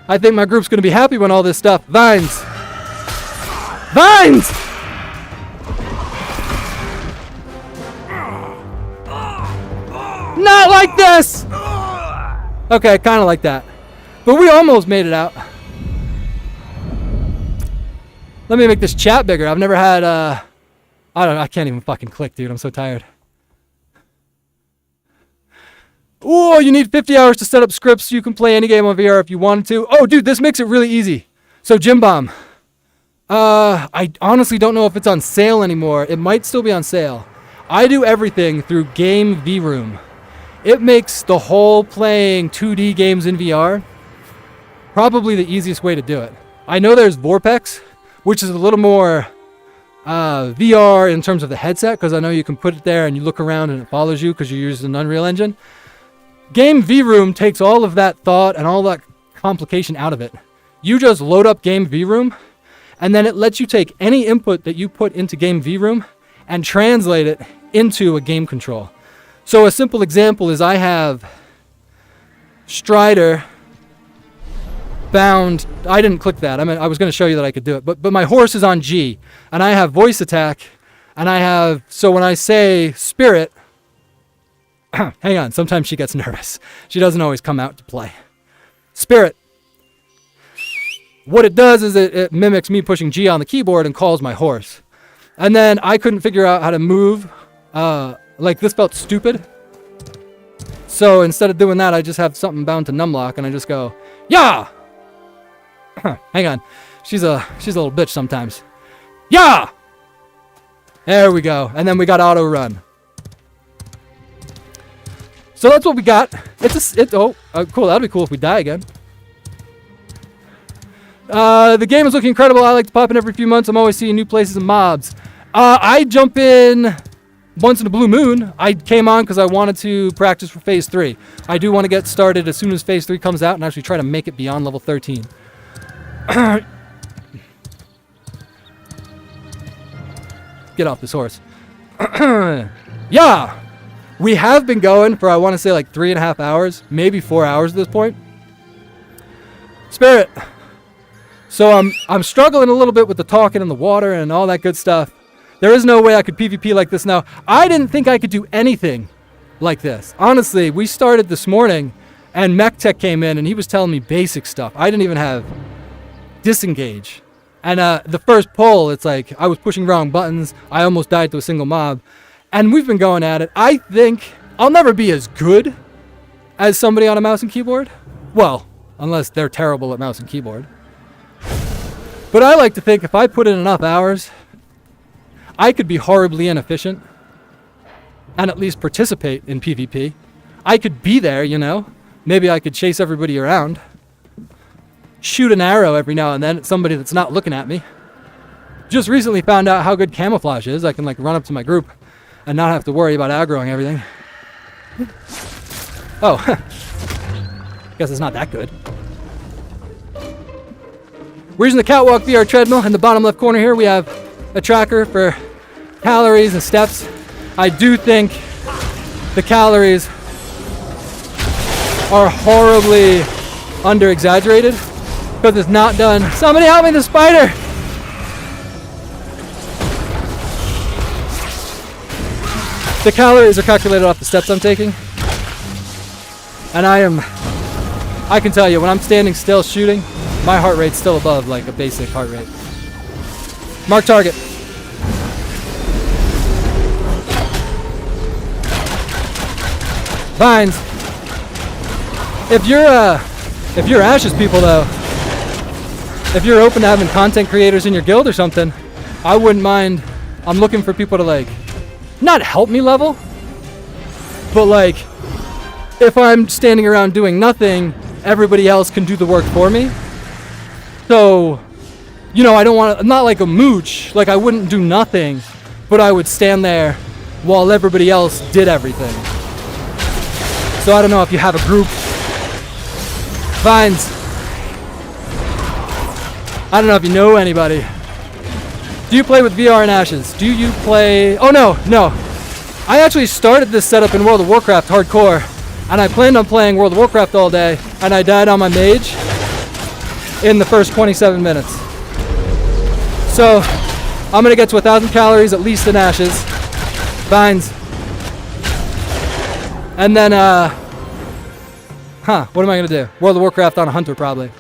A: I think my group's going to be happy when all this stuff. Vines. Vines! Not like this! Okay, kind of like that. But we almost made it out. Let me make this chat bigger. I've never had, I can't even fucking click, dude. I'm so tired. Oh, you need 50 hours to set up scripts so you can play any game on VR if you wanted to. Oh, dude, this makes it really easy. So, Gym Bomb. I honestly don't know if it's on sale anymore. It might still be on sale. I do everything through Game VRoom. It makes the whole playing 2D games in VR probably the easiest way to do it. I know there's Vorpex, which is a little more VR in terms of the headset, because I know you can put it there and you look around and it follows you because you're using an Unreal Engine. Game VRoom takes all of that thought and all that complication out of it. You just load up Game VRoom, and then it lets you take any input that you put into Game VRoom and translate it into a game control. So a simple example is I have Strider bound. I didn't click that. I was going to show you that I could do it, but my horse is on G, and I have voice attack, and I have, so when I say spirit, hang on, sometimes she gets nervous. She doesn't always come out to play. Spirit. What it does is it mimics me pushing G on the keyboard and calls my horse. And then I couldn't figure out how to move. Like this felt stupid. So instead of doing that, I just have something bound to numlock and I just go, yeah! Hang on. She's a little bitch sometimes. Yeah! There we go. And then we got auto run. So that's what we got. Cool. That'd be cool if we die again. The game is looking incredible. I like to pop in every few months. I'm always seeing new places and mobs. I jump in once in a blue moon. I came on because I wanted to practice for Phase 3. I do want to get started as soon as Phase 3 comes out and actually try to make it beyond level 13. Get off this horse. Yeah! We have been going for, I want to say, like 3.5 hours, maybe 4 hours at this point. Spirit. So I'm struggling a little bit with the talking and the water and all that good stuff. There is no way I could PvP like this now. I didn't think I could do anything like this. Honestly, we started this morning and Mech Tech came in and he was telling me basic stuff. I didn't even have disengage. And the first pull, it's like I was pushing wrong buttons. I almost died to a single mob. And we've been going at it. I think I'll never be as good as somebody on a mouse and keyboard. Well, unless they're terrible at mouse and keyboard. But I like to think if I put in enough hours, I could be horribly inefficient and at least participate in PvP. I could be there, you know. Maybe I could chase everybody around. Shoot an arrow every now and then at somebody that's not looking at me. Just recently found out how good camouflage is. I can like run up to my group and not have to worry about aggroing everything. Oh, guess it's not that good. We're using the Katwalk VR treadmill. In the bottom left corner here, we have a tracker for calories and steps. I do think the calories are horribly under-exaggerated. because it's not done. Somebody help me, the spider! The calories are calculated off the steps I'm taking. And I can tell you, when I'm standing still shooting, my heart rate's still above like a basic heart rate. Mark target. Vines. If you're Ashes people though, if you're open to having content creators in your guild or something, I wouldn't mind. I'm looking for people to like, not help me level, but like, if I'm standing around doing nothing, everybody else can do the work for me. So, you know, I don't want to, not like a mooch, like I wouldn't do nothing, but I would stand there while everybody else did everything. So I don't know if you have a group. Vines. I don't know if you know anybody. Do you play with VR and Ashes? Do you play... Oh, no. I actually started this setup in World of Warcraft hardcore, and I planned on playing World of Warcraft all day, and I died on my mage in the first 27 minutes. So, I'm going to get to 1,000 calories at least in Ashes. Vines. And then, what am I going to do? World of Warcraft on a hunter, probably.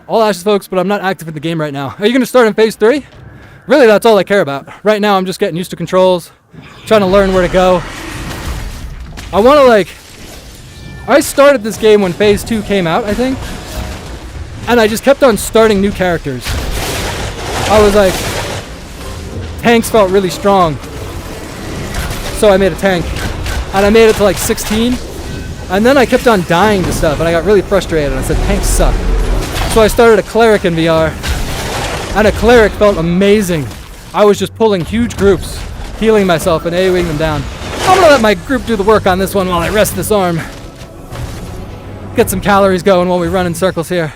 A: All Ashes, folks, but I'm not active in the game right now. Are you going to start in phase 3? Really, that's all I care about. Right now, I'm just getting used to controls, trying to learn where to go. I want to, like... I started this game when phase 2 came out, I think. And I just kept on starting new characters. I was like... Tanks felt really strong. So I made a tank. And I made it to like 16. And then I kept on dying to stuff, and I got really frustrated. I said, tanks suck. So I started a cleric in VR, and a cleric felt amazing. I was just pulling huge groups, healing myself and AoEing them down. I'm gonna let my group do the work on this one while I rest this arm. Get some calories going while we run in circles here.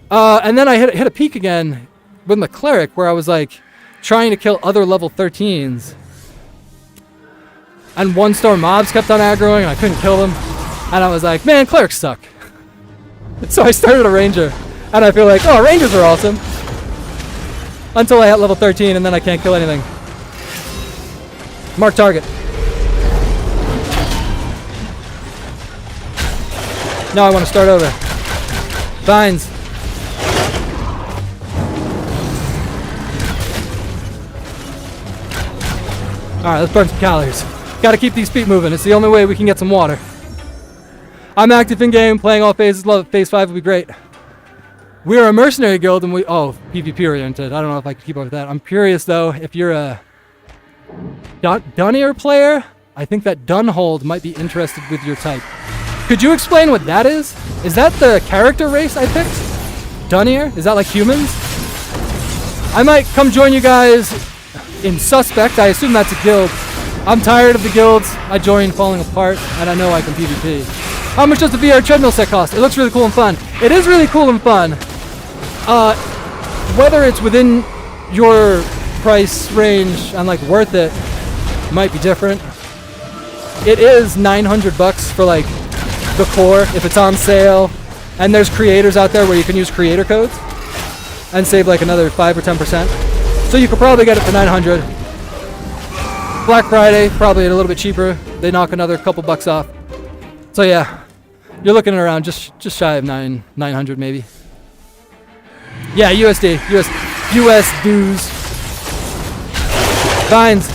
A: And then I hit a peak again with my cleric where I was like trying to kill other level 13s. And 1-star mobs kept on aggroing and I couldn't kill them. And I was like, man, clerics suck. So I started a ranger, and I feel like, oh, rangers are awesome. Until I hit level 13, and then I can't kill anything. Mark target. Now I want to start over. Vines. Alright, let's burn some calories. Gotta keep these feet moving. It's the only way we can get some water. I'm active in game, playing all phases. Love it. Phase 5 would be great. We're a mercenary guild, and PvP oriented. I don't know if I can keep up with that. I'm curious though, if you're a Dunnier player, I think that Dunhold might be interested with your type. Could you explain what that is? Is that the character race I picked? Dunnier? Is that like humans? I might come join you guys in Suspect. I assume that's a guild. I'm tired of the guilds. I joined falling apart, and I know I can PvP. How much does the VR treadmill set cost? It looks really cool and fun. It is really cool and fun. Whether it's within your price range and like worth it might be different. It is $900 for like the core if it's on sale. And there's creators out there where you can use creator codes and save like another 5 or 10%. So you could probably get it for $900. Black Friday, probably a little bit cheaper. They knock another couple bucks off. So yeah, you're looking around just shy of 900 maybe. Yeah, USD, US dues. Vines.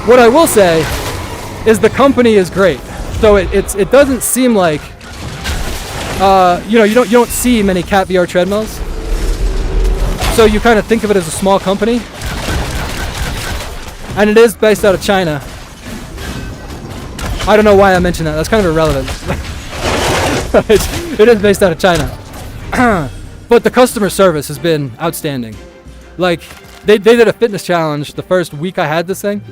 A: What I will say is the company is great. So it doesn't seem like you don't see many Cat VR treadmills. So you kind of think of it as a small company. And it is based out of China. I don't know why I mentioned that. That's kind of irrelevant. It is based out of China. But the customer service has been outstanding. Like, they did a fitness challenge the first week I had this thing.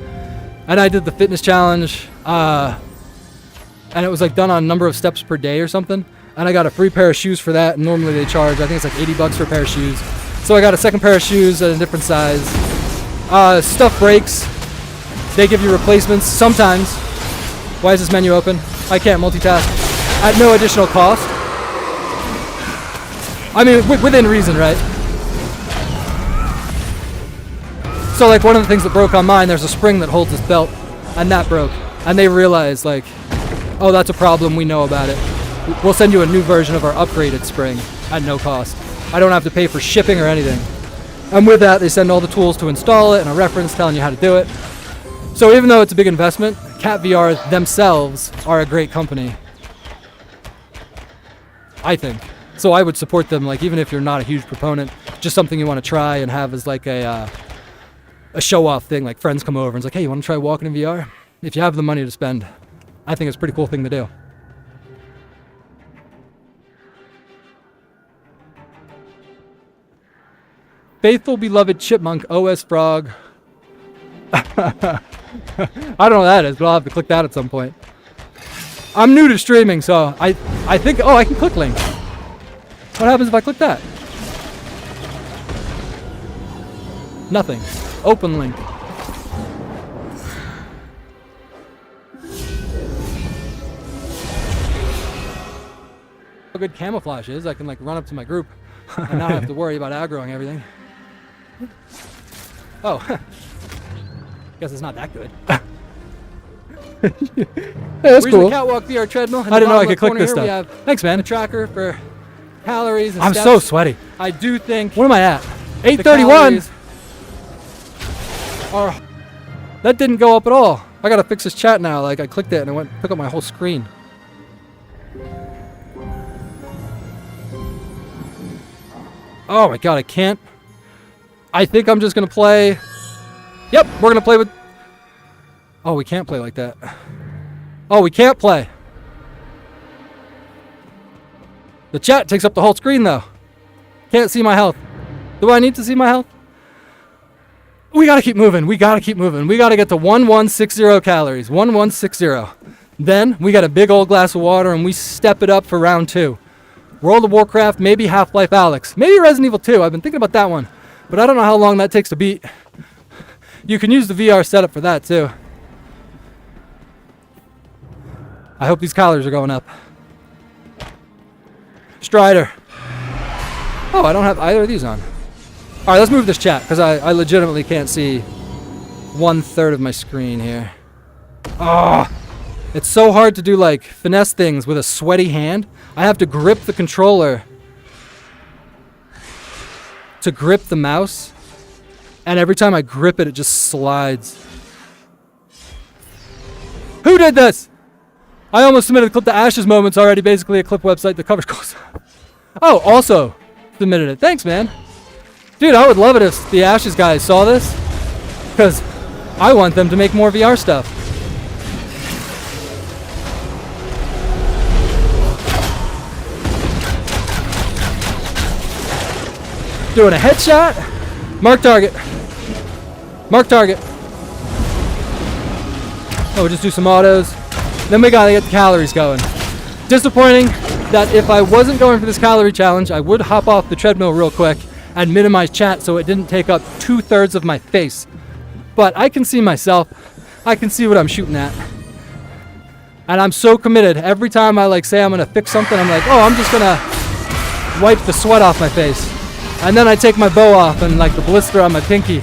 A: And I did the fitness challenge. And it was like done on a number of steps per day or something. And I got a free pair of shoes for that. And normally they charge, I think it's like $80 for a pair of shoes. So I got a second pair of shoes at a different size. Stuff breaks. They give you replacements sometimes. Why is this menu open? I can't multitask. At no additional cost. I mean, within reason, right? So like one of the things that broke on mine, there's a spring that holds this belt, and that broke. And they realized like, oh, that's a problem, we know about it. We'll send you a new version of our upgraded spring at no cost. I don't have to pay for shipping or anything. And with that, they send all the tools to install it and a reference telling you how to do it. So even though it's a big investment, Cat VR themselves are a great company, I think. So I would support them, like even if you're not a huge proponent, just something you want to try and have as like a show-off thing, like friends come over and it's like, hey, you want to try walking in VR? If you have the money to spend, I think it's a pretty cool thing to do. Faithful beloved chipmunk, OS frog. I don't know what that is, but I'll have to click that at some point. I'm new to streaming, so I think, oh, I can click link. What happens if I click that? Nothing. Open link. How good camouflage is, I can like run up to my group and not have to worry about aggroing everything. Oh, guess it's not that good. Yeah, that's cool. The Catwalk VR treadmill. I didn't know I could click this stuff. Thanks, man. A tracker for calories and steps. So sweaty. I do think. What am I at? 831. That didn't go up at all. I gotta fix this chat now. Like I clicked it and it took up my whole screen. Oh my god, I can't. I think I'm just gonna play. Yep, we're gonna play with. Oh, we can't play like that. Oh, we can't play. The chat takes up the whole screen though. Can't see my health. Do I need to see my health? We gotta keep moving. We gotta keep moving. We gotta get to 1160 calories. 1160. Then we got a big old glass of water and we step it up for round 2. World of Warcraft, maybe Half-Life Alyx, maybe Resident Evil 2. I've been thinking about that one, but I don't know how long that takes to beat. You can use the VR setup for that too. I hope these calories are going up. Strider. Oh, I don't have either of these on. All right, let's move this chat because I legitimately can't see 1/3 of my screen here. Oh, it's so hard to do like finesse things with a sweaty hand. I have to grip the controller to grip the mouse, and every time I grip it, it just slides. Who did this? I almost submitted a clip to Ash's Moments already, basically a clip website that covers goals. Oh, also submitted it. Thanks, man. Dude, I would love it if the Ashes guys saw this, because I want them to make more VR stuff. Doing a headshot. Mark target. Mark target. Oh, we'll just do some autos. Then we gotta get the calories going. Disappointing that if I wasn't going for this calorie challenge, I would hop off the treadmill real quick and minimize chat so it didn't take up 2/3 of my face. But I can see myself. I can see what I'm shooting at. And I'm so committed. Every time I like say I'm gonna fix something, I'm like, oh, I'm just gonna wipe the sweat off my face. And then I take my bow off and like the blister on my pinky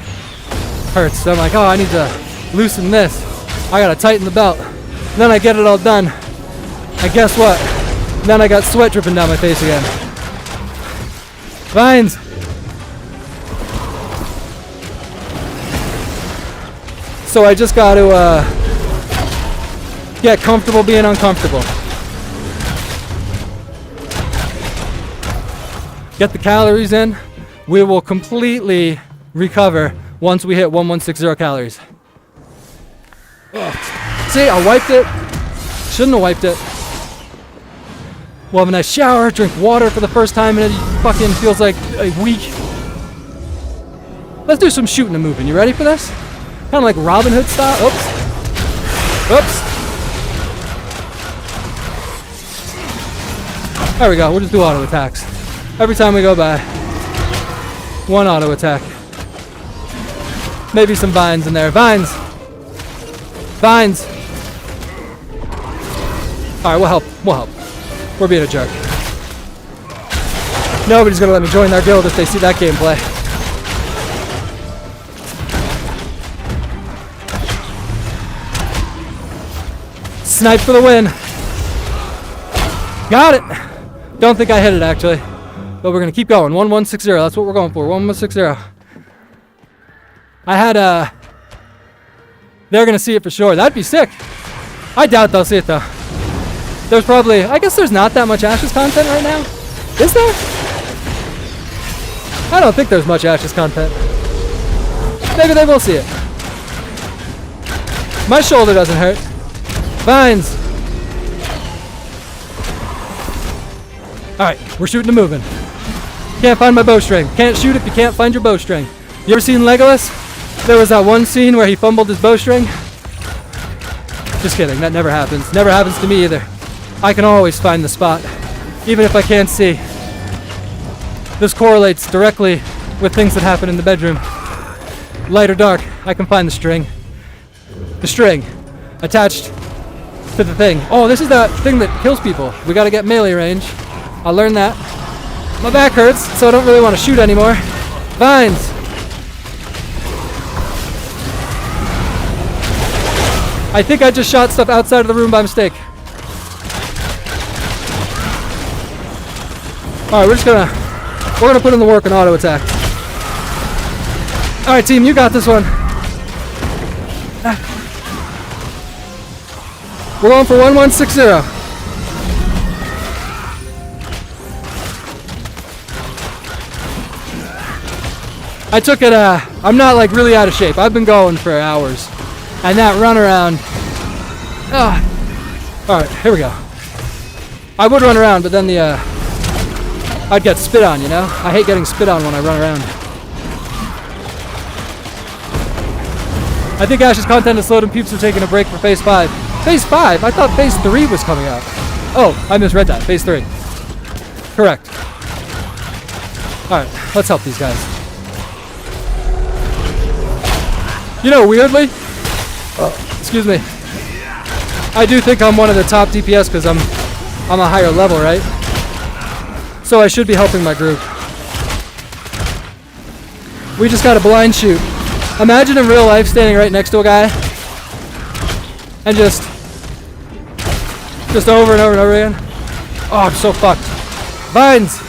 A: hurts. So I'm like, oh, I need to loosen this. I gotta tighten the belt. And then I get it all done. And guess what? Then I got sweat dripping down my face again. Vines. So I just got to get comfortable being uncomfortable. Get the calories in. We will completely recover once we hit 1160 calories. Ugh. See, I wiped it. Shouldn't have wiped it. We'll have a nice shower, drink water for the first time in it fucking feels like a week. Let's do some shooting and moving. You ready for this? Kind of like Robin Hood style. Oops. Oops. There we go. We'll just do auto attacks. Every time we go by. One auto attack. Maybe some vines in there. Vines. Vines. Alright, we'll help. We'll help. We're being a jerk. Nobody's gonna let me join their guild if they see that gameplay. Snipe for the win. Got it. Don't think I hit it actually. But we're gonna keep going. 1160. That's what we're going for. 1160. I had they're gonna see it for sure. That'd be sick. I doubt they'll see it though. There's probably, I guess there's not that much Ashes content right now. Is there? I don't think there's much Ashes content. Maybe they will see it. My shoulder doesn't hurt. Vines. Alright, we're shooting and moving. Can't find my bowstring. Can't shoot if you can't find your bowstring. You ever seen Legolas? There was that one scene where he fumbled his bowstring. Just kidding, that never happens. Never happens to me either. I can always find the spot, even if I can't see. This correlates directly with things that happen in the bedroom. Light or dark, I can find the string. The string attached to the thing. Oh, this is that thing that kills people. We gotta get melee range. I learned that. My back hurts, so I don't really want to shoot anymore. Vines. I think I just shot stuff outside of the room by mistake. Alright, we're gonna put in the work on auto attack. Alright team, you got this one. We're going for 1160. I took it, I'm not like really out of shape. I've been going for hours. And that run around. Alright, here we go. I would run around, but then I'd get spit on, you know? I hate getting spit on when I run around. I think Ash's content is slowed and peeps are taking a break for Phase 5. Phase 5? I thought Phase 3 was coming out. Oh, I misread that. Phase 3. Correct. Alright, let's help these guys. You know, weirdly, excuse me, I do think I'm one of the top DPS because I'm a higher level, right? So I should be helping my group. We just got a blind shoot. Imagine in real life standing right next to a guy and just over and over and over again. Oh, I'm so fucked. Vines.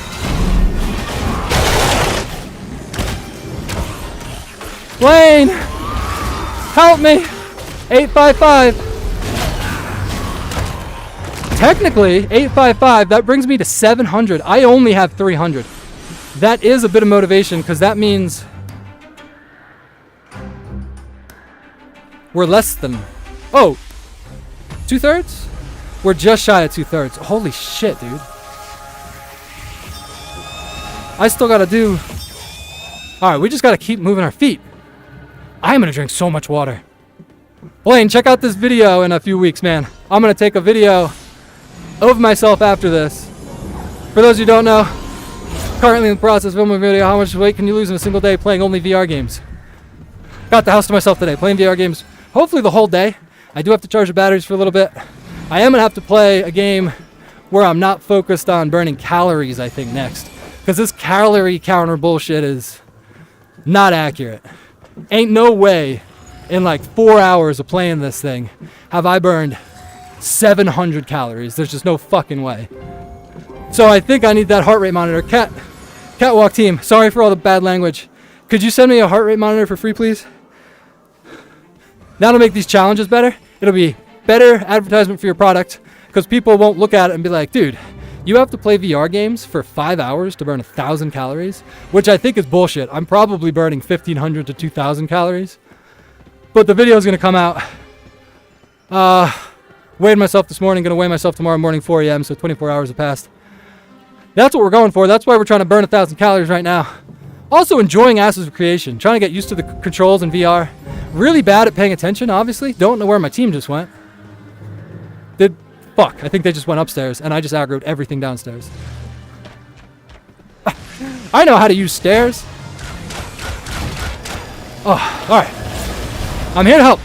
A: Lane, help me. 855. Technically, 855, that brings me to 700. I only have 300. That is a bit of motivation because that means we're less than, oh, 2/3? We're just shy of 2/3. Holy shit, dude. I still gotta do, all right, we just gotta keep moving our feet. I'm gonna drink so much water. Blaine, check out this video in a few weeks, man. I'm gonna take a video of myself after this. For those who don't know, currently in the process of filming a video, how much weight can you lose in a single day playing only VR games? Got the house to myself today, playing VR games, hopefully the whole day. I do have to charge the batteries for a little bit. I am gonna have to play a game where I'm not focused on burning calories, I think, next. Because this calorie counter bullshit is not accurate. Ain't no way in like 4 hours of playing this thing have I burned 700 calories. There's just no fucking way. So I think I need that heart rate monitor. Katwalk team, sorry for all the bad language. Could you send me a heart rate monitor for free, please? That'll make these challenges better. It'll be better advertisement for your product because people won't look at it and be like, dude, you have to play VR games for 5 hours to burn 1,000 calories, which I think is bullshit. I'm probably burning 1,500 to 2,000 calories. But the video is going to come out. Weighed myself this morning, going to weigh myself tomorrow morning, 4 a.m., so 24 hours have passed. That's what we're going for. That's why we're trying to burn 1,000 calories right now. Also enjoying Ashes of Creation, trying to get used to the controls in VR. Really bad at paying attention, obviously. Don't know where my team just went. Fuck, I think they just went upstairs, and I just aggroed everything downstairs. I know how to use stairs. Oh, alright. I'm here to help.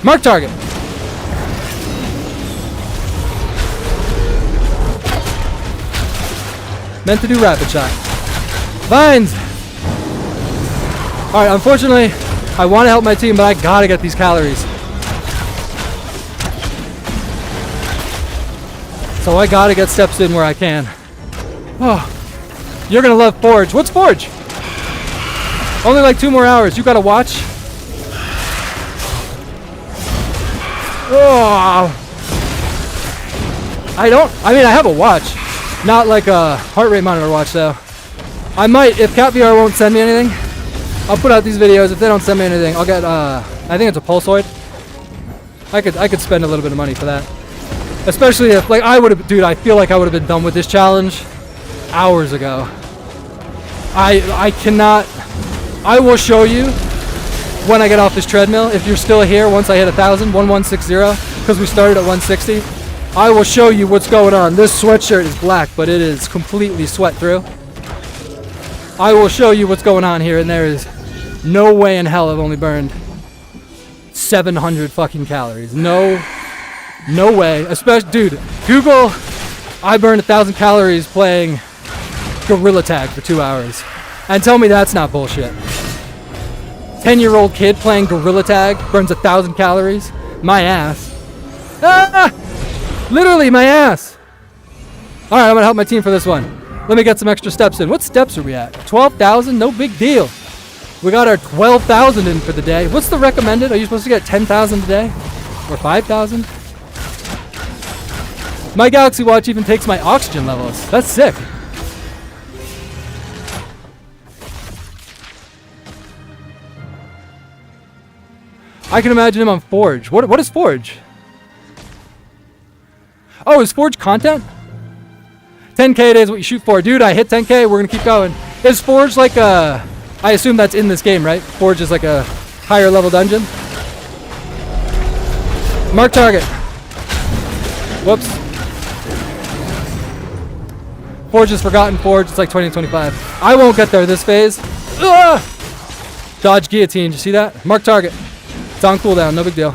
A: Mark target. Meant to do rapid shot. Vines! Alright, unfortunately, I want to help my team, but I gotta get these calories. So I gotta get steps in where I can. Oh, you're gonna love Forge. What's Forge? Only like 2 more hours. You gotta watch. Oh. I have a watch. Not like a heart rate monitor watch though. I might, if CatVR won't send me anything, I'll put out these videos. If they don't send me anything, I'll get, I think it's a Pulsoid. I could spend a little bit of money for that. Especially if, like, I feel like I would have been done with this challenge hours ago. I will show you when I get off this treadmill. If you're still here once I hit 1160, because we started at 160, I will show you what's going on. This sweatshirt is black, but it is completely sweat through. I will show you what's going on here, and there is no way in hell I've only burned 700 fucking calories. No way. Especially, dude, Google, I burned 1,000 calories playing Gorilla Tag for 2 hours. And tell me that's not bullshit. 10-year-old kid playing Gorilla Tag burns 1,000 calories. My ass. Ah! Literally my ass. Alright, I'm gonna help my team for this one. Let me get some extra steps in. What steps are we at? 12,000? No big deal. We got our 12,000 in for the day. What's the recommended? Are you supposed to get 10,000 a day? Or 5,000? My Galaxy Watch even takes my oxygen levels. That's sick. I can imagine him on Forge. What is Forge? Oh, is Forge content? 10K is what you shoot for. Dude, I hit 10K. We're going to keep going. Is Forge like a... I assume that's in this game, right? Forge is like a higher level dungeon. Mark target. Whoops. Forge is forgotten. Forge, it's like 2025. I won't get there this phase. Ugh! Dodge guillotine. Did you see that? Mark target. It's on cooldown. No big deal.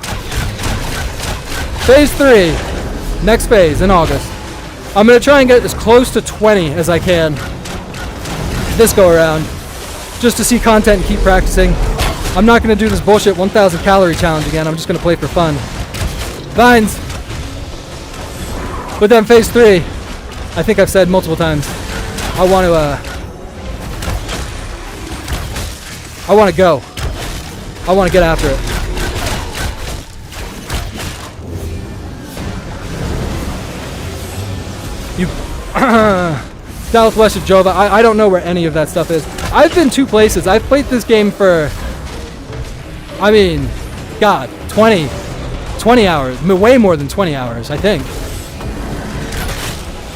A: Phase 3. Next phase in August. I'm going to try and get as close to 20 as I can this go around, just to see content and keep practicing. I'm not going to do this bullshit 1,000 calorie challenge again. I'm just going to play for fun. Vines. But then phase 3, I think I've said multiple times, I want to go. I want to get after it. Southwest of Jova. I don't know where any of that stuff is. I've been 2 places. I've played this game for, I mean, God, 20 hours. Way more than 20 hours, I think.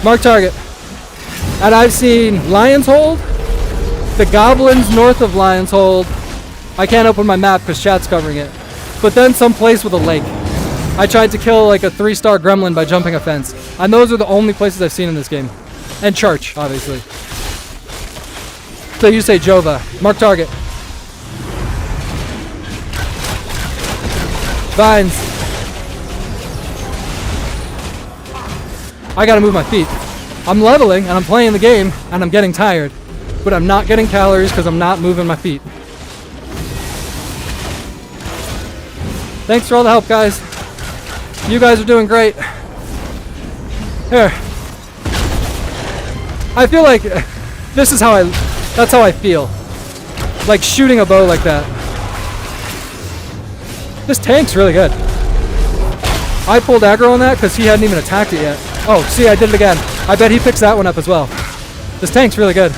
A: Mark target. And I've seen Lion's Hold, the goblins north of Lion's Hold. I can't open my map because chat's covering it. But then some place with a lake. I tried to kill like a 3-star gremlin by jumping a fence. And those are the only places I've seen in this game. And Church, obviously. So you say Jova. Mark target. Vines. I gotta move my feet. I'm leveling and I'm playing the game and I'm getting tired. But I'm not getting calories because I'm not moving my feet. Thanks for all the help, guys. You guys are doing great. Here. I feel like this is how that's how I feel. Like shooting a bow like that. This tank's really good. I pulled aggro on that because he hadn't even attacked it yet. Oh, see, I did it again. I bet he picks that one up as well. This tank's really good.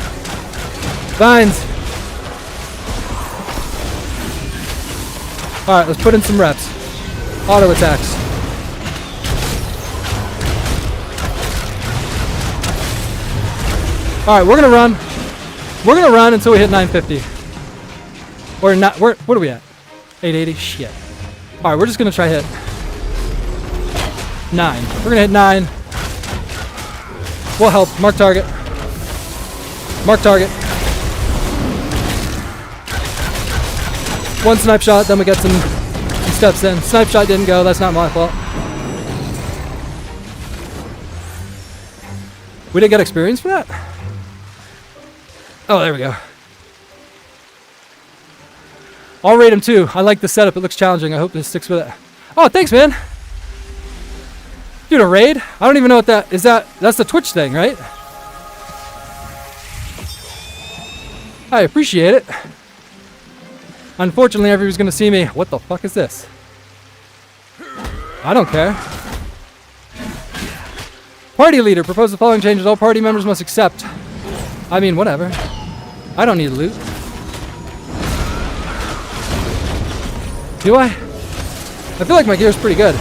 A: Vines. Alright, let's put in some reps. Auto attacks. Alright, we're gonna run. We're gonna run until we hit 950. Or not, what are we at? 880? Shit. Alright, we're just gonna try hit 9. We're gonna hit 9. We'll help. Mark target. Mark target. One snipe shot, then we get some steps in. Snipe shot didn't go, that's not my fault. We didn't get experience for that? Oh, there we go. I'll rate him too. I like the setup, it looks challenging. I hope this sticks with it. Oh, thanks, man. Dude, a raid? I don't even know what that is. That's the Twitch thing, right? I appreciate it. Unfortunately, everybody's gonna see me. What the fuck is this? I don't care. Party leader proposed the following changes all party members must accept. I mean, whatever. I don't need loot. Do I? I feel like my gear's pretty good.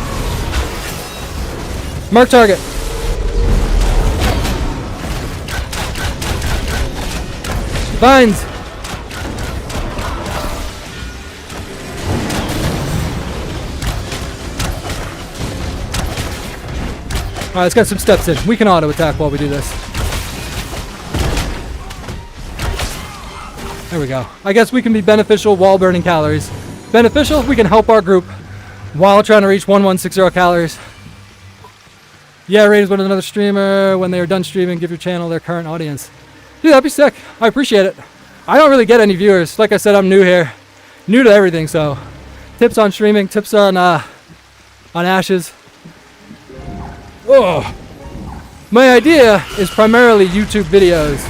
A: Mark target. Vines. Alright, let's get some steps in. We can auto attack while we do this. There we go. I guess we can be beneficial while burning calories. Beneficial, we can help our group while trying to reach 1160 calories. Yeah, raid is with another streamer. When they are done streaming, give your channel their current audience. Dude, that'd be sick. I appreciate it. I don't really get any viewers. Like I said, I'm new here. New to everything, so tips on streaming, tips on Ashes. Oh, my idea is primarily YouTube videos,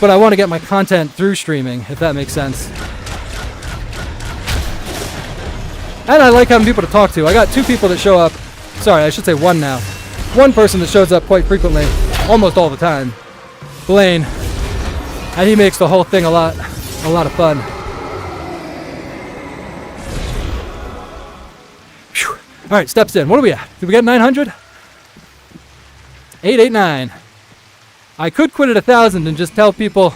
A: but I want to get my content through streaming, if that makes sense. And I like having people to talk to. I got 2 people that show up. Sorry, I should say 1 now. 1 person that shows up quite frequently, almost all the time. Blaine. And he makes the whole thing a lot of fun. Whew. All right, steps in. What are we at? Did we get 900? 889. I could quit at 1,000 and just tell people,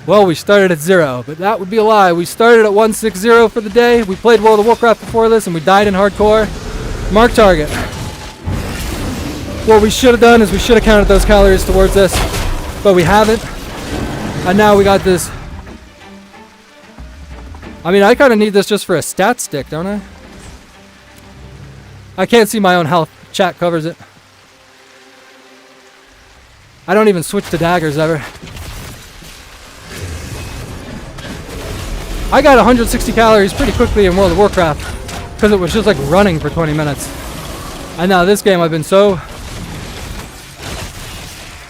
A: well, we started at 0, but that would be a lie. We started at 160 for the day. We played World of Warcraft before this, and we died in hardcore. Mark target. What we should have done is we should have counted those calories towards this, but we haven't. And now we got this. I mean, I kind of need this just for a stat stick, don't I? I can't see my own health. Chat covers it. I don't even switch to daggers ever. I got 160 calories pretty quickly in World of Warcraft because it was just like running for 20 minutes. And now this game I've been so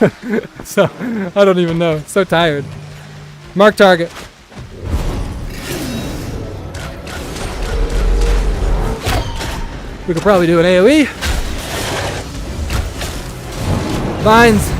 A: I don't even know. So tired. Mark target. We could probably do an AoE. Vines.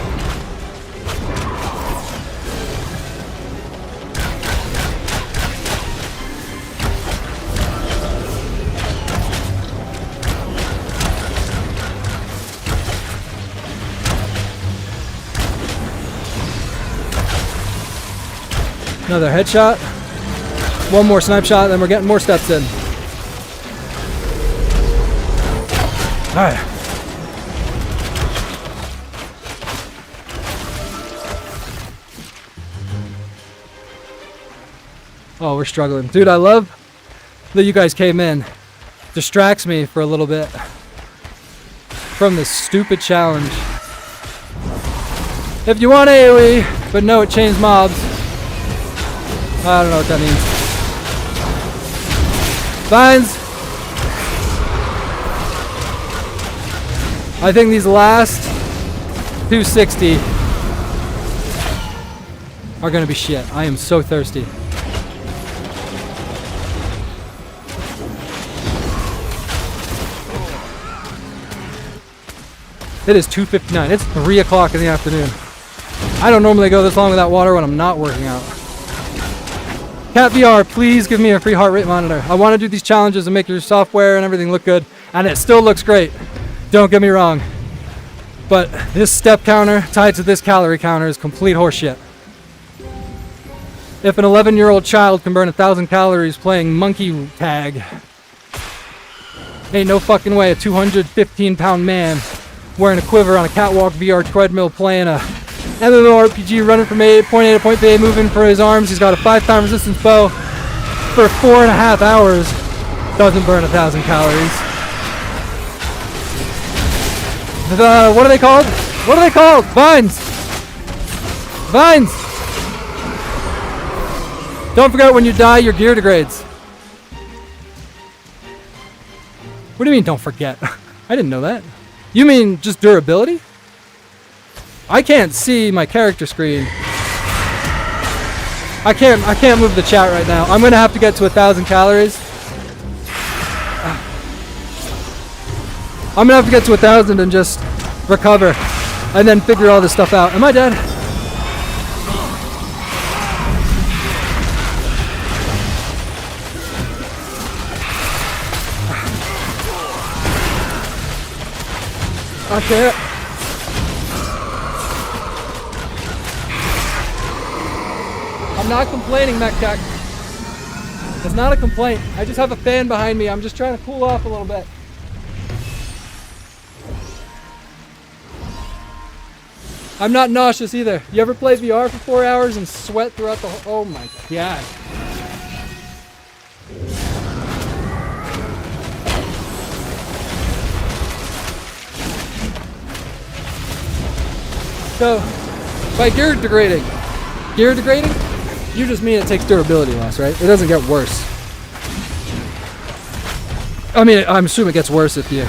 A: Another headshot. 1 more snipe shot, then we're getting more steps in. Alright. Oh, we're struggling. Dude, I love that you guys came in. Distracts me for a little bit from this stupid challenge. If you want AoE, but no, it chains mobs. I don't know what that means. Vines. I think these last 260 are gonna be shit. I am so thirsty. It is 2:59. It's 3 o'clock in the afternoon. I don't normally go this long without water when I'm not working out. Cat VR, please give me a free heart rate monitor. I want to do these challenges and make your software and everything look good, and it still looks great. Don't get me wrong. But this step counter tied to this calorie counter is complete horseshit. If an 11-year-old child can burn 1,000 calories playing monkey tag, ain't no fucking way a 215-pound man wearing a quiver on a catwalk VR treadmill playing a MMORPG running from point A to point B, moving for his arms. He's got a 5-time resistance bow. for 4.5 hours doesn't burn 1,000 calories. What are they called? What are they called? Vines! Vines! Don't forget, when you die, your gear degrades. What do you mean, don't forget? I didn't know that. You mean just durability? I can't see my character screen. I can't move the chat right now. I'm gonna have to get to 1,000 calories. I'm gonna have to get to 1,000 and just recover, and then figure all this stuff out. Am I dead? Okay. I'm not complaining, MechTech. It's not a complaint. I just have a fan behind me. I'm just trying to cool off a little bit. I'm not nauseous either. You ever play VR for 4 hours and sweat throughout the whole... Oh my god. So, by gear degrading, you just mean it takes durability loss, right? It doesn't get worse. I mean, I'm assuming it gets worse if you...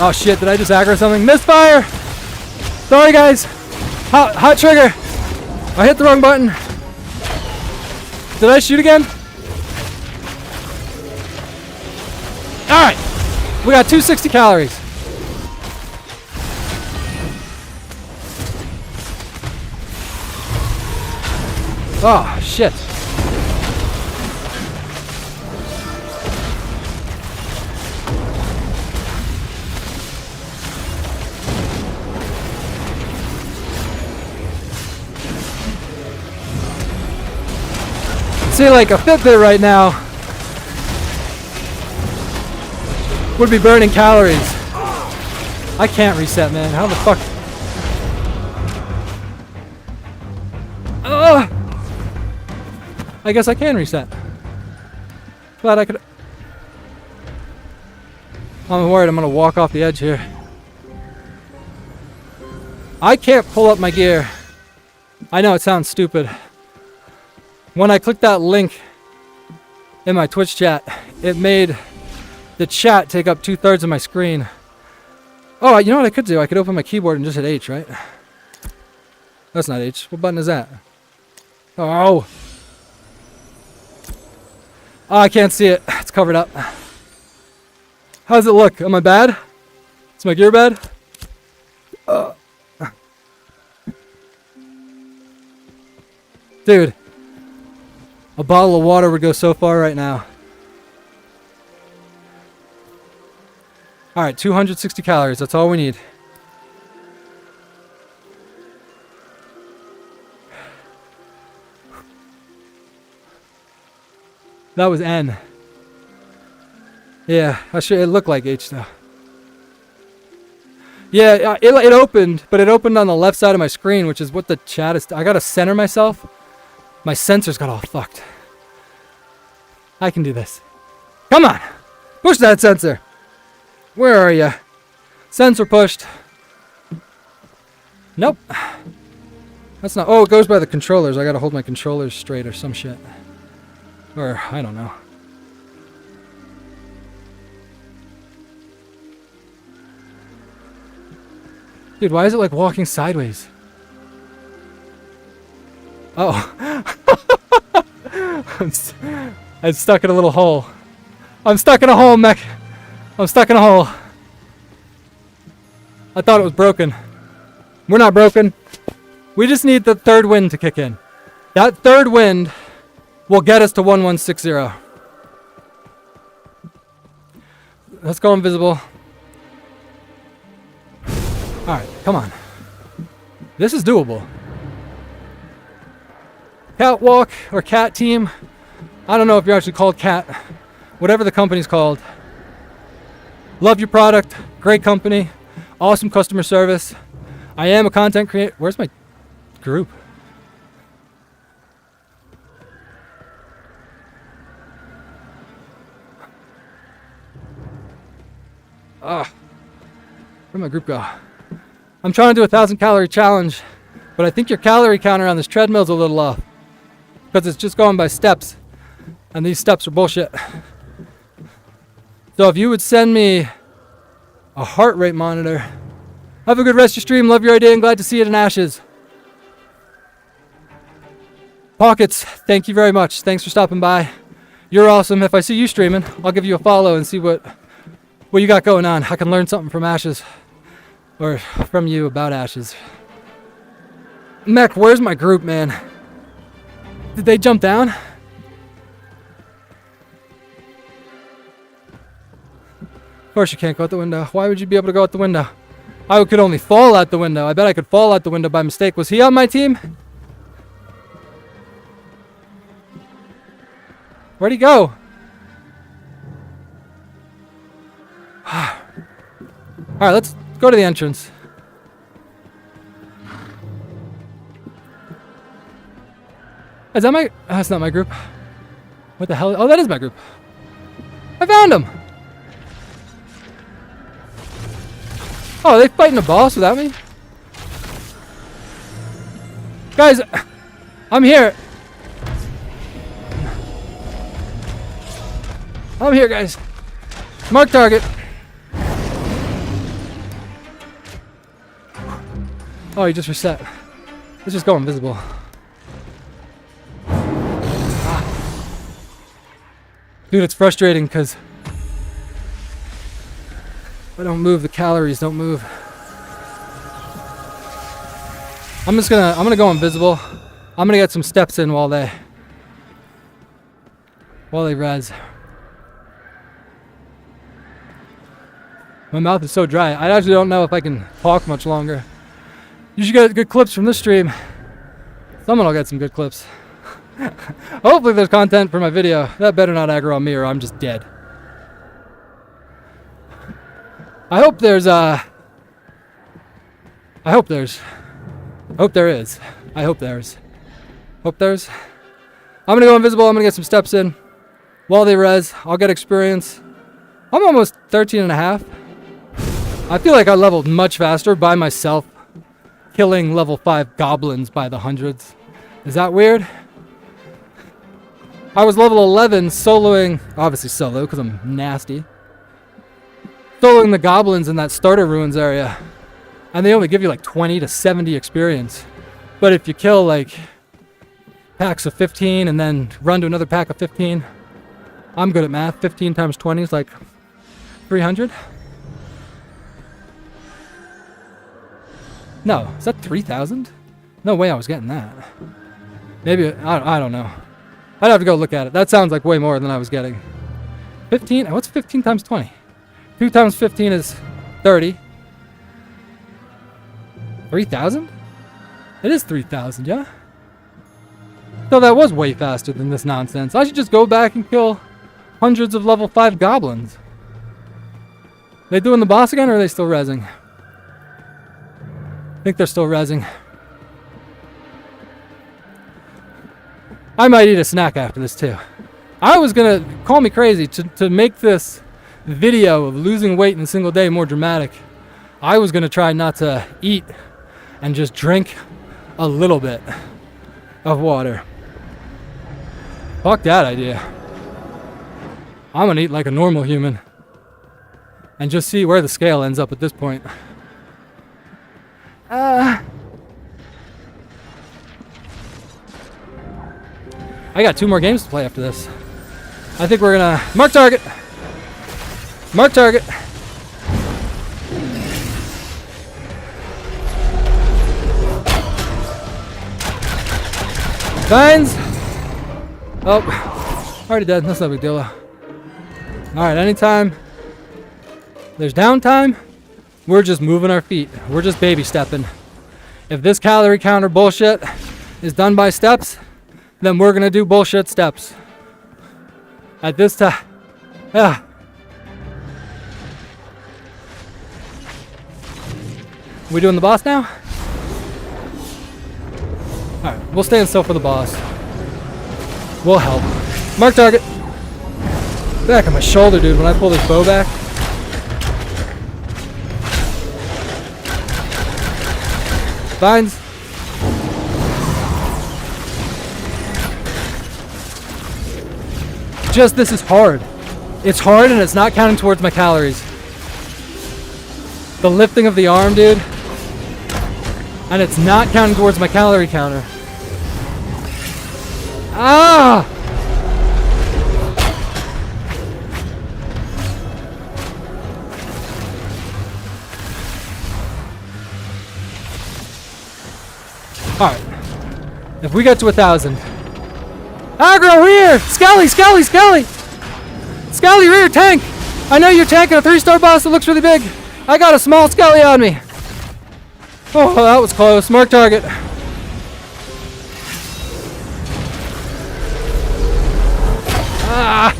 A: Oh shit, did I just aggro something? Misfire! Sorry guys! Hot trigger! I hit the wrong button. Did I shoot again? Alright! We got 260 calories. Oh, shit. See, like a Fitbit right now would be burning calories. I can't reset, man. How the fuck? I guess I can reset. Glad I could. I'm worried I'm gonna walk off the edge here. I can't pull up my gear. I know it sounds stupid. When I clicked that link in my Twitch chat, it made the chat take up 2/3 of my screen. Oh, you know what I could do? I could open my keyboard and just hit H, right? That's not H. What button is that? Oh. Oh, I can't see it. It's covered up. How does it look? Am I bad? Is my gear bad? Dude. A bottle of water would go so far right now. Alright, 260 calories. That's all we need. That was N. Yeah, it looked like H though. Yeah, it opened, but it opened on the left side of my screen, which is what the chat is. I gotta center myself. My sensors got all fucked. I can do this. Come on! Push that sensor! Where are you? Sensor pushed. Nope. That's not... Oh, it goes by the controllers. I gotta hold my controllers straight or some shit. Or, I don't know. Dude, why is it like walking sideways? Oh. I'm stuck in a little hole. I'm stuck in a hole, mech. I'm stuck in a hole. I thought it was broken. We're not broken. We just need the third wind to kick in. That third wind will get us to 1160. Let's go invisible. Alright, come on. This is doable. Catwalk or cat team. I don't know if you're actually called cat. Whatever the company's called. Love your product. Great company. Awesome customer service. I am a content creator. Where's my group? Ugh. Where'd my group go? I'm trying to do a 1,000 calorie challenge, but I think your calorie counter on this treadmill is a little off because it's just going by steps, and these steps are bullshit. So if you would send me a heart rate monitor. Have a good rest of your stream. Love your idea and glad to see it in Ashes. Pockets, thank you very much. Thanks for stopping by. You're awesome. If I see you streaming, I'll give you a follow and see what you got going on. I can learn something from Ashes. Or from you about Ashes. Mech, where's my group, man? Did they jump down? Of course you can't go out the window. Why would you be able to go out the window? I could only fall out the window. I bet I could fall out the window by mistake. Was he on my team? Where'd he go? Alright, let's go to the entrance. Is that my... that's not my group. What the hell? Oh, that is my group. I found him! Oh, are they fighting a boss without me? Guys, I'm here. I'm here, guys. Mark target. Oh, he just reset. Let's just go invisible. Dude, it's frustrating because if I don't move, the calories don't move. I'm gonna go invisible. I'm gonna get some steps in while they res. My mouth is so dry. I actually don't know if I can talk much longer. You should get good clips from this stream. Someone will get some good clips. Hopefully there's content for my video. That better not aggro on me or I'm just dead. I hope there is. I hope there's. I'm gonna go invisible. I'm gonna get some steps in. While they res, I'll get experience. I'm almost 13 and a half. I feel like I leveled much faster by myself, killing level 5 goblins by the hundreds. Is that weird? I was level 11 soloing, obviously solo because I'm nasty. Soloing the goblins in that starter ruins area. And they only give you like 20 to 70 experience. But if you kill like packs of 15 and then run to another pack of 15, I'm good at math. 15 times 20 is like 300. No, is that 3,000? No way I was getting that. Maybe, I don't know. I'd have to go look at it. That sounds like way more than I was getting. 15? What's 15 times 20? 2 times 15 is 30. 3,000? It is 3,000, yeah? So that was way faster than this nonsense. I should just go back and kill hundreds of level 5 goblins. They doing the boss again or are they still rezzing? I think they're still rezzing. I might eat a snack after this too. I was gonna, call me crazy, to make this video of losing weight in a single day more dramatic. I was gonna try not to eat and just drink a little bit of water. Fuck that idea. I'm gonna eat like a normal human and just see where the scale ends up at this point. I got 2 more games to play after this. I think we're gonna mark target. Mark target. Vines. Oh, already dead. That's no big deal. All right, anytime there's downtime, we're just moving our feet. We're just baby stepping. If this calorie counter bullshit is done by steps, then we're gonna do bullshit steps. At this time, yeah. We doing the boss now? All right, we'll stand still for the boss. We'll help. Mark target. Back of my shoulder, dude, when I pull this bow back. Vines. Just this is hard. It's hard and it's not counting towards my calories. The lifting of the arm, dude. And it's not counting towards my calorie counter. Ah! Alright. If we get to 1,000. Aggro, rear! Skelly, Skelly, Skelly! Skelly, rear, tank! I know you're tanking a 3-star boss that looks really big. I got a small Skelly on me. Oh, that was close. Mark target. Ah!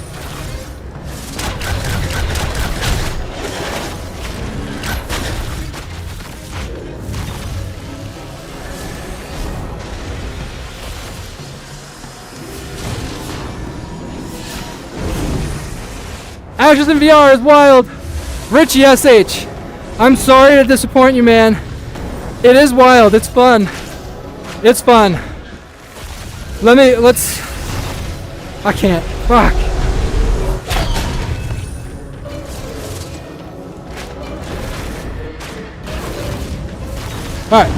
A: Ashes in VR is wild. Richie SH. I'm sorry to disappoint you, man. It is wild. It's fun. It's fun. Let's. I can't. Fuck. Alright.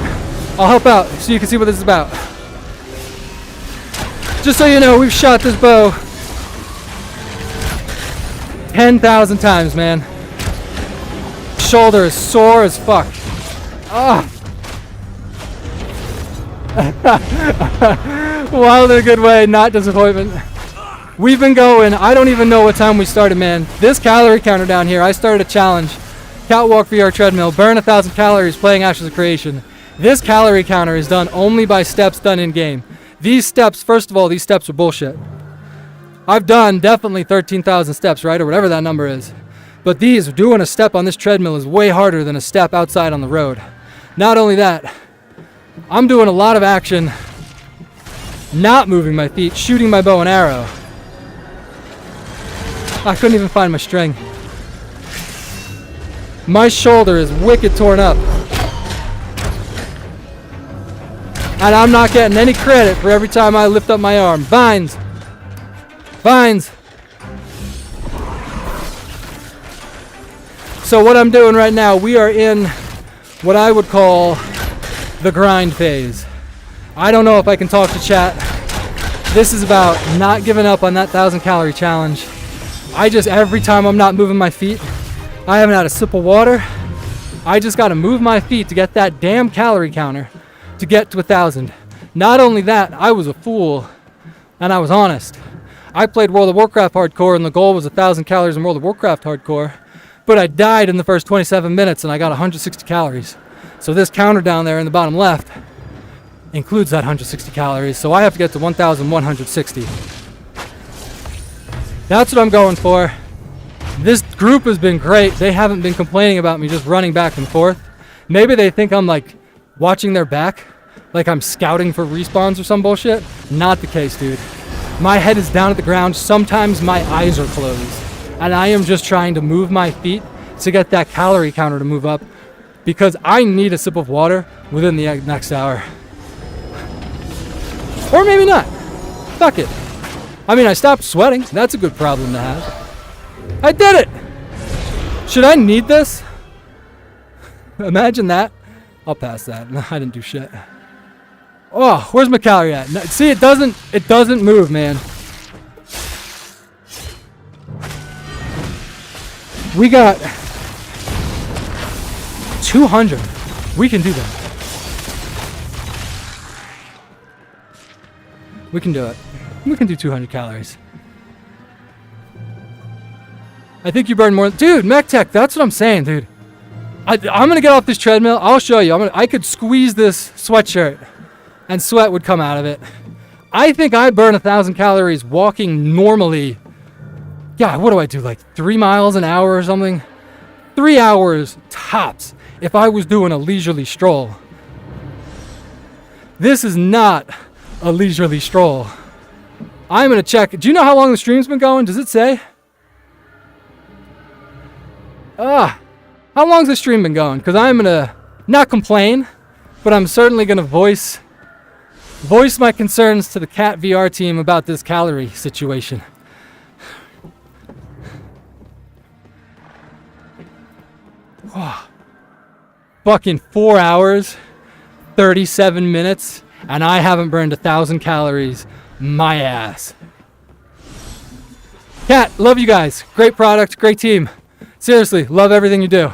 A: I'll help out so you can see what this is about. Just so you know, we've shot this bow 10,000 times, man. Shoulder is sore as fuck. Ah. Wild in a good way, not disappointment. We've been going, I don't even know what time we started, man. This calorie counter down here, I started a challenge. Katwalk VR treadmill, burn 1,000 calories playing Ashes of Creation. This calorie counter is done only by steps done in game. These steps, first of all, these steps are bullshit. I've done definitely 13,000 steps, right? Or whatever that number is. But doing a step on this treadmill is way harder than a step outside on the road. Not only that, I'm doing a lot of action, not moving my feet, shooting my bow and arrow. I couldn't even find my string. My shoulder is wicked torn up. And I'm not getting any credit for every time I lift up my arm. Vines. Vines. So what I'm doing right now, we are in what I would call the grind phase. I don't know if I can talk to chat. This is about not giving up on that 1,000 calorie challenge. Every time I'm not moving my feet, I haven't had a sip of water. I just got to move my feet to get that damn calorie counter to get to 1,000. Not only that, I was a fool and I was honest. I played World of Warcraft hardcore and the goal was 1,000 calories in World of Warcraft hardcore, but I died in the first 27 minutes and I got 160 calories. So this counter down there in the bottom left includes that 160 calories, so I have to get to 1,160. That's what I'm going for. This group has been great. They haven't been complaining about me just running back and forth. Maybe they think I'm like watching their back, like I'm scouting for respawns or some bullshit. Not the case, dude. My head is down at the ground. Sometimes my eyes are closed. And I am just trying to move my feet to get that calorie counter to move up because I need a sip of water within the next hour. Or maybe not. Fuck it. I mean, I stopped sweating. That's a good problem to have. I did it! Should I need this? Imagine that. I'll pass that. I didn't do shit. Oh, where's my calorie at? See, it doesn't move, man. We got 200. We can do that. We can do it. We can do 200 calories. I think you burn more. Dude, Mech Tech, that's what I'm saying, dude. I'm going to get off this treadmill. I'll show you. I could squeeze this sweatshirt and sweat would come out of it. I think I burn 1,000 calories walking normally. Yeah, what do I do? Like 3 miles an hour or something? 3 hours tops if I was doing a leisurely stroll. This is not a leisurely stroll. I'm going to check. Do you know how long the stream's been going? Does it say? How long's the stream been going? Because I'm going to not complain, but I'm certainly going to voice my concerns to the Cat VR team about this calorie situation. Oh, fucking 4 hours, 37 minutes, and I haven't burned 1,000 calories. My ass. Cat, love you guys. Great product, great team. Seriously, love everything you do.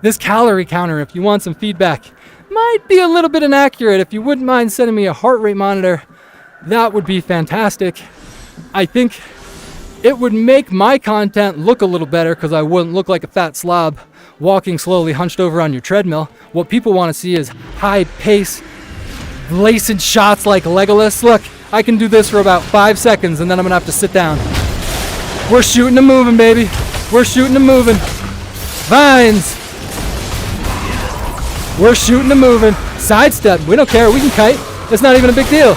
A: This calorie counter, if you want some feedback, might be a little bit inaccurate. If you wouldn't mind sending me a heart rate monitor, that would be fantastic. I think it would make my content look a little better because I wouldn't look like a fat slob walking slowly hunched over on your treadmill. What people want to see is high pace, laced shots like Legolas. Look, I can do this for about 5 seconds and then I'm gonna have to sit down. We're shooting and moving, baby. We're shooting and moving. Vines. We're shooting and moving. Sidestep. We don't care. We can kite. It's not even a big deal.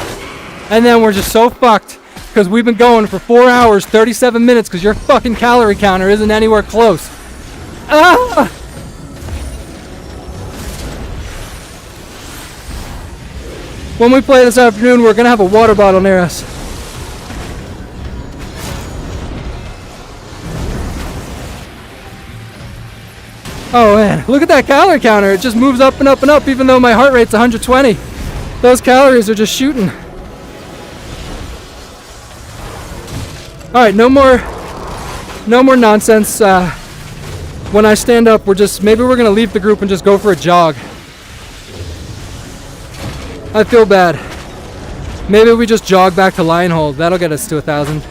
A: And then we're just so fucked because we've been going for 4 hours, 37 minutes because your fucking calorie counter isn't anywhere close. Ah! When we play this afternoon, we're gonna have a water bottle near us. Oh man, look at that calorie counter. It just moves up and up and up even though my heart rate's 120. Those calories are just shooting. All right, no more nonsense. When I stand up, maybe we're gonna leave the group and just go for a jog. I feel bad. Maybe we just jog back to Lionhold. That'll get us to 1,000.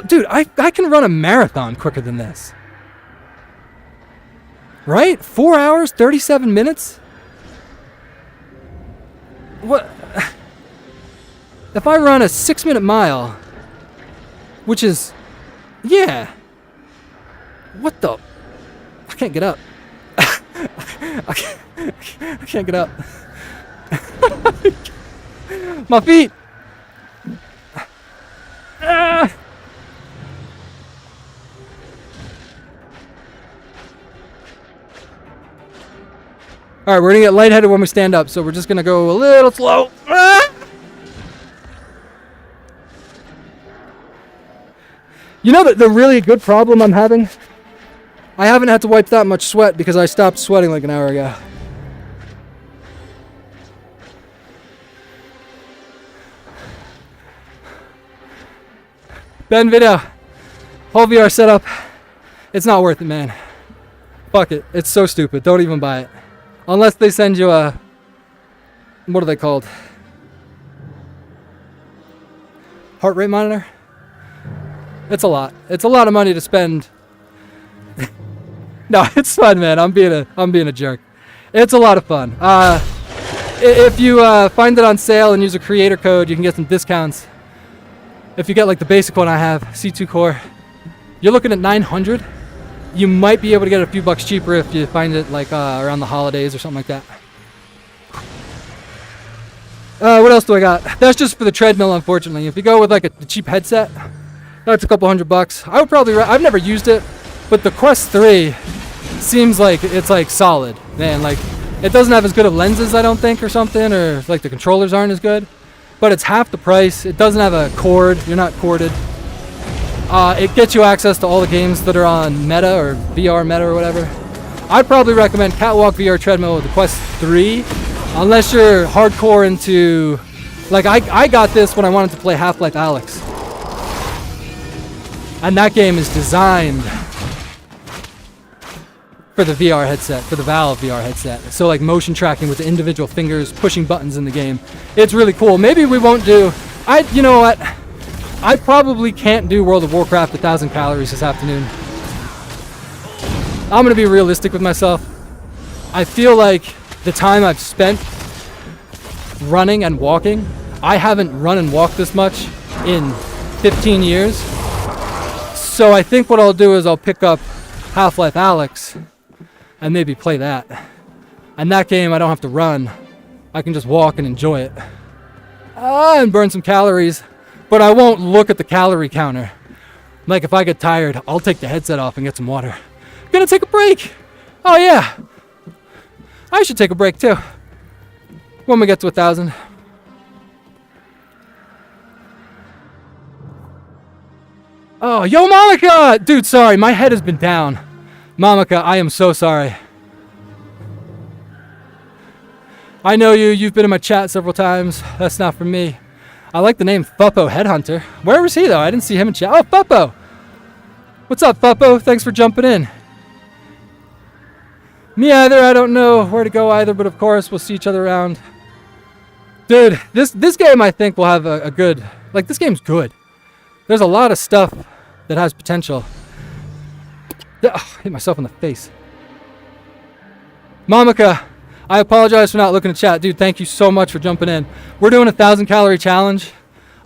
A: Dude, I can run a marathon quicker than this. Right? 4 hours, 37 minutes? What? If I run a 6-minute mile, which is, yeah. What the? I can't get up. I can't get up. My feet. Ah. All right, we're gonna get lightheaded when we stand up, so we're just gonna go a little slow. Ah! You know the really good problem I'm having? I haven't had to wipe that much sweat because I stopped sweating like an hour ago. Ben video, whole VR setup. It's not worth it, man. Fuck it. It's so stupid. Don't even buy it. Unless they send you a, what are they called? Heart rate monitor? It's a lot. It's a lot of money to spend. No, it's fun, man. I'm being a jerk. It's a lot of fun. If you find it on sale and use a creator code, you can get some discounts. If you get like the basic one I have, C2 Core, you're looking at 900. You might be able to get it a few bucks cheaper if you find it like around the holidays or something like that. What else do I got? That's just for the treadmill, unfortunately. If you go with like a cheap headset, that's a couple $100. I would probably, I've never used it, but the Quest 3 seems like it's like solid, man. Like it doesn't have as good of lenses, I don't think, or something, or like the controllers aren't as good, but it's half the price. It doesn't have a cord. You're not corded. It gets you access to all the games that are on Meta or VR Meta or whatever. I'd probably recommend Katwalk VR treadmill with the Quest 3, unless you're hardcore into, like I got this when I wanted to play Half-Life Alyx. And that game is designed for the VR headset, for the Valve VR headset. So like motion tracking with the individual fingers, pushing buttons in the game. It's really cool. Maybe we won't do, you know what? I probably can't do World of Warcraft 1,000 calories this afternoon. I'm gonna be realistic with myself. I feel like the time I've spent running and walking, I haven't run and walked this much in 15 years. So I think what I'll do is I'll pick up Half-Life Alyx and maybe play that. And that game I don't have to run. I can just walk and enjoy it. And burn some calories. But I won't look at the calorie counter. Like, if I get tired, I'll take the headset off and get some water. Gonna take a break. Oh, yeah. I should take a break, too. When we get to 1,000. Oh, yo, Monica! Dude, sorry. My head has been down. Monica, I am so sorry. I know you. You've been in my chat several times. That's not for me. I like the name Fuppo Headhunter. Where was he, though? I didn't see him in chat. Oh, Fuppo! What's up, Fuppo? Thanks for jumping in. Me either. I don't know where to go either, but of course, we'll see each other around. Dude, this game, I think, will have a good... Like, this game's good. There's a lot of stuff that has potential. Oh, hit myself in the face. Monica, I apologize for not looking at chat. Dude, thank you so much for jumping in. We're doing a 1,000 calorie challenge.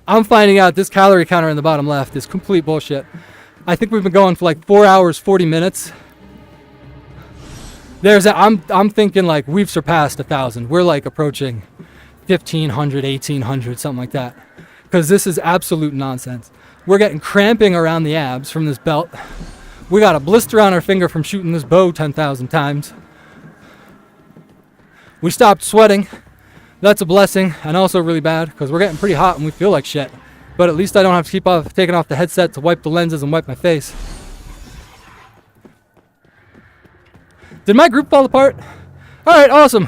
A: I'm finding out this calorie counter in the bottom left is complete bullshit. I think we've been going for like 4 hours, 40 minutes. I'm thinking like we've surpassed 1,000. We're like approaching 1,500, 1,800, something like that. Because this is absolute nonsense. We're getting cramping around the abs from this belt. We got a blister on our finger from shooting this bow 10,000 times. We stopped sweating. That's a blessing, and also really bad because we're getting pretty hot and we feel like shit. But at least I don't have to keep taking off the headset to wipe the lenses and wipe my face. Did my group fall apart? All right, awesome.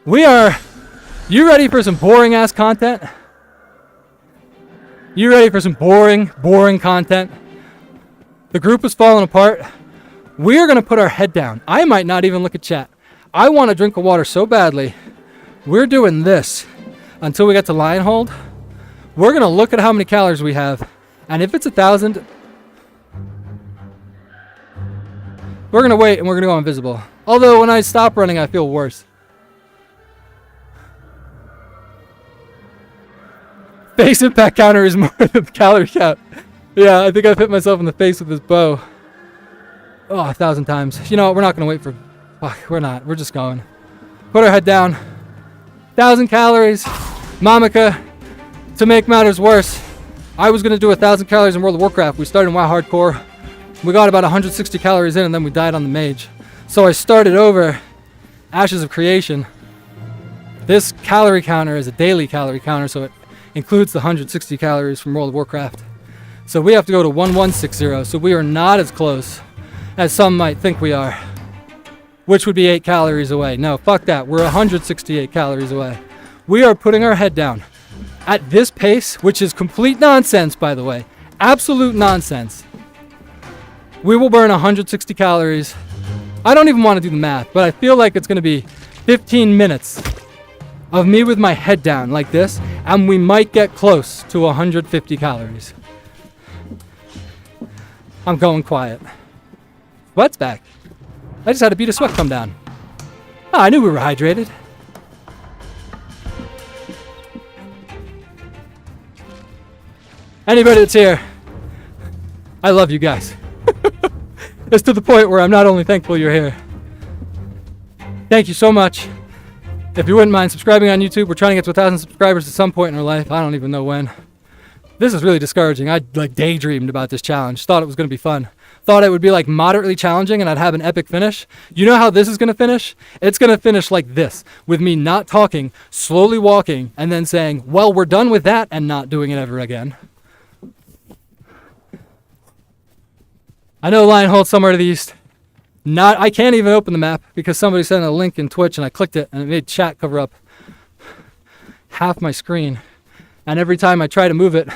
A: You ready for some boring ass content? You ready for some boring content? The group is falling apart. We're going to put our head down. I might not even look at chat. I want a drink of water so badly. We're doing this until we get to lion hold. We're going to look at how many calories we have. And if it's 1,000, we're going to wait and we're going to go invisible. Although when I stop running, I feel worse. Face impact counter is more than the calorie count. Yeah, I think I've hit myself in the face with this bow. Oh, 1,000 times. You know what? We're not going to wait for... Fuck, we're not. We're just going. Put our head down. 1,000 calories. Monica, to make matters worse, I was going to do 1,000 calories in World of Warcraft. We started in WoW Hardcore. We got about 160 calories in, and then we died on the mage. So I started over Ashes of Creation. This calorie counter is a daily calorie counter, so it includes the 160 calories from World of Warcraft. So we have to go to 1160, so we are not as close as some might think we are, which would be 8 calories away. No, fuck that. We're 168 calories away. We are putting our head down. At this pace, which is complete nonsense, by the way, absolute nonsense, we will burn 160 calories. I don't even want to do the math, but I feel like it's going to be 15 minutes of me with my head down like this, and we might get close to 150 calories. I'm going quiet. Sweat's back. I just had a bead of sweat come down. Oh, I knew we were hydrated. Anybody that's here, I love you guys. It's to the point where I'm not only thankful you're here. Thank you so much. If you wouldn't mind subscribing on YouTube, we're trying to get to 1,000 subscribers at some point in our life. I don't even know when. This is really discouraging. I daydreamed about this challenge. Thought it was going to be fun. Thought it would be like moderately challenging and I'd have an epic finish. You know how this is going to finish? It's going to finish like this, with me not talking, slowly walking, and then saying, well, we're done with that, and not doing it ever again. I know Lion Hold's somewhere to the east. I can't even open the map because somebody sent a link in Twitch and I clicked it and it made chat cover up half my screen. And every time I try to move it,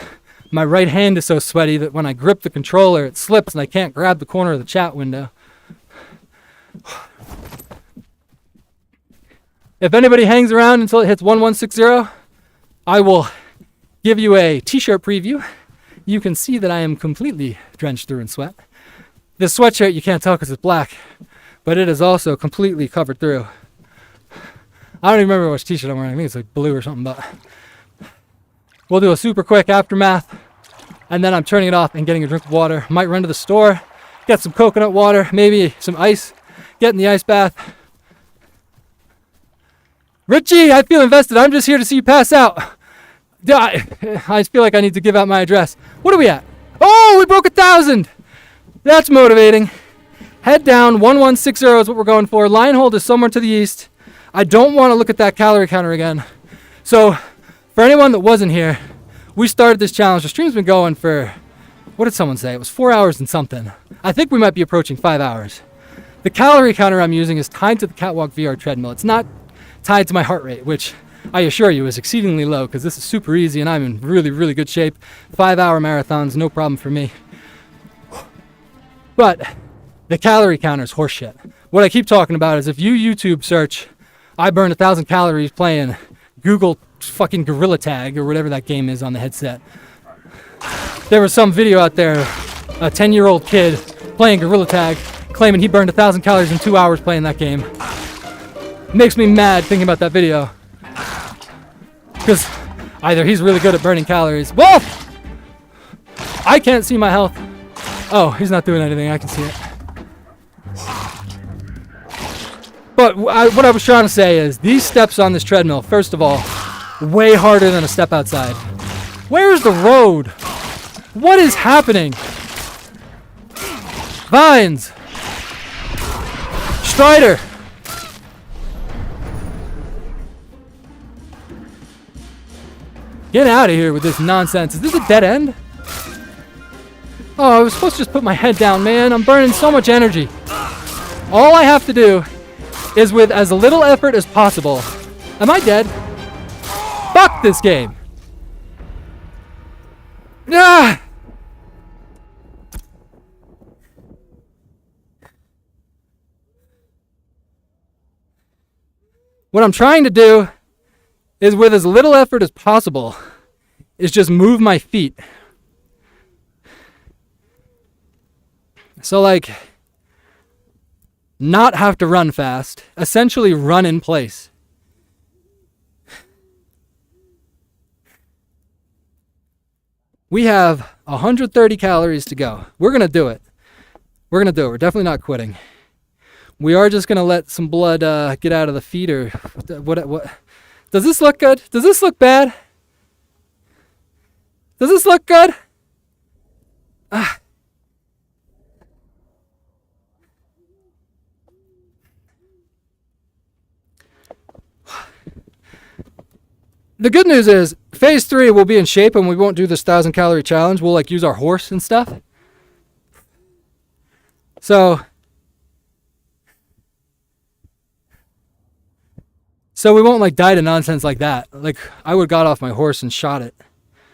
A: my right hand is so sweaty that when I grip the controller, it slips and I can't grab the corner of the chat window. If anybody hangs around until it hits 1160, I will give you a t-shirt preview. You can see that I am completely drenched through in sweat. This sweatshirt you can't tell because it's black, but it is also completely covered through. I don't even remember which t-shirt I'm wearing. I think it's like blue or something, but we'll do a super quick aftermath, and then I'm turning it off and getting a drink of water. Might run to the store, get some coconut water, maybe some ice, get in the ice bath. Richie, I feel invested. I'm just here to see you pass out. I feel like I need to give out my address. What are we at? Oh, we broke 1,000. That's motivating. Head down, 1160 is what we're going for. Lion hold is somewhere to the east. I don't want to look at that calorie counter again. So, for anyone that wasn't here, we started this challenge. The stream's been going for, what did someone say? It was 4 hours and something. I think we might be approaching 5 hours. The calorie counter I'm using is tied to the Katwalk VR treadmill. It's not tied to my heart rate, which I assure you is exceedingly low because this is super easy and I'm in really, really good shape. 5-hour marathons, no problem for me. But the calorie counter is horseshit. What I keep talking about is if you YouTube search, I burned 1,000 calories playing Google fucking Gorilla Tag or whatever that game is on the headset. There was some video out there, a 10-year-old kid playing Gorilla Tag, claiming he burned 1,000 calories in 2 hours playing that game. Makes me mad thinking about that video. Because either he's really good at burning calories. Whoa! I can't see my health. Oh, he's not doing anything. I can see it. But what I was trying to say is these steps on this treadmill, first of all, way harder than a step outside. Where's the road? What is happening? Vines. Strider. Get out of here with this nonsense. Is this a dead end? Oh, I was supposed to just put my head down, man. I'm burning so much energy. All I have to do is with as little effort as possible. Am I dead? Fuck this game. Ah! What I'm trying to do is with as little effort as possible is just move my feet. So like, not have to run fast, essentially run in place. We have 130 calories to go. We're going to do it. We're going to do it. We're definitely not quitting. We are just going to let some blood get out of the feet or what? Does this look good? Does this look bad? Does this look good? Ah. The good news is phase 3 will be in shape and we won't do this 1,000 calorie challenge. We'll like use our horse and stuff. So we won't like die to nonsense like that. Like I would have got off my horse and shot it.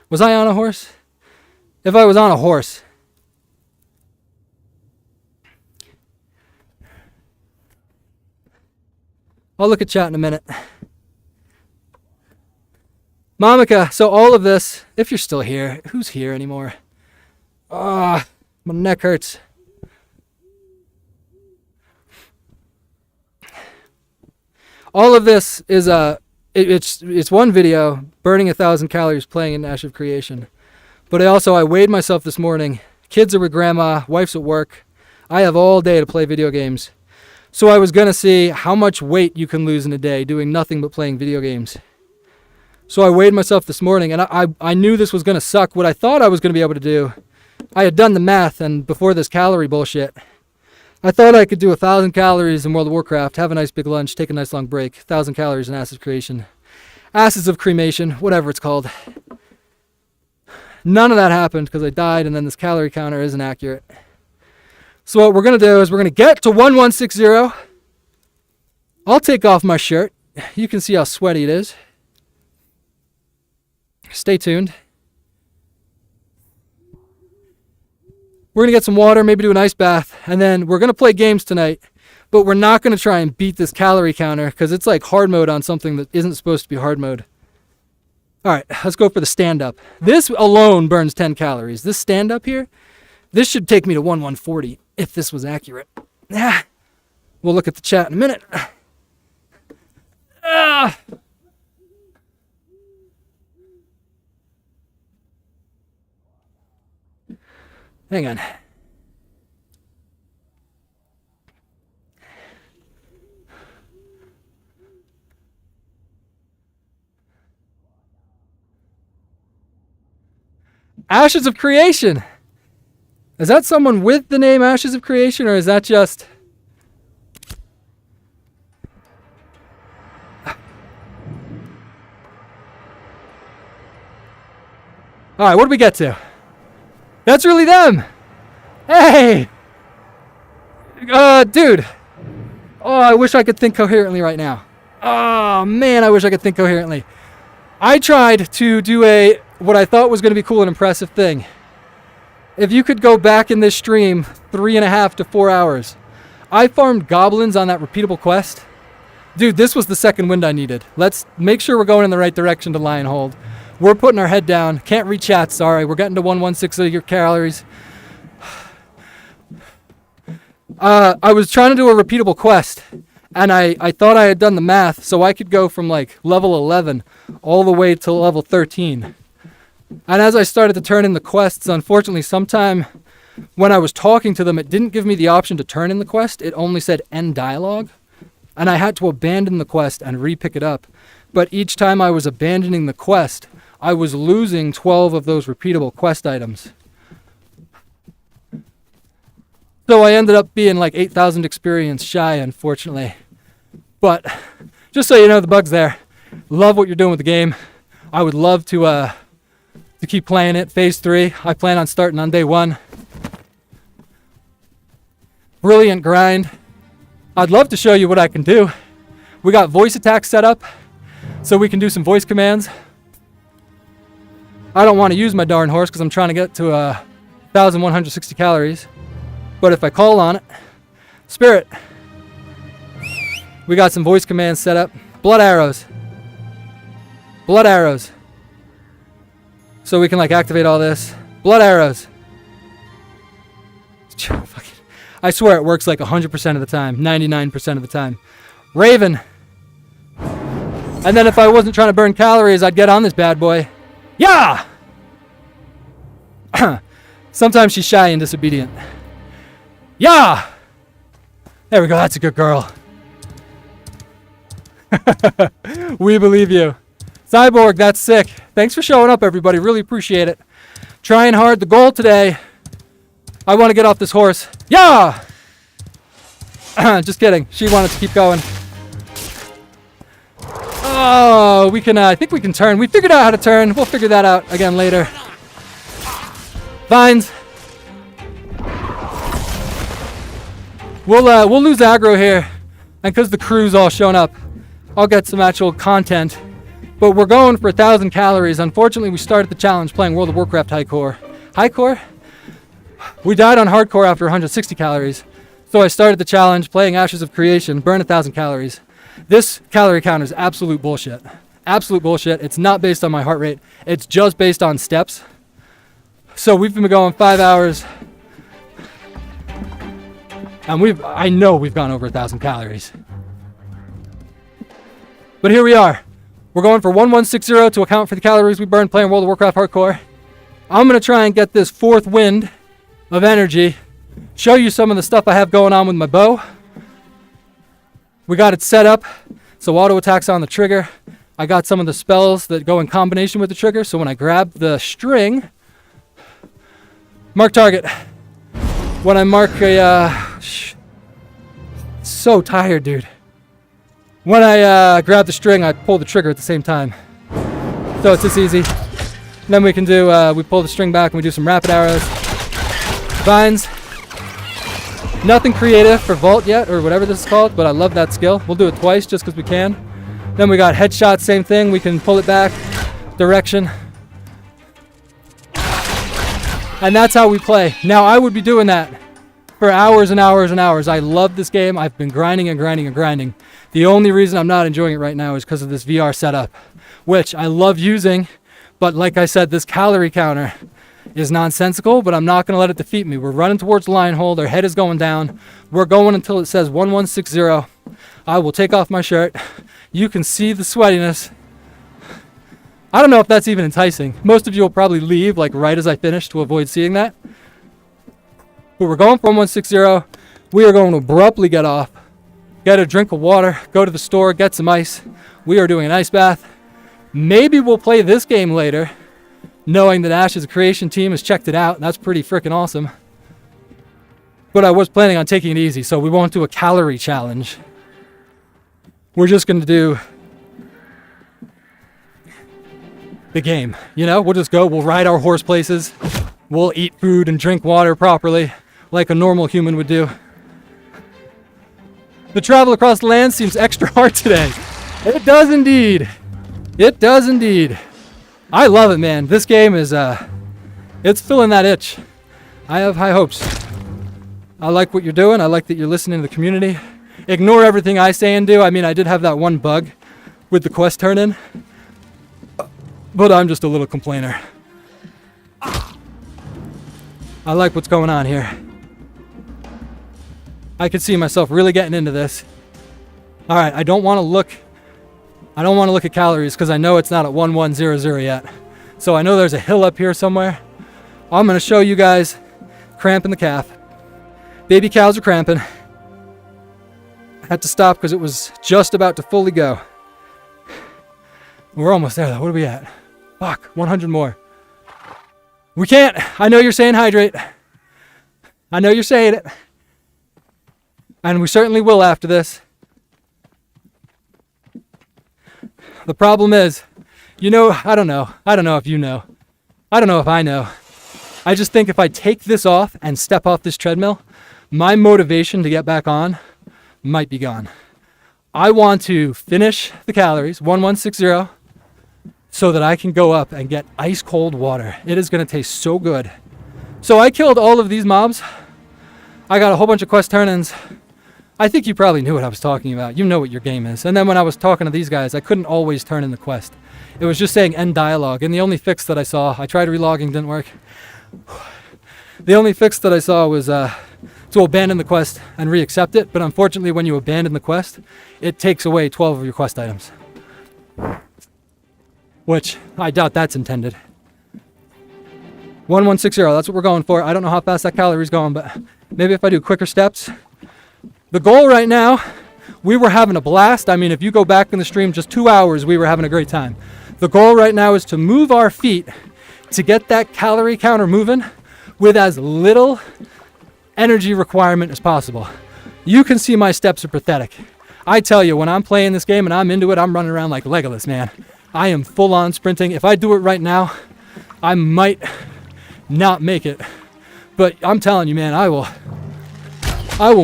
A: Was I on a horse? If I was on a horse. I'll look at chat in a minute. Monica, so all of this, if you're still here, who's here anymore? Ah, my neck hurts. All of this is it's one video, burning 1,000 calories playing in Ash of Creation. But I weighed myself this morning. Kids are with grandma, wife's at work. I have all day to play video games. So I was gonna see how much weight you can lose in a day doing nothing but playing video games. So I weighed myself this morning, and I knew this was going to suck. What I thought I was going to be able to do, I had done the math, and before this calorie bullshit, I thought I could do 1,000 calories in World of Warcraft, have a nice big lunch, take a nice long break, 1,000 calories in Ashes of Cremation, whatever it's called. None of that happened because I died, and then this calorie counter isn't accurate. So what we're going to do is we're going to get to 1160. I'll take off my shirt. You can see how sweaty it is. Stay tuned. We're going to get some water, maybe do an ice bath, and then we're going to play games tonight, but we're not going to try and beat this calorie counter because it's like hard mode on something that isn't supposed to be hard mode. All right, let's go for the stand-up. This alone burns 10 calories. This stand-up here, this should take me to 1140 if this was accurate. Ah, we'll look at the chat in a minute. Ah. Hang on. Ashes of Creation. Is that someone with the name Ashes of Creation, or is that just... All right, what did we get to? That's really them. Hey! Dude. Oh, I wish I could think coherently right now. Oh, man, I wish I could think coherently. I tried to do what I thought was going to be cool and impressive thing. If you could go back in this stream 3.5 to 4 hours, I farmed goblins on that repeatable quest. Dude, this was the second wind I needed. Let's make sure we're going in the right direction to lie and hold. We're putting our head down. Can't read chat, sorry. We're getting to 116 of your calories. I was trying to do a repeatable quest, and I thought I had done the math, so I could go from like level 11 all the way to level 13. And as I started to turn in the quests, unfortunately, sometime when I was talking to them, it didn't give me the option to turn in the quest. It only said end dialogue, and I had to abandon the quest and re-pick it up. But each time I was abandoning the quest, I was losing 12 of those repeatable quest items. So I ended up being like 8,000 experience shy, unfortunately. But just so you know, the bug's there. Love what you're doing with the game. I would love to keep playing it. Phase 3, I plan on starting on day 1. Brilliant grind. I'd love to show you what I can do. We got voice attacks set up, so we can do some voice commands. I don't want to use my darn horse because I'm trying to get to 1,160 calories. But if I call on it, Spirit, we got some voice commands set up. Blood arrows. Blood arrows. So we can like activate all this. Blood arrows. I swear it works like 100% of the time, 99% of the time. Raven. And then if I wasn't trying to burn calories, I'd get on this bad boy. Yeah! Sometimes she's shy and disobedient. Yeah! There we go, that's a good girl. We believe you. Cyborg, that's sick. Thanks for showing up, everybody. Really appreciate it. Trying hard. The goal today, I want to get off this horse. Yeah! Just kidding. She wanted to keep going. Oh, we can, I think we can turn. We figured out how to turn. We'll figure that out again later. Vines. We'll lose aggro here. And because the crew's all shown up, I'll get some actual content. But we're going for 1,000 calories. Unfortunately, we started the challenge playing World of Warcraft Hardcore. Hardcore? We died on Hardcore after 160 calories. So I started the challenge playing Ashes of Creation, burn 1,000 calories. This calorie count is absolute bullshit. Absolute bullshit. It's not based on my heart rate. It's just based on steps. So we've been going 5 hours. And I know we've gone over 1,000 calories. But here we are. We're going for 1160 to account for the calories we burned playing World of Warcraft Hardcore. I'm going to try and get this fourth wind of energy. Show you some of the stuff I have going on with my bow. We got it set up so auto attacks on the trigger. I got some of the spells that go in combination with the trigger, so when I grab the mark target. When I mark so tired, dude. When I grab the string, I pull the trigger at the same time. So it's this easy. Then we can do, we pull the string back and we do some rapid arrows. Vines. Nothing creative for vault yet, or whatever this is called, but I love that skill. We'll do it twice just because we can. Then we got headshot, same thing. We can pull it back, direction. And that's how we play. Now, I would be doing that for hours and hours and hours. I love this game. I've been grinding and grinding and grinding. The only reason I'm not enjoying it right now is because of this VR setup, which I love using. But like I said, this calorie counter is nonsensical, but I'm not going to let it defeat me. We're running towards the line hold. Our head is going down. We're going until it says 1160. I will take off my shirt. You can see the sweatiness. I don't know if that's even enticing. Most of you will probably leave like right as I finish to avoid seeing that. But we're going for 1160. We are going to abruptly get off, get a drink of water, go to the store, get some ice. We are doing an ice bath. Maybe we'll play this game later, knowing that Ash's Creation team has checked it out. That's pretty freaking awesome. But I was planning on taking it easy, so we won't do a calorie challenge. We're just going to do the game. You know, we'll just go, we'll ride our horse places. We'll eat food and drink water properly, like a normal human would do. The travel across the land seems extra hard today. It does indeed. It does indeed. I love it, man. This game is, it's filling that itch. I have high hopes. I like what you're doing. I like that you're listening to the community. Ignore everything I say and do. I mean, I did have that one bug with the quest turn-in, but I'm just a little complainer. I like what's going on here. I could see myself really getting into this. All right, I don't want to look at calories because I know it's not at 1100 yet. So I know there's a hill up here somewhere. I'm going to show you guys cramping the calf. Baby cows are cramping. I had to stop because it was just about to fully go. We're almost there though. What are we at? Fuck, 100 more. We can't. I know you're saying hydrate. I know you're saying it. And we certainly will after this. The problem is, you know, I don't know. I don't know if you know. I don't know if I know. I just think if I take this off and step off this treadmill, my motivation to get back on might be gone. I want to finish the calories, 1160, so that I can go up and get ice cold water. It is going to taste so good. So I killed all of these mobs. I got a whole bunch of quest turn-ins. I think you probably knew what I was talking about. You know what your game is. And then when I was talking to these guys, I couldn't always turn in the quest. It was just saying end dialogue. And the only fix that I saw, I tried relogging, didn't work. The only fix that I saw was to abandon the quest and re-accept it. But unfortunately, when you abandon the quest, it takes away 12 of your quest items. Which I doubt that's intended. 1160, that's what we're going for. I don't know how fast that calorie is going, but maybe if I do quicker steps. The goal right now, we were having a blast. I mean, if you go back in the stream just 2 hours, we were having a great time. The goal right now is to move our feet to get that calorie counter moving with as little energy requirement as possible. You can see my steps are pathetic. I tell you, when I'm playing this game and I'm into it, I'm running around like Legolas, man. I am full on sprinting. If I do it right now, I might not make it. But I'm telling you, man, I will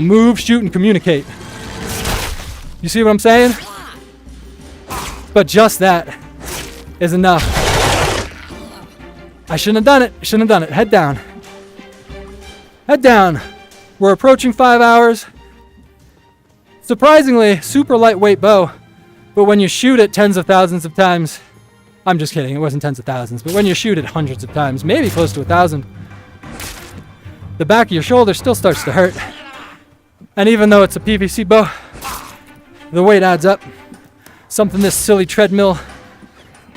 A: move, shoot, and communicate. You see what I'm saying? But just that is enough. I shouldn't have done it. Shouldn't have done it. Head down. Head down. We're approaching 5 hours. Surprisingly, super lightweight bow. But when you shoot it tens of thousands of times, I'm just kidding, it wasn't tens of thousands, but when you shoot it hundreds of times, maybe close to 1,000, the back of your shoulder still starts to hurt. And even though it's a PVC bow, the weight adds up. Something this silly treadmill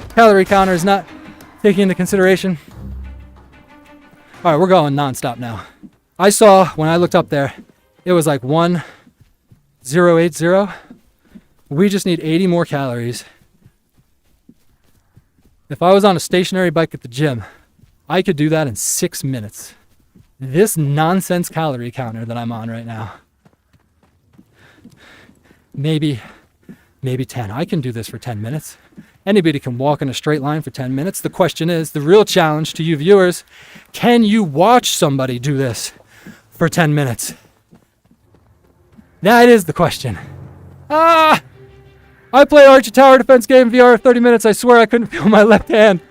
A: calorie counter is not taking into consideration. All right, we're going nonstop now. I saw, when I looked up there, it was like 1080. We just need 80 more calories. If I was on a stationary bike at the gym, I could do that in 6 minutes. This nonsense calorie counter that I'm on right now, maybe 10. I can do this for 10 minutes. Anybody can walk in a straight line for 10 minutes. The question is, the real challenge to you viewers, can you watch somebody do this for 10 minutes? That is the question. I played Archer Tower Defense game VR 30 minutes. I swear I couldn't feel my left hand.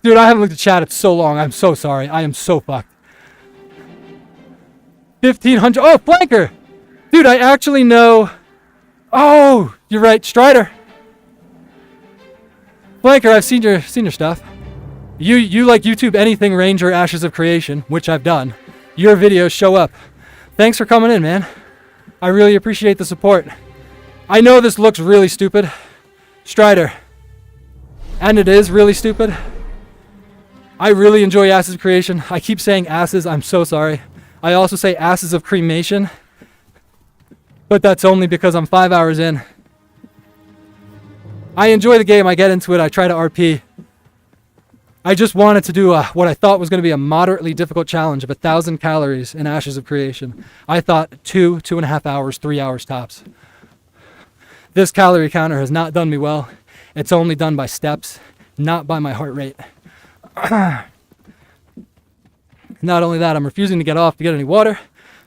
A: Dude, I haven't looked at chat in so long. I'm so sorry. I am so fucked. 1,500. Oh, flanker. Dude, I actually know. Oh, you're right. Strider. Flanker, I've seen your stuff. You like YouTube anything Ranger Ashes of Creation, which I've done. Your videos show up. Thanks for coming in, man. I really appreciate the support. I know this looks really stupid, Strider, and it is really stupid. I really enjoy Ashes of Creation. I keep saying asses, I'm so sorry. I also say asses of cremation, but that's only because I'm 5 hours in. I enjoy the game, I get into it, I try to RP. I just wanted to do what I thought was going to be a moderately difficult challenge of 1,000 calories in Ashes of Creation. I thought 2.5 hours, 3 hours tops. This calorie counter has not done me well. It's only done by steps, not by my heart rate. Not only that, I'm refusing to get off to get any water,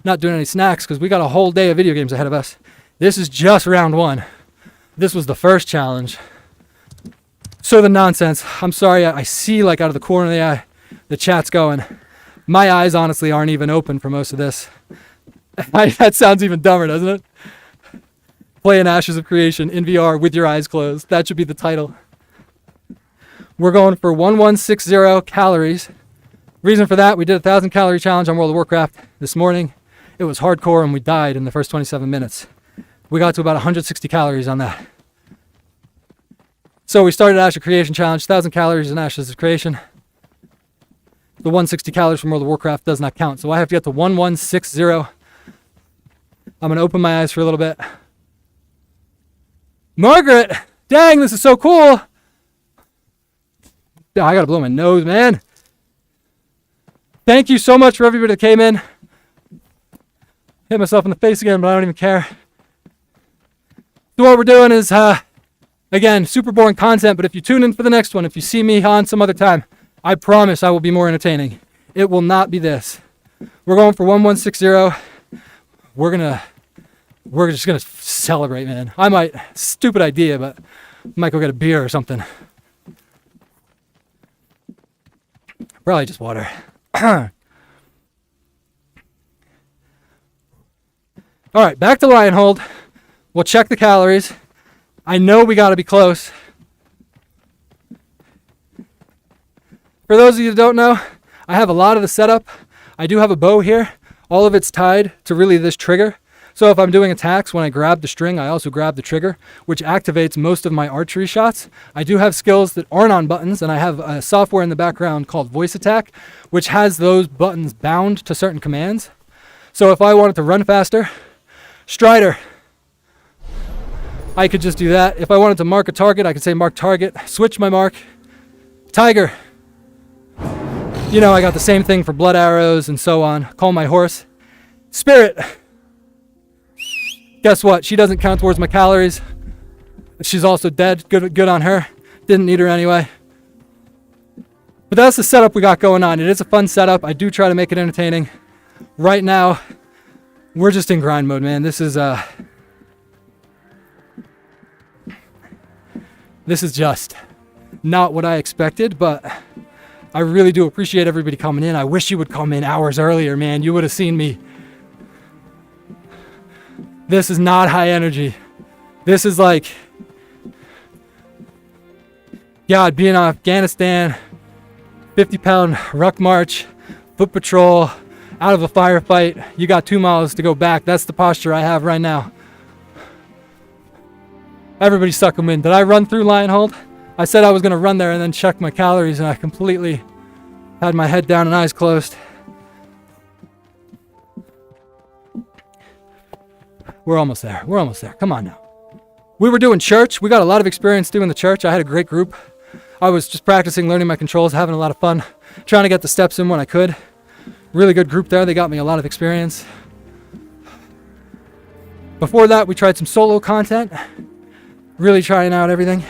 A: not doing any snacks because we got a whole day of video games ahead of us. This is just round one. This was the first challenge. So the nonsense, I'm sorry, I see like out of the corner of the eye, the chat's going. My eyes honestly aren't even open for most of this. That sounds even dumber, doesn't it? Playing Ashes of Creation in VR with your eyes closed. That should be the title. We're going for 1160 calories. Reason for that, we did a 1,000 calorie challenge on World of Warcraft this morning. It was hardcore and we died in the first 27 minutes. We got to about 160 calories on that. So we started Ashes of Creation challenge, 1,000 calories in Ashes of Creation. The 160 calories from World of Warcraft does not count. So I have to get to 1160. I'm going to open my eyes for a little bit. Margaret, dang, this is so cool. I got to blow my nose, man. Thank you so much for everybody that came in. Hit myself in the face again, but I don't even care. So what we're doing is, again, super boring content, but if you tune in for the next one, if you see me on some other time, I promise I will be more entertaining. It will not be this. We're going for 1160. We're just gonna celebrate, man. I might, stupid idea, but I might go get a beer or something. Probably just water. All right, back to lion hold. We'll check the calories. I know we got to be close. For those of you that don't know, I have a lot of the setup. I do have a bow here. All of it's tied to really this trigger. So if I'm doing attacks, when I grab the string, I also grab the trigger, which activates most of my archery shots. I do have skills that aren't on buttons, and I have a software in the background called Voice Attack, which has those buttons bound to certain commands. So if I wanted to run faster, Strider, I could just do that. If I wanted to mark a target, I could say mark target, switch my mark. Tiger, you know, I got the same thing for blood arrows and so on. Call my horse. Spirit, guess what? She doesn't count towards my calories. She's also dead. Good on her. Didn't need her anyway. But that's the setup we got going on. It is a fun setup. I do try to make it entertaining. Right now, we're just in grind mode, man. This is just not what I expected, but I really do appreciate everybody coming in. I wish you would come in hours earlier, man. You would have seen me. This is not high energy. This is like, God, being in Afghanistan, 50-pound ruck march, foot patrol, out of a firefight. You got 2 miles to go back. That's the posture I have right now. Everybody suck them in. Did I run through lion hold? I said I was going to run there and then check my calories, and I completely had my head down and eyes closed. We're almost there. We're almost there. Come on now. We were doing church. We got a lot of experience doing the church. I had a great group. I was just practicing, learning my controls, having a lot of fun, trying to get the steps in when I could. Really good group there. They got me a lot of experience. Before that, we tried some solo content. Really trying out everything.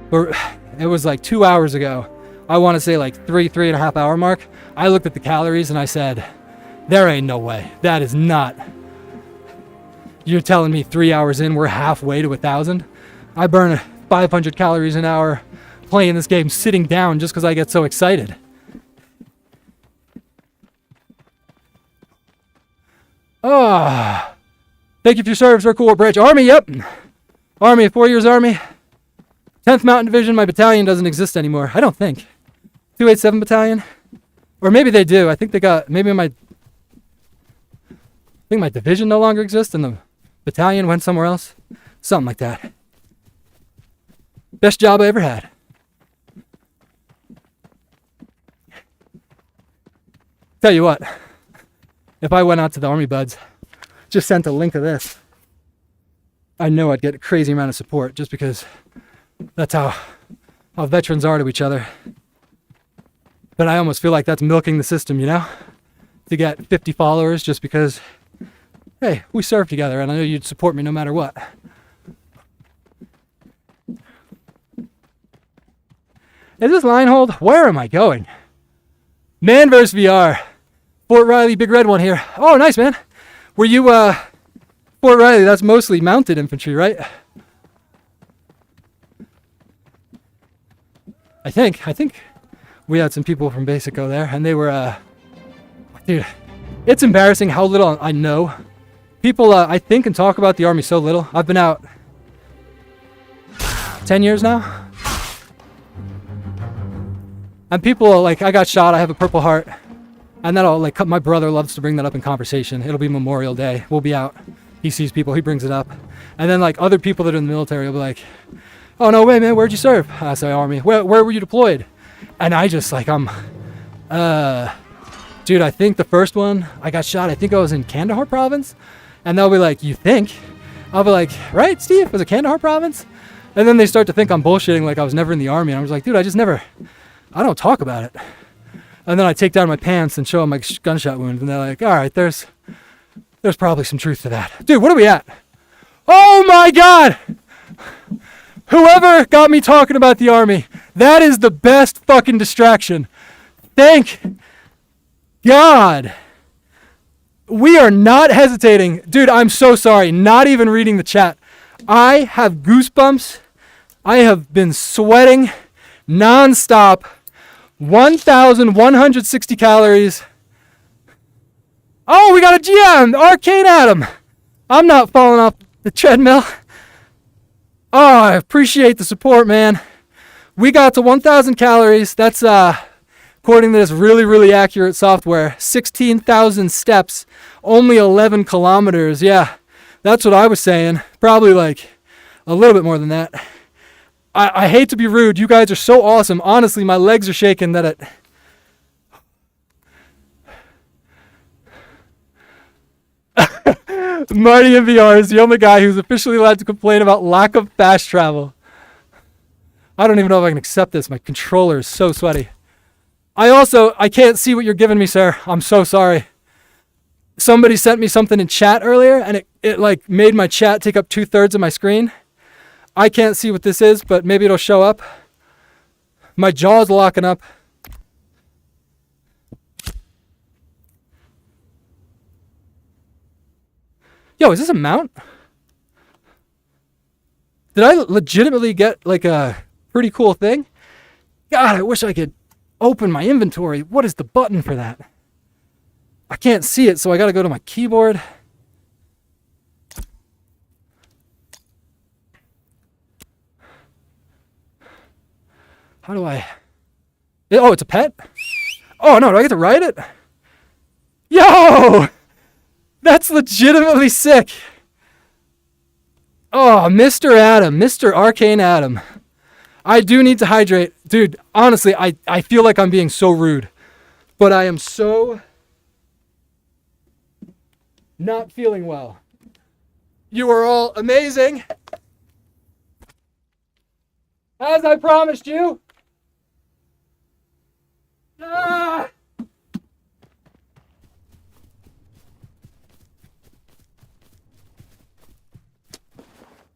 A: But it was like 2 hours ago. I want to say like 3.5 hour mark. I looked at the calories and I said, there ain't no way. That is not. You're telling me 3 hours in, we're halfway to 1,000? I burn 500 calories an hour playing this game sitting down just because I get so excited. Thank you for your service, our cool bridge. Army, yep. Army, 4 years Army. 10th Mountain Division, my battalion doesn't exist anymore. I don't think. 287 Battalion. Or maybe they do. I think they got, maybe my division no longer exists and the battalion went somewhere else. Something like that. Best job I ever had. Tell you what, if I went out to the Army buds, just sent a link of this, I know I'd get a crazy amount of support just because That's how veterans are to each other. But I almost feel like that's milking the system, you know? To get 50 followers just because, hey, we serve together and I know you'd support me no matter what. Is this line hold? Where am I going? Man vs. VR. Fort Riley, Big Red One here. Oh, nice, man. Were you, Fort Riley, that's mostly mounted infantry, right? I think we had some people from Basico there, and they were, dude, it's embarrassing how little I know. People, I think and talk about the Army so little. I've been out 10 years now. And people, like, I got shot, I have a Purple Heart. And that'll, like, my brother loves to bring that up in conversation. It'll be Memorial Day. We'll be out. He sees people, he brings it up. And then, like, other people that are in the military will be like, oh, no way, man, where'd you serve? I say, Army. Where were you deployed? And I just, like, dude, I think the first one, I got shot, I think I was in Kandahar province. And they'll be like, you think? I'll be like, right, Steve? Was it Kandahar province? And then they start to think I'm bullshitting, like I was never in the Army. And I was like, dude, I don't talk about it. And then I take down my pants and show them my gunshot wound. And they're like, all right, there's probably some truth to that. Dude, what are we at? Oh my God! Whoever got me talking about the Army, that is the best fucking distraction. Thank God. We are not hesitating. Dude, I'm so sorry. Not even reading the chat. I have goosebumps. I have been sweating nonstop. 1,160 calories. Oh, we got a GM, Arcane Adam. I'm not falling off the treadmill. Oh, I appreciate the support, man. We got to 1,000 calories. That's, according to this really, really accurate software, 16,000 steps, only 11 kilometers. Yeah, that's what I was saying. Probably like a little bit more than that. I hate to be rude. You guys are so awesome. Honestly, my legs are shaking that it... Marty in VR is the only guy who's officially allowed to complain about lack of fast travel. I don't even know if I can accept this. My controller is so sweaty. I can't see what you're giving me, sir. I'm so sorry. Somebody sent me something in chat earlier, and it like made my chat take up 2/3 of my screen. I can't see what this is, but maybe it'll show up. My jaw's locking up. Yo, is this a mount? Did I legitimately get like a pretty cool thing? God, I wish I could open my inventory. What is the button for that? I can't see it, so I gotta go to my keyboard. How do I... Oh, it's a pet? Oh, no, do I get to ride it? Yo! That's legitimately sick. Oh, Mr. Adam, Mr. Arcane Adam. I do need to hydrate. Dude, honestly, I feel like I'm being so rude. But I am so not feeling well. You are all amazing. As I promised you. Ah!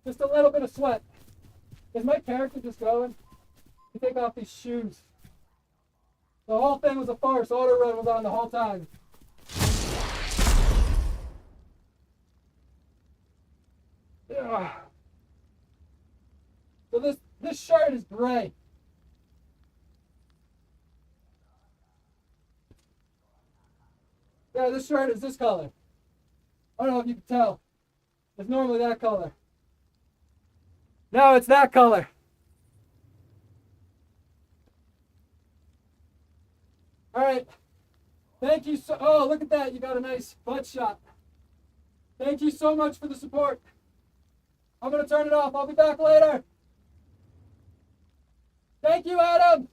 A: Just a little bit of sweat. Is my character just going? Take off these shoes. The whole thing was a farce. Auto run was on the whole time. Yeah. So this shirt is gray. Yeah, this shirt is this color. I don't know if you can tell. It's normally that color. No, it's that color. All right. Thank you so... Oh, look at that. You got a nice butt shot. Thank you so much for the support. I'm going to turn it off. I'll be back later. Thank you, Adam.